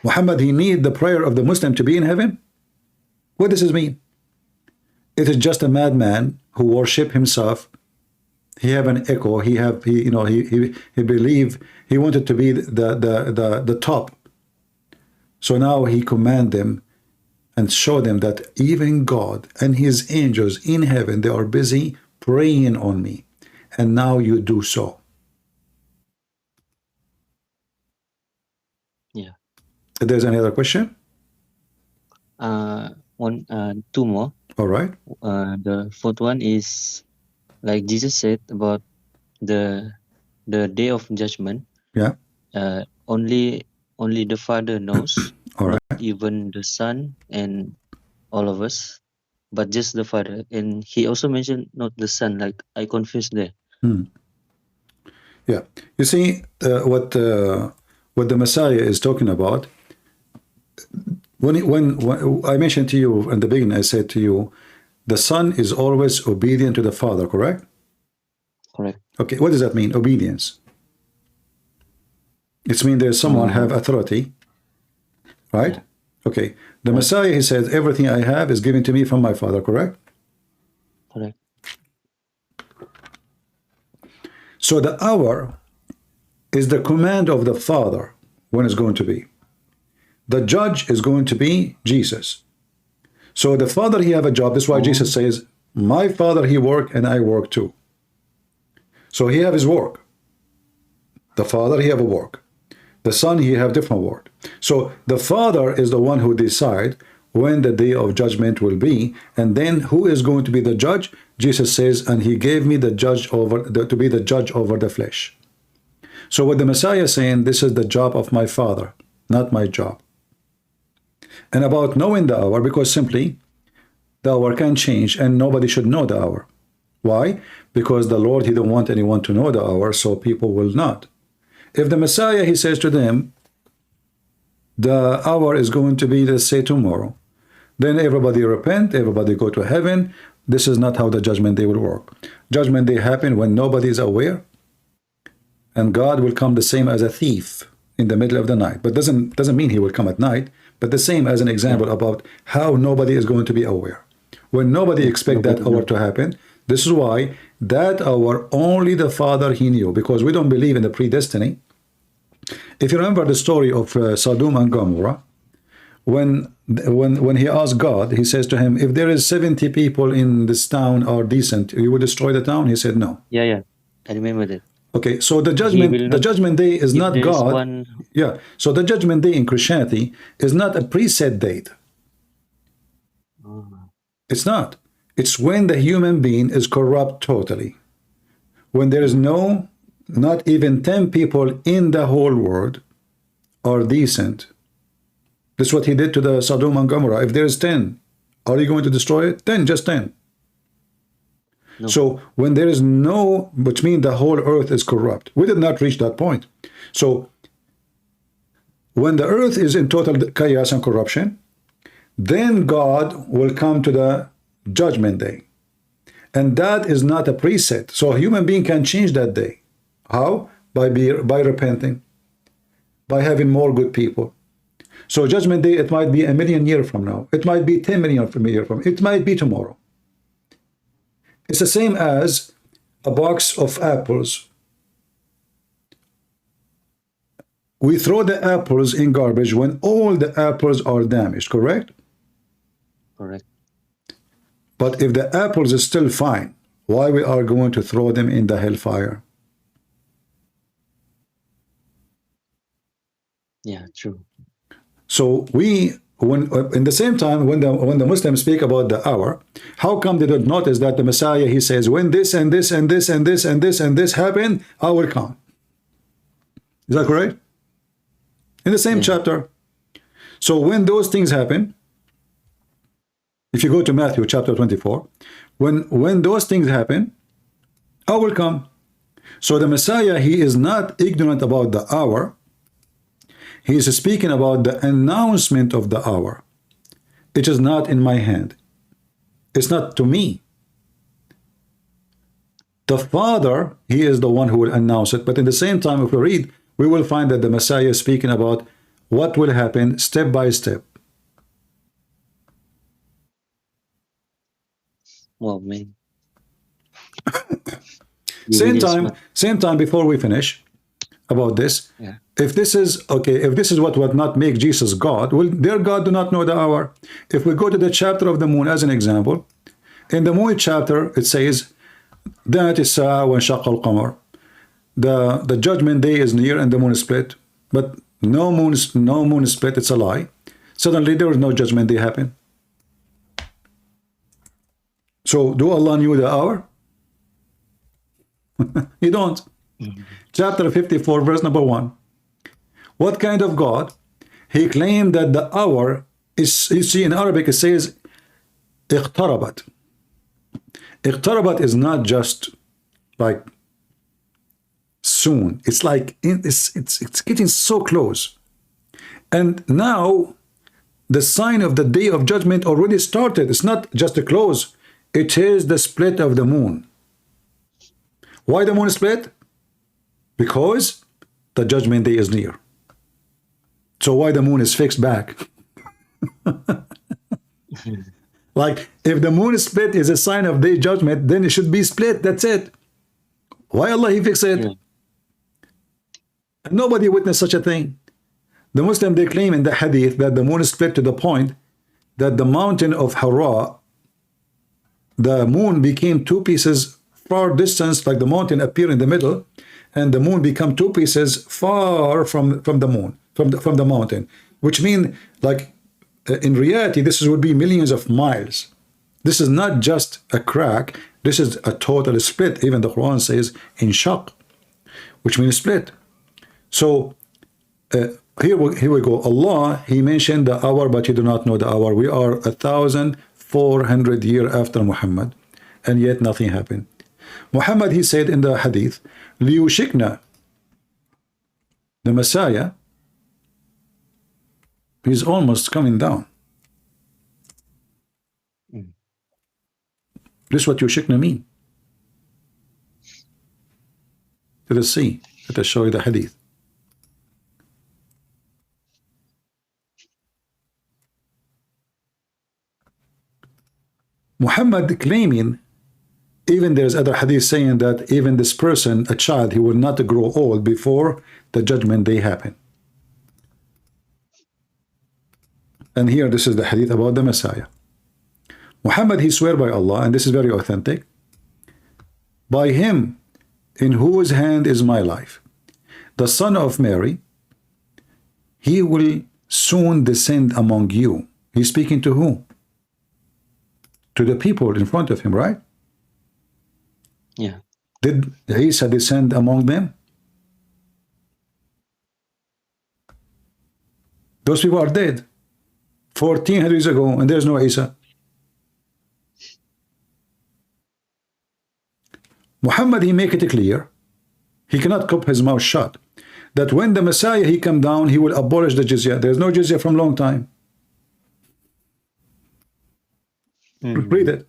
Muhammad, he need the prayer of the Muslim to be in heaven? What does this mean? It is just a madman who worship himself. He have an echo. He believe he wanted to be the top. So now he command them and show them that even God and His angels in heaven, they are busy praying on me. And now you do so.
Yeah.
If there's any other question?
Two more.
All right.
The fourth one is like Jesus said about the day of judgment.
Yeah.
Only the Father knows.
All right.
Not even the Son and all of us, but just the Father. And he also mentioned not the Son. Like I confused there.
Yeah. You see what the Messiah is talking about. When I mentioned to you in the beginning, I said to you, the Son is always obedient to the Father, correct?
Correct.
Okay, what does that mean, obedience? It means there's someone have authority, right? Yeah. Okay, the Messiah, he says, everything I have is given to me from my Father, correct?
Correct.
So the hour is the command of the Father when it's going to be. The judge is going to be Jesus. So the Father, he have a job. That's why Jesus says, my Father, he work and I work too. So he have his work. The Father, he have a work. The Son, he have different work. So the Father is the one who decide when the day of judgment will be. And then who is going to be the judge? Jesus says, and he gave me the judge to be the judge over the flesh. So what the Messiah is saying, this is the job of my Father, not my job. And about knowing the hour, because simply the hour can change and nobody should know the hour. Why? Because the Lord, he don't want anyone to know the hour, so people will not. If the Messiah, he says to them, the hour is going to be, let's say, tomorrow, then everybody repent, everybody go to heaven. This is not how the judgment day will work. Judgment day happen when nobody is aware, and God will come the same as a thief in the middle of the night. But doesn't mean he will come at night, but the same as an example about how nobody is going to be aware. When nobody expect that hour to happen, this is why that hour only the Father, he knew, because we don't believe in the predestiny. If you remember the story of Sodom and Gomorrah, when he asked God, he says to him, if there is 70 people in this town are decent, you will destroy the town? He said no.
Yeah, I remember that.
Okay, so the
He will
judgment day is
if
not
there is
God.
one.
Yeah, so the judgment day in Christianity is not a preset date. It's not. It's when the human being is corrupt totally. When there is not even 10 people in the whole world are decent. This is what he did to the Sodom and Gomorrah. If there is 10, are you going to destroy it? 10, just 10.
No.
So when there is which means the whole earth is corrupt. We did not reach that point. So when the earth is in total chaos and corruption, then God will come to the judgment day. And that is not a preset. So a human being can change that day. How? By repenting, by having more good people. So judgment day, it might be 1,000,000 years from now. It might be 10 million years from now. It might be tomorrow. It's the same as a box of apples. We throw the apples in garbage when all the apples are damaged, correct?
Correct.
But if the apples is still fine, why we are going to throw them in the hellfire?
Yeah, true.
So when in the same time, when the Muslims speak about the hour, how come they don't notice that the Messiah, he says, when this and this and this and this and this and this happen, I will come. Is that correct? In the same chapter. So when those things happen, if you go to Matthew chapter 24, when those things happen, I will come. So the Messiah, he is not ignorant about the hour. He is speaking about the announcement of the hour. It is not in my hand. It's not to me. The Father, he is the one who will announce it. But in the same time, if we read, we will find that the Messiah is speaking about what will happen step by step.
Well, man.
Same time before we finish about this.
Yeah.
If this is okay, if this is what would not make Jesus God, well, their God do not know the hour. If we go to the chapter of the moon as an example, in the moon chapter it says that is وانشق القمر. The judgment day is near and the moon is split, but no moon is split. It's a lie. Suddenly there is no judgment day happen. So do Allah knew the hour? You don't. Chapter 54, verse number 1. What kind of God? He claimed that the hour is, you see in Arabic it says اقتربت. Iqtarabat is not just like soon. It's like it's getting so close. And now the sign of the day of judgment already started. It's not just a close. It is the split of the moon. Why the moon is split? Because the judgment day is near. So why the moon is fixed back? Like if the moon is split is a sign of day judgment, then it should be split. That's it. Why Allah he fix it? Yeah. And nobody witnessed such a thing. The Muslim, they claim in the hadith that the moon is split to the point that the mountain of Hara, the moon became two pieces far distance, like the mountain appear in the middle, and the moon become two pieces far from the moon, from the mountain, which mean like in reality this would be millions of miles. This is not just a crack, this is a total split. Even the Quran says inshaq, which means split. So here we go. Allah, he mentioned the hour, but he do not know the hour. We are 1,400 years after Muhammad, and yet nothing happened. Muhammad, he said in the hadith, liyushikna, the Messiah, he's almost coming down. This is what yushikna mean. Let us see. Let us show you the hadith. Muhammad claiming, even there's other hadith saying that even this person, a child, he will not grow old before the judgment day happen. And here this is the hadith about the Messiah. Muhammad, he swear by Allah, and this is very authentic, by him in whose hand is my life, the son of Mary, he will soon descend among you. He's speaking to who? To the people in front of him, right?
Yeah.
Did Isa descend among them? Those people are dead 1400 years ago, and there's no Isa. Muhammad, he make it clear, he cannot keep his mouth shut, that when the Messiah he come down, he will abolish the jizya. There's no jizya from long time. Read it.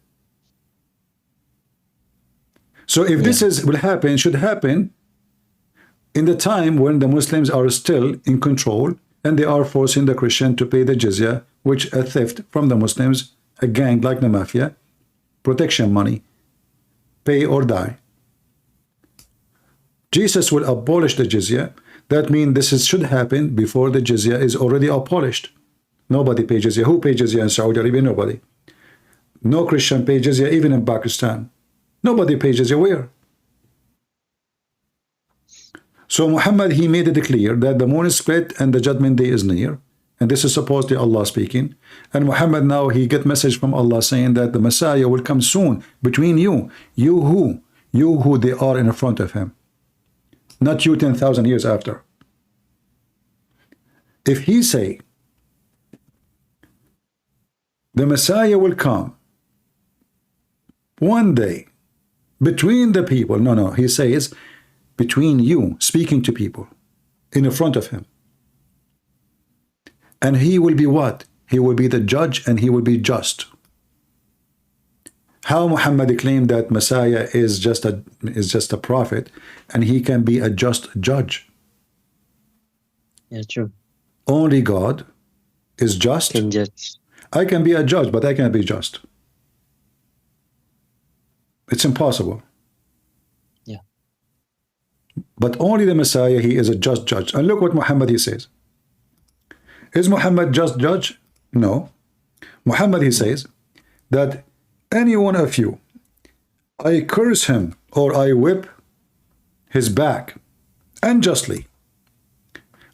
So if this will happen, should happen in the time when the Muslims are still in control and they are forcing the Christian to pay the jizya, which a theft from the Muslims, a gang like the mafia, protection money, pay or die. Jesus will abolish the jizya. That means this should happen before the jizya is already abolished. Nobody pays jizya. Who pays jizya in Saudi Arabia? Nobody. No Christian pays jizya even in Pakistan. Nobody pays jizya. Where? So Muhammad, he made it clear that the moon is split and the judgment day is near. And this is supposedly Allah speaking. And Muhammad now, he get message from Allah saying that the Messiah will come soon between you. You who they are in front of him. Not you 10,000 years after. If he say the Messiah will come one day between the people, no, he says between you, speaking to people in front of him. And he will be what? He will be the judge and he will be just. How Muhammad claimed that Messiah is just a prophet and he can be a just judge?
Yeah, true.
Only God is just.
Can judge.
I can be a judge, but I can't be just. It's impossible.
Yeah.
But only the Messiah, he is a just judge. And look what Muhammad, he says. Is Muhammad just judge? No. Muhammad, he says that any one of you, I curse him or I whip his back unjustly.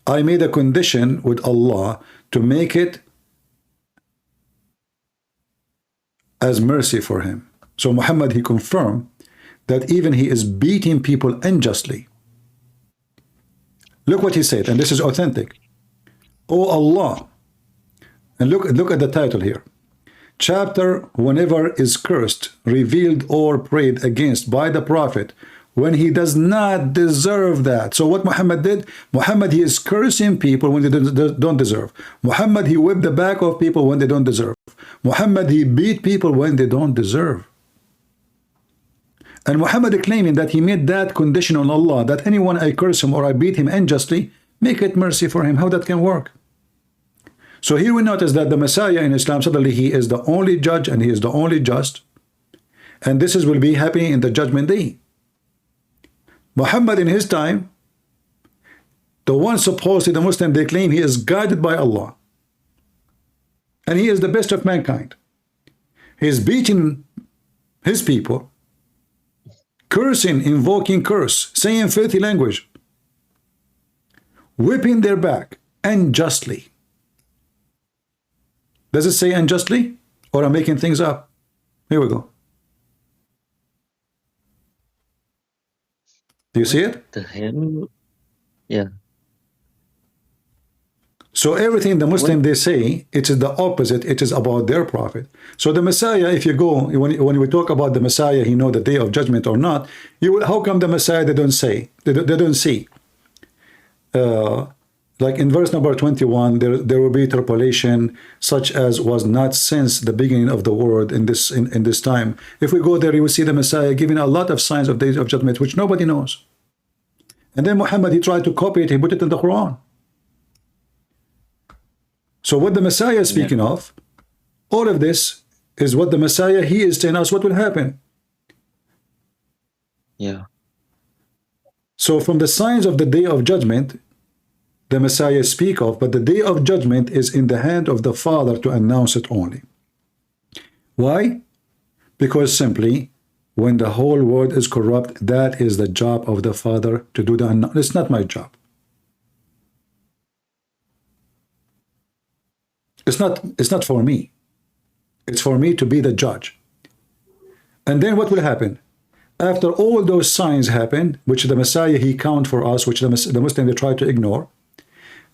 I made a condition with Allah to make it as mercy for him. So Muhammad, he confirmed that even he is beating people unjustly. Look what he said, and this is authentic. Oh Allah, and look at the title here. Chapter, whenever is cursed, revealed or prayed against by the Prophet when he does not deserve that. So what Muhammad did? Muhammad, he is cursing people when they don't deserve. Muhammad, he whipped the back of people when they don't deserve. Muhammad, he beat people when they don't deserve. And Muhammad claiming that he made that condition on Allah, that anyone I curse him or I beat him unjustly, make it mercy for him. How that can work? So here we notice that the Messiah in Islam, suddenly he is the only judge and he is the only just. And this will be happening in the judgment day. Muhammad in his time, the one supposedly the Muslim, they claim he is guided by Allah. And he is the best of mankind. He is beating his people, cursing, invoking curse, saying filthy language, whipping their back unjustly. Does it say unjustly? Or I'm making things up? Here we go. Do you see it?
The hell? Yeah.
So everything the Muslim they say, it is the opposite. It is about their prophet. So the Messiah, if you go, when we talk about the Messiah, he know the day of judgment or not, you will, how come the Messiah they don't say, they don't see? Like in verse number 21, there will be tribulation such as was not since the beginning of the world in this time. If we go there, you will see the Messiah giving a lot of signs of days of judgment, which nobody knows. And then Muhammad, he tried to copy it, he put it in the Quran. So what the Messiah is speaking of, all of this is what the Messiah, he is telling us what will happen.
Yeah.
So from the signs of the day of judgment, the Messiah speak of, but the day of judgment is in the hand of the Father to announce it only. Why? Because simply, when the whole world is corrupt, that is the job of the Father to do the. It's not my job. It's not for me. It's for me to be the judge. And then what will happen? After all those signs happen, which the Messiah he count for us, which the Muslims they try to ignore,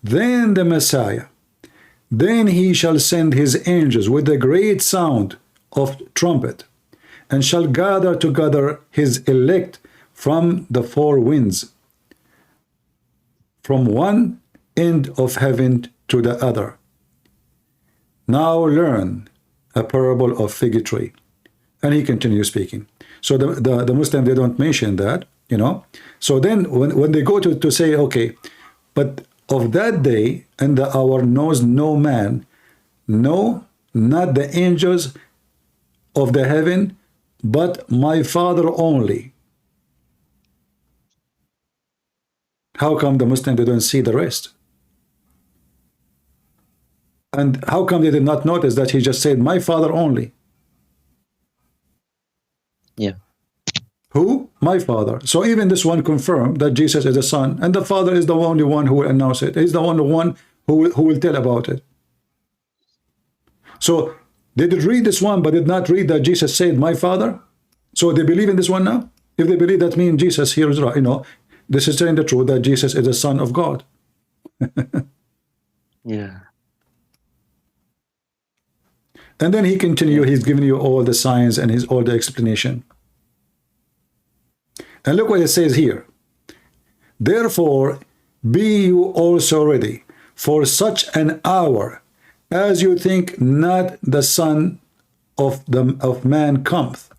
then the Messiah, then he shall send his angels with a great sound of trumpet, and shall gather together his elect from the four winds, from one end of heaven to the other. Now learn a parable of fig tree. And he continues speaking. So the Muslim, they don't mention that, you know. So then when they go to say, okay, but of that day and the hour knows no man, no, not the angels of the heaven, but my Father only. How come the Muslim, they don't see the rest? And how come they did not notice that he just said, my Father only?
Yeah.
Who? My Father. So even this one confirmed that Jesus is the Son, and the Father is the only one who will announce it. He's the only one who will tell about it. So they did read this one, but did not read that Jesus said, my Father. So they believe in this one now? If they believe, that means Jesus here is right. You know, this is telling the truth that Jesus is the Son of God.
Yeah.
And then he continued, he's giving you all the signs and all the explanation. And look what it says here. Therefore, be you also ready for such an hour as you think not the Son of Man cometh.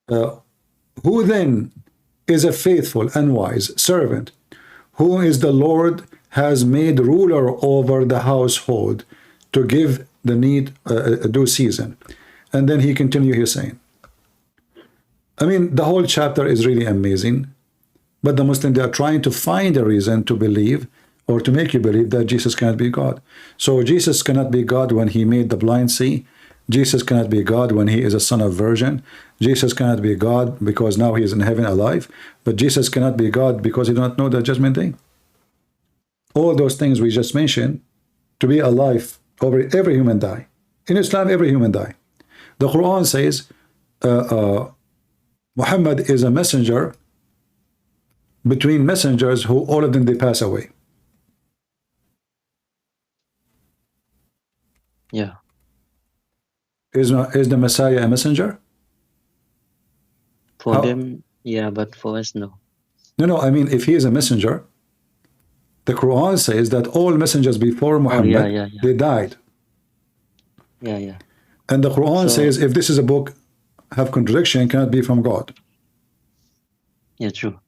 Who then is a faithful and wise servant, who is the Lord has made ruler over the household to give the need a due season. And then he continued here saying, I mean, the whole chapter is really amazing, but the Muslims, they are trying to find a reason to believe or to make you believe that Jesus cannot be God. So Jesus cannot be God when he made the blind see. Jesus cannot be God when he is a son of virgin. Jesus cannot be God because now he is in heaven alive. But Jesus cannot be God because he does not know the judgment day. All those things we just mentioned, to be alive, every human die. In Islam, every human die. The Quran says Muhammad is a messenger between messengers who all of them they pass away.
Yeah.
Is the Messiah a messenger?
For them, yeah, but for us, no.
No, I mean, if he is a messenger, the Quran says that all messengers before Muhammad, they died.
Yeah.
And the Quran says if this is a book have contradiction, cannot be from God.
Yeah, true.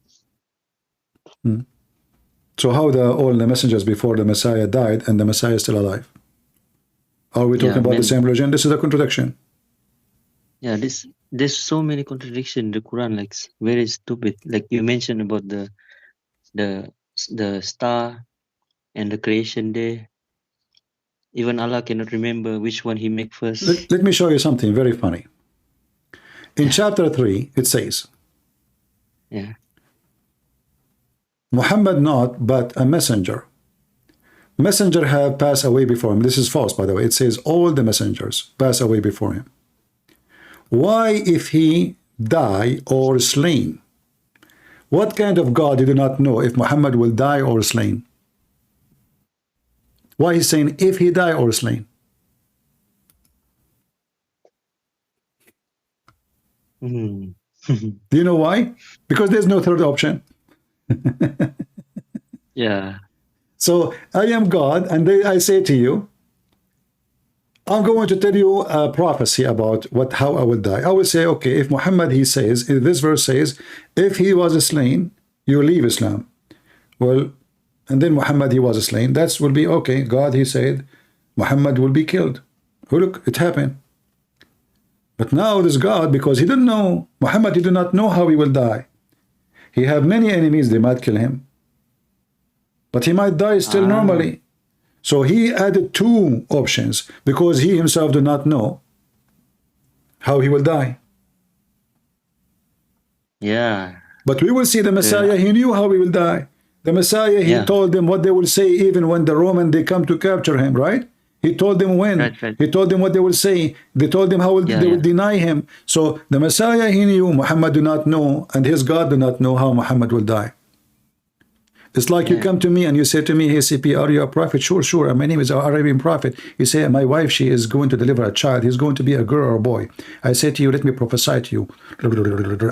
So how all the messengers before the Messiah died and the Messiah is still alive? Are we talking about the same religion? This is a contradiction.
Yeah, there's so many contradictions in the Quran, like very stupid. Like you mentioned about the star and the creation day. Even Allah cannot remember which one he make first.
Let me show you something very funny. In chapter 3, it says, Muhammad not, but a messenger. Messenger have passed away before him. This is false, by the way. It says all the messengers pass away before him. Why if he die or slain? What kind of God you do not know if Muhammad will die or slain? Why he's saying if he die or slain? Do you know why? Because there's no third option.
Yeah.
So I am God, and I say to you, I'm going to tell you a prophecy about how I will die. I will say, okay, if Muhammad, he says, if this verse says, if he was slain, you leave Islam. Well, and then Muhammad, he was slain. That will be okay. God, he said, Muhammad will be killed. Oh, look, it happened. But now this God, because he didn't know, Muhammad, he did not know how he will die. He have many enemies, they might kill him. But he might die still normally. So he added two options because he himself did not know how he will die.
Yeah.
But we will see the Messiah. He knew how he will die. The Messiah, he told them what they will say even when the Roman, they come to capture him, right? He told them when.
Right.
He told them what they will say. They told them how they will deny him. So the Messiah, he knew. Muhammad do not know, and his God do not know how Muhammad will die. It's like you come to me and you say to me, hey, CP, are you a prophet? Sure. My name is Arabian prophet. You say, my wife, she is going to deliver a child. He's going to be a girl or a boy. I say to you, let me prophesy to you.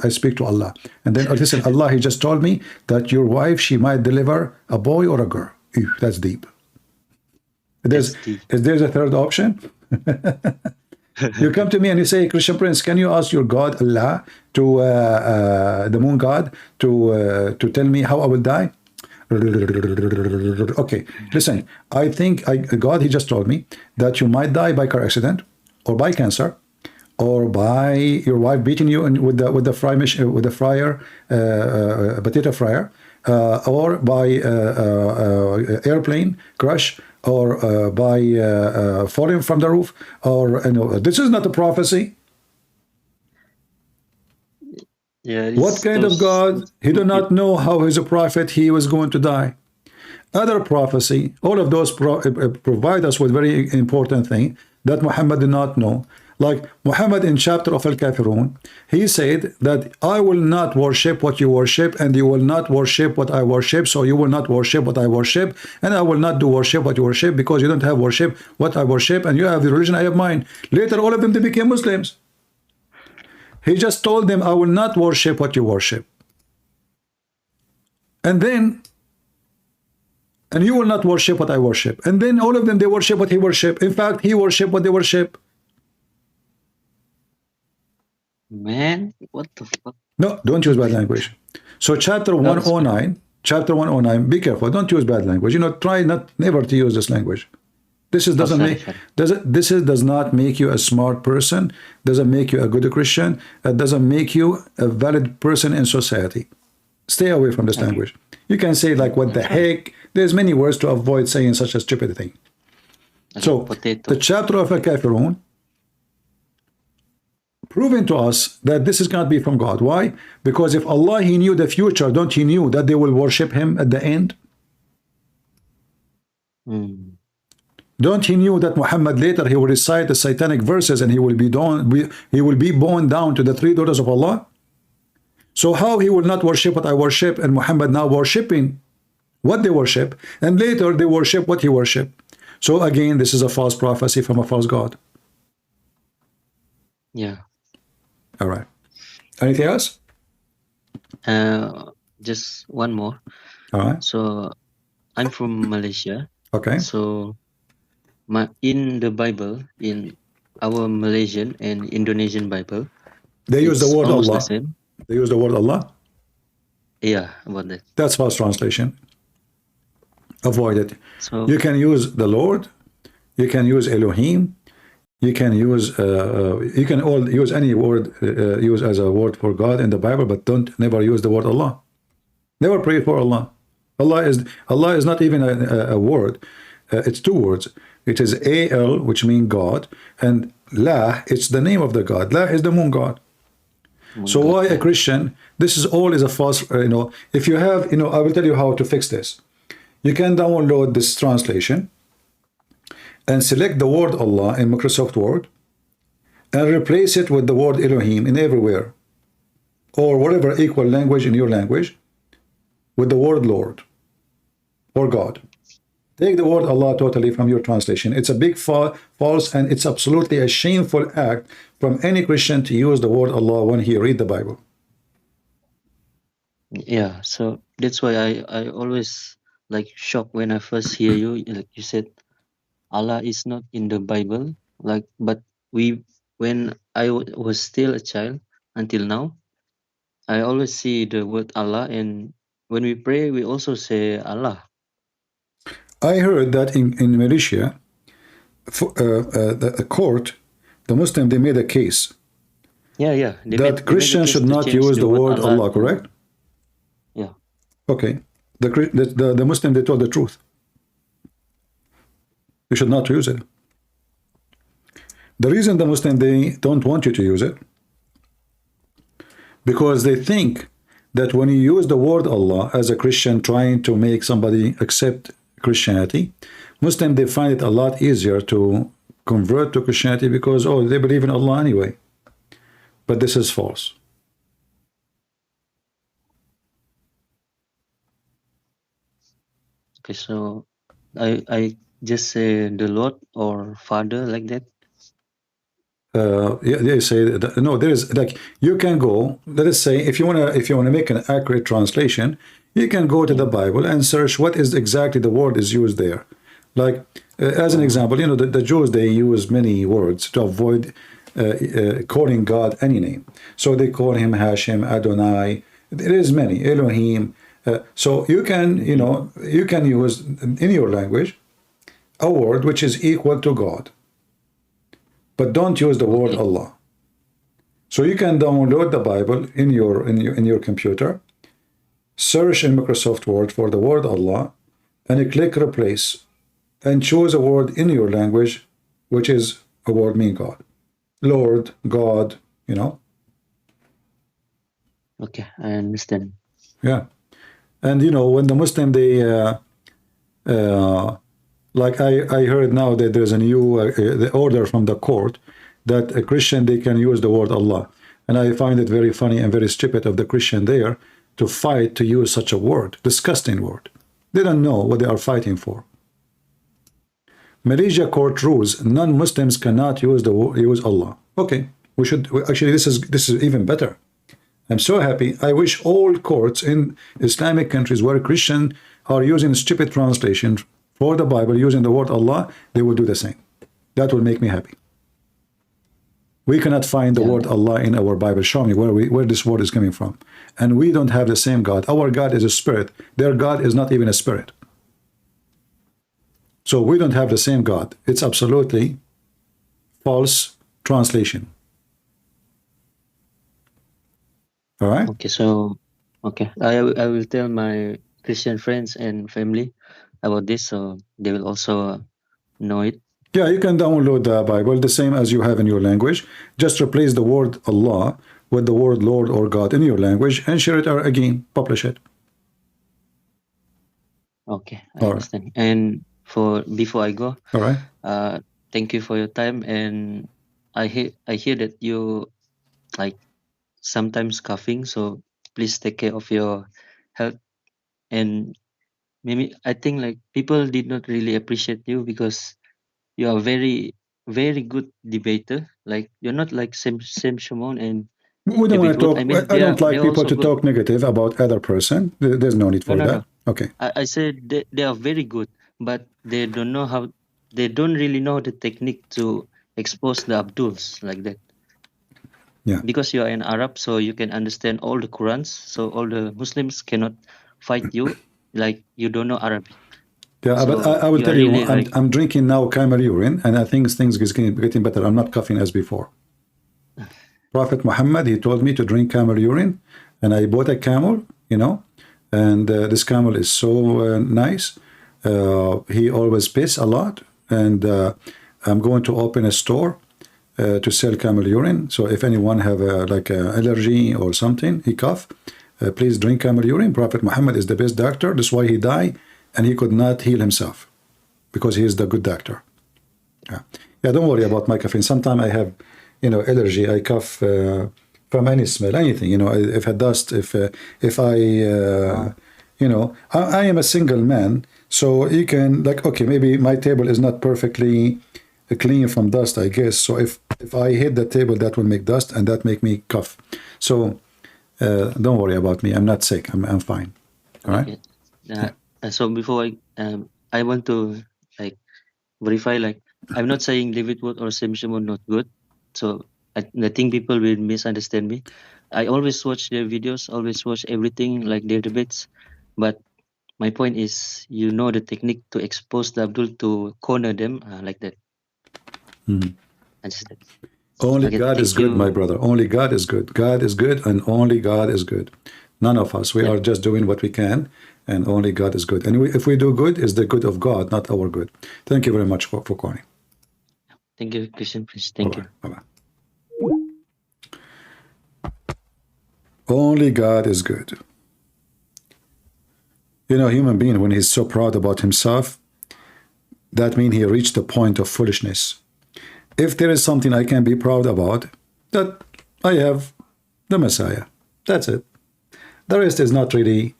I speak to Allah. And then, listen, Allah, he just told me that your wife, she might deliver a boy or a girl. Ew, that's deep. Is there a third option? You come to me and you say, Christian Prince, can you ask your God, Allah, to the moon God, to tell me how I will die? Okay, listen, I think God, he just told me that you might die by car accident or by cancer or by your wife beating you with the fryer, potato fryer, or by airplane crash, or by falling from the roof, or this is not a prophecy. What kind of God? He do not know how he's a prophet, he was going to die. Other prophecy, all of those provide us with very important thing that Muhammad did not know. Like Muhammad in chapter of Al-Kafirun, he said that I will not worship what you worship, and you will not worship what I worship, so you will not worship what I worship, and I will not do worship what you worship, because you don't have worship what I worship, and you have the religion, I have mine. Later, all of them, they became Muslims. He just told them, I will not worship what you worship. And you will not worship what I worship. And then all of them, they worship what he worship. In fact, he worship what they worship.
Man, what the fuck?
No, don't use bad language. So chapter 109, be careful. Don't use bad language. Try never to use this language. This does not make you a smart person, doesn't make you a good Christian, it doesn't make you a valid person in society. Stay away from this language. You can say like, what the heck? There's many words to avoid saying such a stupid thing. So the chapter of Al-Kafirun proving to us that this is going to be from God. Why? Because if Allah, he knew the future, don't he knew that they will worship him at the end? Don't he knew that Muhammad later he will recite the satanic verses and he will be born down to the three daughters of Allah? So how he will not worship what I worship, and Muhammad now worshiping what they worship, and later they worship what he worship? So again, this is a false prophecy from a false God.
Yeah.
All right. Anything else?
Just one more.
All right.
So I'm from Malaysia.
Okay.
So in the Bible, in our Malaysian and Indonesian Bible,
they use the word Allah. They use the word Allah?
Yeah, about that.
That's false translation. Avoid it.
So
you can use the Lord, you can use Elohim, you can use use any word use as a word for God in the Bible, but never use the word Allah. Never pray for Allah. Allah is not even a word. It's two words. It is A-L, which means God, and La, it's the name of the God. La is the moon God. So why a Christian? This is a false, if you have, I will tell you how to fix this. You can download this translation and select the word Allah in Microsoft Word and replace it with the word Elohim in everywhere, or whatever equal language in your language, with the word Lord or God. Take the word Allah totally from your translation. It's a big false, and it's absolutely a shameful act from any Christian to use the word Allah when he read the Bible.
Yeah, so that's why I always like shocked when I first hear you. Like you said, Allah is not in the Bible. But when I was still a child until now, I always see the word Allah, and when we pray, we also say Allah.
I heard that in Malaysia, the court, the Muslim, they made a case.
Yeah.
That Christians should not use the word Allah, correct?
Yeah.
Okay. The Muslim, they told the truth. You should not use it. The reason the Muslim, they don't want you to use it, because they think that when you use the word Allah as a Christian trying to make somebody accept Christianity, Muslims, they find it a lot easier to convert to Christianity because, oh, they believe in Allah anyway. But this is false.
Okay, so I just say the Lord or Father like that.
Yeah, they say that, no, there is, like, you can go, let us say, if you wanna make an accurate translation, you can go to the Bible and search what is exactly the word is used there. Like, as an example, you know, the Jews, they use many words to avoid calling God any name. So they call him Hashem, Adonai. There is many, Elohim. So you can, you know, you can use in your language a word which is equal to God, but don't use the word Allah. So you can download the Bible in your computer, search in Microsoft Word for the word Allah, and you click replace, and choose a word in your language, which is a word mean God, Lord, God, you know.
Okay, I understand.
Yeah, and you know, when the Muslim, they like I heard now that there's a new the order from the court that a Christian, they can use the word Allah, and I find it very funny and very stupid of the Christian there to fight to use such a word, disgusting word. They don't know what they are fighting for. Malaysia court rules non-Muslims cannot use Allah. Okay, we should actually, this is even better. I'm so happy. I wish all courts in Islamic countries where Christians are using stupid translation for the Bible using the word Allah, they will do the same. That will make me happy. We cannot find the word Allah in our Bible. Show me where this word is coming from. And we don't have the same God. Our God is a spirit. Their God is not even a spirit. So we don't have the same God. It's absolutely false translation. All right?
Okay, so I will tell my Christian friends and family about this, so they will also know it.
Yeah, you can download the Bible the same as you have in your language. Just replace the word Allah with the word Lord or God in your language and share it again, publish it.
Okay, I understand. Right. And before I go,
all right.
Thank you for your time. And I hear that you like sometimes coughing, so please take care of your health. And maybe I think like people did not really appreciate you because you are very, very good debater. Like you're not like Sam Shimon and
we don't want to talk. I mean, I don't like people to
good.
Talk negative about other person. There's no need for that. No. Okay.
I said they are very good, but they don't know how. They don't really know the technique to expose the Abduls like that.
Yeah.
Because you are an Arab, so you can understand all the Qurans. So all the Muslims cannot fight you like you don't know Arabic.
Yeah, so but I will tell you, really I'm drinking now camel urine, and I think things is getting better. I'm not coughing as before. Prophet Mohammed, he told me to drink camel urine, and I bought a camel, you know, and this camel is so nice. He always piss a lot, and I'm going to open a store to sell camel urine. So if anyone have like an allergy or something, he cough, please drink camel urine. Prophet Muhammad is the best doctor. That's why he died, and he could not heal himself because he is the good doctor. Yeah, don't worry about my coughing. Sometimes I have, you know, allergy. I cough from any smell, anything. You know, if I dust, if I, you know, I am a single man, so you can like, okay, maybe my table is not perfectly clean from dust, I guess. So if I hit the table, that will make dust, and that make me cough. So don't worry about me. I'm not sick. I'm fine. All right.
Okay. So before I want to like verify, like I'm not saying David Wood or Sam Shimon not good. So I think people will misunderstand me. I always watch their videos, always watch everything like their debates, but my point is, you know, the technique to expose the Abdul to corner them like that.
Only okay, God is good, my brother. Only God is good. God is good, and only God is good. None of us. We are just doing what we can, and only God is good. And if we do good, it's the good of God, not our good. Thank you very much for calling.
Thank you, Christian. Please. Thank you.
Bye-bye. Only God is good. You know, human being, when he's so proud about himself, that means he reached the point of foolishness. If there is something I can be proud about, that I have the Messiah. That's it. The rest is not really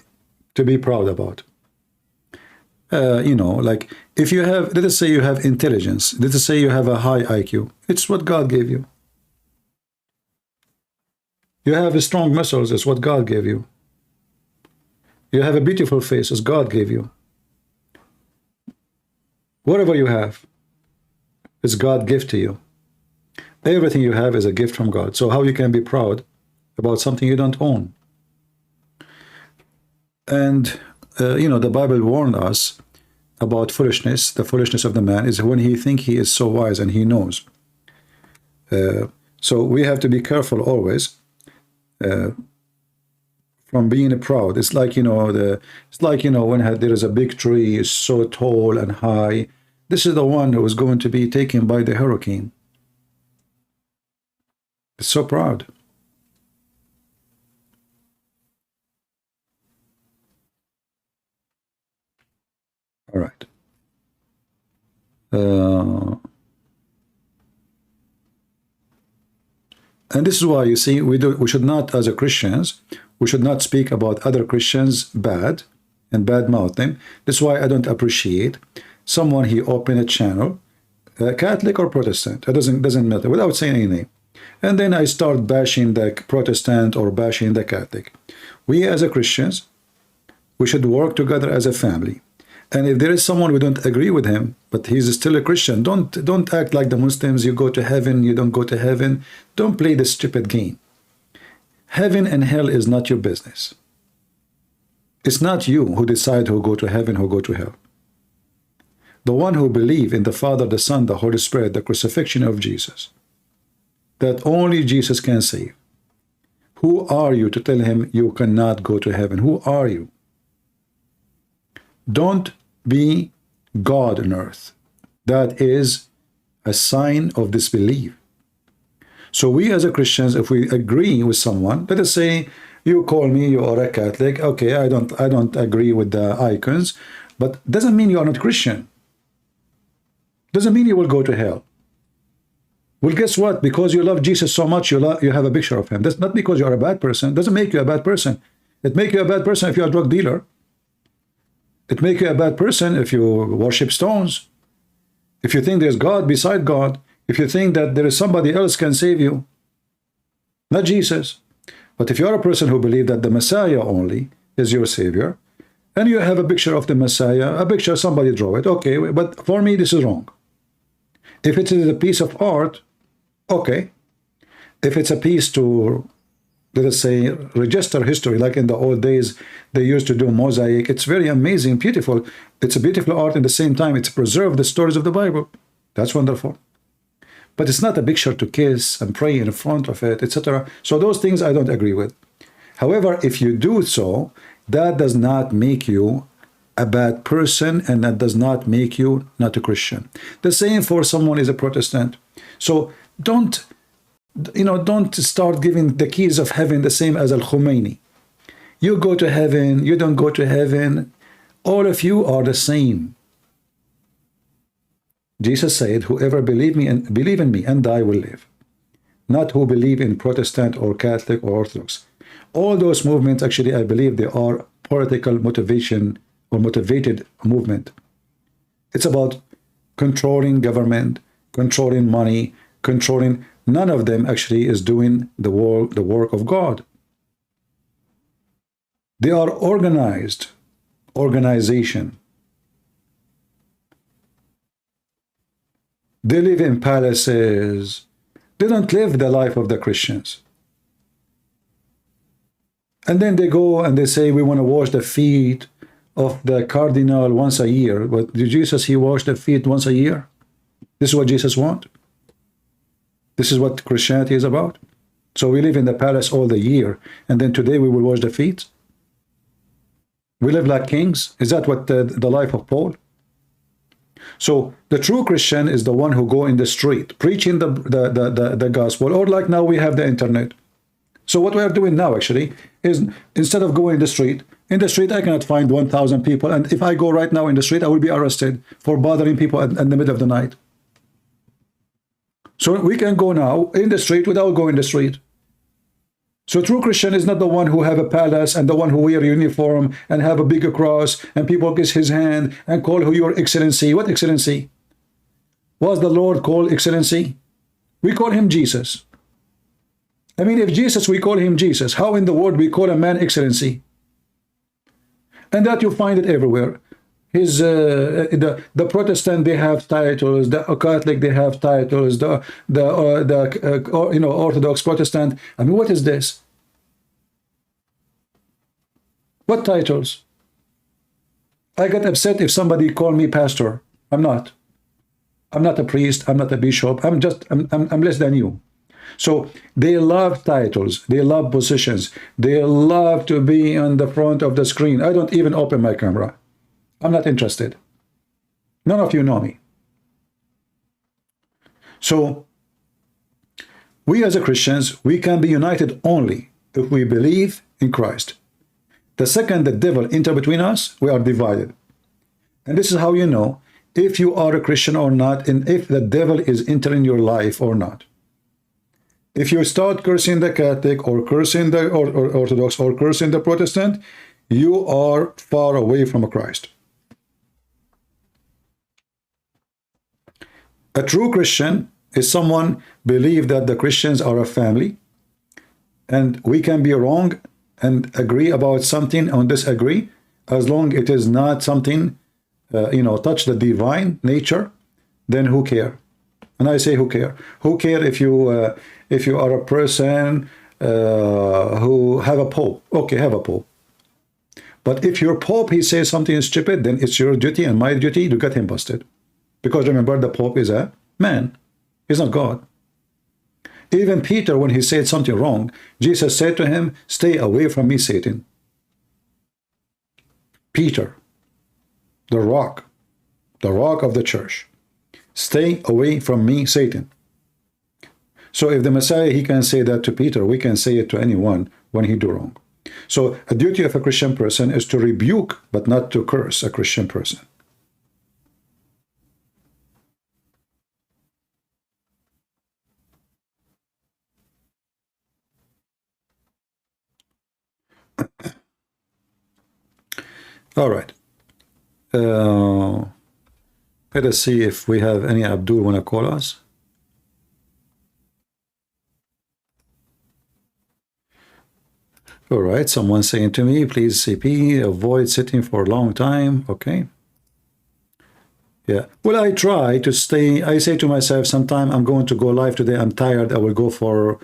to be proud about. You know, like if you have, let us say you have intelligence, let us say you have a high IQ, it's what God gave you. You have strong muscles, it's what God gave you. You have a beautiful face, it's God gave you. Whatever you have, it's God gift to you. Everything you have is a gift from God. So how you can be proud about something you don't own? And you know, the Bible warned us about foolishness. The foolishness of the man is when he thinks he is so wise and he knows. So we have to be careful always from being proud. It's like, you know, it's like, you know, when there is a big tree, is so tall and high. This is the one who is going to be taken by the hurricane. It's so proud. All right. And this is why, you see, we should not, as a Christians, we should not speak about other Christians bad and badmouth them. This is why I don't appreciate someone, he opened a channel, Catholic or Protestant, it doesn't matter, without saying any name. And then I start bashing the Protestant or bashing the Catholic. We as a Christians, we should work together as a family. And if there is someone we don't agree with him, but he's still a Christian, don't act like the Muslims, you go to heaven, you don't go to heaven. Don't play this stupid game. Heaven and hell is not your business. It's not you who decide who go to heaven, who go to hell. The one who believe in the Father, the Son, the Holy Spirit, the crucifixion of Jesus, that only Jesus can save. Who are you to tell him you cannot go to heaven? Who are you? Don't be God on earth. That is a sign of disbelief. So we as a Christians, if we agree with someone, let us say you call me, you are a Catholic, okay, I don't agree with the icons, but doesn't mean you are not Christian. Doesn't mean you will go to hell. Well, guess what? Because you love Jesus so much, you have a picture of him. That's not because you are a bad person. Doesn't make you a bad person. It makes you a bad person if you are a drug dealer. It makes you a bad person if you worship stones. If you think there's God beside God. If you think that there is somebody else can save you. Not Jesus. But if you are a person who believes that the Messiah only is your Savior, and you have a picture of the Messiah, a picture, somebody draw it, okay, but for me this is wrong. If it is a piece of art, okay. If it's a piece to, let us say, register history, like in the old days, they used to do mosaic. It's very amazing, beautiful. It's a beautiful art at the same time. It's preserved the stories of the Bible. That's wonderful. But it's not a picture to kiss and pray in front of it, etc. So those things I don't agree with. However, if you do so, that does not make you a bad person, and that does not make you not a Christian. The same for someone is a Protestant. So don't start giving the keys of heaven the same as Al-Khomeini. You go to heaven, you don't go to heaven. All of you are the same. Jesus said, whoever believe in me and I will live. Not who believe in Protestant or Catholic or Orthodox. All those movements, actually, I believe they are political motivation or motivated movement. It's about controlling government, controlling money, controlling. None of them actually is doing the work of God. They are organization. They live in palaces. They don't live the life of the Christians. And then they go and they say, we want to wash the feet of the cardinal once a year. But Jesus, he washed the feet once a year? This is what Jesus wants? This is what Christianity is about? So we live in the palace all the year, and then today we will wash the feet? We live like kings? Is that what the life of Paul? So the true Christian is the one who go in the street, preaching the gospel, or like now we have the internet. So what we are doing now actually is, instead of going in the street I cannot find 1,000 people, and if I go right now in the street I will be arrested for bothering people in the middle of the night. So we can go now in the street without going in the street. So true Christian is not the one who have a palace and the one who wear a uniform and have a bigger cross and people kiss his hand and call who your excellency. What excellency? Was the Lord called excellency? We call him Jesus. I mean, if Jesus, we call him Jesus, how in the world we call a man excellency? And that you find it everywhere. His the Protestant, they have titles. The Catholic, they have titles. The Orthodox Protestant. I mean, what is this? What titles? I get upset if somebody call me pastor. I'm not. I'm not a priest. I'm not a bishop. I'm less than you. So they love titles. They love positions. They love to be on the front of the screen. I don't even open my camera. I'm not interested. None of you know me. So we as a Christians, we can be united only if we believe in Christ. The second the devil enter between us, we are divided. And this is how you know if you are a Christian or not, and if the devil is entering your life or not. If you start cursing the Catholic or cursing the Orthodox or cursing the Protestant, you are far away from Christ. A true Christian is someone believe that the Christians are a family, and we can be wrong and agree about something and disagree, as long it is not something touch the divine nature, then who care? And I say who care? Who care if you are a person who have a pope? Okay, have a pope. But if your pope, he says something stupid, then it's your duty and my duty to get him busted. Because remember, the pope is a man. He's not God. Even Peter, when he said something wrong, Jesus said to him, stay away from me, Satan. Peter, the rock of the church. Stay away from me, Satan. So if the Messiah, he can say that to Peter, we can say it to anyone when he do wrong. So a duty of a Christian person is to rebuke, but not to curse a Christian person. All right. Let us see if we have any Abdul want to call us. All right, someone saying to me, please CP, avoid sitting for a long time. Okay. Yeah. Well, I try to stay. I say to myself, sometime I'm going to go live today. I'm tired. I will go for,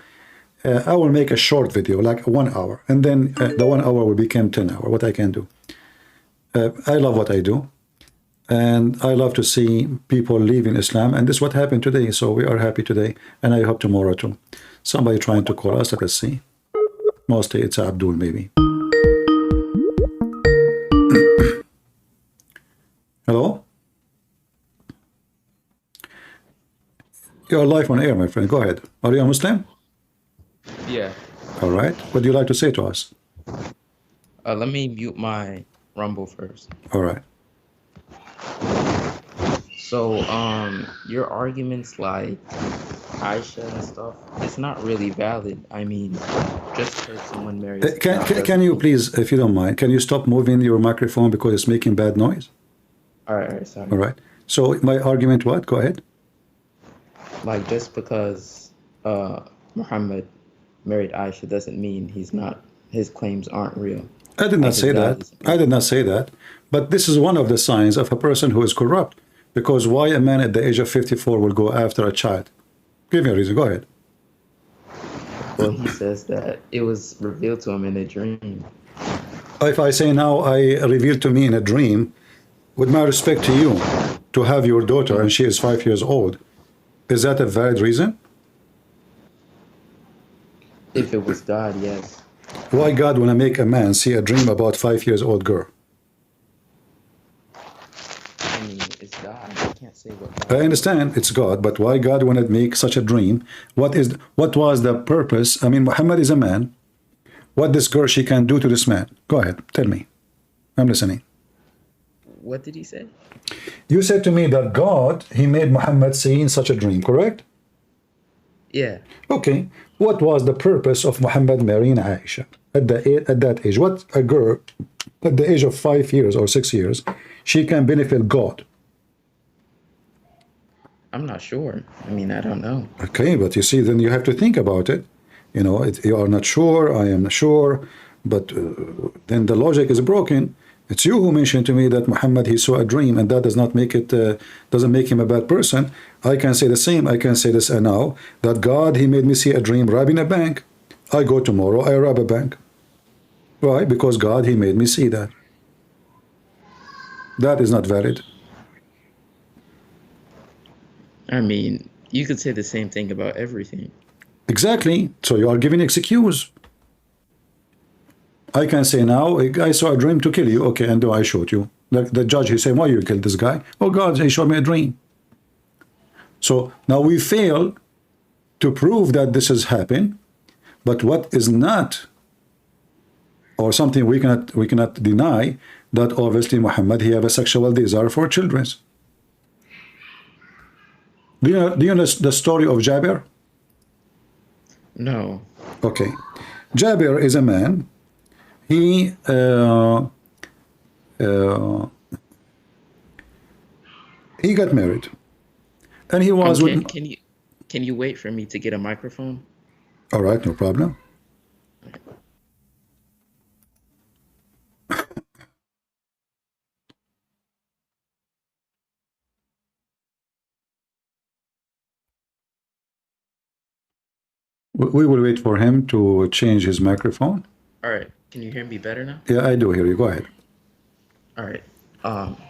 I will make a short video, like 1 hour. And then the 1 hour will become 10 hours, what I can do. I love what I do. And I love to see people leaving Islam. And this is what happened today. So we are happy today. And I hope tomorrow too. Somebody trying to call us. Let us see. Mostly it's Abdul, maybe. Hello? You're live on air, my friend. Go ahead. Are you a Muslim?
Yeah.
All right. What do you like to say to us?
Let me mute my Rumble first.
All right.
So, your arguments like Aisha and stuff, it's not really valid. I mean, just because someone marries...
Can you please, if you don't mind, can you stop moving your microphone because it's making bad noise?
All right, sorry.
All right. So my argument, what? Go ahead.
Like, just because Muhammad married Aisha doesn't mean his claims aren't real.
I did not say that. I did not say that. But this is one of the signs of a person who is corrupt. Because why a man at the age of 54 will go after a child? Give me a reason. Go ahead.
Well, he says that it was revealed to him in a dream.
If I say now I revealed to me in a dream, with my respect to you, to have your daughter and she is 5 years old, is that a valid reason?
If it was God, yes.
Why God want to make a man see a dream about 5 years old girl?
I mean, it's God. I can't say what God.
I understand it's God, but why God want to make such a dream? What was the purpose? I mean, Muhammad is a man. what this girl, she can do to this man. Go ahead, tell me. I'm listening.
What did he say?
You said to me that God, he made Muhammad see in such a dream, correct?
Yeah.
Okay. What was the purpose of Muhammad marrying Aisha at that age? What a girl at the age of 5 years or 6 years, she can benefit God?
I'm not sure. I mean, I don't know.
Okay, but you see, then you have to think about it. You know, you are not sure, I am not sure, but then the logic is broken. It's you who mentioned to me that Muhammad, he saw a dream, and that does not make it, doesn't make him a bad person. I can say the same. I can say this now, that God, he made me see a dream robbing a bank. I go tomorrow, I rob a bank. Why? Because God, he made me see that. That is not valid.
I mean, you could say the same thing about everything.
Exactly. So you are giving excuse. I can say now, I saw a dream to kill you. Okay, and I shot you. The judge, he said, why you killed this guy? Oh, God, he showed me a dream. So now we fail to prove that this has happened, but what is not, or something we cannot deny, that obviously Muhammad, he have a sexual desire for children. Do you know the story of Jabir?
No.
Okay. Jabir is a man. He got married, and he was with.
Can you wait for me to get a microphone?
All right, no problem. We will wait for him to change his microphone.
All right. Can you hear me better now?
Yeah, I do hear you. Go ahead.
All right.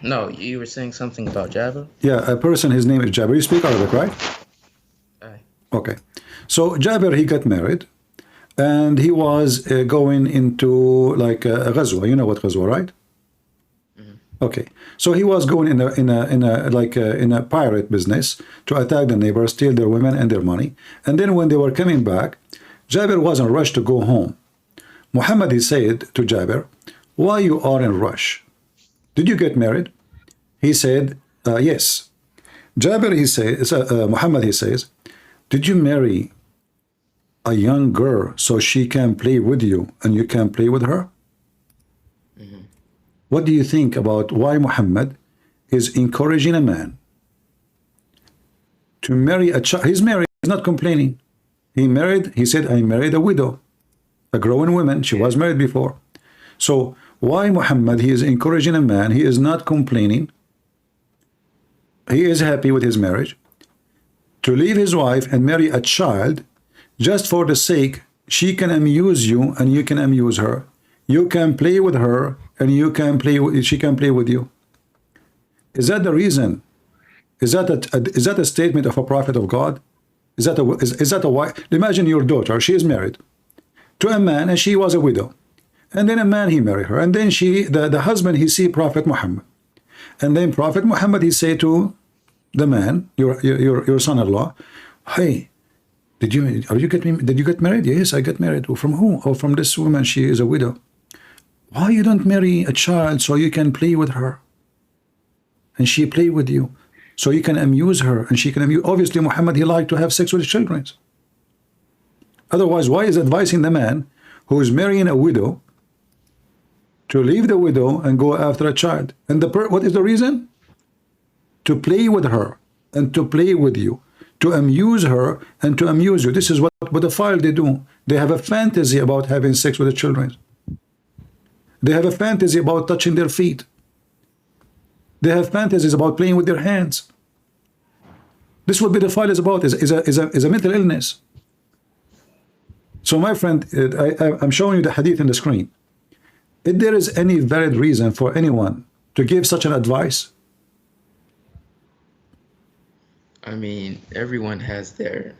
No, you were saying something about Jabir?
Yeah, a person, his name is Jabir. You speak Arabic, right?
Aye.
Okay. So Jabir, he got married, and he was going into like a ghazwa. You know what ghazwa, right? Okay, so he was going in a pirate business to attack the neighbors, steal their women and their money. And then when they were coming back, Jabir was in a rush to go home. Muhammad, he said to Jabir, why you are in rush? Did you get married? He said, yes. Jabir, he says, Muhammad, he says, did you marry a young girl so she can play with you and you can play with her? What do you think about why Muhammad is encouraging a man to marry a child? He's married, he's not complaining. He married, he said, I married a widow, a growing woman. She was married before. So why Muhammad, he is encouraging a man, he is not complaining. He is happy with his marriage, to leave his wife and marry a child just for the sake she can amuse you and you can amuse her. You can play with her and you can play. She can play with you. Is that the reason? Is that a statement of a prophet of God? Is that a wife? Imagine your daughter. She is married to a man and she was a widow, and then a man, he married her, and then the husband, he see Prophet Muhammad, and then Prophet Muhammad, he say to the man, your son-in-law, hey, did you get married? Yes, I got married. From who? Oh, from this woman. She is a widow. Why you don't marry a child so you can play with her and she play with you, so you can amuse her and she can amuse? Obviously Muhammad, he liked to have sex with his children. Otherwise, why is advising the man who is marrying a widow to leave the widow and go after a child? And what is the reason? To play with her and to play with you, to amuse her and to amuse you. This is what pedophiles they do. They have a fantasy about having sex with the children. They have a fantasy about touching their feet. They have fantasies about playing with their hands. This is what pedophile is about, is a mental illness. So my friend, I'm showing you the hadith in the screen. If there is any valid reason for anyone to give such an advice,
I mean, everyone has their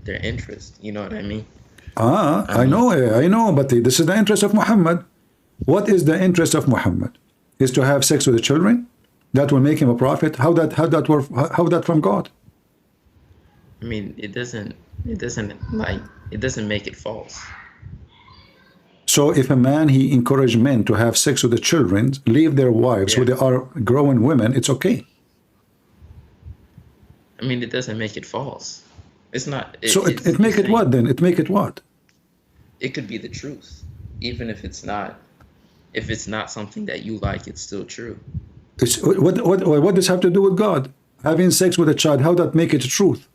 interest. You know what I mean?
I know, but this is the interest of Muhammad. What is the interest of Muhammad? Is to have sex with the children? That will make him a prophet? How that from God?
I mean, it doesn't make it false.
So if a man, he encouraged men to have sex with the children, leave their wives who they are growing women, it's okay.
I mean, it doesn't make it false. It's not.
It make it what then? It make it what?
It could be the truth, even if it's not. If it's not something that you like, it's still true.
It's, what does this have to do with God? Having sex with a child, how that make it the truth?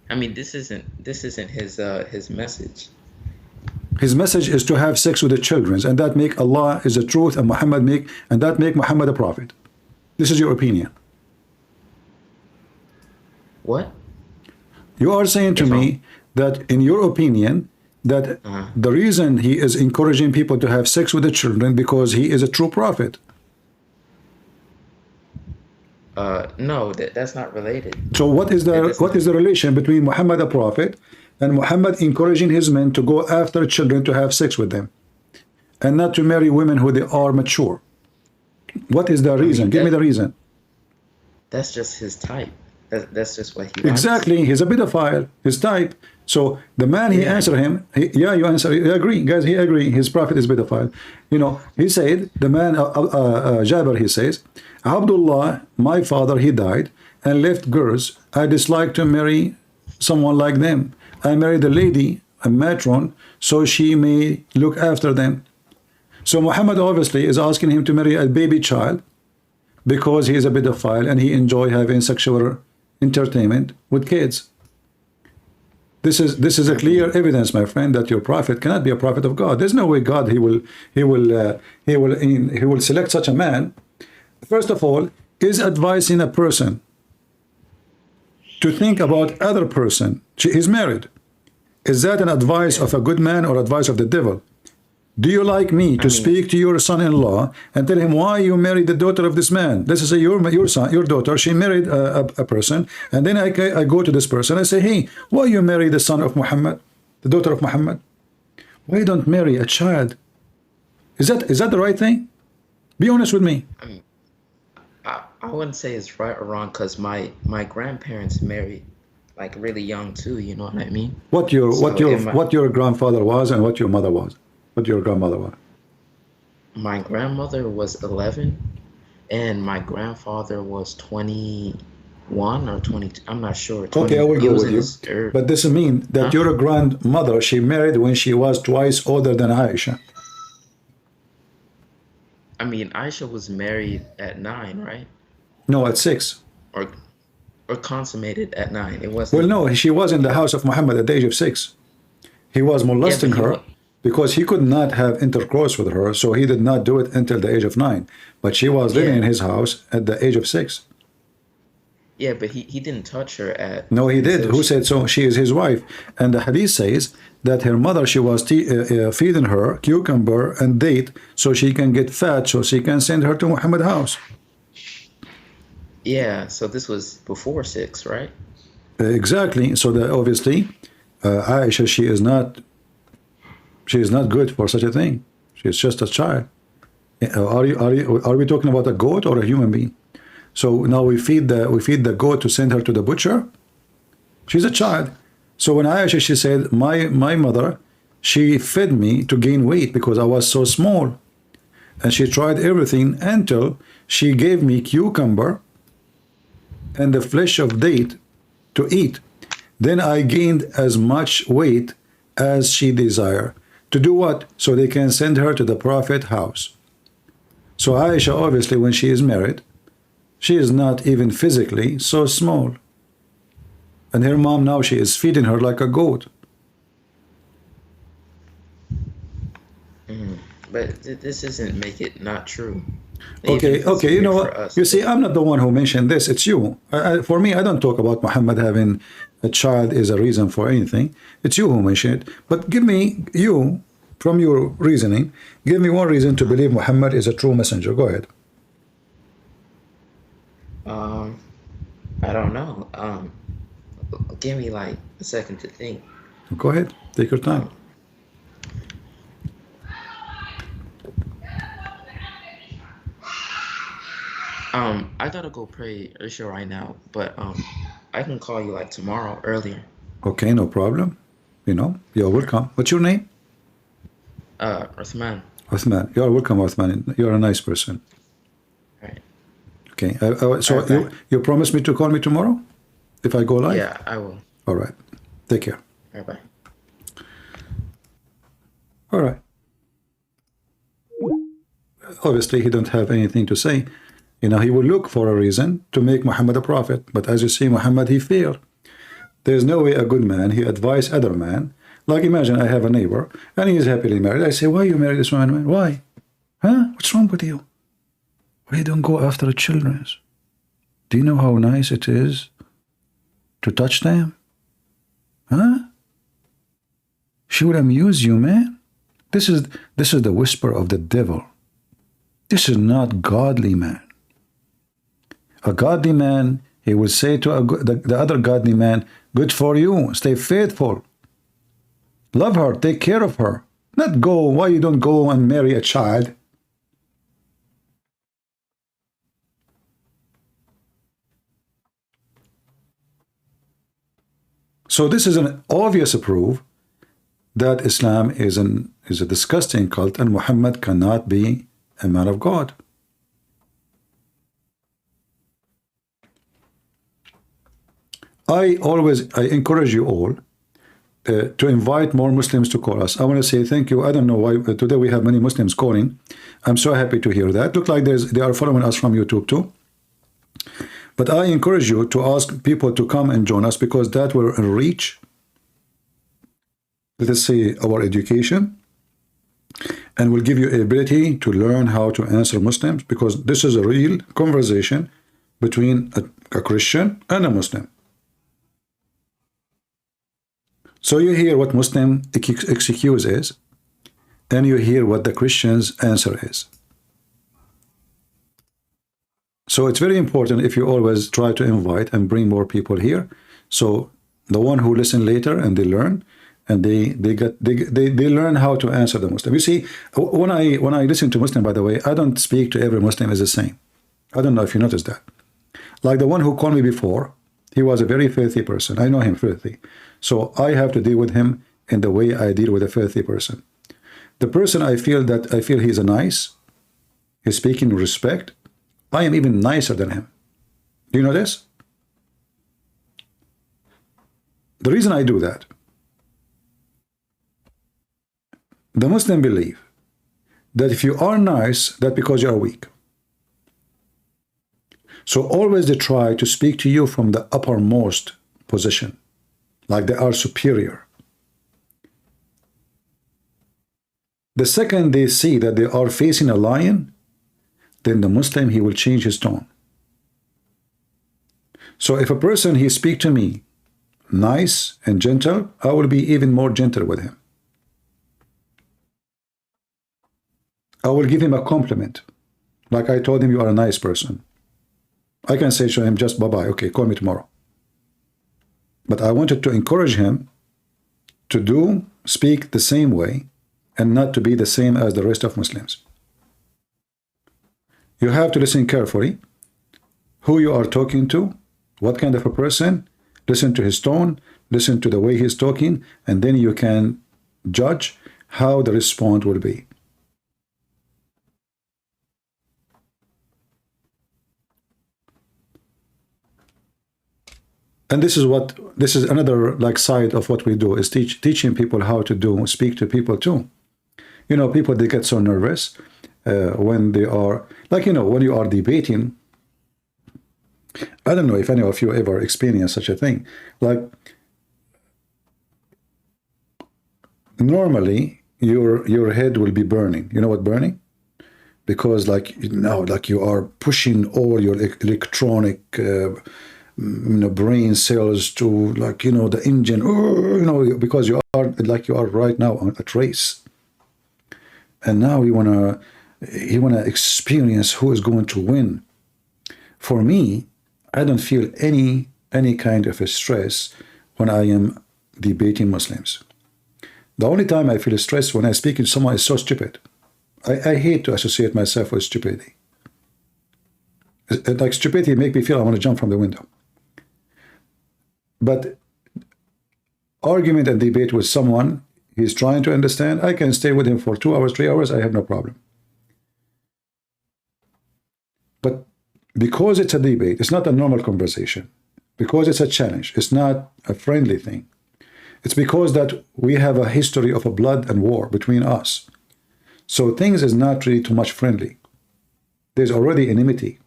I mean, this isn't his message.
His message is to have sex with the children, and that make Allah is the truth, and that make Muhammad a prophet. This is your opinion.
What?
You are saying to me that in your opinion that the reason he is encouraging people to have sex with the children because he is a true prophet.
No, that's not related.
So what is the relation between Muhammad a prophet and Muhammad encouraging his men to go after children to have sex with them and not to marry women who they are mature? What is the reason? Give me the reason.
That's just his type. That's just what he
exactly likes. He's a pedophile, his type. So the man, he answered him, you agree, guys, he agree, his prophet is pedophile. You know, he said, the man, Jabir, he says, Abdullah, my father, he died and left girls. I dislike to marry someone like them. I married a lady, a matron, so she may look after them. So Muhammad obviously is asking him to marry a baby child because he is a pedophile and he enjoy having sexual entertainment with kids. This is a clear evidence, my friend, that your prophet cannot be a prophet of God. There's no way God he will select such a man. First of all, is advising a person to think about other person. He's married. Is that an advice of a good man or advice of the devil? Do you like me to speak to your son-in-law and tell him why you married the daughter of this man? Let's say your son, your daughter, she married a person, and then I go to this person, I say, hey, why you marry the son of Muhammad, the daughter of Muhammad? Why don't marry a child? Is that the right thing? Be honest with me.
I wouldn't say it's right or wrong because my grandparents married like really young too. You know what I mean? What
your grandfather was and what your mother was. What your grandmother was?
My grandmother was 11, and my grandfather was 21 or 22. I'm not sure. 20,
okay, I will go with you. But does it mean that your grandmother, she married when she was twice older than Aisha?
I mean, Aisha was married at 9, right?
No, at 6.
Or consummated at 9. It wasn't.
Well, no, she was in the house of Muhammad at the age of 6. He was molesting her. Because he could not have intercourse with her, so he did not do it until the age of 9. But she was living in his house at the age of 6.
Yeah, but he didn't touch her at...
No, he did. Who said so? She is his wife. And the hadith says that her mother, she was feeding her cucumber and date so she can get fat, so she can send her to Muhammad's house.
Yeah, so this was before 6, right?
Exactly. So that obviously, Aisha, she is not good for such a thing. She's just a child. Are we talking about a goat or a human being? So now we feed the goat to send her to the butcher. She's a child. So when Aisha, she said, my mother, she fed me to gain weight because I was so small, and she tried everything until she gave me cucumber and the flesh of date to eat. Then I gained as much weight as she desired. To do what? So they can send her to the Prophet's house. So Aisha, obviously, when she is married, she is not even physically so small. And her mom now, she is feeding her like a goat.
But this doesn't make it not true.
Okay, you know what? You see, I'm not the one who mentioned this. It's you. For me, I don't talk about Muhammad having a child is a reason for anything. It's you who mentioned it. But give me, you, from your reasoning, give me one reason to believe Muhammad is a true messenger. Go ahead.
I don't know. Give me like a second to think.
Go ahead. Take your time.
I gotta go pray Isha right now, but I can call you like tomorrow earlier.
Okay, no problem. You know, you're welcome. What's your name?
Uthman.
Uthman. You're welcome, Uthman. You're a nice person.
Right.
Okay. So you promise me to call me tomorrow if I go live?
Yeah, I will.
All right. Take care.
Bye-bye.
All right. Obviously, he don't have anything to say. You know, he will look for a reason to make Muhammad a prophet. But as you see, Muhammad, he failed. There's no way a good man, he advised other man. Like imagine I have a neighbor and he is happily married. I say, why you marry this woman, man? Why? Huh? What's wrong with you? Why you don't go after the children? Do you know how nice it is to touch them? Huh? She will amuse you, man. This is the whisper of the devil. This is not godly man. A godly man, he will say to the other godly man, good for you, stay faithful. Love her, take care of her. Not go, why you don't go and marry a child? So this is an obvious proof that Islam is a disgusting cult and Muhammad cannot be a man of God. I encourage you all to invite more Muslims to call us. I want to say thank you. I don't know why today we have many Muslims calling. I'm so happy to hear that. Look like they are following us from YouTube too. But I encourage you to ask people to come and join us because that will reach, let us say, our education and will give you the ability to learn how to answer Muslims because this is a real conversation between a Christian and a Muslim. So you hear what Muslim excuse is, and you hear what the Christian's answer is. So it's very important if you always try to invite and bring more people here. So the one who listen later and they learn, and they learn how to answer the Muslim. You see, when I listen to Muslim, by the way, I don't speak to every Muslim as the same. I don't know if you noticed that. Like the one who called me before, he was a very filthy person. I know him filthy. So I have to deal with him in the way I deal with a filthy person. The person I feel he's a nice, he's speaking with respect, I am even nicer than him. Do you know this? The reason I do that, the Muslim believe that if you are nice, that's because you are weak. So always they try to speak to you from the uppermost position, like they are superior. The second they see that they are facing a lion, then the Muslim, he will change his tone. So if a person, he speak to me nice and gentle, I will be even more gentle with him. I will give him a compliment. Like I told him, you are a nice person. I can say to him just bye-bye, okay, call me tomorrow. But I wanted to encourage him to speak the same way and not to be the same as the rest of Muslims. You have to listen carefully who you are talking to, what kind of a person, listen to his tone, listen to the way he's talking, and then you can judge how the response will be. And this is another like side of what we do, is teaching people how to speak to people too. You know, people, they get so nervous when they are, like, you know, when you are debating. I don't know if any of you ever experienced such a thing. Like, normally your head will be burning. You know what burning? Because like now, like you are pushing all your electronic brain cells to, like, you know, the engine, you know, because you are like you are right now on a race, and now you wanna experience who is going to win. For me, I don't feel any kind of a stress when I am debating Muslims. The only time I feel stressed when I speak to someone is so stupid. I hate to associate myself with stupidity. Like stupidity make me feel I want to jump from the window. But argument and debate with someone, he's trying to understand, I can stay with him for 2 hours, 3 hours, I have no problem. But because it's a debate, it's not a normal conversation. Because it's a challenge, it's not a friendly thing. It's because that we have a history of a blood and war between us. So things is not really too much friendly. There's already enmity.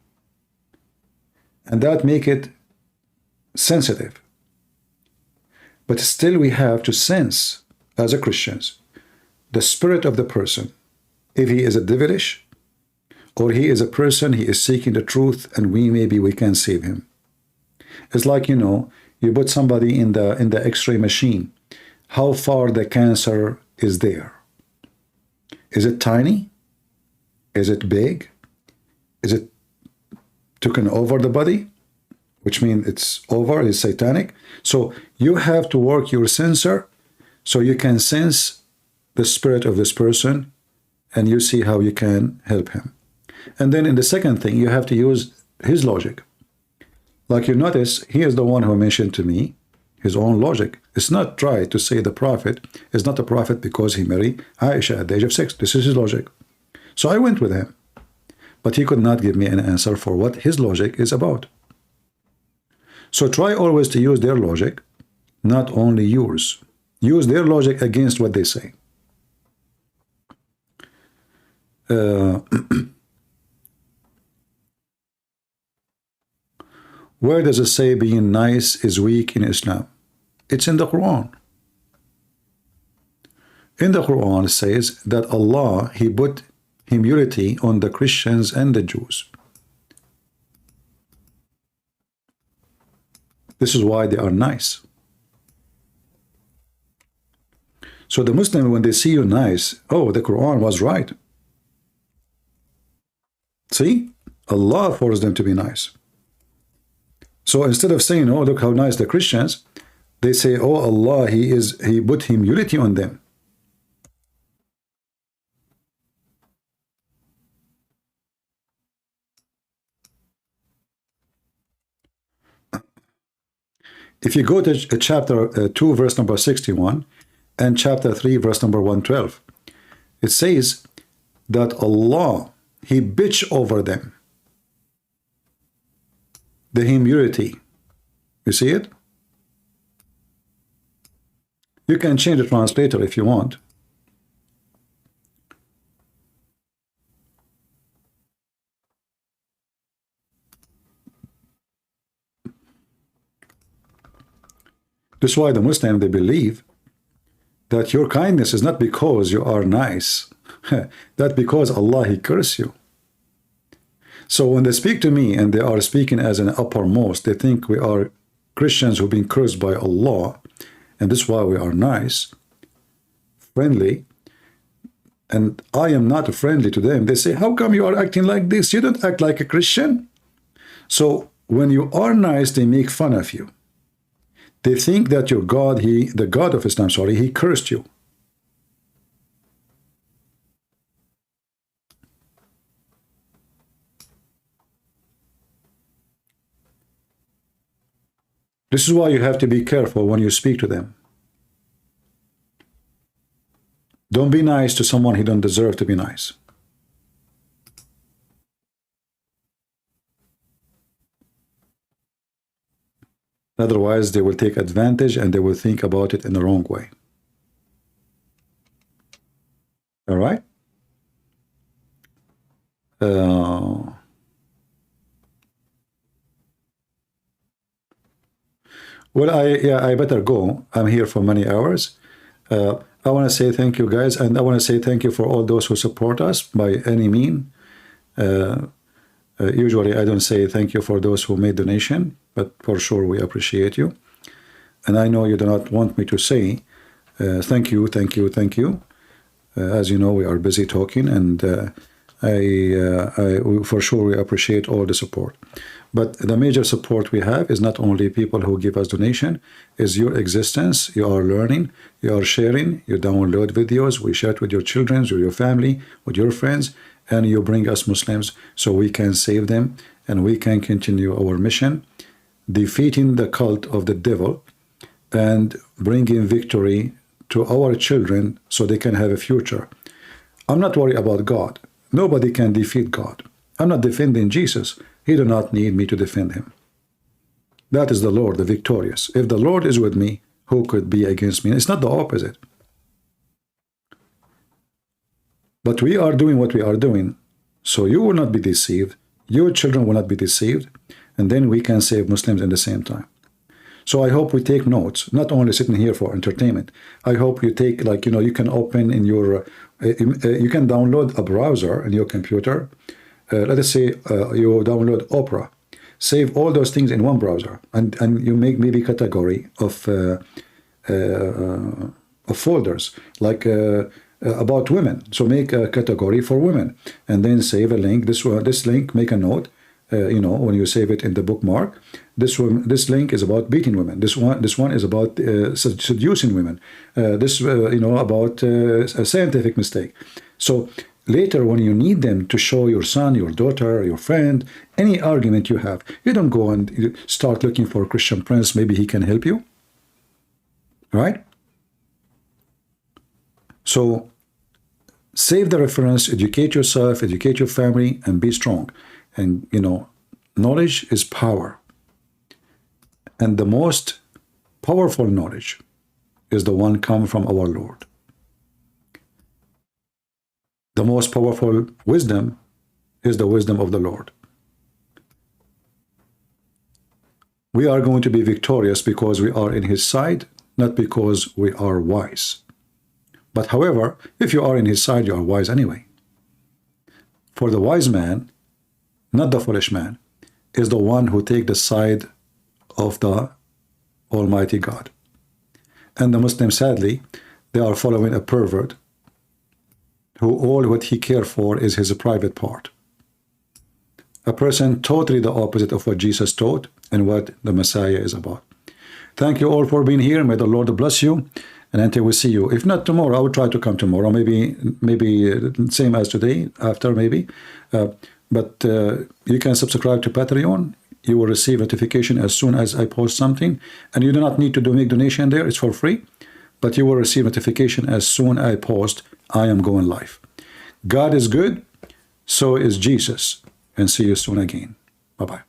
And that make it sensitive. But still we have to sense, as a Christians, the spirit of the person. If he is a devilish, or he is a person, he is seeking the truth, and maybe we can save him. It's like, you know, you put somebody in the X-ray machine. How far the cancer is there? Is it tiny? Is it big? Is it taken over the body? Which means it's over, it's satanic. So you have to work your sensor so you can sense the spirit of this person, and you see how you can help him. And then in the second thing, you have to use his logic. Like you notice, he is the one who mentioned to me his own logic. It's not right to say the prophet is not a prophet because he married Aisha at the age of 6. This is his logic. So I went with him. But he could not give me an answer for what his logic is about. So try always to use their logic, not only yours. Use their logic against what they say. Where does it say being nice is weak in Islam? It's in the Quran. In the Quran it says that Allah, he put humility on the Christians and the Jews. This is why they are nice. So the Muslim, when they see you nice, oh, the Quran was right. See? Allah forced them to be nice. So instead of saying, oh, look how nice the Christians, they say, oh, Allah, he put humility on them. If you go to chapter 2, verse number 61, and chapter 3, verse number 112, it says that Allah, he bitch over them. The humility. You see it? You can change the translator if you want. That's why the Muslim, they believe that your kindness is not because you are nice. That because Allah, he curse you. So when they speak to me and they are speaking as an uppermost, they think we are Christians who've been cursed by Allah, and this is why we are nice, friendly, and I am not friendly to them. They say, how come you are acting like this? You don't act like a Christian. So when you are nice, they make fun of you. They think that your God, the God of Islam, sorry, he cursed you. This is why you have to be careful when you speak to them. Don't be nice to someone who don't deserve to be nice. Otherwise, they will take advantage and they will think about it in the wrong way. All right? Well, I better go. I'm here for many hours. I want to say thank you, guys, and I want to say thank you for all those who support us by any mean. Usually, I don't say thank you for those who made donation, but for sure we appreciate you. And I know you do not want me to say thank you, thank you, thank you. As you know, we are busy talking, and for sure we appreciate all the support. But the major support we have is not only people who give us donation, is your existence. You are learning, you are sharing, you download videos, we share it with your children, with your family, with your friends, and you bring us Muslims so we can save them and we can continue our mission, defeating the cult of the devil and bringing victory to our children so they can have a future. I'm not worried about God. Nobody can defeat God. I'm not defending Jesus. He do not need me to defend him. That is the Lord, the victorious. If the Lord is with me, who could be against me? It's not the opposite. But we are doing what we are doing, so you will not be deceived. Your children will not be deceived. And then we can save Muslims in the same time. So I hope we take notes, not only sitting here for entertainment. I hope you take, like, you know, you can open in your, you can download a browser in your computer. Let us say you download Opera. Save all those things in one browser, and you make maybe category of folders, like about women. So make a category for women, and then save a link. This link, make a note. You know, when you save it in the bookmark, this link is about beating women. This one is about seducing women. You know, about a scientific mistake. So later, when you need them to show your son, your daughter, your friend, any argument you have, you don't go and you start looking for a Christian Prince. Maybe he can help you, right? So save the reference, educate yourself, educate your family, and be strong. And, you know, knowledge is power. And the most powerful knowledge is the one come from our Lord. The most powerful wisdom is the wisdom of the Lord. We are going to be victorious because we are in his side, not because we are wise. But however, if you are in his side, you are wise anyway. For the wise man, not the foolish man, is the one who takes the side of the Almighty God. And the Muslims, sadly, they are following a pervert who all what he cares for is his private part. A person totally the opposite of what Jesus taught and what the Messiah is about. Thank you all for being here. May the Lord bless you. And until we see you, if not tomorrow, I will try to come tomorrow. Maybe same as today, after maybe. But you can subscribe to Patreon. You will receive notification as soon as I post something. And you do not need to make donation there. It's for free. But you will receive notification as soon as I post I am going live. God is good. So is Jesus. And see you soon again. Bye-bye.